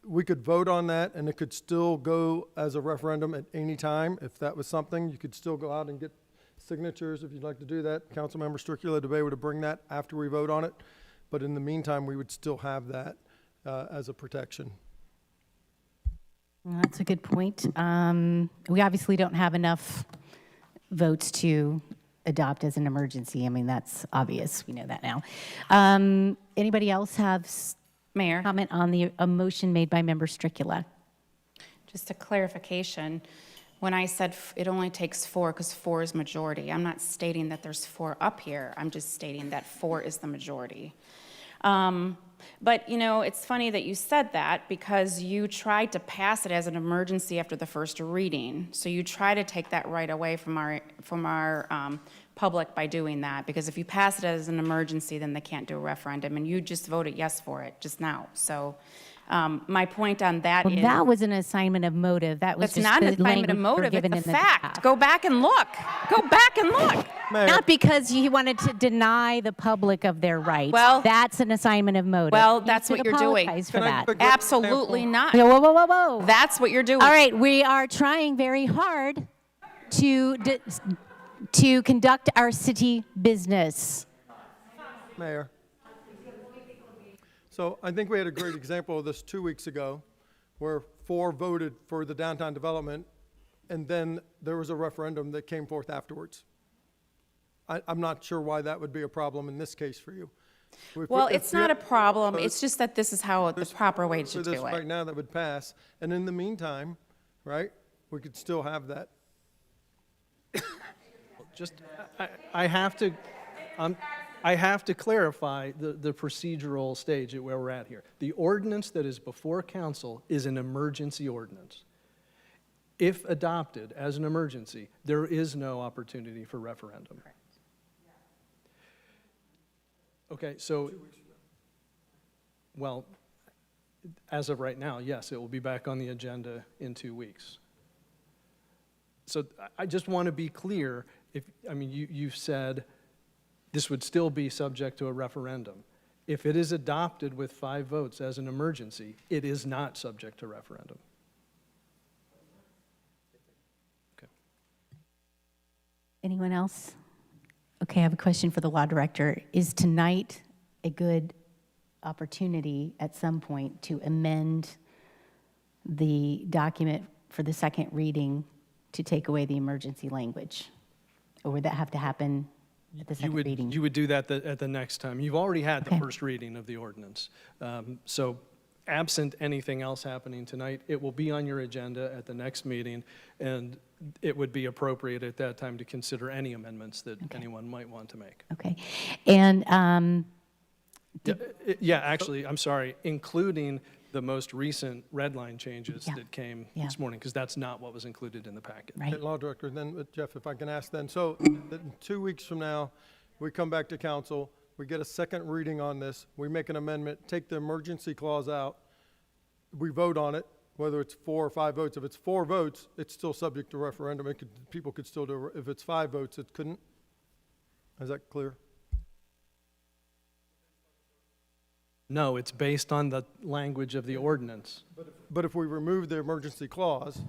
we could vote on that and it could still go as a referendum at any time. If that was something, you could still go out and get signatures if you'd like to do that. Councilmember Strickler to be able to bring that after we vote on it. But in the meantime, we would still have that as a protection. Well, that's a good point. We obviously don't have enough votes to adopt as an emergency. I mean, that's obvious. We know that now. Anybody else have Mayor, comment on a motion made by Member Stricula? just a clarification. When I said it only takes 4 because 4 is majority, I'm not stating that there's 4 up here. I'm just stating that 4 is the majority. But, you know, it's funny that you said that because you tried to pass it as an emergency after the first reading. So you try to take that right away from our public by doing that, because if you pass it as an emergency, then they can't do a referendum, and you just voted yes for it just now. So my point on that Well, is... that was an assignment of motive. That was That's just not the an assignment of language we're motive, given it's a in the fact. draft. Go back and look. Go back and look. Not because he wanted to deny the public of their rights. Well- that's an assignment of motive. Well, He that's should what you're doing. apologize for that. Absolutely not. Whoa, whoa, whoa, whoa, whoa. That's what you're doing. All right, we are trying very hard to conduct our city business. Mayor. So I think we had a great example of this 2 weeks ago, where 4 voted for the downtown development, and then there was a referendum that came forth afterwards. I'm not sure why that would be a problem in this case for you. Well, it's not a problem. It's just that this is how the proper way to For do this right it. now that would pass, and in the meantime, right, we could still have that. Just, I have to clarify the procedural stage at where we're at here. The ordinance that is before council is an emergency ordinance. If adopted as an emergency, there is no opportunity for referendum. Okay, so, well, as of right now, yes, it will be back on the agenda in 2 weeks. So I just want to be clear, you've said this would still be subject to a referendum. If it is adopted with 5 votes as an emergency, it is not subject to referendum. Okay. Anyone else? Okay, I have a question for the law director. Is tonight a good opportunity at some point to amend the document for the second reading to take away the emergency language? Or would that have to happen at the second reading? You would do that at the next time. You've already had the first reading of the ordinance. So absent anything else happening tonight, it will be on your agenda at the next meeting, and it would be appropriate at that time to consider any amendments that anyone might want to make. Okay. And Yeah, actually, I'm sorry, including the most recent red line changes that came this morning, because that's not what was included in the packet. Right. Law Director, then, Jeff, if I can ask then, so 2 weeks from now, we come back to council, we get a second reading on this, we make an amendment, take the emergency clause out, we vote on it, whether it's 4 or 5 votes. If it's 4 votes, it's still subject to referendum. People could still do it. If it's 5 votes, it couldn't. Is that clear? No, it's based on the language of the ordinance. But if we remove the emergency clause,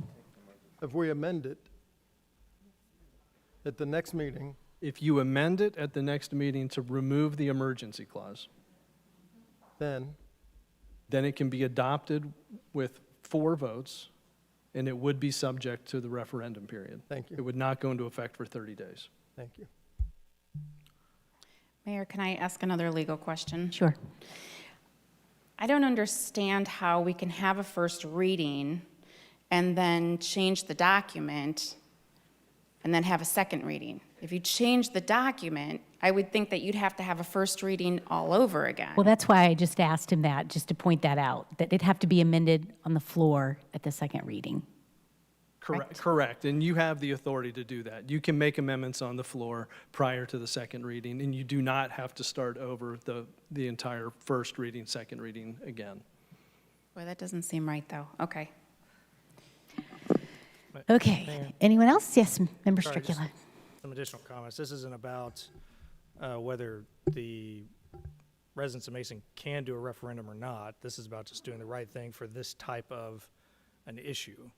if we amend it at the next meeting, If you amend it at the next meeting to remove the emergency clause, then it can be adopted with 4 votes, and it would be subject to the referendum period. Thank you. It would not go into effect for 30 days. Thank you. Mayor, can I ask another legal question? Sure. I don't understand how we can have a first reading and then change the document and then have a second reading. If you change the document, I would think that you'd have to have a first reading all over again. well, that's why I just asked him that, just to point that out, that it'd have to be amended on the floor at the second reading. Correct, and you have the authority to do that. You can make amendments on the floor prior to the second reading, and you do not have to start over the entire first reading, second reading again. Boy, that doesn't seem right, though. Okay. Okay. Anyone else? Yes, Member Sorry, just Stricula. some additional comments. This isn't about whether the residents of Mason can do a referendum or not. This is about just doing the right thing for this type of an issue,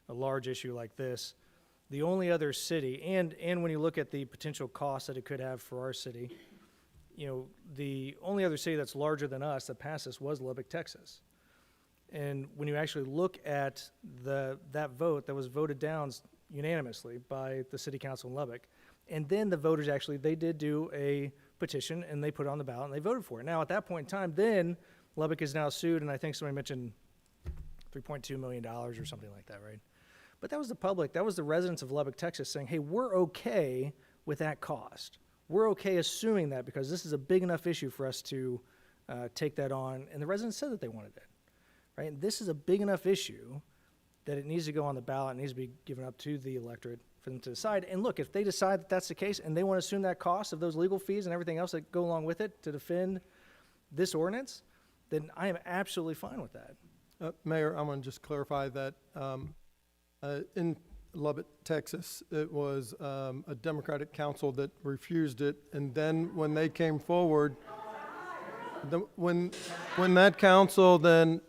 a large issue like this. The only other city, and when you look at the potential cost that it could have for our city, you know, the only other city that's larger than us that passed this was Lubbock, Texas. And when you actually look at that vote that was voted down unanimously by the city council in Lubbock, and then the voters actually, they did do a petition and they put it on the ballot and they voted for it. Now, at that point in time, then Lubbock is now sued, and I think somebody mentioned $3.2 million or something like that, right? But that was the public, that was the residents of Lubbock, Texas saying, hey, we're okay with that cost. We're okay assuming that because this is a big enough issue for us to take that on. And the residents said that they wanted it, right? And this is a big enough issue that it needs to go on the ballot, it needs to be given up to the electorate for them to decide. And look, if they decide that that's the case and they want to assume that cost of those legal fees and everything else that go along with it to defend this ordinance, then I am absolutely fine with that. Mayor, I'm going to just clarify that in Lubbock, Texas, it was a Democratic council that refused it, and then when they came forward, when that council then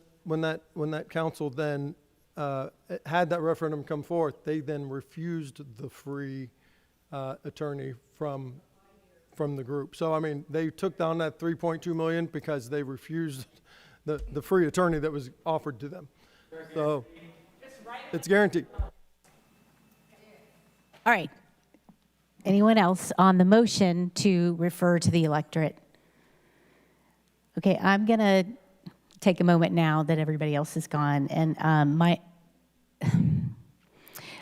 had that referendum come forth, they then refused the free attorney from the group. So I mean, they took down that 3.2 million because they refused the free attorney that was offered to them. So it's guaranteed. All right. Anyone else on the motion to refer to the electorate? Okay, I'm going to take a moment now that everybody else is gone. And I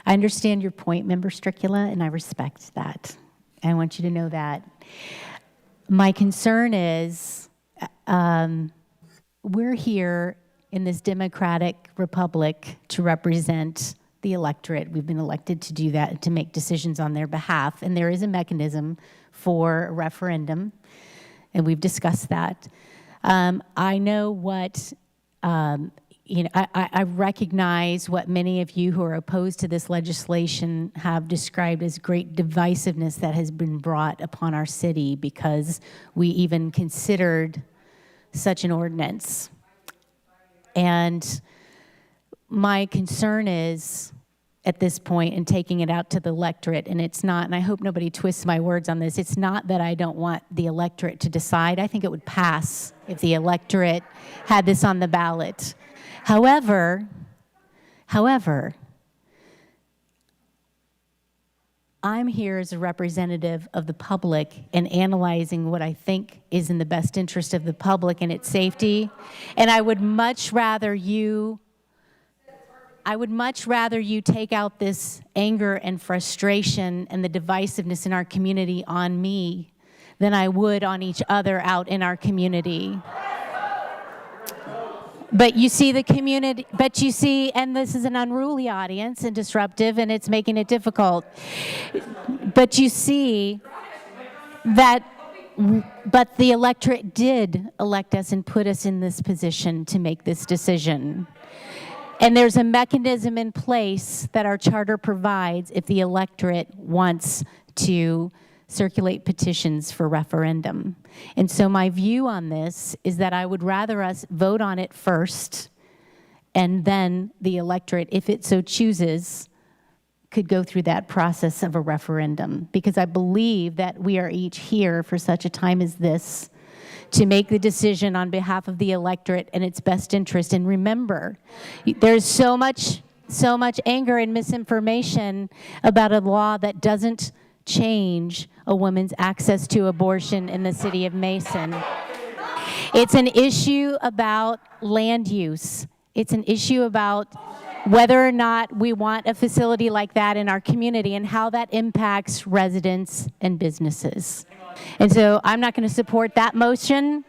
understand your point, Member Stricula, and I respect that. I want you to know that. My concern is we're here in this democratic republic to represent the electorate. We've been elected to do that, to make decisions on their behalf. And there is a mechanism for a referendum, and we've discussed that. I know what, I recognize what many of you who are opposed to this legislation have described as great divisiveness that has been brought upon our city because we even considered such an ordinance. And my concern is at this point and taking it out to the electorate. And it's not, and I hope nobody twists my words on this, it's not that I don't want the electorate to decide. I think it would pass if the electorate had this on the ballot. However, I'm here as a representative of the public and analyzing what I think is in the best interest of the public and its safety. And I would much rather you take out this anger and frustration and the divisiveness in our community on me than I would on each other out in our community. But you see the community, and this is an unruly audience and disruptive, and it's making it difficult. But you see that, but the electorate did elect us and put us in this position to make this decision. And there's a mechanism in place that our charter provides if the electorate wants to circulate petitions for referendum. And so my view on this is that I would rather us vote on it first, and then the electorate, if it so chooses, could go through that process of a referendum. Because I believe that we are each here for such a time as this to make the decision on behalf of the electorate and its best interest. And remember, there's so much anger and misinformation about a law that doesn't change a woman's access to abortion in the city of Mason. It's an issue about land use. It's an issue about whether or not we want a facility like that in our community and how that impacts residents and businesses. And so I'm not going to support that motion.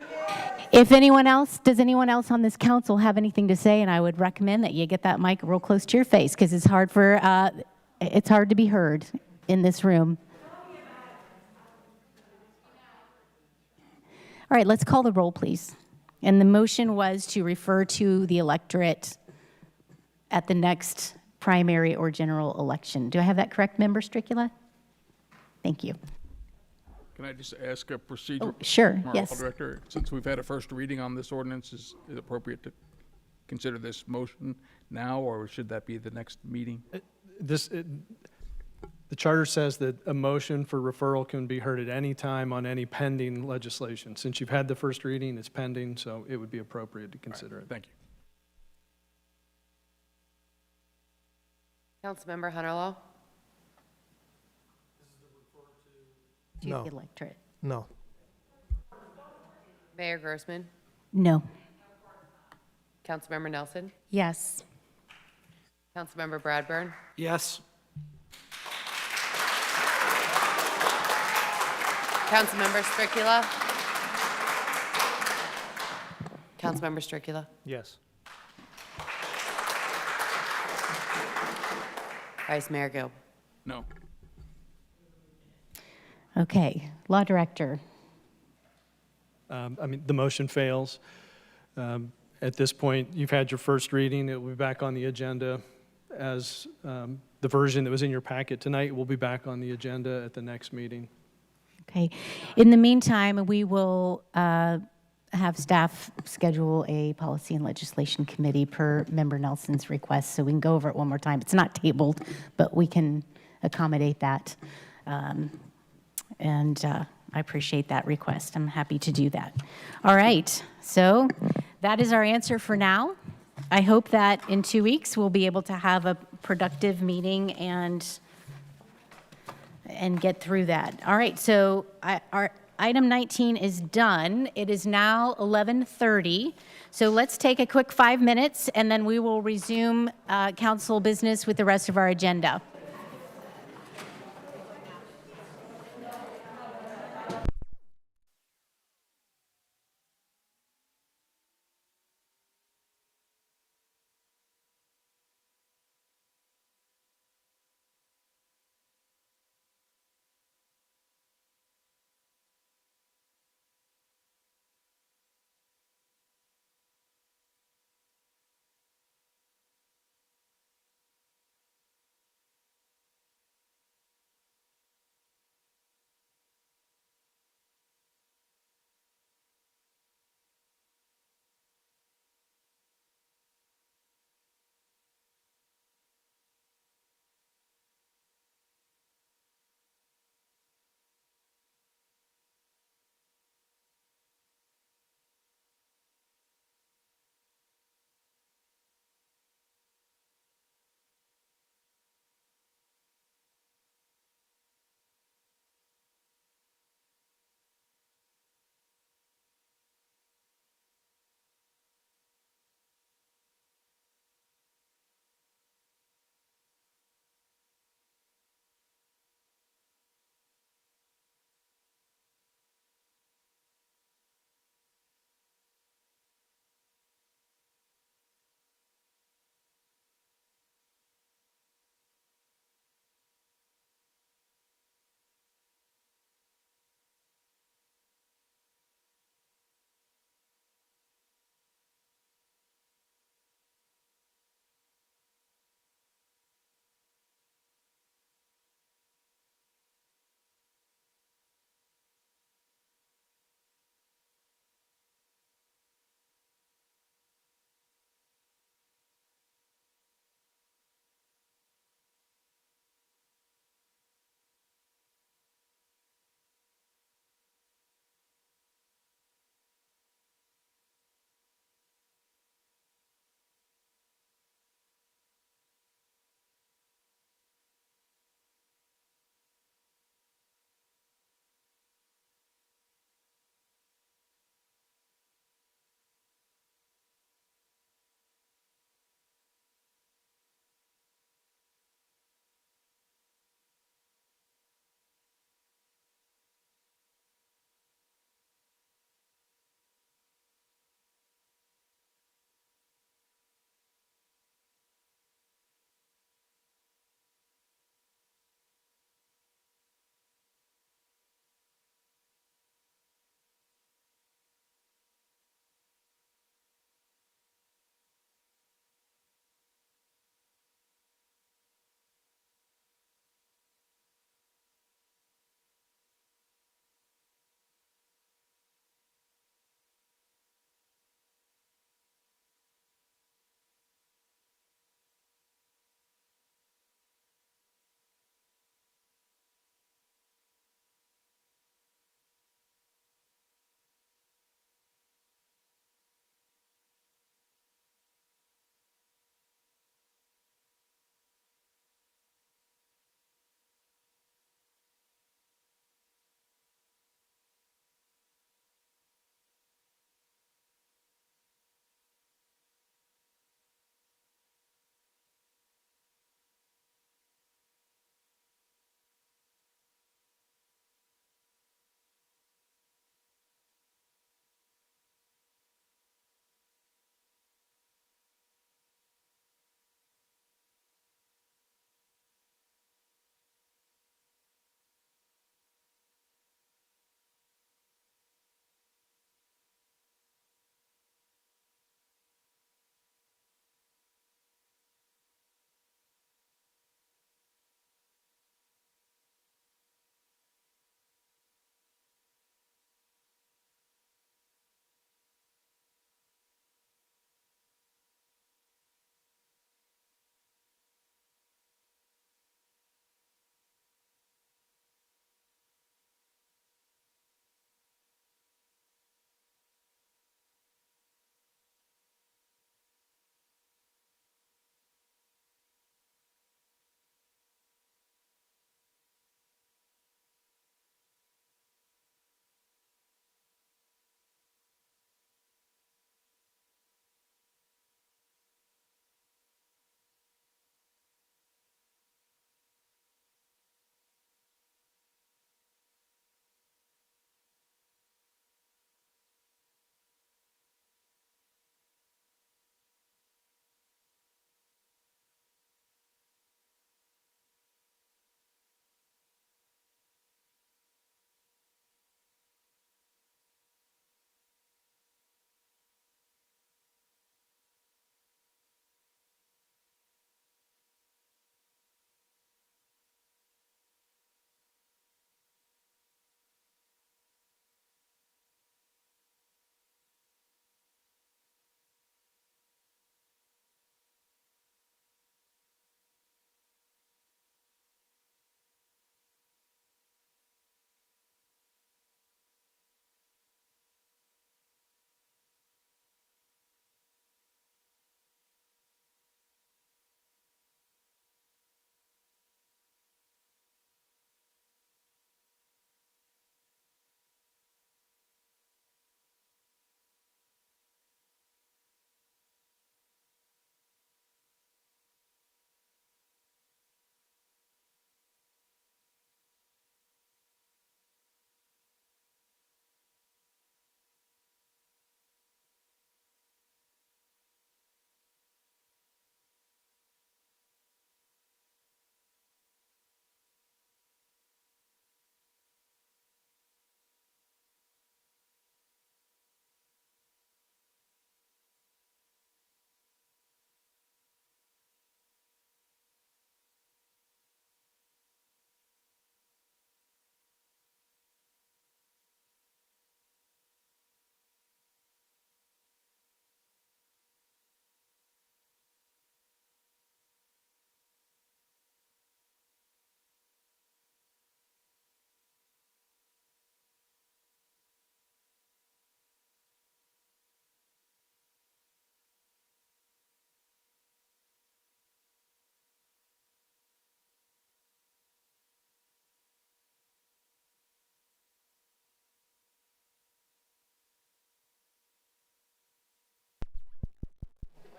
Does anyone else on this council have anything to say? And I would recommend that you get that mic real close to your face, because it's hard to be heard in this room. All right, let's call the roll, please. And the motion was to refer to the electorate at the next primary or general election. Do I have that correct, Member Stricula? Thank you. Can I just ask a procedure? Oh, sure, from our yes. law director? Since we've had a first reading on this ordinance, is it appropriate to consider this motion now, or should that be the next meeting? The charter says that a motion for referral can be heard at any time on any pending legislation. Since you've had the first reading, it's pending, so it would be appropriate to consider it. Thank you. Councilmember Hunterlaw? To No. the electorate. No. Mayor Grossman? No. Councilmember Nelson? Yes. Councilmember Bradburn? Yes. Councilmember Stricula? Councilmember Stricula? Yes. Vice Mayor Gill? No. Okay, Law Director. The motion fails. At this point, you've had your first reading. It will be back on the agenda as the version that was in your packet tonight will be back on the agenda at the next meeting. Okay. In the meantime, we will have staff schedule a policy and legislation committee per Member Nelson's request, so we can go over it one more time. It's not tabled, but we can accommodate that. I appreciate that request. I'm happy to do that. All right, so that is our answer for now. I hope that in 2 weeks we'll be able to have a productive meeting and get through that. All right, so our item 19 is done. It is now 11:30. So let's take a quick 5 minutes, and then we will resume council business with the rest of our agenda.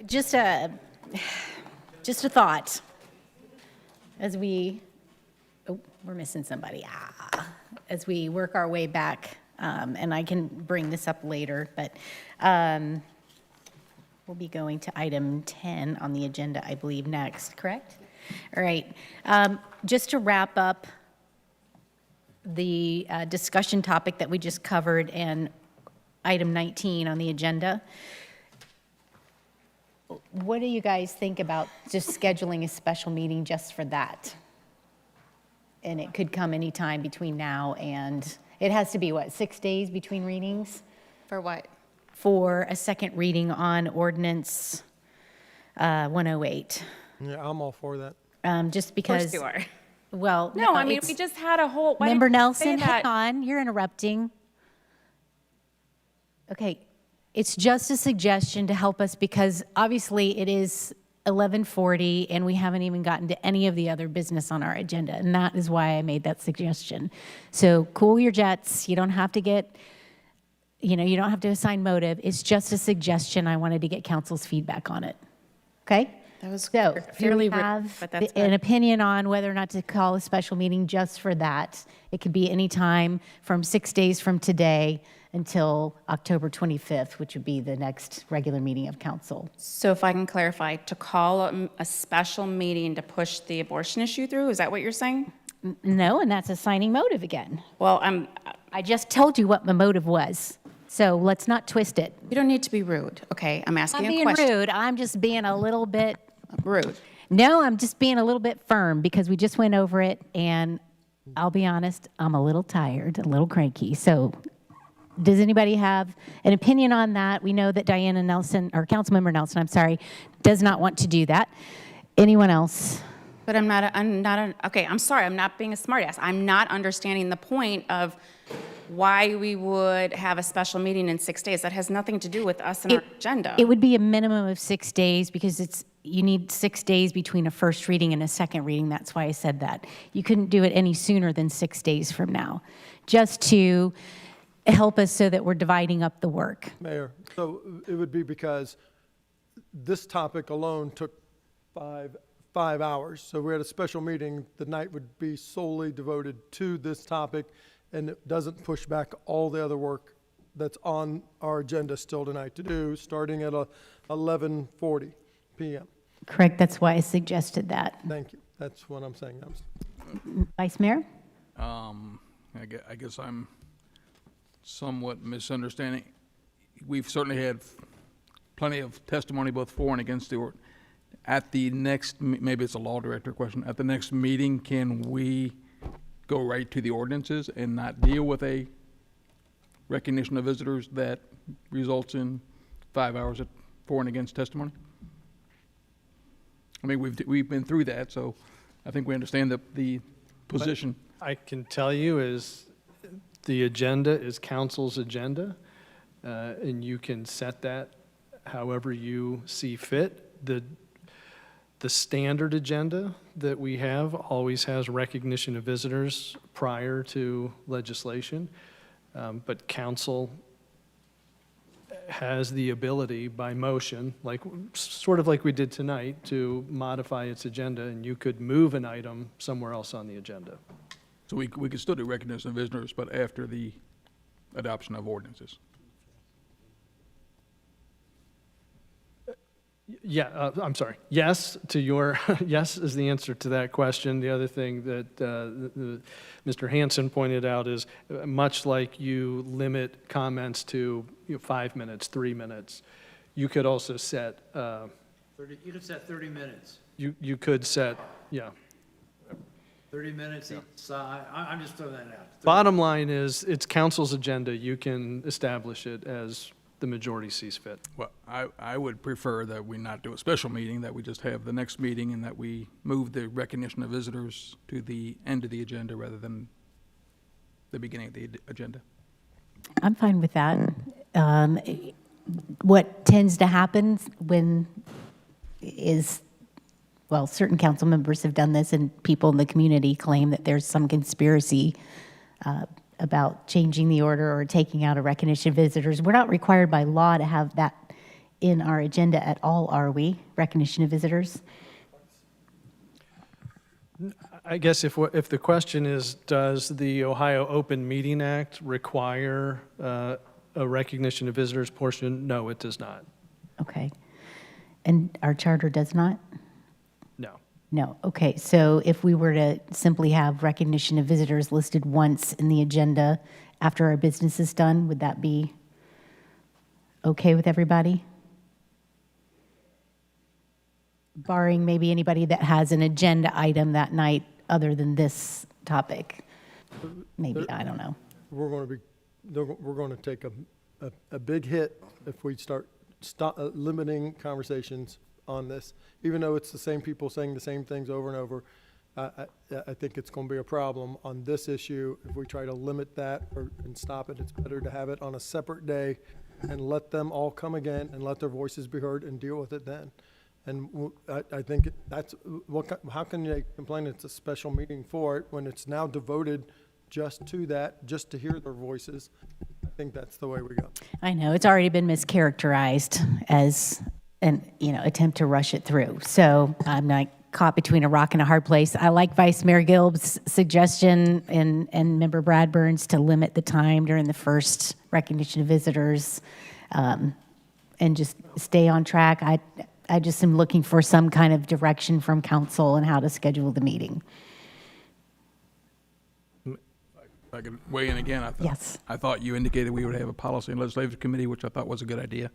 just a thought as we, oh, we're missing somebody. As we work our way back, and I can bring this up later, but we'll be going to item 10 on the agenda, I believe, next, correct? All right. Just to wrap up the discussion topic that we just covered and item 19 on the agenda, what do you guys think about just scheduling a special meeting just for that? And it could come anytime between now and, it has to be what, 6 days between readings? For what? For a second reading on ordinance 108. Yeah, I'm all for that. Just because. Of course you are. Well, No, I mean, it's- we just had a whole, why Member didn't you say Nelson, hang that? on, you're interrupting. Okay, it's just a suggestion to help us because obviously it is 11:40 and we haven't even gotten to any of the other business on our agenda, and that is why I made that suggestion. So cool your jets, you don't have to get, you don't have to assign motive. It's just a suggestion. I wanted to get council's feedback on it. Okay? That was So, fairly do we rude, have but that's an good. opinion on whether or not to call a special meeting just for that? It could be any time from 6 days from today until October 25th, which would be the next regular meeting of council. So if I can clarify, to call a special meeting to push the abortion issue through, is that what you're saying? No, and that's assigning motive again. Well, I just told you what my motive was, so let's not twist it. you don't need to be rude, okay? I'm asking I'm a being question. rude. I'm just being a little bit. Rude. No, I'm just being a little bit firm because we just went over it, and I'll be honest, I'm a little tired, a little cranky. So does anybody have an opinion on that? We know that Diana Nelson, or Councilmember Nelson, I'm sorry, does not want to do that. Anyone else? But okay, I'm sorry, I'm not being a smartass. I'm not understanding the point of why we would have a special meeting in 6 days. That has nothing to do with us and our agenda. It would be a minimum of 6 days because you need 6 days between a first reading and a second reading. That's why I said that. You couldn't do it any sooner than 6 days from now, just to help us so that we're dividing up the work. Mayor, so it would be because this topic alone took five hours. So we had a special meeting, the night would be solely devoted to this topic, and it doesn't push back all the other work that's on our agenda still tonight to do, starting at 11:40 p.m. Correct, that's why I suggested that. Thank you. That's what I'm saying. Vice Mayor? I guess I'm somewhat misunderstanding. We've certainly had plenty of testimony both for and against the ordinance. At the next, maybe it's a law director question, at the next meeting, can we go right to the ordinances and not deal with a recognition of visitors that results in 5 hours of for and against testimony? I mean, we've been through that, so I think we understand the position. What I can tell you is the agenda is council's agenda, and you can set that however you see fit. The standard agenda that we have always has recognition of visitors prior to legislation, but council has the ability by motion, sort of like we did tonight, to modify its agenda, and you could move an item somewhere else on the agenda. So we could still do recognition of visitors, but after the adoption of ordinances. Yeah, I'm sorry. Yes to your, yes is the answer to that question. The other thing that Mr. Hanson pointed out is much like you limit comments to 5 minutes, 3 minutes, you could also set. You could set 30 minutes. You could set, yeah. 30 minutes each side. I'm just throwing that out. Bottom line is, it's council's agenda. You can establish it as the majority sees fit. Well, I would prefer that we not do a special meeting, that we just have the next meeting and that we move the recognition of visitors to the end of the agenda rather than the beginning of the agenda. I'm fine with that. What tends to happen well, certain council members have done this, and people in the community claim that there's some conspiracy about changing the order or taking out a recognition of visitors. We're not required by law to have that in our agenda at all, are we? Recognition of visitors? I guess if the question is, does the Ohio Open Meeting Act require a recognition of visitors portion? No, it does not. Okay. And our charter does not? No. No. Okay. So if we were to simply have recognition of visitors listed once in the agenda after our business is done, would that be okay with everybody? Barring maybe anybody that has an agenda item that night other than this topic. Maybe, I don't know. We're going to take a big hit if we start limiting conversations on this. Even though it's the same people saying the same things over and over, I think it's going to be a problem on this issue. If we try to limit that and stop it, it's better to have it on a separate day and let them all come again and let their voices be heard and deal with it then. And I think that's how can you complain it's a special meeting for it when it's now devoted just to that, just to hear their voices? I think that's the way we go. I know, it's already been mischaracterized as an attempt to rush it through. So I'm not caught between a rock and a hard place. I like Vice Mayor Gilb's suggestion and Member Bradburn's to limit the time during the first recognition of visitors and just stay on track. I just am looking for some kind of direction from council on how to schedule the meeting. If I could weigh in again, Yes. I thought you indicated we would have a policy and legislative committee, which I thought was a good idea.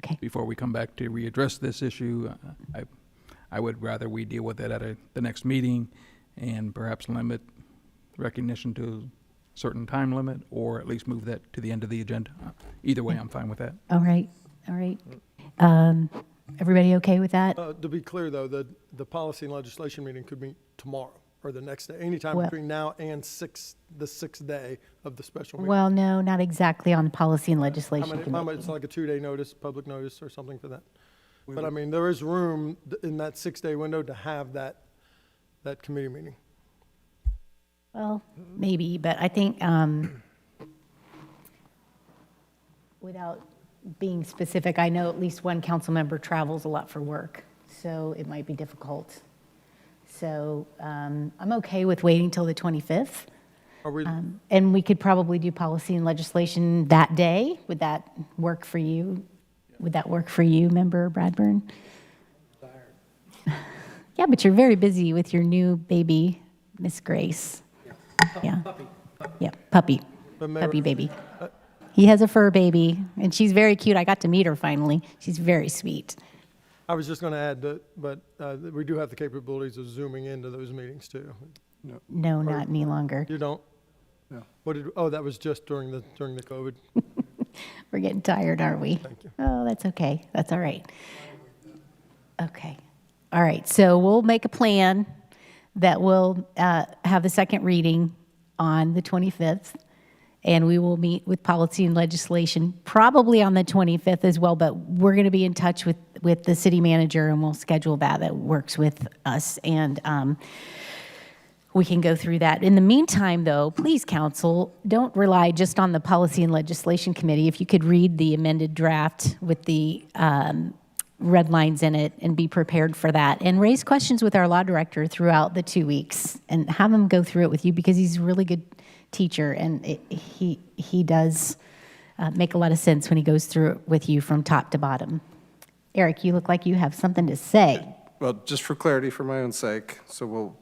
Okay. Before we come back to readdress this issue, I would rather we deal with it at the next meeting and perhaps limit recognition to a certain time limit, or at least move that to the end of the agenda. Either way, I'm fine with that. All right. Everybody okay with that? To be clear, though, the policy and legislation meeting could be tomorrow or the next day, anytime Well- between now and the sixth day of the special meeting. Well, no, not exactly on the policy and legislation How committee. much, it's like a 2-day notice, public notice or something for that. But I mean, there is room in that 6-day window to have that committee meeting. Well, maybe, but I think without being specific, I know at least one council member travels a lot for work, so it might be difficult. So I'm okay with waiting till the 25th. And we could probably do policy and legislation that day. Would that work for you? Would that work for you, Member Bradburn? Yeah, but you're very busy with your new baby, Miss Grace. Yeah. Yeah, puppy. Puppy baby. He has a fur baby, and she's very cute. I got to meet her finally. She's very sweet. I was just going to add that, but we do have the capabilities of zooming into those meetings too. No, not any longer. You don't? No. That was just during the COVID. We're getting tired, aren't we? Thank you. Oh, that's okay. That's all right. Okay. All right. So we'll make a plan that we'll have the second reading on the 25th, and we will meet with policy and legislation probably on the 25th as well, but we're going to be in touch with the city manager, and we'll schedule that works with us, and we can go through that. In the meantime, though, please, council, don't rely just on the Policy and Legislation Committee. If you could read the amended draft with the red lines in it and be prepared for that, and raise questions with our law director throughout the 2 weeks, and have him go through it with you, because he's a really good teacher, and he does make a lot of sense when he goes through it with you from top to bottom. Eric, you look like you have something to say. Well, just for clarity, for my own sake, so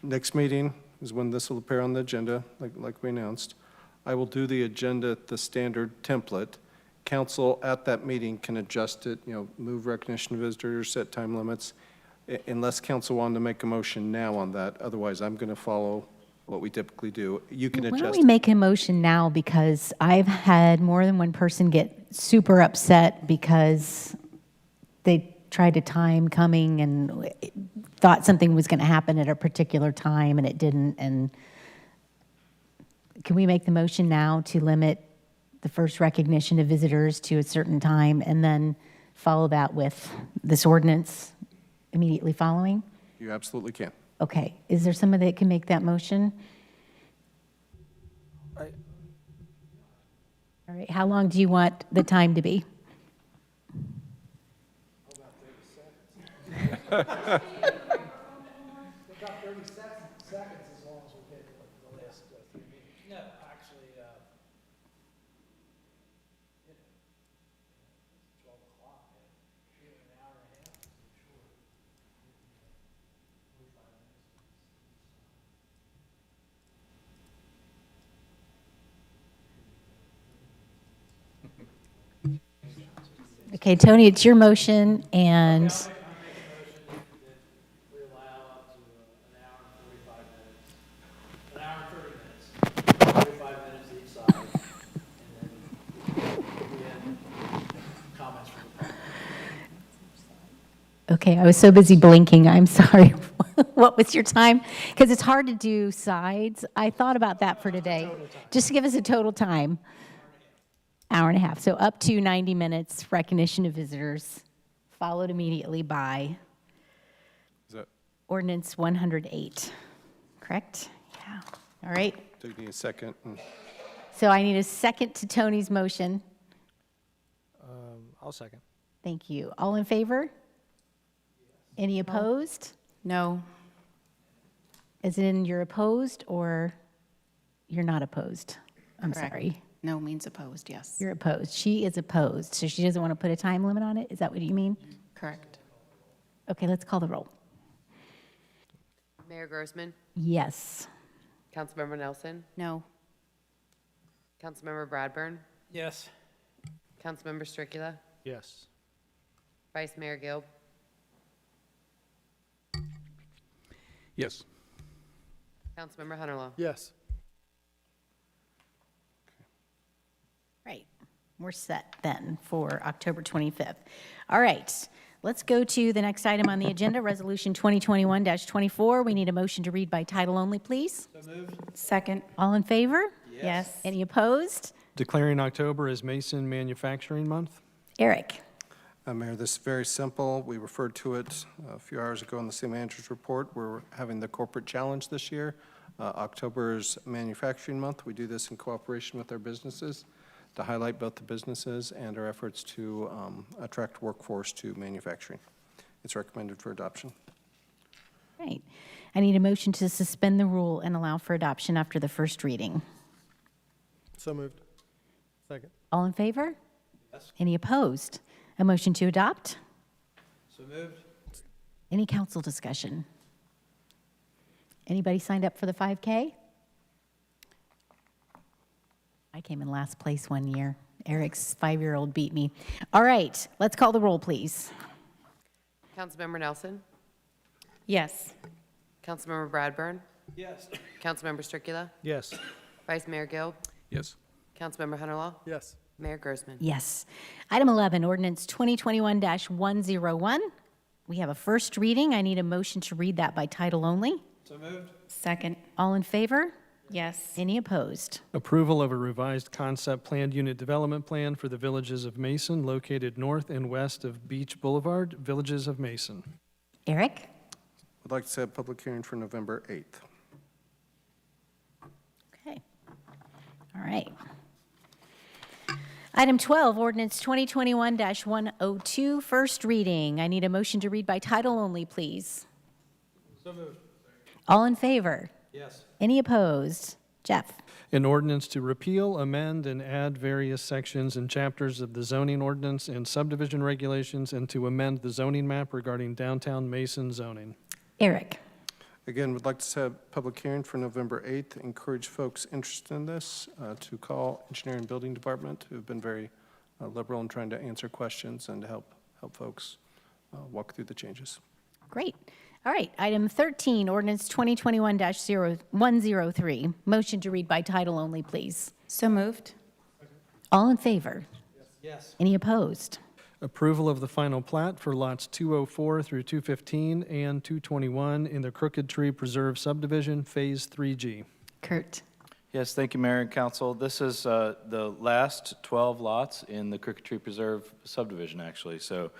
next meeting is when this will appear on the agenda, like we announced. I will do the agenda, the standard template. Council at that meeting can adjust it, move recognition of visitors, set time limits, unless council wanted to make a motion now on that. Otherwise, I'm going to follow what we typically do. You can adjust. Why don't we make a motion now, because I've had more than one person get super upset because they tried to time coming and thought something was going to happen at a particular time and it didn't. And can we make the motion now to limit the first recognition of visitors to a certain time and then follow that with this ordinance immediately following? You absolutely can. Okay. Is there somebody that can make that motion? All right. How long do you want the time to be? got 30 seconds as long as we hit the last 3 meetings. No, actually, 12 o'clock, an hour and a half is short. 45 minutes. Okay, Tony, it's your motion, and We allow up to an hour and 45 minutes, an hour and 30 minutes, 45 minutes each side, and then we have comments from the public. okay, I was so busy blinking, I'm sorry. What was your time? Because it's hard to do sides. I thought about that for today. Just give us a total time. Hour and a half, so up to 90 minutes, recognition of visitors, followed immediately by Is that, Ordinance 108, correct? Yeah, all right. do you need a second? So I need a second to Tony's motion. I'll second. Thank you. All in favor? Any opposed? No. Is it in you're opposed or you're not opposed? I'm Correct. sorry. No means opposed, yes. You're opposed. She is opposed, so she doesn't want to put a time limit on it? Is that what you mean? Correct. Okay, let's call the roll. Mayor Grossman? Yes. Councilmember Nelson? No. Councilmember Bradburn? Yes. Councilmember Stricula? Yes. Vice Mayor Gilb? Yes. Councilmember Hunterlaw? Yes. Right. We're set then for October 25th. All right. Let's go to the next item on the agenda, Resolution 2021-24. We need a motion to read by title only, please. So moved. Second. All in favor? Yes. Any opposed? Declaring October as Mason Manufacturing Month. Eric. Mayor, this is very simple. We referred to it a few hours ago in the city manager's report. We're having the corporate challenge this year. October is Manufacturing Month. We do this in cooperation with our businesses to highlight both the businesses and our efforts to attract workforce to manufacturing. It's recommended for adoption. Right. I need a motion to suspend the rule and allow for adoption after the first reading. So moved. Second. All in favor? Yes. Any opposed? A motion to adopt? So moved. Any council discussion? Anybody signed up for the 5K? I came in last place one year. Eric's 5-year-old beat me. All right, let's call the roll, please. Councilmember Nelson? Yes. Councilmember Bradburn? Yes. Councilmember Stricula? Yes. Vice Mayor Gilb? Yes. Councilmember Hunterlaw? Yes. Mayor Grossman? Yes. Item 11, Ordinance 2021-101. We have a first reading. I need a motion to read that by title only. So moved. Second. All in favor? Yes. Any opposed? Approval of a revised concept planned unit development plan for the villages of Mason located north and west of Beach Boulevard, Villages of Mason. Eric? I'd like to set a public hearing for November 8th. Okay. All right. Item 12, Ordinance 2021-102, first reading. I need a motion to read by title only, please. So moved. All in favor? Yes. Any opposed? Jeff? An ordinance to repeal, amend, and add various sections and chapters of the zoning ordinance and subdivision regulations, and to amend the zoning map regarding downtown Mason zoning. Eric? Again, would like to set a public hearing for November 8th. Encourage folks interested in this to call Engineering and Building Department, who have been very liberal in trying to answer questions and to help folks walk through the changes. Great. All right. Item 13, Ordinance 2021-103. Motion to read by title only, please. So moved. All in favor? Yes. Any opposed? Approval of the final plat for lots 204 through 215 and 221 in the Crooked Tree Preserve subdivision, Phase 3G. Kurt? Yes, thank you, Mayor and Council. This is the last 12 lots in the Crooked Tree Preserve subdivision, actually. So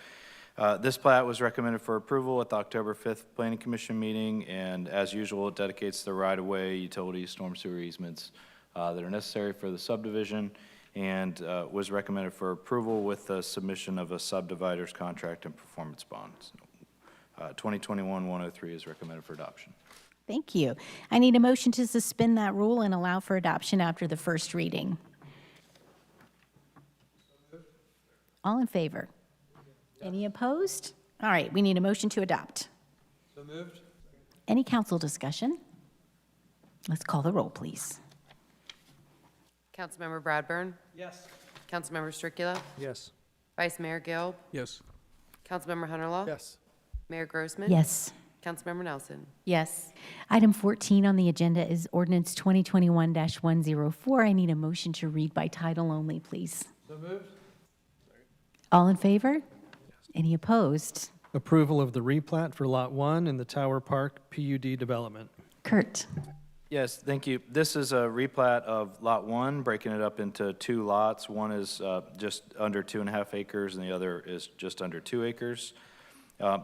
this plat was recommended for approval at the October 5th Planning Commission meeting, and as usual, it dedicates the right-of-way, utilities, storm sewer easements that are necessary for the subdivision, and was recommended for approval with the submission of a subdivider's contract and performance bond. So 2021-103 is recommended for adoption. Thank you. I need a motion to suspend that rule and allow for adoption after the first reading. All in favor? Any opposed? All right, we need a motion to adopt. So moved? Any council discussion? Let's call the roll, please. Councilmember Bradburn? Yes. Councilmember Stricula? Yes. Vice Mayor Gill? Yes. Councilmember Hunterlaw? Yes. Mayor Grossman? Yes. Councilmember Nelson? Yes. Item 14 on the agenda is Ordinance 2021-104. I need a motion to read by title only, please. So moved? All in favor? Any opposed? Approval of the replat for Lot 1 in the Tower Park PUD development. Kurt? Yes, thank you. This is a replat of Lot 1, breaking it up into 2 lots. One is just under 2.5 acres, and the other is just under 2 acres.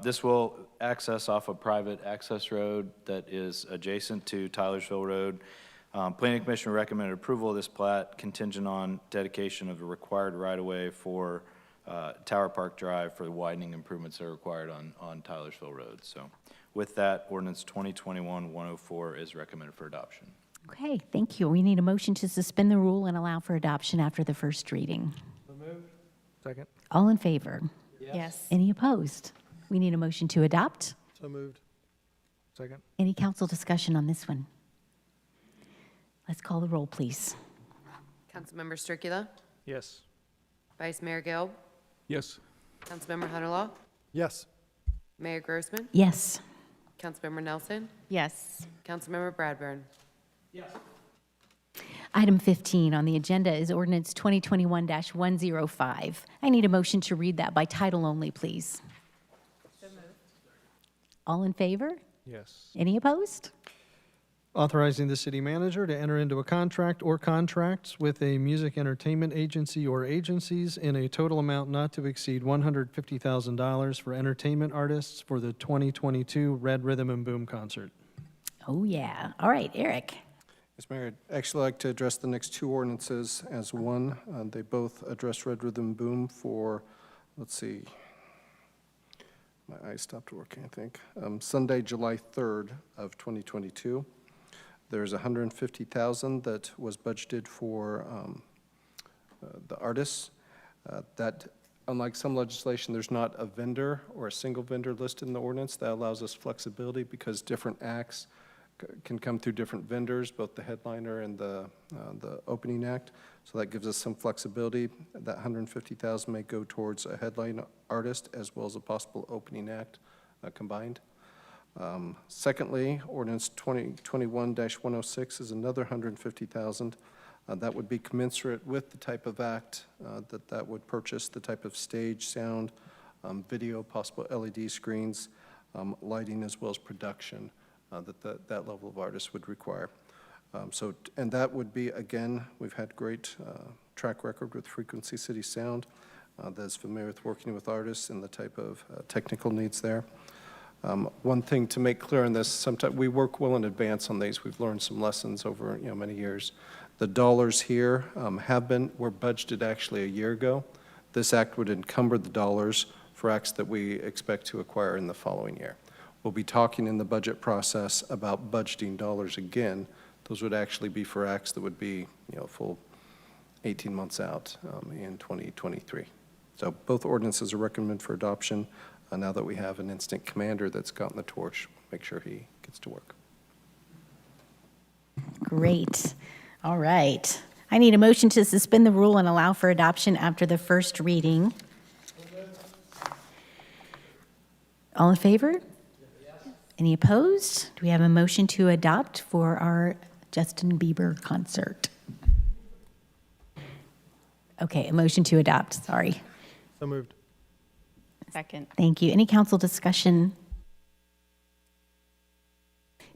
This will access off a private access road that is adjacent to Tylersville Road. Planning Commission recommended approval of this plat contingent on dedication of the required right-of-way for Tower Park Drive for the widening improvements that are required on Tylersville Road. So with that, ordinance 2021-104 is recommended for adoption. Okay, thank you. We need a motion to suspend the rule and allow for adoption after the first reading. So moved? Second? All in favor? Yes. Any opposed? We need a motion to adopt. So moved. Second? Any council discussion on this one? Let's call the roll, please. Councilmember Stricula? Yes. Vice Mayor Gill? Yes. Councilmember Hunterlaw? Yes. Mayor Grossman? Yes. Councilmember Nelson? Yes. Councilmember Bradburn? Item 15 on the agenda is Ordinance 2021-105. I need a motion to read that by title only, please. All in favor? Yes. Any opposed? Authorizing the city manager to enter into a contract or contracts with a music entertainment agency or agencies in a total amount not to exceed $150,000 for entertainment artists for the 2022 Red Rhythm and Boom concert. Oh, yeah. All right, Eric. Yes, Mayor, I'd actually like to address the next 2 ordinances as one. They both address Red Rhythm Boom for, let's see, my eyes stopped working, I think. Sunday, July 3rd of 2022. There's $150,000 that was budgeted for the artists. That, unlike some legislation, there's not a vendor or a single vendor listed in the ordinance. That allows us flexibility because different acts can come through different vendors, both the headliner and the opening act. So that gives us some flexibility. That $150,000 may go towards a headline artist as well as a possible opening act combined. Secondly, ordinance 2021-106 is another $150,000. That would be commensurate with the type of act that would purchase, the type of stage, sound, video, possible LED screens, lighting, as well as production that level of artist would require. And that would be, again, we've had great track record with Frequency City Sound that's familiar with working with artists and the type of technical needs there. One thing to make clear on this, sometimes we work well in advance on these. We've learned some lessons over many years. The dollars here were budgeted actually a year ago. This act would encumber the dollars for acts that we expect to acquire in the following year. We'll be talking in the budget process about budgeting dollars again. Those would actually be for acts that would be full 18 months out in 2023. So both ordinances are recommended for adoption. Now that we have an instant commander that's gotten the torch, make sure he gets to work. Great. All right. I need a motion to suspend the rule and allow for adoption after the first reading. All in favor? Any opposed? Do we have a motion to adopt for our Justin Bieber concert? Okay, a motion to adopt, sorry. So moved. Second. Thank you. Any council discussion?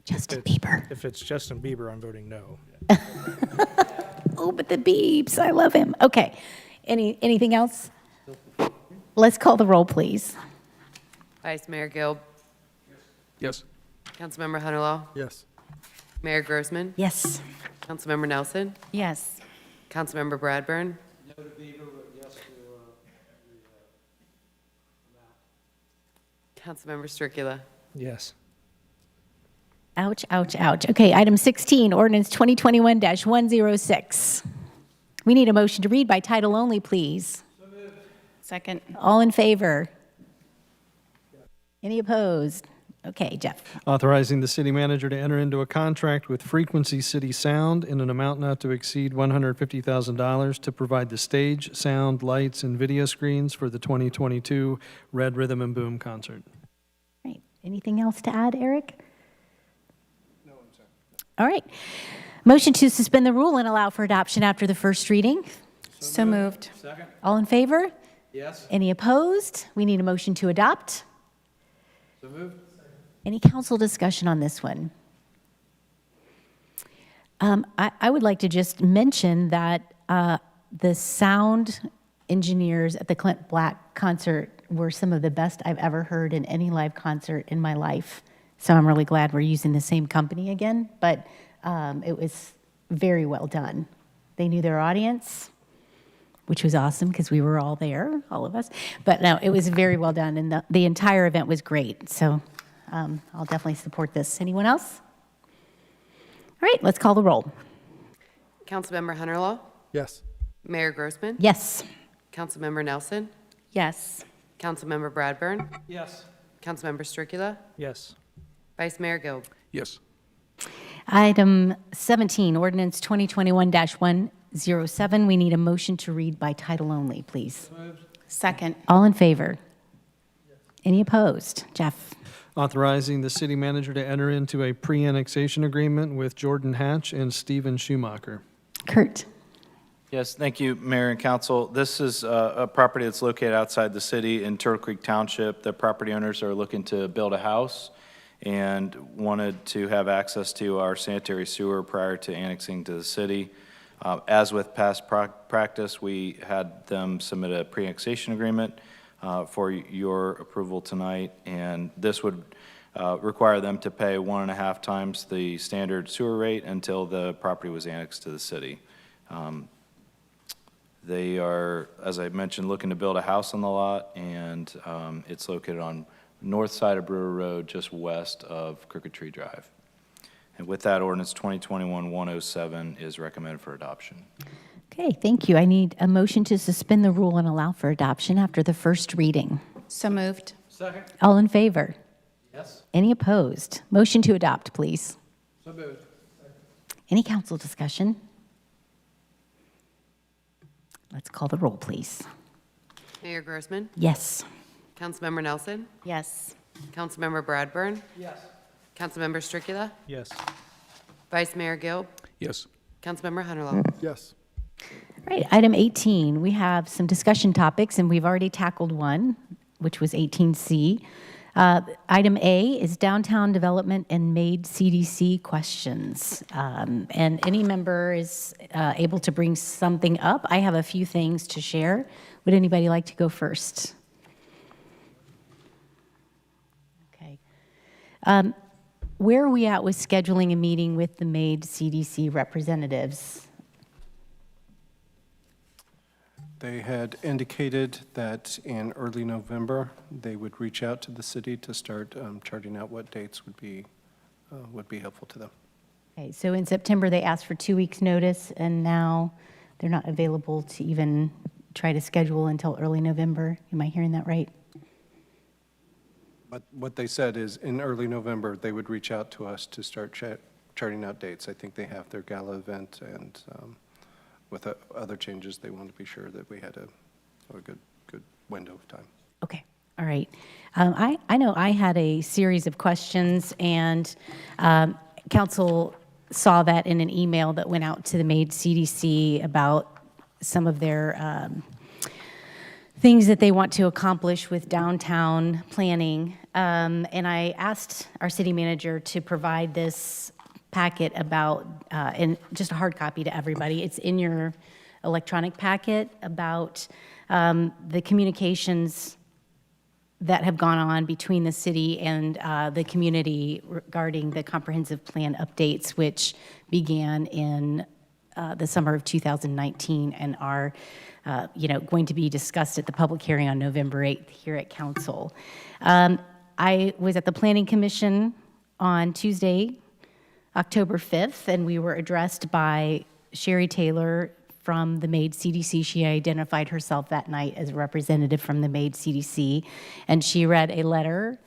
Justin Bieber. If it's Justin Bieber, I'm voting no. Oh, but the beeps, I love him. Okay, anything else? Let's call the roll, please. Vice Mayor Gill? Yes. Councilmember Hunterlaw? Yes. Mayor Grossman? Yes. Councilmember Nelson? Yes. Councilmember Bradburn? No to Bieber, but yes to Councilmember Stricula. Yes. Ouch, ouch, ouch. Okay, item 16, ordinance 2021-106. We need a motion to read by title only, please. Second. All in favor? Any opposed? Okay, Jeff. Authorizing the city manager to enter into a contract with Frequency City Sound in an amount not to exceed $150,000 to provide the stage, sound, lights, and video screens for the 2022 Red Rhythm and Boom concert. Right. Anything else to add, Eric? No, I'm sorry. All right. Motion to suspend the rule and allow for adoption after the first reading. So moved. Second? All in favor? Yes. Any opposed? We need a motion to adopt. So moved. Any council discussion on this one? I would like to just mention that the sound engineers at the Clint Black concert were some of the best I've ever heard in any live concert in my life. So I'm really glad we're using the same company again, but it was very well done. They knew their audience, which was awesome because we were all there, all of us. But no, it was very well done, and the entire event was great. So I'll definitely support this. Anyone else? All right, let's call the roll. Councilmember Hunterlaw. Yes. Mayor Grossman. Yes. Councilmember Nelson. Yes. Councilmember Bradburn. Yes. Councilmember Stricula. Yes. Vice Mayor Gill. Yes. Item 17, ordinance 2021-107. We need a motion to read by title only, please. Second. All in favor? Any opposed? Jeff? Authorizing the city manager to enter into a pre-annexation agreement with Jordan Hatch and Stephen Schumacher. Kurt? Yes, thank you, Mayor and Council. This is a property that's located outside the city in Turtle Creek Township. The property owners are looking to build a house and wanted to have access to our sanitary sewer prior to annexing to the city. As with past practice, we had them submit a pre-annexation agreement for your approval tonight, and this would require them to pay 1.5 times the standard sewer rate until the property was annexed to the city. They are, as I mentioned, looking to build a house on the lot, and it's located on north side of Brewer Road, just west of Crooked Tree Drive. And with that, ordinance 2021-107 is recommended for adoption. Okay, thank you. I need a motion to suspend the rule and allow for adoption after the first reading. So moved. Second? All in favor? Yes. Any opposed? Motion to adopt, please. So moved. Any council discussion? Let's call the roll, please. Mayor Grossman. Yes. Councilmember Nelson. Yes. Councilmember Bradburn. Yes. Councilmember Stricula. Yes. Vice Mayor Gill. Yes. Councilmember Hunterlaw. Yes. All right, item 18, we have some discussion topics, and we've already tackled one, which was 18C. Item A is downtown development and made CDC questions. And any member is able to bring something up. I have a few things to share. Would anybody like to go first? Okay. Where are we at with scheduling a meeting with the made CDC representatives? They had indicated that in early November, they would reach out to the city to start charting out what dates would be helpful to them. Okay, so in September, they asked for 2 weeks' notice, and now they're not available to even try to schedule until early November. Am I hearing that right? But what they said is in early November, they would reach out to us to start charting out dates. I think they have their gala event, and with other changes, they wanted to be sure that we had a good window of time. Okay, all right. I know I had a series of questions, and council saw that in an email that went out to the MAID CDC about some of their things that they want to accomplish with downtown planning. And I asked our city manager to provide this packet about, and just a hard copy to everybody. It's in your electronic packet about the communications that have gone on between the city and the community regarding the comprehensive plan updates, which began in the summer of 2019 and are going to be discussed at the public hearing on November 8th here at council. I was at the Planning Commission on Tuesday, October 5th, and we were addressed by Sherry Taylor from the MAID CDC. She identified herself that night as a representative from the MAID CDC, and she read a letter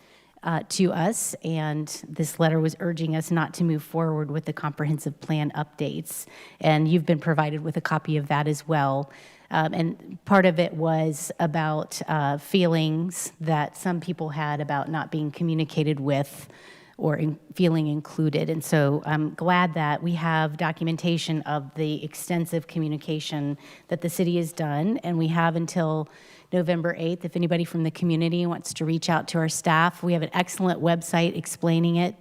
to us, and this letter was urging us not to move forward with the comprehensive plan updates. And you've been provided with a copy of that as well. And part of it was about feelings that some people had about not being communicated with or feeling included. And so I'm glad that we have documentation of the extensive communication that the city has done, and we have until November 8th. If anybody from the community wants to reach out to our staff, we have an excellent website explaining it,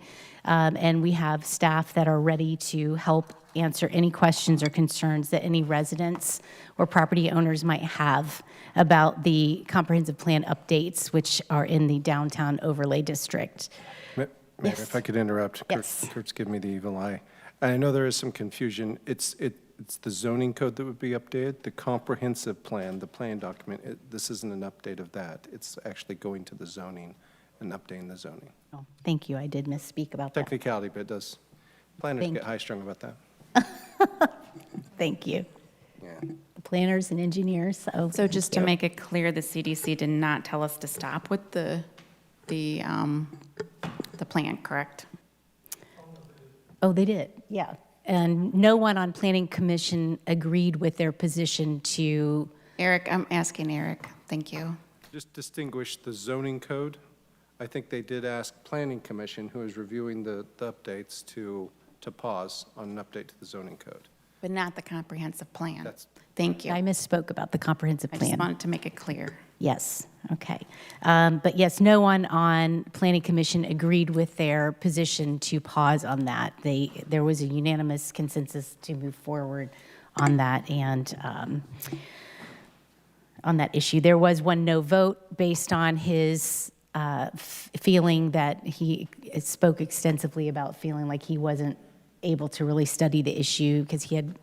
and we have staff that are ready to help answer any questions or concerns that any residents or property owners might have about the comprehensive plan updates, which are in the downtown overlay district. Mayor, if I could interrupt, Yes. Kurt's giving me the evil eye. I know there is some confusion. It's the zoning code that would be updated. The comprehensive plan, the plan document, this isn't an update of that. It's actually going to the zoning and updating the zoning. Oh, thank you. I did misspeak about that. Technicality, but it does. Planners Thank get you. high-strung about that. Thank you. Yeah. The planners and engineers. So just to make it clear, the CDC did not tell us to stop with the plan, correct? Oh, they did, yeah. And no one on Planning Commission agreed with their position to. Eric, I'm asking Eric. Thank you. Just distinguish the zoning code. I think they did ask Planning Commission, who is reviewing the updates, to pause on an update to the zoning code. But not the comprehensive plan. That's- Thank you. I misspoke about the comprehensive I plan. just wanted to make it clear. Yes, okay. But yes, no one on Planning Commission agreed with their position to pause on that. There was a unanimous consensus to move forward on that, and on that issue. There was one no vote based on his feeling that he spoke extensively about feeling like he wasn't able to really study the issue because he had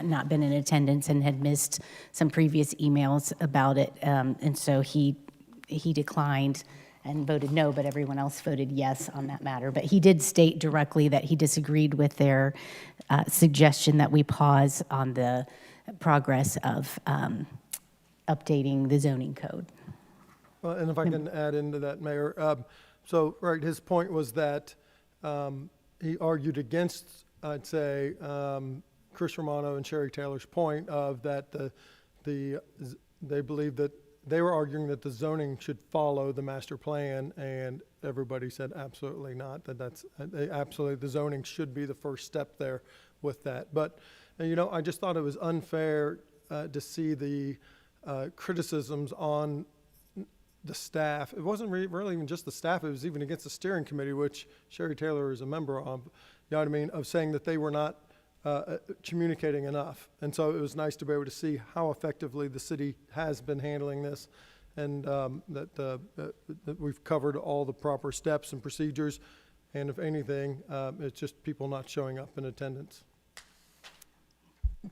not been in attendance and had missed some previous emails about it. And so he declined and voted no, but everyone else voted yes on that matter. But he did state directly that he disagreed with their suggestion that we pause on the progress of updating the zoning code. Well, and if I can add into that, Mayor, so, right, his point was that he argued against, I'd say, Chris Romano and Sherry Taylor's point of that they believe that they were arguing that the zoning should follow the master plan, and everybody said absolutely not, that's absolutely, the zoning should be the first step there with that. But, you know, I just thought it was unfair to see the criticisms on the staff. It wasn't really even just the staff, it was even against the steering committee, which Sherry Taylor is a member of, you know what I mean, of saying that they were not communicating enough. And so it was nice to be able to see how effectively the city has been handling this, and that we've covered all the proper steps and procedures, and if anything, it's just people not showing up in attendance.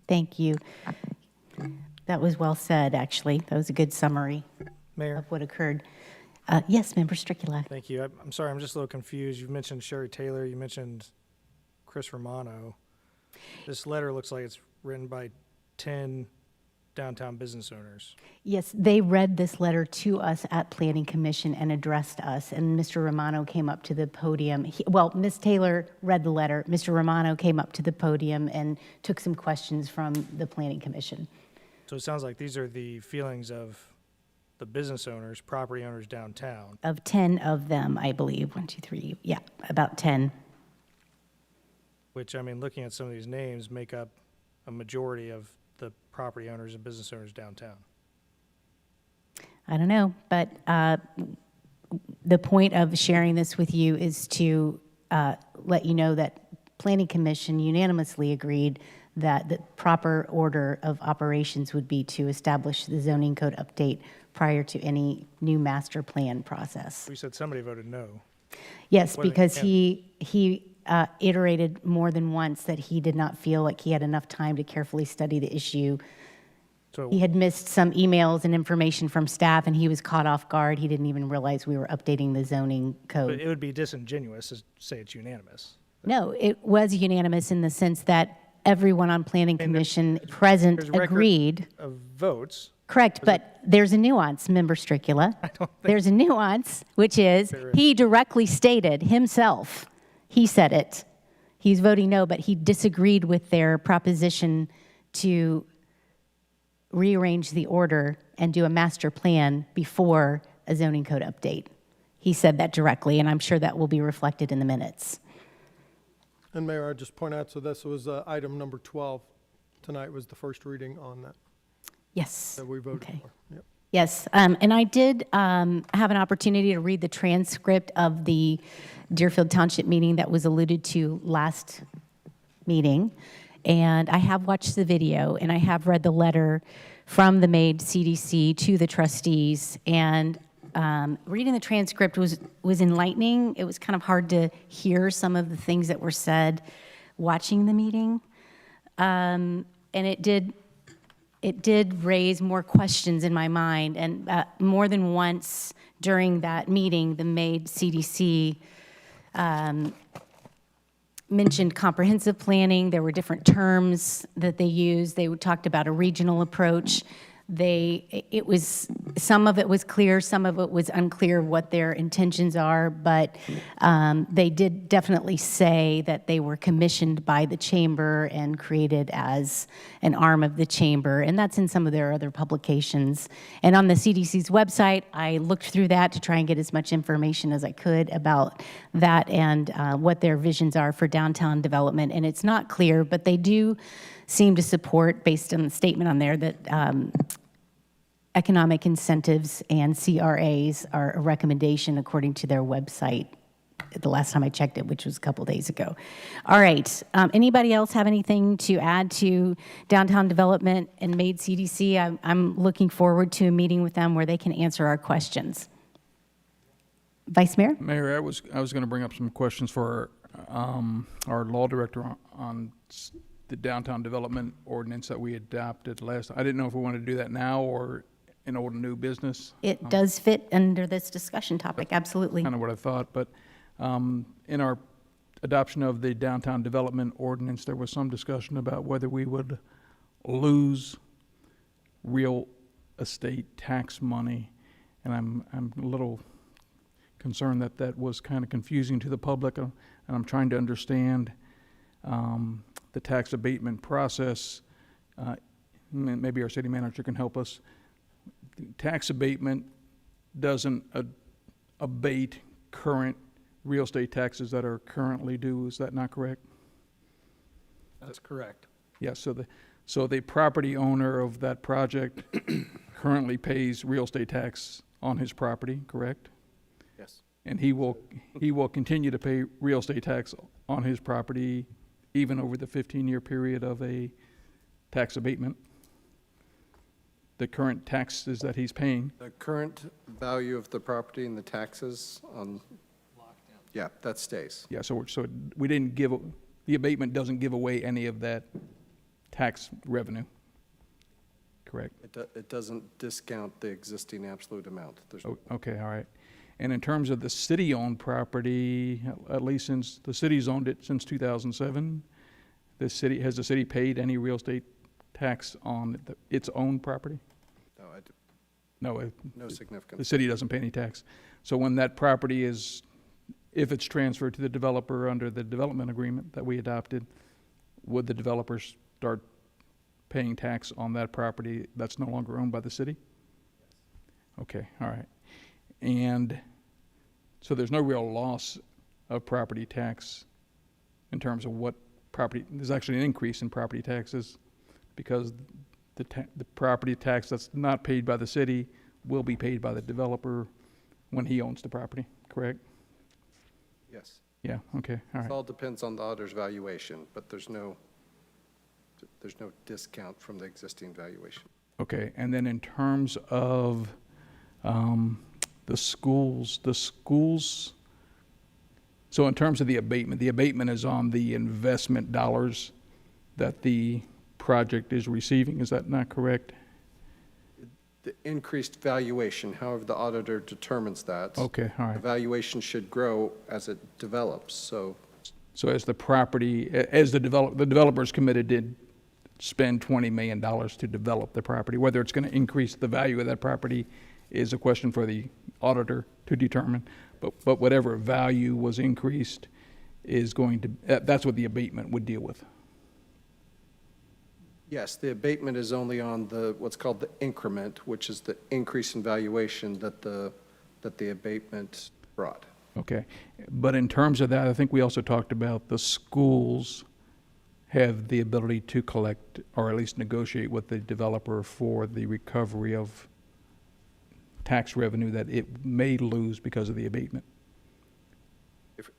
Thank you. That was well said, actually. That was a good summary Mayor? of what occurred. Yes, Member Stricula. Thank you. I'm sorry, I'm just a little confused. You mentioned Sherry Taylor, you mentioned Chris Romano. This letter looks like it's written by 10 downtown business owners. Yes, they read this letter to us at Planning Commission and addressed us, and Mr. Romano came up to the podium. Well, Ms. Taylor read the letter. Mr. Romano came up to the podium and took some questions from the Planning Commission. So it sounds like these are the feelings of the business owners, property owners downtown. Of 10 of them, I believe, 1, 2, 3, yeah, about 10. Which, I mean, looking at some of these names, make up a majority of the property owners and business owners downtown. I don't know, but the point of sharing this with you is to let you know that Planning Commission unanimously agreed that the proper order of operations would be to establish the zoning code update prior to any new master plan process. We said somebody voted no. Yes, What are they- because he iterated more than once that he did not feel like he had enough time to carefully study the issue. So He had missed some emails and information from staff, and he was caught off guard. He didn't even realize we were updating the zoning but code. it would be disingenuous to say it's unanimous. No, it was unanimous in the sense that everyone on Planning Commission present There's record agreed. of votes. Correct, but there's a nuance, Member Stricula. There's a nuance, which is he directly stated himself, he said it. He's voting no, but he disagreed with their proposition to rearrange the order and do a master plan before a zoning code update. He said that directly, and I'm sure that will be reflected in the minutes. And Mayor, I'd just point out, so this was item number 12. Tonight was the first reading on that. Yes. That we voted Okay. for. Yep. Yes, and I did have an opportunity to read the transcript of the Deerfield Township meeting that was alluded to last meeting, and I have watched the video, and I have read the letter from the MAID CDC to the trustees, and reading the transcript was enlightening. It was kind of hard to hear some of the things that were said watching the meeting, and it did raise more questions in my mind, and more than once during that meeting, the MAID CDC mentioned comprehensive planning. There were different terms that they used. They talked about a regional approach. Some of it was clear, some of it was unclear what their intentions are, but they did definitely say that they were commissioned by the chamber and created as an arm of the chamber, and that's in some of their other publications. And on the CDC's website, I looked through that to try and get as much information as I could about that and what their visions are for downtown development, and it's not clear, but they do seem to support, based on the statement on there, that economic incentives and CRAs are a recommendation according to their website the last time I checked it, which was a couple days ago. All right, anybody else have anything to add to downtown development and MAID CDC? I'm looking forward to a meeting with them where they can answer our questions. Vice Mayor? Mayor, I was going to bring up some questions for our law director on the downtown development ordinance that we adopted last. I didn't know if we wanted to do that now or in old and new business. It does fit under this discussion topic, absolutely. Kind of what I thought, but in our adoption of the downtown development ordinance, there was some discussion about whether we would lose real estate tax money, and I'm a little concerned that that was kind of confusing to the public, and I'm trying to understand the tax abatement process. Maybe our city manager can help us. Tax abatement doesn't abate current real estate taxes that are currently due. Is that not correct? That's correct. Yeah, so the property owner of that project currently pays real estate tax on his property, correct? Yes. And he will continue to pay real estate tax on his property even over the 15-year period of a tax abatement. The current taxes that he's paying. The current value of the property and the taxes on, yeah, that stays. Yeah, so we didn't the abatement doesn't give away any of that tax revenue, correct? It doesn't discount the existing absolute amount. There's Okay, all right. And in terms of the city-owned property, at least since the city's owned it since 2007, has the city paid any real estate tax on its own property? No, no significant. The city doesn't pay any tax. So when that property if it's transferred to the developer under the development agreement that we adopted, would the developers start paying tax on that property that's no longer owned by the city? Okay, all right. And so there's no real loss of property tax in terms of what property, there's actually an increase in property taxes because the property tax that's not paid by the city will be paid by the developer when he owns the property, correct? Yes. Yeah, okay, all right. It all depends on the auditor's valuation, but there's no discount from the existing valuation. Okay, and then in terms of the schools, so in terms of the abatement is on the investment dollars that the project is receiving, is that not correct? the increased valuation, however the auditor determines that. Okay, all right. The valuation should grow as it develops, so. So as the property, as the developer's committed to spend $20 million to develop the property, whether it's going to increase the value of that property is a question for the auditor to determine. But whatever value was increased is going to, that's what the abatement would deal with. Yes, the abatement is only on the, what's called the increment, which is the increase in valuation that the abatement brought. Okay. But in terms of that, I think we also talked about the schools have the ability to collect or at least negotiate with the developer for the recovery of tax revenue that it may lose because of the abatement.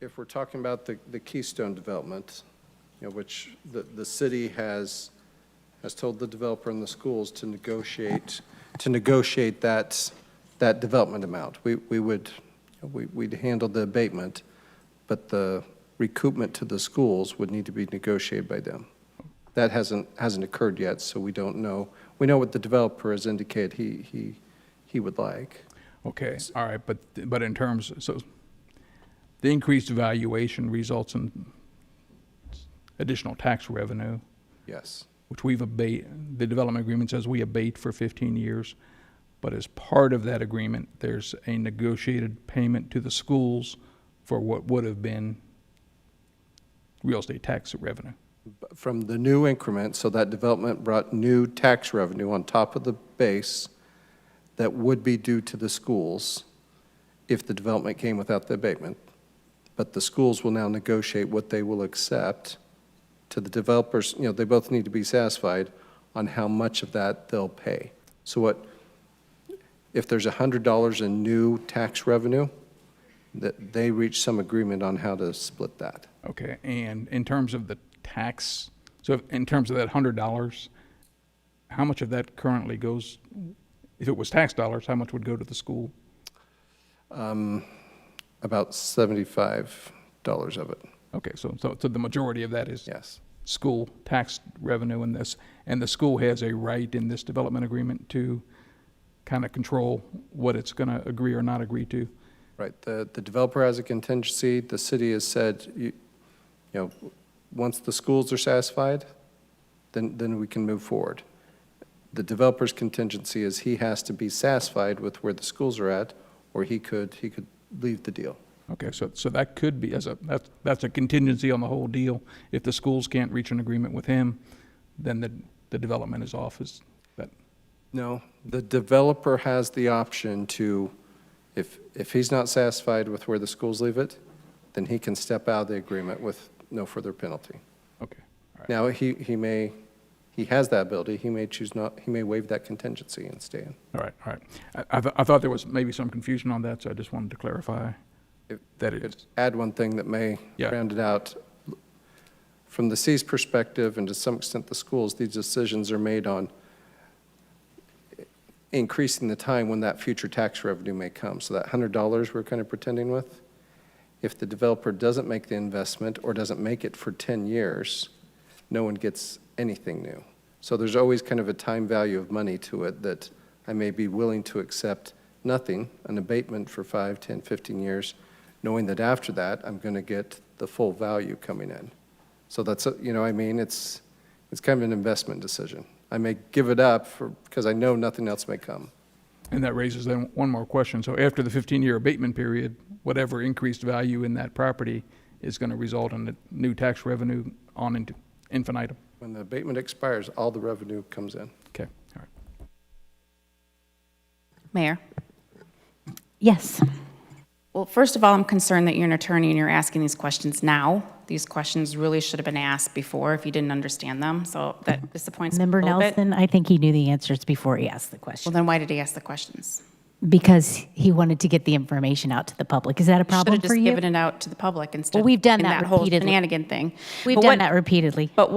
If we're talking about the Keystone development, which the city has told the developer and the schools to negotiate that development amount. We'd handle the abatement, but the recoupment to the schools would need to be negotiated by them. That hasn't occurred yet, so we don't know. We know what the developer has indicated he would like. Okay, all right, but in terms, so the increased valuation results in additional tax revenue. Yes. Which we've the development agreement says we abate for 15 years. But as part of that agreement, there's a negotiated payment to the schools for what would have been real estate tax revenue. From the new increment, so that development brought new tax revenue on top of the base that would be due to the schools if the development came without the abatement. But the schools will now negotiate what they will accept to the developers. They both need to be satisfied on how much of that they'll pay. So if there's $100 in new tax revenue, that they reach some agreement on how to split that. Okay, and in terms of the tax, so in terms of that $100, how much of that currently goes, if it was tax dollars, how much would go to the school? About $75 of it. Okay, so the majority of that is yes, school tax revenue in this, and the school has a right in this development agreement to kind of control what it's going to agree or not agree to. Right. The developer has a contingency. The city has said, once the schools are satisfied, then we can move forward. The developer's contingency is he has to be satisfied with where the schools are at, or he could leave the deal. Okay, so that could be that's a contingency on the whole deal. If the schools can't reach an agreement with him, then the development is off. Is that? No, the developer has the option to, if he's not satisfied with where the schools leave it, then he can step out of the agreement with no further penalty. Okay. All right. Now he has that ability. He may choose not. He may waive that contingency and stay in. All right. All right. I thought there was maybe some confusion on that, so I just wanted to clarify. That it is. Add one thing that may round it out. From the city's perspective, and to some extent the schools, these decisions are made on increasing the time when that future tax revenue may come. So that $100 we're kind of pretending with, if the developer doesn't make the investment or doesn't make it for 10 years, no one gets anything new. So there's always kind of a time value of money to it that I may be willing to accept nothing, an abatement for 5, 10, 15 years, knowing that after that, I'm going to get the full value coming in. So that's, it's kind of an investment decision. I may give it up because I know nothing else may come. And that raises then one more question. So after the 15-year abatement period, whatever increased value in that property is going to result in the new tax revenue on into infinitum. When the abatement expires, all the revenue comes in. Okay, all right. Mayor? Yes. Well, first of all, I'm concerned that you're an attorney and you're asking these questions now. These questions really should have been asked before if you didn't understand them, so that disappoints me a Member little bit. Nelson, I think he knew the answers before he asked the question. Well, then why did he ask the questions? Because he wanted to get the information out to the public. Is that a problem Should have for just you? given it out to the public instead. Well, we've done in that whole repeatedly. shenanigan thing. We've But done what- that repeatedly. But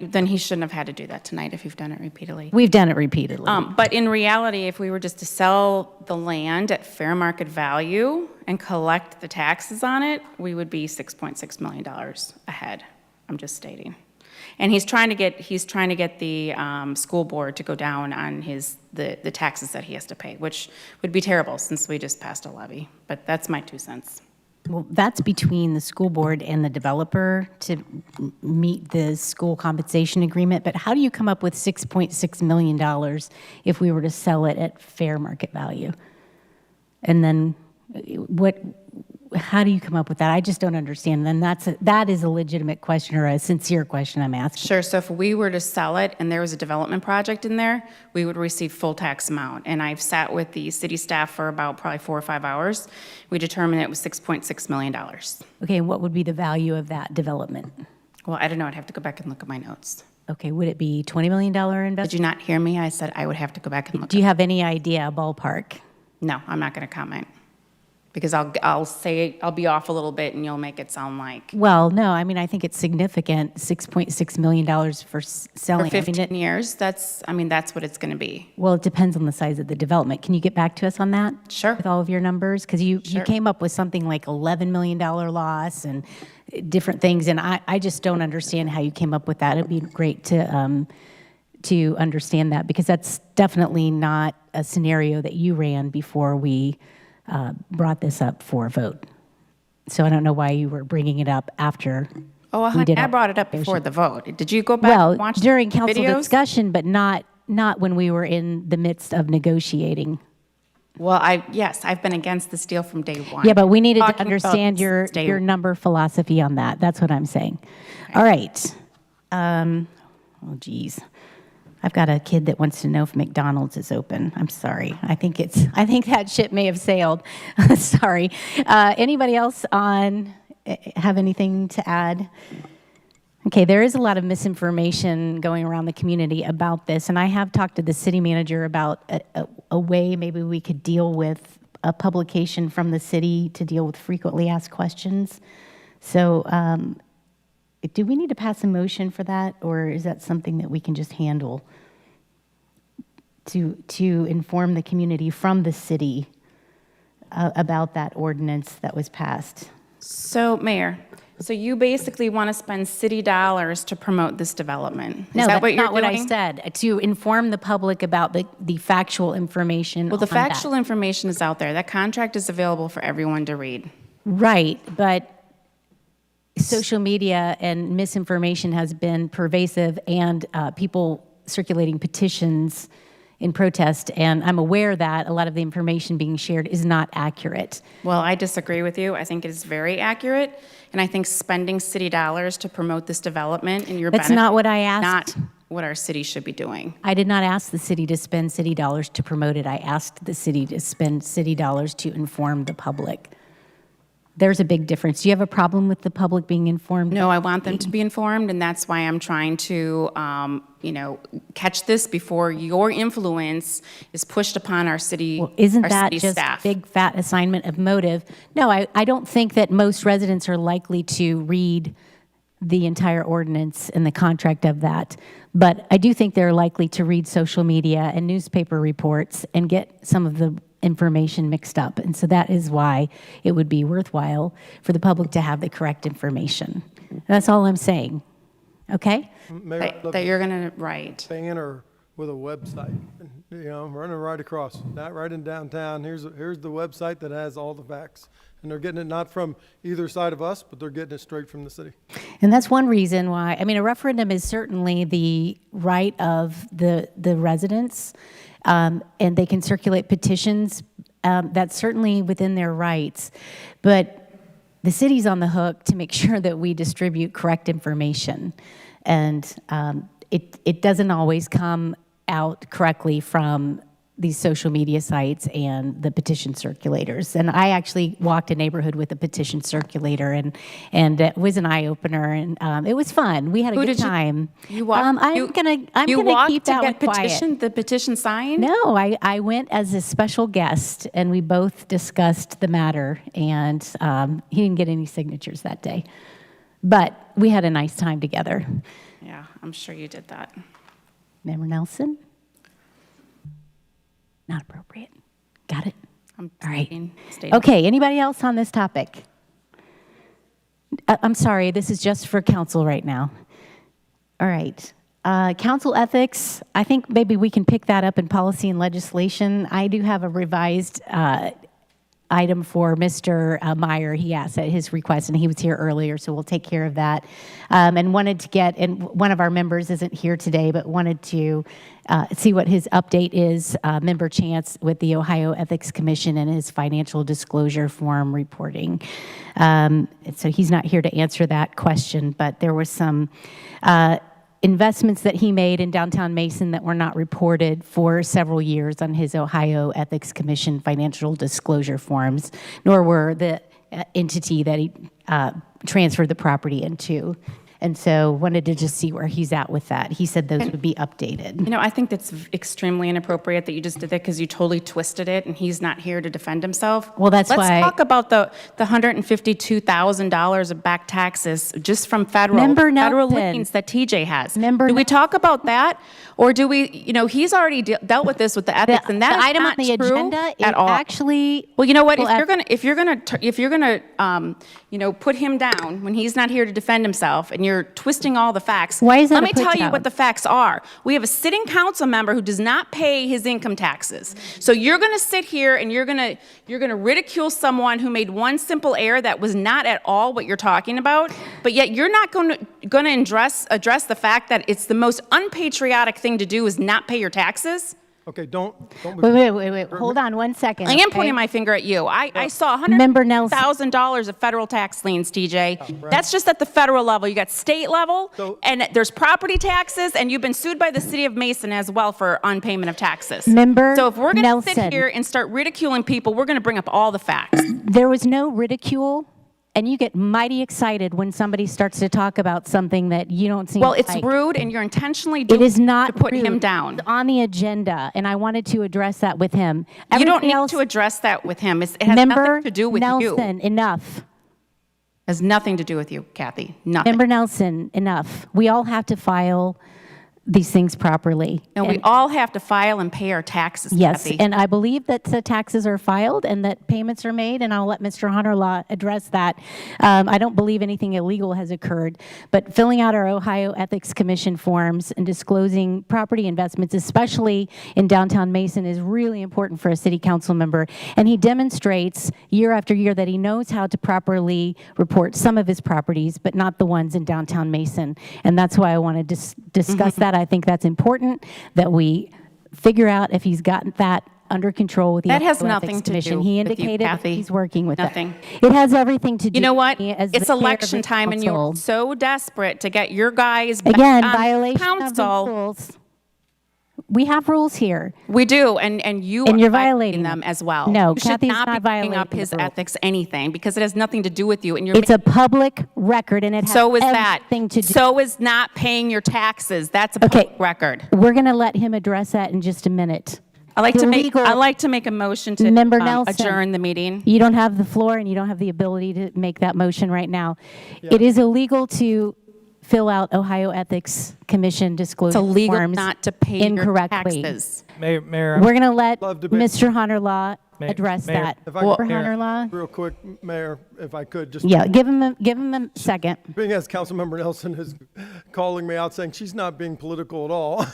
then he shouldn't have had to do that tonight if you've done it repeatedly. We've done it repeatedly. But in reality, if we were just to sell the land at fair market value and collect the taxes on it, we would be $6.6 million ahead. I'm just stating. And he's trying to get the school board to go down on the taxes that he has to pay, which would be terrible since we just passed a levy. But that's my 2 cents. Well, that's between the school board and the developer to meet the school compensation agreement, but how do you come up with $6.6 million if we were to sell it at fair market value? And then how do you come up with that? I just don't understand. Then that is a legitimate question or a sincere question I'm asking. Sure, so if we were to sell it and there was a development project in there, we would receive full tax amount. And I've sat with the city staff for about probably 4 or 5 hours. We determined it was $6.6 million. Okay, what would be the value of that development? Well, I don't know, I'd have to go back and look at my notes. Okay, would it be $20 million investment? Did you not hear me? I said I would have to go back and look. Do you have any idea, ballpark? No, I'm not gonna comment. Because I'll be off a little bit and you'll make it sound like. Well, no, I mean, I think it's significant, $6.6 million for selling. For 15 years, that's what it's gonna be. Well, it depends on the size of the development. Can you get back to us on that? Sure. With all of your numbers? Because you came up with something like $11 million loss and different things, and I just don't understand how you came up with that. It'd be great to understand that, because that's definitely not a scenario that you ran before we brought this up for a vote. So I don't know why you were bringing it up after. Oh, we I brought it up before the vote. Did you go back and watch during the council videos? discussion, but not when we were in the midst of negotiating. Well, yes, I've been against this deal from day one. Yeah, but we needed to Talking about understand your number philosophy on that. That's what I'm saying. All right. Oh, geez. I've got a kid that wants to know if McDonald's is open. I'm sorry. I think that ship may have sailed. Sorry. Anybody else have anything to add? Okay, there is a lot of misinformation going around the community about this, and I have talked to the city manager about a way maybe we could deal with a publication from the city to deal with frequently asked questions. So do we need to pass a motion for that, or is that something that we can just handle to inform the community from the city about that ordinance that was passed? So, Mayor, so you basically want to spend city dollars to promote this development? No, Is that that's what you're not what I doing? said. To inform the public about the factual information. Well, the on that. factual information is out there. That contract is available for everyone to read. Right, but social media and misinformation has been pervasive, and people circulating petitions in protest, and I'm aware that a lot of the information being shared is not accurate. Well, I disagree with you. I think it is very accurate, and I think spending city dollars to promote this development in your That's benefit not what I asked. not what our city should be doing. I did not ask the city to spend city dollars to promote it. I asked the city to spend city dollars to inform the public. There's a big difference. Do you have a problem with the public being informed? No, I want them to be informed, and that's why I'm trying to, catch this before your influence is pushed upon our city, Well, isn't our that city just staff. big fat assignment of motive? No, I don't think that most residents are likely to read the entire ordinance and the contract of that. But I do think they're likely to read social media and newspaper reports and get some of the information mixed up. And so that is why it would be worthwhile for the public to have the correct information. That's all I'm saying. Okay? Mayor, I'd love That to you're gonna write. banner with a website, running right across, not right in downtown. Here's the website that has all the facts. And they're getting it not from either side of us, but they're getting it straight from the city. And that's one reason why, I mean, a referendum is certainly the right of the residents, and they can circulate petitions. That's certainly within their rights. But the city's on the hook to make sure that we distribute correct information. And it doesn't always come out correctly from these social media sites and the petition circulators. And I actually walked a neighborhood with a petition circulator, and it was an eye-opener, and it was fun. We had a good time. You walked, I'm gonna keep that one quiet. The petition signed? No, I went as a special guest, and we both discussed the matter, and he didn't get any signatures that day. But we had a nice time together. Yeah, I'm sure you did that. Member Nelson? Not appropriate. Got it? I'm All right. stating. Okay, anybody else on this topic? I'm sorry, this is just for council right now. All right. Council ethics, I think maybe we can pick that up in policy and legislation. I do have a revised item for Mr. Meyer. He asked at his request, and he was here earlier, so we'll take care of that. And wanted to get, and one of our members isn't here today, but wanted to see what his update is, Member Chance with the Ohio Ethics Commission and his financial disclosure form reporting. So he's not here to answer that question, but there was some investments that he made in downtown Mason that were not reported for several years on his Ohio Ethics Commission financial disclosure forms, nor were the entity that he transferred the property into. And so wanted to just see where he's at with that. He said those would be updated. You know, I think that's extremely inappropriate that you just did that because you totally twisted it and he's not here to defend himself. Well, that's why. Let's talk about the $152,000 of back taxes just from federal liens that TJ has. Do we talk about that? Or do we, you know, he's already dealt with this with the ethics, and that the is item not on the true agenda is at all. actually. Well, you know what? If you're gonna, you know, put him down when he's not here to defend himself, and you're twisting all the facts. Why is that Let a me put tell you down? what the facts are. We have a sitting council member who does not pay his income taxes. So you're gonna sit here and you're gonna ridicule someone who made one simple error that was not at all what you're talking about, but yet you're not gonna address the fact that it's the most unpatriotic thing to do is not pay your taxes. Okay, don't. Wait. Hold on 1 second. I am okay? pointing my finger at you. I saw Member Nelson. $100,000 of federal tax liens, TJ. That's just at the federal level. You got state level, and there's property taxes, and you've been sued by the city of Mason as well for unpayment of taxes. Member So if we're going to sit Nelson. here and start ridiculing people, we're going to bring up all the facts. There was no ridicule, and you get mighty excited when somebody starts to talk about something that you don't seem Well, it's like. rude, and you're intentionally It doing is not to put rude. him down. It's on the agenda, and I wanted to address that with him. You don't Everything need else, to address that with him. It has Member nothing to do with you. Nelson, enough. Has nothing to do with you, Kathy. Nothing. Member Nelson, enough. We all have to file these things properly. And we all have to file and pay our taxes, Yes, Kathy. and I believe that the taxes are filed and that payments are made, and I'll let Mr. Hunterlaw address that. I don't believe anything illegal has occurred, but filling out our Ohio Ethics Commission forms and disclosing property investments, especially in downtown Mason, is really important for a city council member. And he demonstrates year after year that he knows how to properly report some of his properties, but not the ones in downtown Mason. And that's why I wanted to discuss that. I think that's important that we figure out if he's gotten that under control with the That has Ohio nothing Ethics to Commission. do He with you, indicated that Kathy. he's working with Nothing. that. It has everything to do You know with what? me as the It's chair of election the time, and you're council. so desperate to get your guys back Again, on violation council. of the rules. We have rules here. We do, and you And are you're violating violating them them. as well. No, you should Kathy's not not be bringing up violating his the rules. ethics anything because it has nothing to do with you. And you're It's a public record, and it has so is that. everything to do. So is not paying your taxes. That's a Okay. public record. We're going to let him address that in just a minute. I like to Illegal- make a motion to Member Nelson, adjourn the meeting. You don't have the floor, and you don't have the ability to make that motion right now. It is illegal to fill out Ohio Ethics Commission disclosure It's illegal forms not to pay your incorrectly. taxes. Mayor, We're going to let Love to be- Mr. Hunterlaw Mayor- address Mayor, that. If I Mr. could- Hunterlaw? Real quick, Mayor, if I could, just. Yeah, give him a second. Being as Councilmember Nelson is calling me out saying she's not being political at all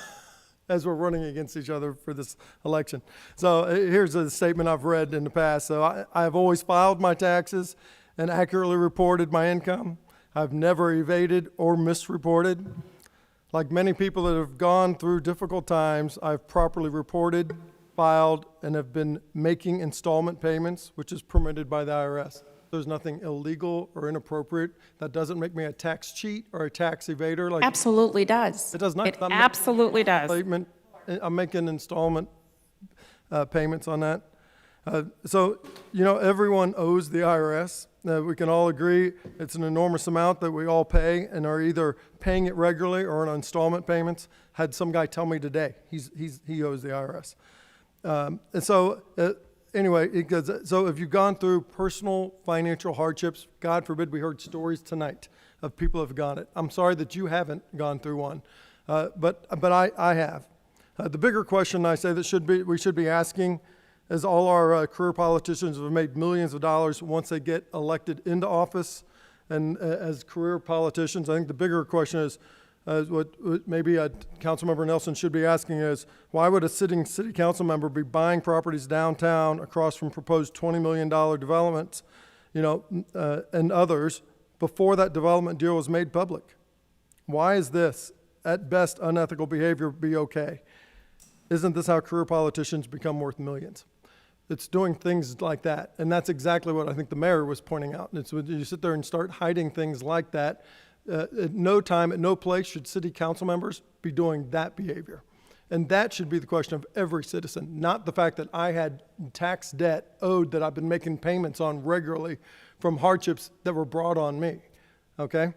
as we're running against each other for this election. So here's a statement I've read in the past. So I have always filed my taxes and accurately reported my income. I've never evaded or misreported. Like many people that have gone through difficult times, I've properly reported, filed, and have been making installment payments, which is permitted by the IRS. There's nothing illegal or inappropriate. That doesn't make me a tax cheat or a tax evader. Like Absolutely does. It does not. It I'm absolutely does. statement. I'm making installment payments on that. So, you know, everyone owes the IRS. We can all agree it's an enormous amount that we all pay and are either paying it regularly or on installment payments. Had some guy tell me today he owes the IRS. And so, anyway, so if you've gone through personal financial hardships, God forbid, we heard stories tonight of people who have gone it. I'm sorry that you haven't gone through one, but I have. The bigger question I say that we should be asking, as all our career politicians have made millions of dollars once they get elected into office, and as career politicians, I think the bigger question is, What maybe Councilmember Nelson should be asking is, why would a sitting city council member be buying properties downtown across from proposed $20 million developments, and others before that development deal was made public? Why is this, at best, unethical behavior be okay? Isn't this how career politicians become worth millions? It's doing things like that. And that's exactly what I think the mayor was pointing out. It's when you sit there and start hiding things like that, at no time, at no place should city council members be doing that behavior. And that should be the question of every citizen, not the fact that I had tax debt owed that I've been making payments on regularly from hardships that were brought on me. Okay?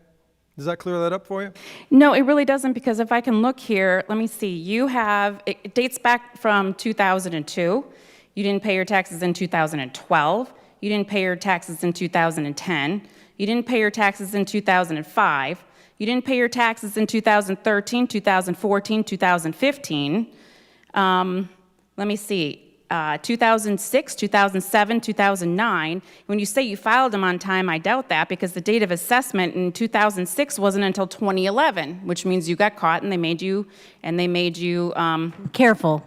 Does that clear that up for you? No, it really doesn't, because if I can look here, let me see. It dates back from 2002. You didn't pay your taxes in 2012. You didn't pay your taxes in 2010. You didn't pay your taxes in 2005. You didn't pay your taxes in 2013, 2014, 2015. Let me see. 2006, 2007, 2009. When you say you filed them on time, I doubt that, because the date of assessment in 2006 wasn't until 2011, which means you got caught and they made you Careful.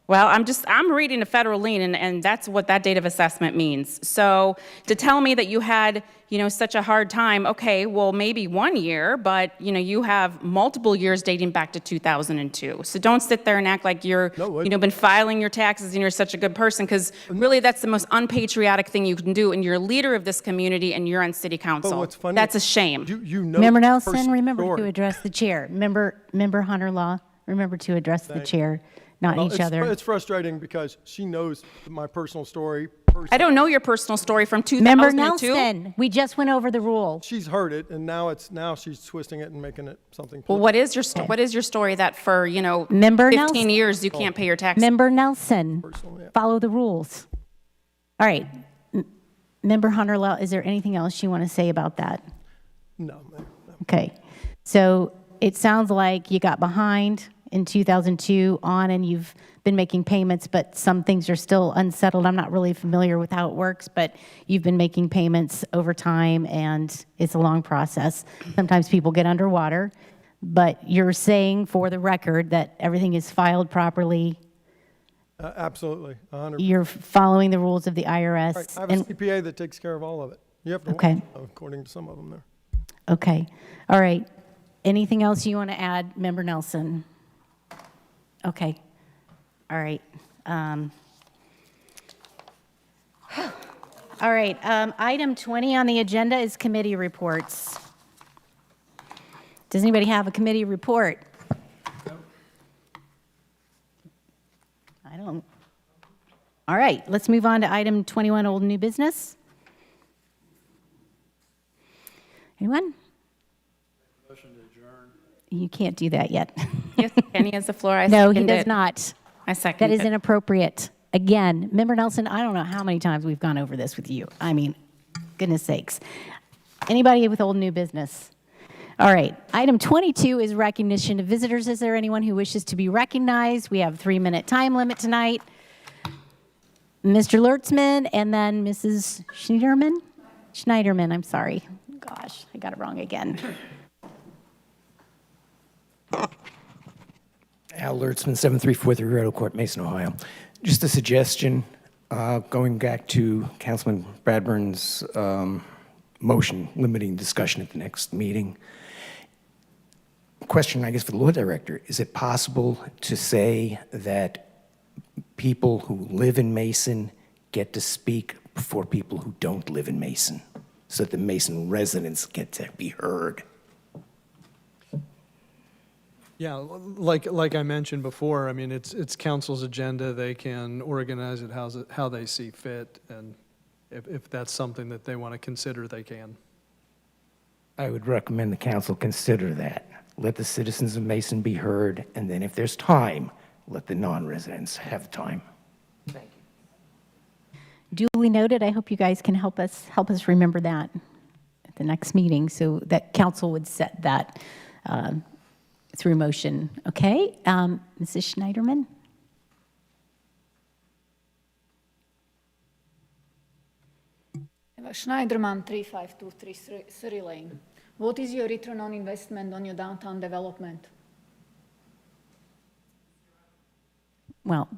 Well, I'm reading the federal lien, and that's what that date of assessment means. So to tell me that you had, such a hard time, okay, well, maybe 1 year, but, you have multiple years dating back to 2002. So don't sit there and act like you're, been filing your taxes and you're such a good person, because really that's the most unpatriotic thing you can do, and you're a leader of this community and you're on city council. But what's funny, that's a shame. Member Nelson, remember to address the chair. Member Hunter Law, remember to address the chair, not each other. It's frustrating because she knows my personal story. I don't know your personal story from 2002. Member Nelson, we just went over the rule. She's heard it, and now she's twisting it and making it something. Well, what is your story that for, Member 15 Nelson. years you can't pay your taxes? Member Nelson, follow the rules. All right. Member Hunter Law, is there anything else you want to say about that? No. Okay. So it sounds like you got behind in 2002 on, and you've been making payments, but some things are still unsettled. I'm not really familiar with how it works, but you've been making payments over time, and it's a long process. Sometimes people get underwater, but you're saying for the record that everything is filed properly. Absolutely, 100%. You're following the rules of the IRS. Right. I have a CPA that takes care of all of it. You have to Okay. watch, according to some of them there. Okay. All right. Anything else you want to add, Member Nelson? Okay. All right. All right. Item 20 on the agenda is committee reports. Does anybody have a committee report? I don't. All right. Let's move on to item 21, old new business. Anyone? Motion to adjourn. You can't do that yet. Yes, Kenny has the floor. No, he second does it. not. I second That is it. inappropriate. Again, Member Nelson, I don't know how many times we've gone over this with you. I mean, goodness sakes. Anybody with old new business? All right. Item 22 is recognition of visitors. Is there anyone who wishes to be recognized? We have a 3-minute time limit tonight. Mr. Lertzman and then Mrs. Schneiderman? Schneiderman, I'm sorry. Gosh, I got it wrong again. Al Lertzman, 7343 Rideau Court, Mason, Ohio. Just a suggestion, going back to Councilman Bradburn's motion limiting discussion at the next meeting. Question, I guess, for the law director, is it possible to say that people who live in Mason get to speak before people who don't live in Mason, so that the Mason residents get to be heard? Yeah, like I mentioned before, I mean, it's council's agenda. They can organize it how they see fit, and if that's something that they want to consider, they can. I would recommend the council consider that. Let the citizens of Mason be heard, and then if there's time, let the non-residents have time. Thank you. Duly noted. I hope you guys can help us remember that at the next meeting, so that council would set that through motion. Okay, Mrs. Schneiderman. Schneiderman, 3523 Surrey Lane. What is your return on investment on your downtown development? Well,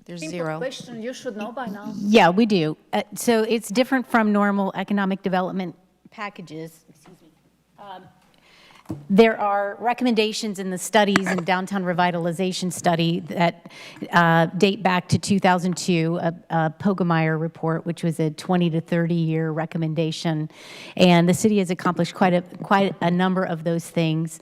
There's Simple zero. question, you should know by now. yeah, we do. So it's different from normal economic development packages. Excuse me. There are recommendations in the studies and downtown revitalization study that date back to 2002, a Pogemeyer report, which was a 20 to 30 year recommendation. And the city has accomplished quite a number of those things.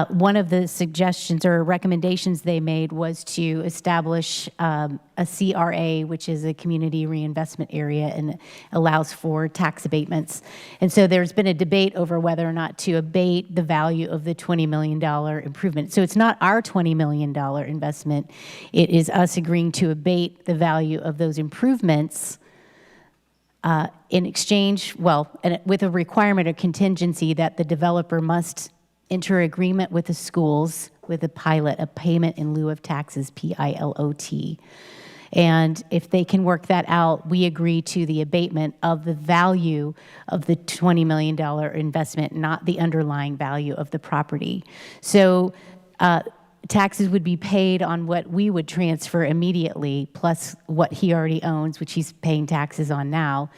One of the suggestions or recommendations they made was to establish a CRA, which is a community reinvestment area, and allows for tax abatements. And so there's been a debate over whether or not to abate the value of the $20 million improvement. So it's not our $20 million investment. It is us agreeing to abate the value of those improvements in exchange, and with a requirement or contingency that the developer must enter agreement with the schools with a pilot, a payment in lieu of taxes, PILOT. And if they can work that out, we agree to the abatement of the value of the $20 million investment, not the underlying value of the property. So taxes would be paid on what we would transfer immediately, plus what he already owns, which he's paying taxes on now.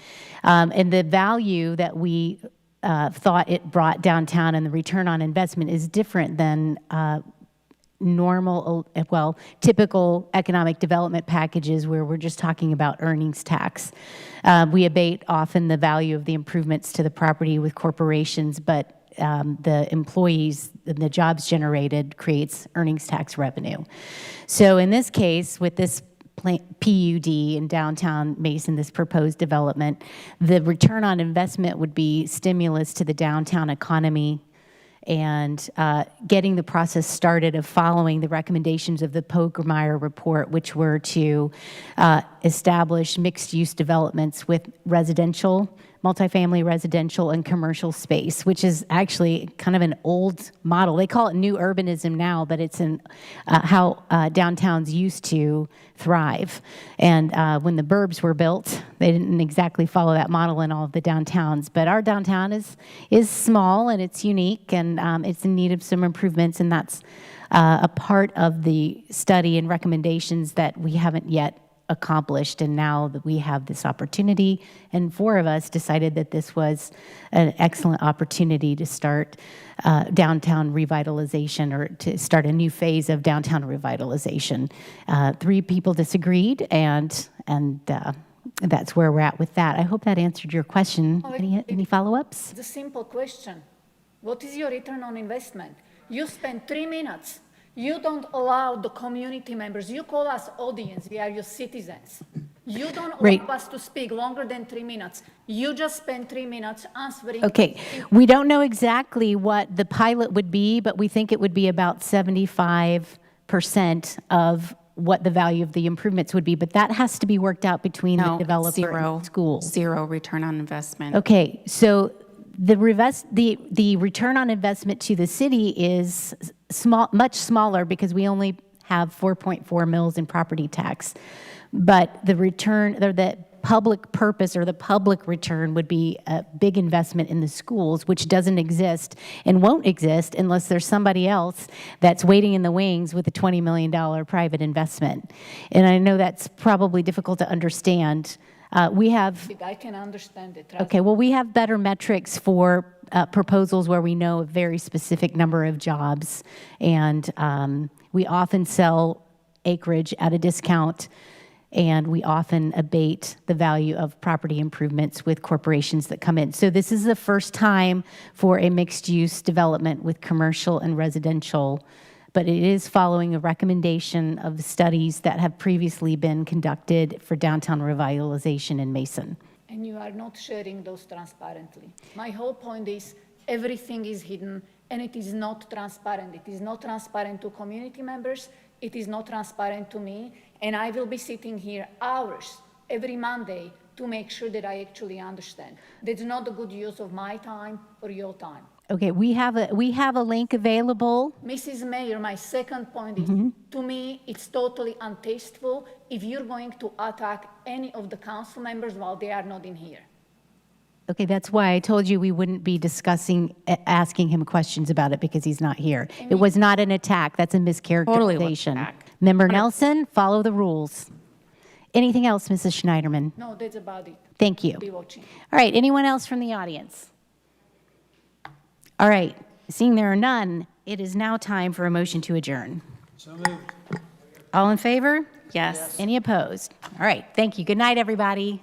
And the value that we thought it brought downtown and the return on investment is different than typical economic development packages where we're just talking about earnings tax. We abate often the value of the improvements to the property with corporations, but the employees and the jobs generated creates earnings tax revenue. So in this case, with this PUD in downtown Mason, this proposed development, the return on investment would be stimulus to the downtown economy and getting the process started of following the recommendations of the Pogemeyer report, which were to establish mixed-use developments with residential, multifamily residential, and commercial space, which is actually kind of an old model. They call it new urbanism now, but it's how downtowns used to thrive. And when the burbs were built, they didn't exactly follow that model in all of the downtowns. But our downtown is small and it's unique, and it's in need of some improvements, and that's a part of the study and recommendations that we haven't yet accomplished. And now that we have this opportunity, and 4 of us decided that this was an excellent opportunity to start downtown revitalization, or to start a new phase of downtown revitalization. 3 people disagreed, and that's where we're at with that. I hope that answered your question. Any follow-ups? It's a simple question. What is your return on investment? You spend 3 minutes. You don't allow the community members. You call us audience. We are your citizens. You don't allow us to speak longer than 3 minutes. You just spend 3 minutes answering. Okay. We don't know exactly what the pilot would be, but we think it would be about 75% of what the value of the improvements would be. But that has to be worked out between the developer and the school. Zero return on investment. Okay. So the return on investment to the city is much smaller because we only have 4.4 mils in property tax. But the return, or the public purpose or the public return, would be a big investment in the schools, which doesn't exist and won't exist unless there's somebody else that's waiting in the wings with a $20 million private investment. And I know that's probably difficult to understand. I can understand it. Okay, well, we have better metrics for proposals where we know a very specific number of jobs, and we often sell acreage at a discount, and we often abate the value of property improvements with corporations that come in. So this is the first time for a mixed-use development with commercial and residential, but it is following a recommendation of studies that have previously been conducted for downtown revitalization in Mason. And you are not sharing those transparently. My whole point is everything is hidden and it is not transparent. It is not transparent to community members. It is not transparent to me. And I will be sitting here hours every Monday to make sure that I actually understand. That's not a good use of my time or your time. Okay, we have a link available. Mrs. Mayor, my second point is, to me, it's totally untasteful if you're going to attack any of the council members while they are not in here. Okay, that's why I told you we wouldn't be asking him questions about it because he's not here. It was not an attack. That's a mischaracterization. attack. Member Nelson, follow the rules. Anything else, Mrs. Schneiderman? No, that's about it. Thank you. Be watching. All right, anyone else from the audience? All right, seeing there are none, it is now time for a motion to adjourn. So moved. All in favor? Yes. Any opposed? All right, thank you. Good night, everybody.